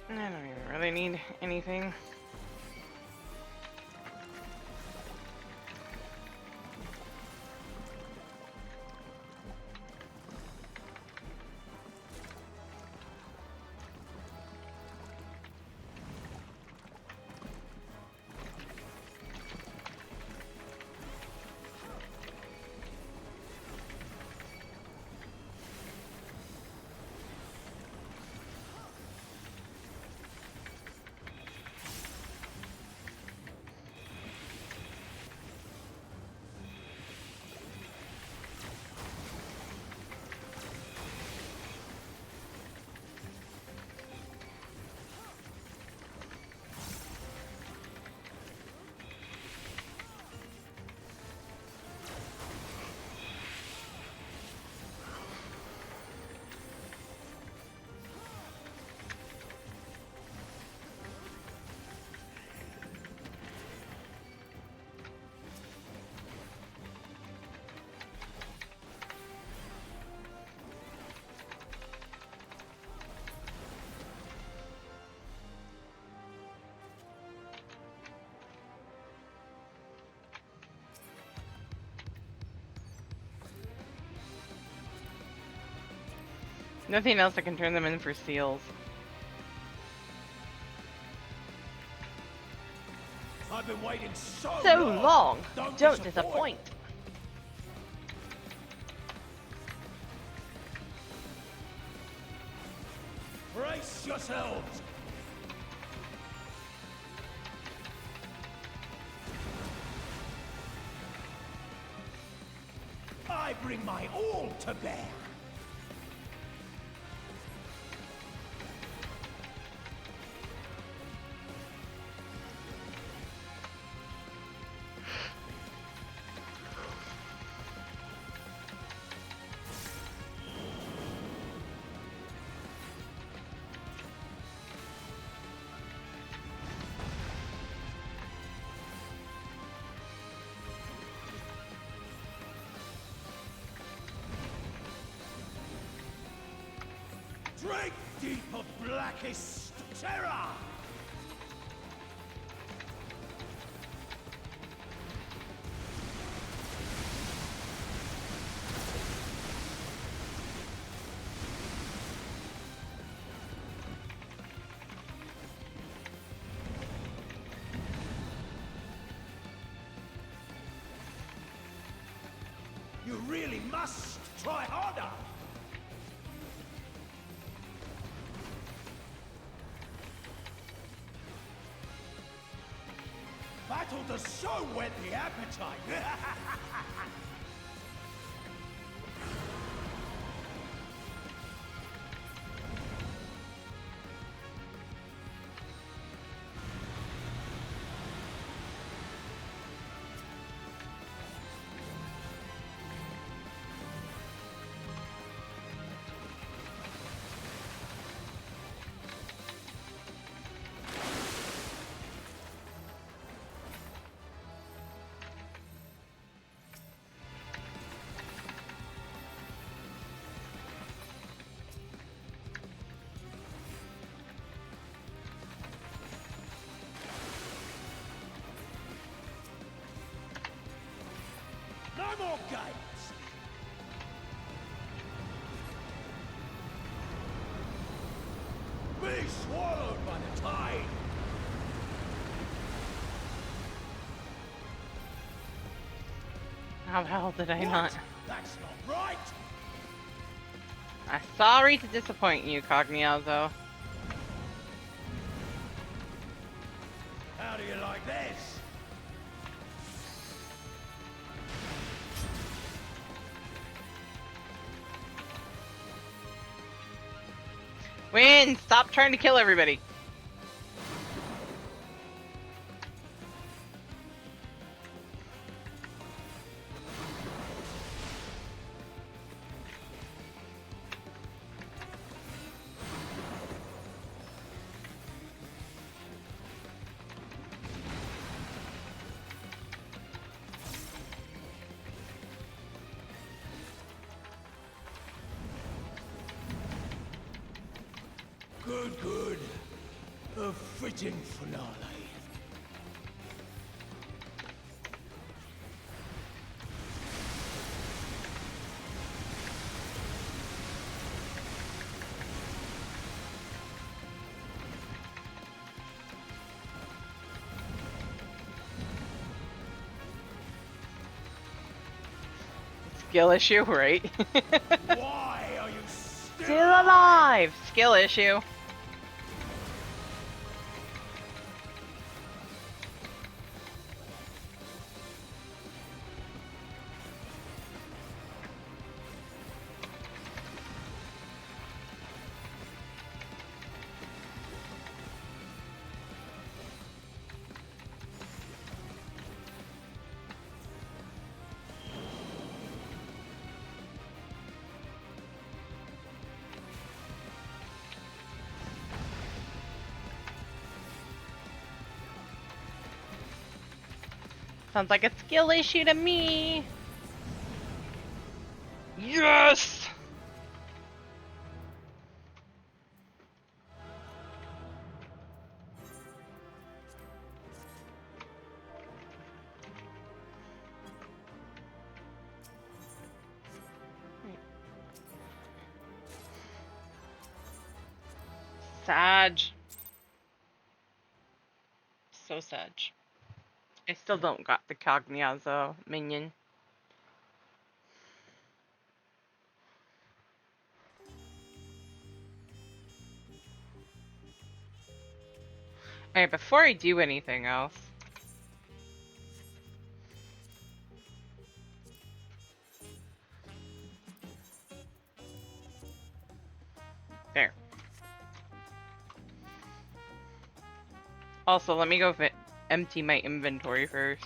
I don't even really need anything. Nothing else that can turn them in for seals. I've been waiting so long. Don't disappoint. Brace yourselves. I bring my all to bear. Drink deep of blackest terror! You really must try harder! Battle does so whet the appetite! No more games! Be swallowed by the tide! How the hell did I What? not? That's not right! I'm sorry to disappoint you, Cognizio. How do you like this? Win! Stop trying to kill everybody. Good, good. A fitting finale. Skill issue, right? Why are you Still alive! Skill issue. Sounds like a skill issue to me. Yes! Sag. So Sag. I still don't got the Cognizio minion. Alright, before I do anything else. There. Also, let me go empty my inventory first.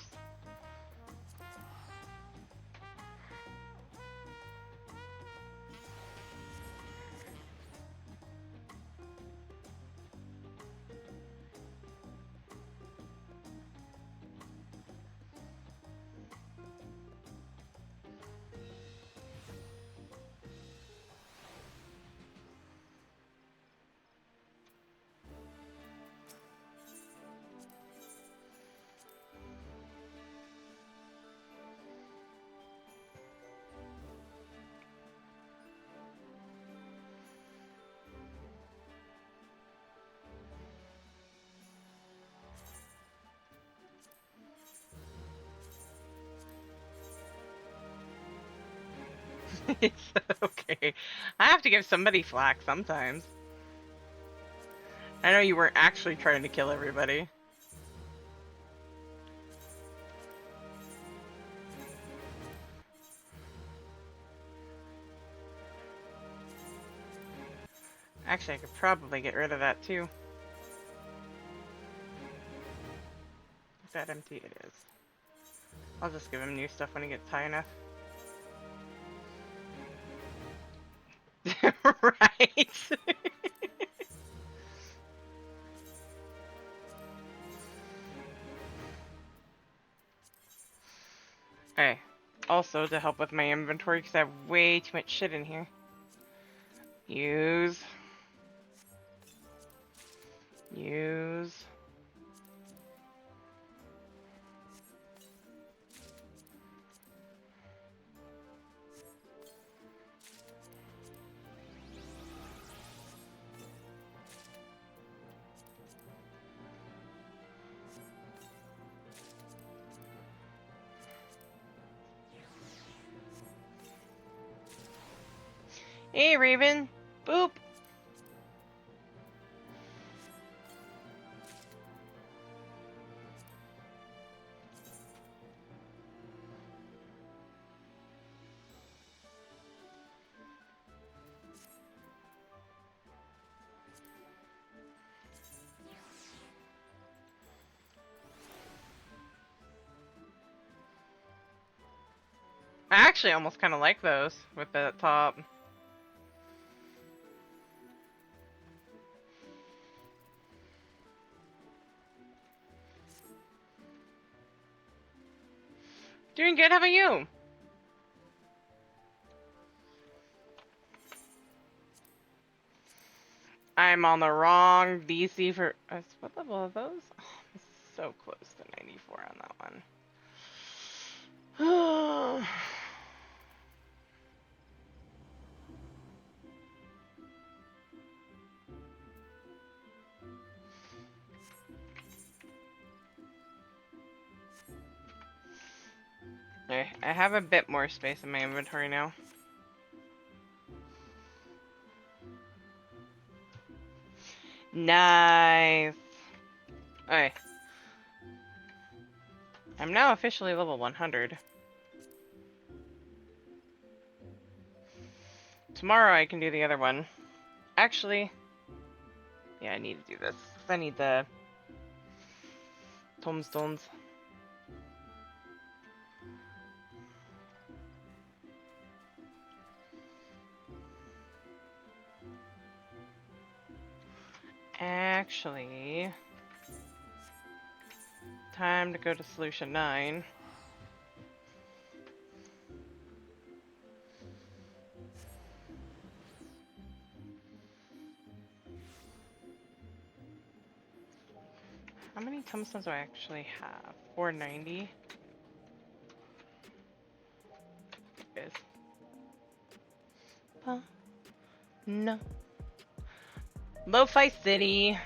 It's okay. I have to give somebody flack sometimes. I know you weren't actually trying to kill everybody. Actually, I could probably get rid of that too. Is that empty? It is. I'll just give him new stuff when he gets high enough. Right. Okay. Also, to help with my inventory, because I have way too much shit in here. Use. Use. Hey, Raven. Boop. I actually almost kind of like those with the top. Doing good, how about you? I'm on the wrong DC for... what level are those? Oh, I'm so close to 94 on that one. Okay, I have a bit more space in my inventory now. Nice. Okay. I'm now officially level 100. Tomorrow I can do the other one. Actually, yeah, I need to do this. I need the tombstones. Actually, time to go to solution 9. How many tombstones do I actually have? 490. Is no. Lo-Fi City.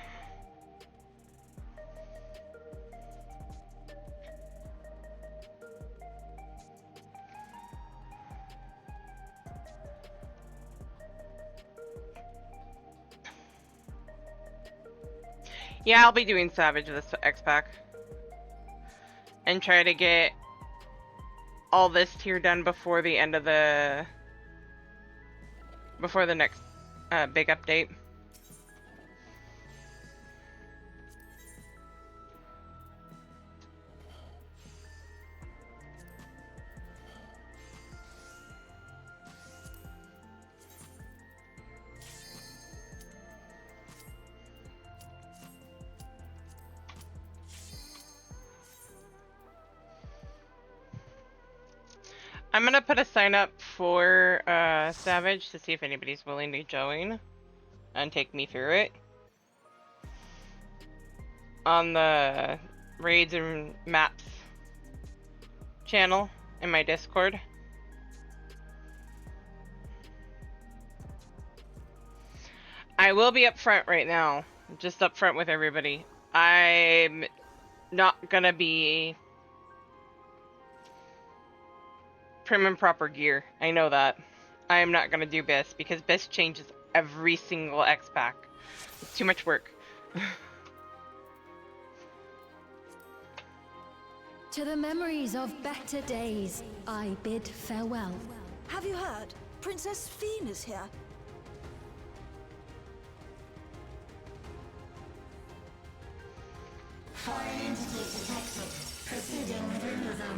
Yeah, I'll be doing Savage this X-Pack. And try to get all this tier done before the end of the... before the next big update. I'm gonna put a sign up for Savage to see if anybody's willing to join and take me through it on the raids and maps channel in my Discord. I will be up front right now, just up front with everybody. I'm not gonna be prim and proper gear. I know that. I am not gonna do BIS because BIS changes every single X-Pack. It's too much work. To the memories of better days, I bid farewell. Have you heard? Princess Fiend is here. Foreign entities detected. Proceeding with removal.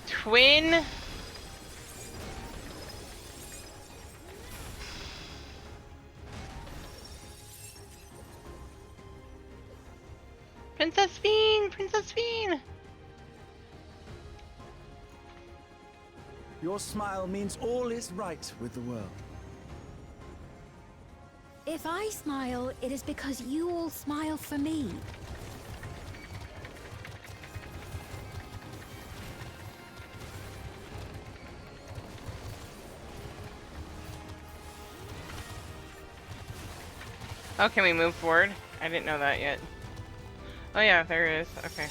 Twin. Princess Fiend! Princess Fiend! Your smile means all is right with the world. If I smile, it is because you all smile for me. Oh, can we move forward? I didn't know that yet. Oh yeah, there is. Okay.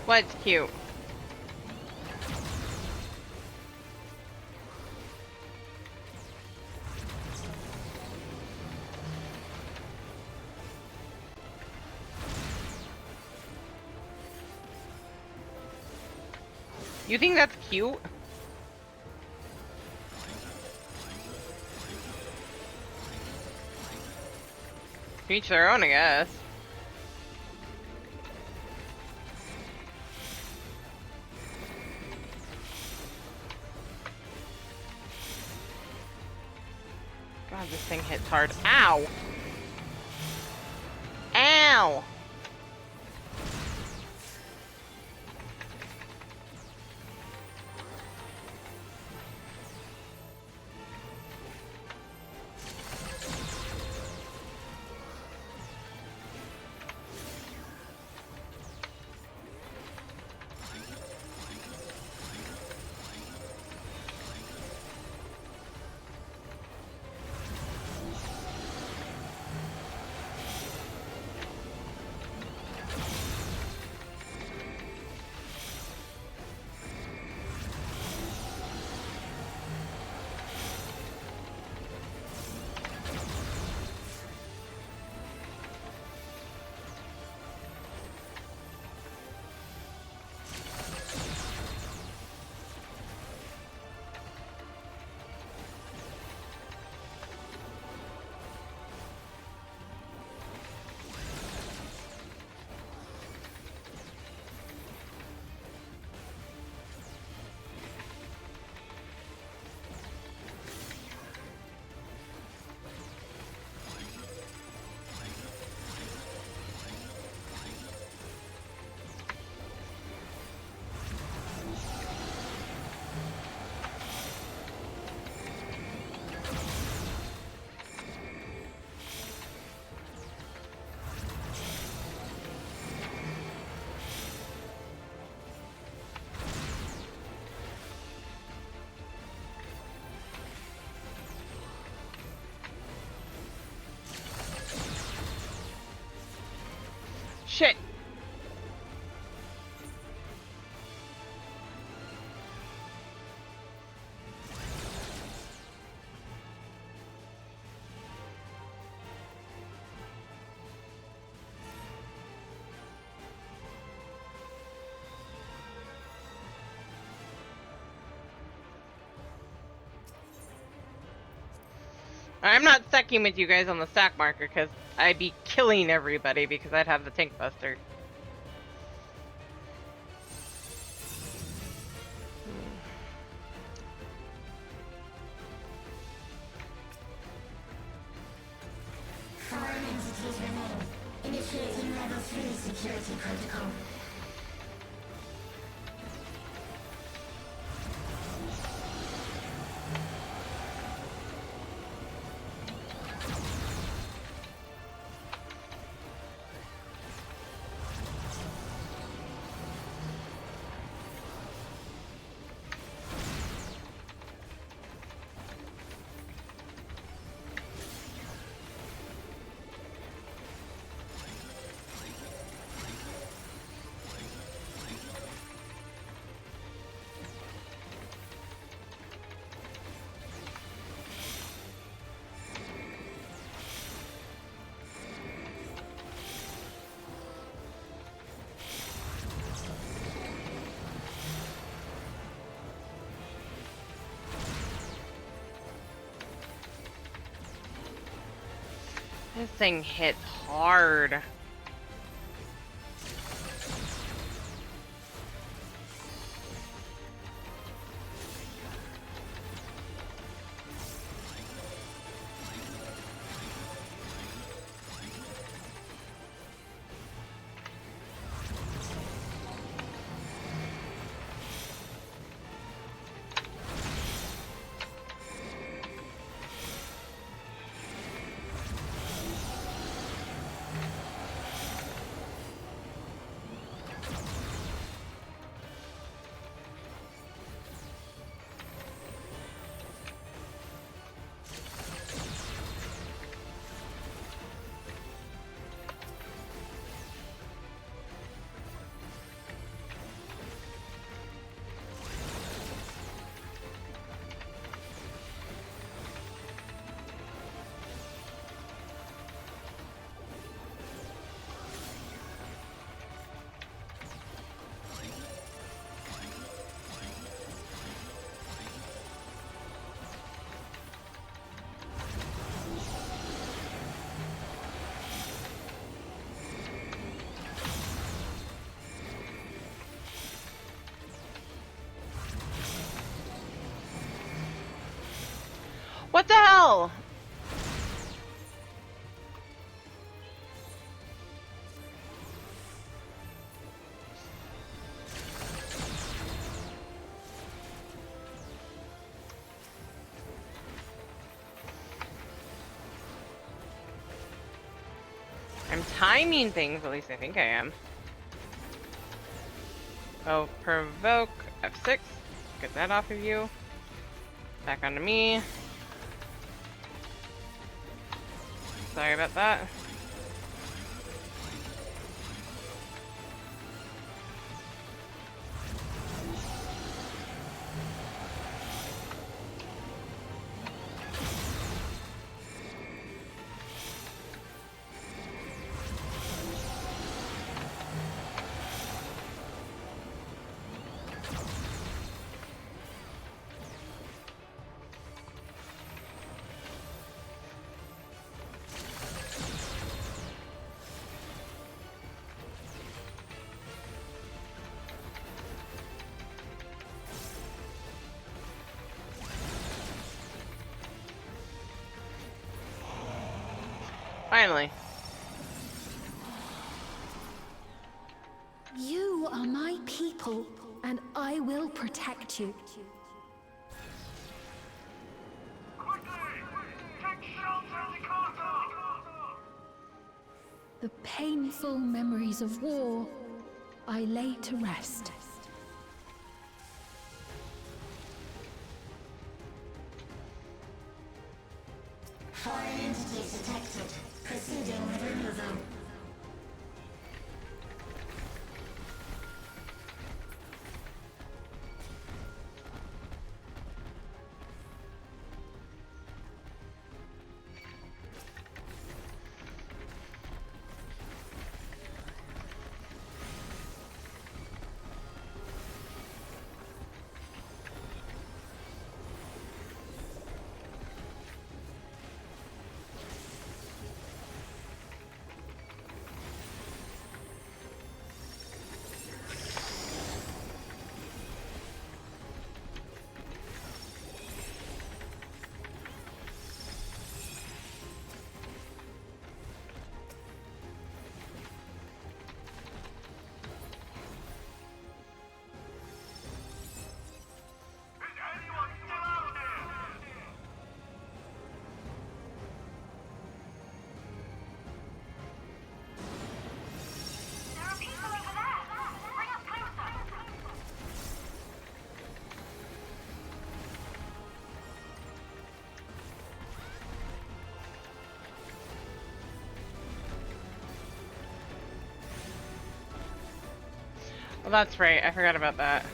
What's cute? You think that's cute? To each their own, I guess. God, this thing hits hard. Ow! Ow! Shit! I'm not stacking with you guys on the stack marker because I'd be killing everybody because I'd have the tank buster. This thing hits hard. What the hell? I'm timing things, at least I think I am. Oh, provoke, F6. Get that off of you. Back onto me. Sorry about that. Finally. You are my people, and I will protect you. The painful memories of war I lay to rest. Foreign entities detected. Proceeding with removal. Well, that's right. I forgot about that.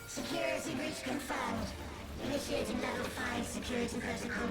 Security breach confirmed. Initiating level 5 security protocol.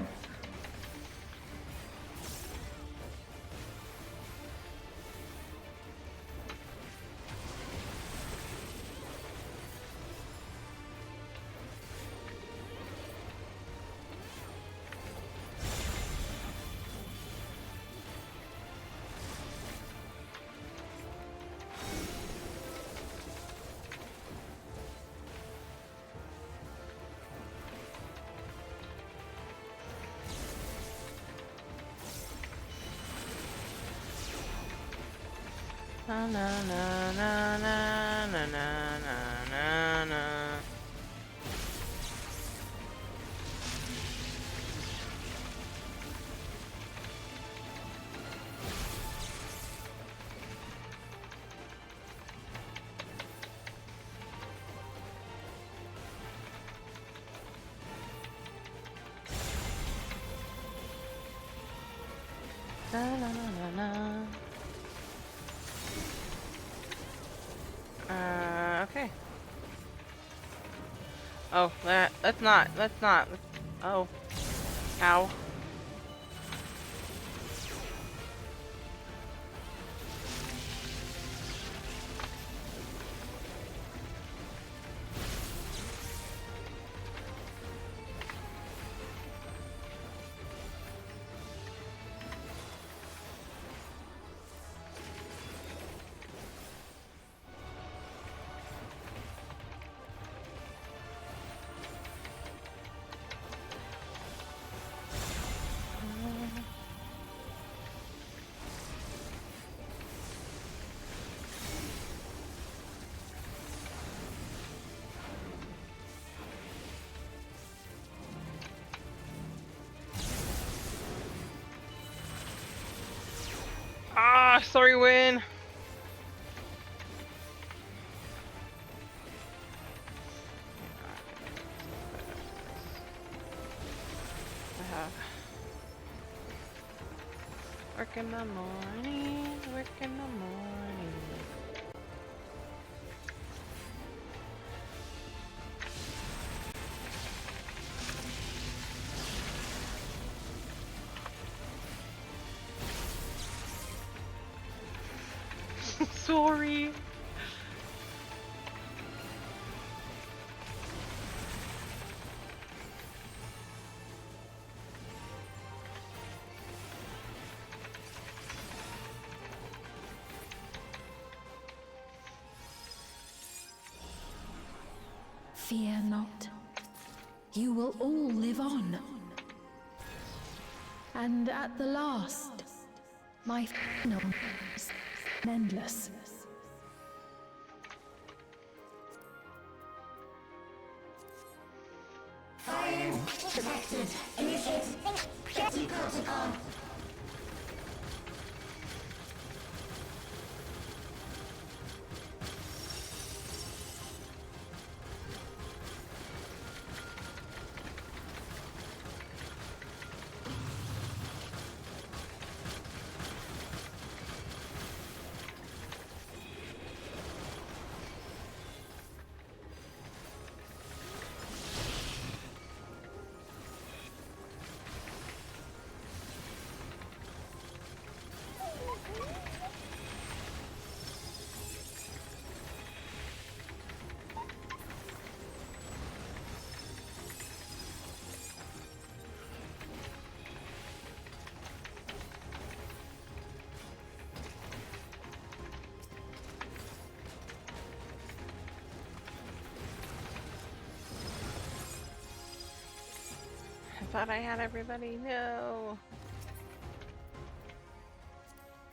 Na na na na na na na na na. Na na na na na. Okay. Oh, let's not. Oh. Ow. Ah, sorry, Win. Work in the morning, work in the morning. Sorry. Fear not. You will all live on. And at the last, my final is endless. Fire detected. Initiating security protocol. thought I had everybody. No.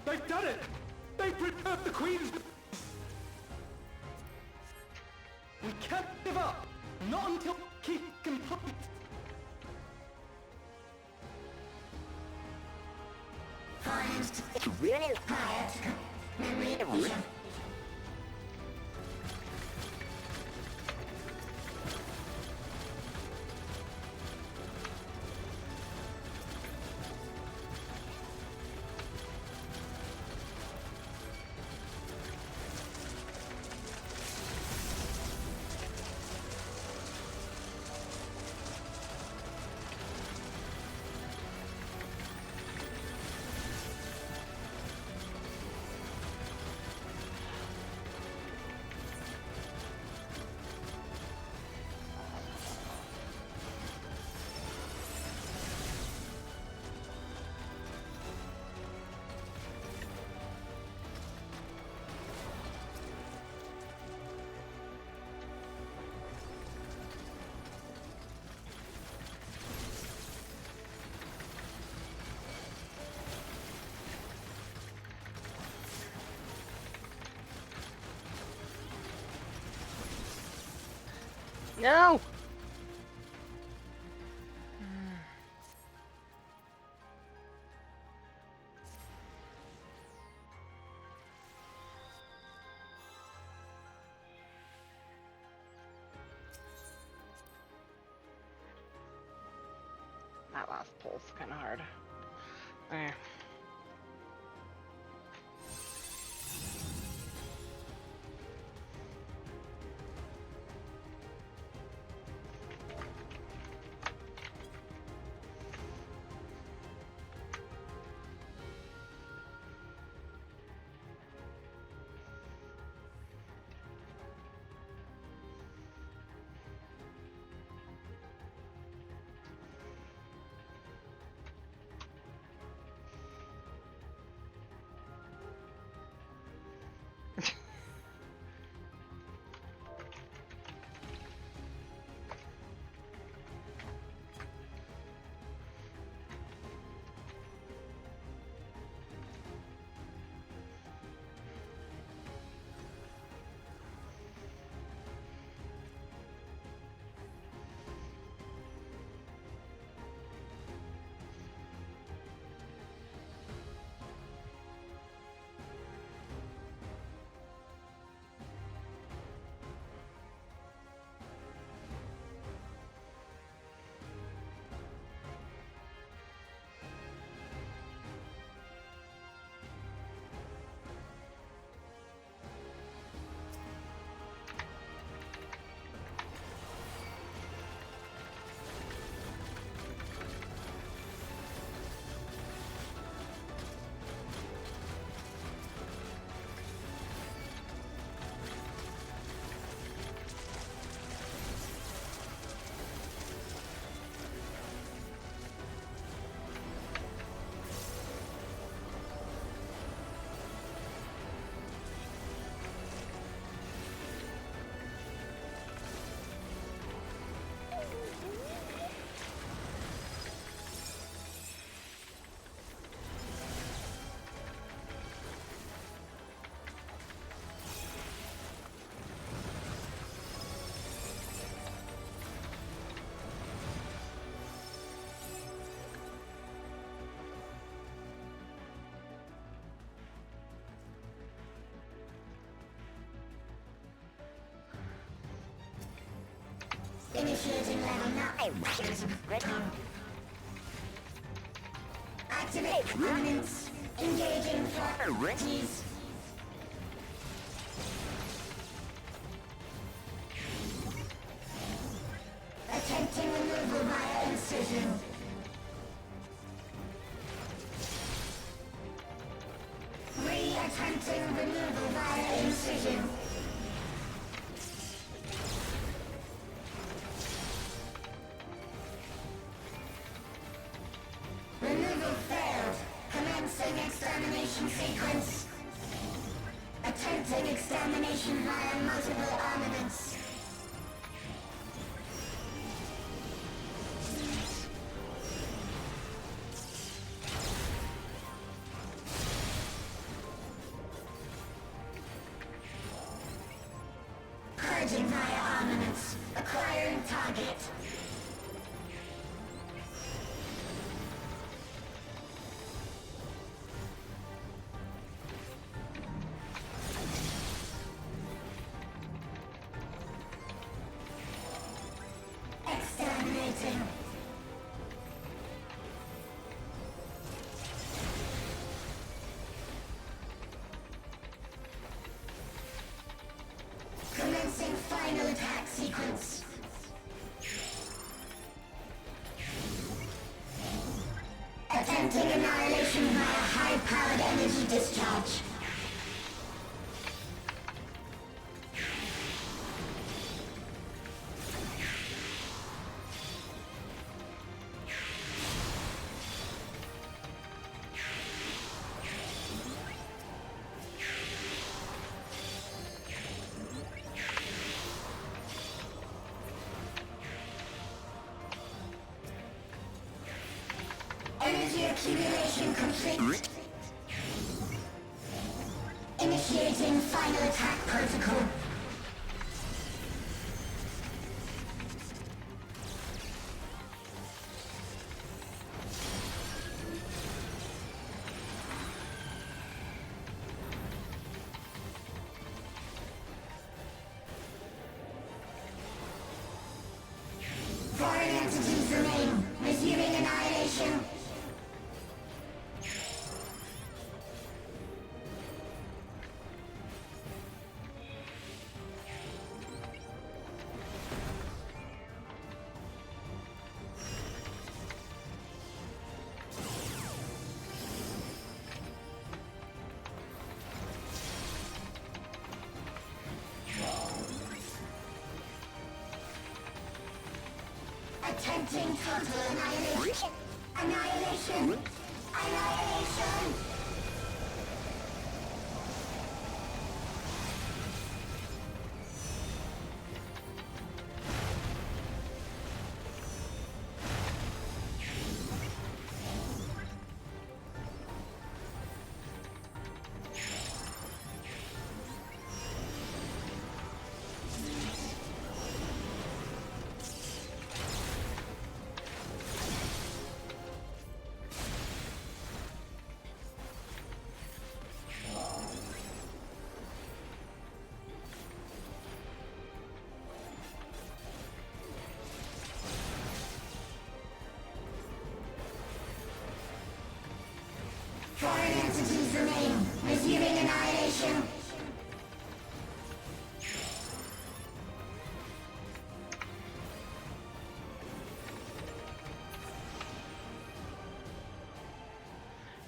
They've done it! They've preserved the Queen's... We can't give up! Not until keep complete! Find really quiet. Memory. No! That last pull's kind of hard. Eh. Initiating level 9. Activate permanents. Engaging properties. Attempting removal via incision. Attempting removal via incision. Removal failed. Commencing extermination sequence. Attempting extermination via multiple armaments. on target. Exterminating. Commencing final attack sequence. Attempting annihilation via high-powered energy discharge. Energy accumulation complete. Initiating final attack protocol. Foreign entities remain. Resuming annihilation. Attempting total annihilation. Annihilation. Annihilation. Foreign entities remain. Resuming annihilation.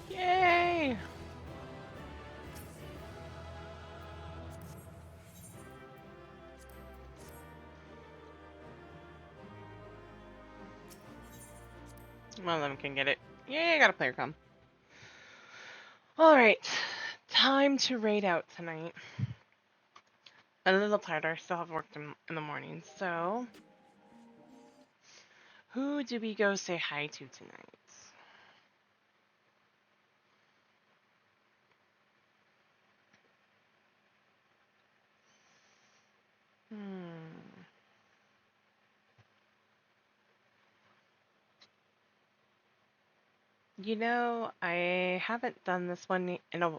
Yay! One of them can get it. Yay, I got a player come. Alright. Time to raid out tonight. A little tired. I still have work in the morning. So, who do we go say hi to tonight? You know, I haven't done this one in a,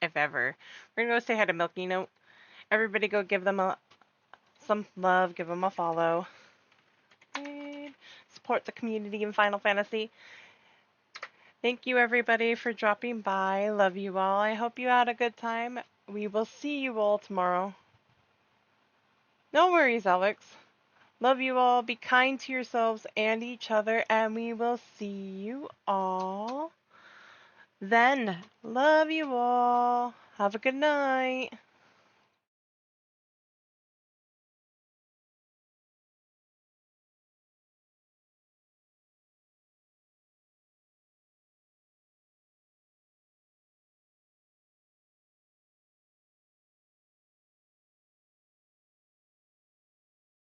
if ever. We're gonna go say hi to Milky Note. Everybody go give them some love, give them a follow. And support the community in Final Fantasy. Thank you everybody for dropping by. Love you all. I hope you had a good time. We will see you all tomorrow. No worries, Alex. Love you all. Be kind to yourselves and each other, and we will see you all then. Love you all. Have a good night.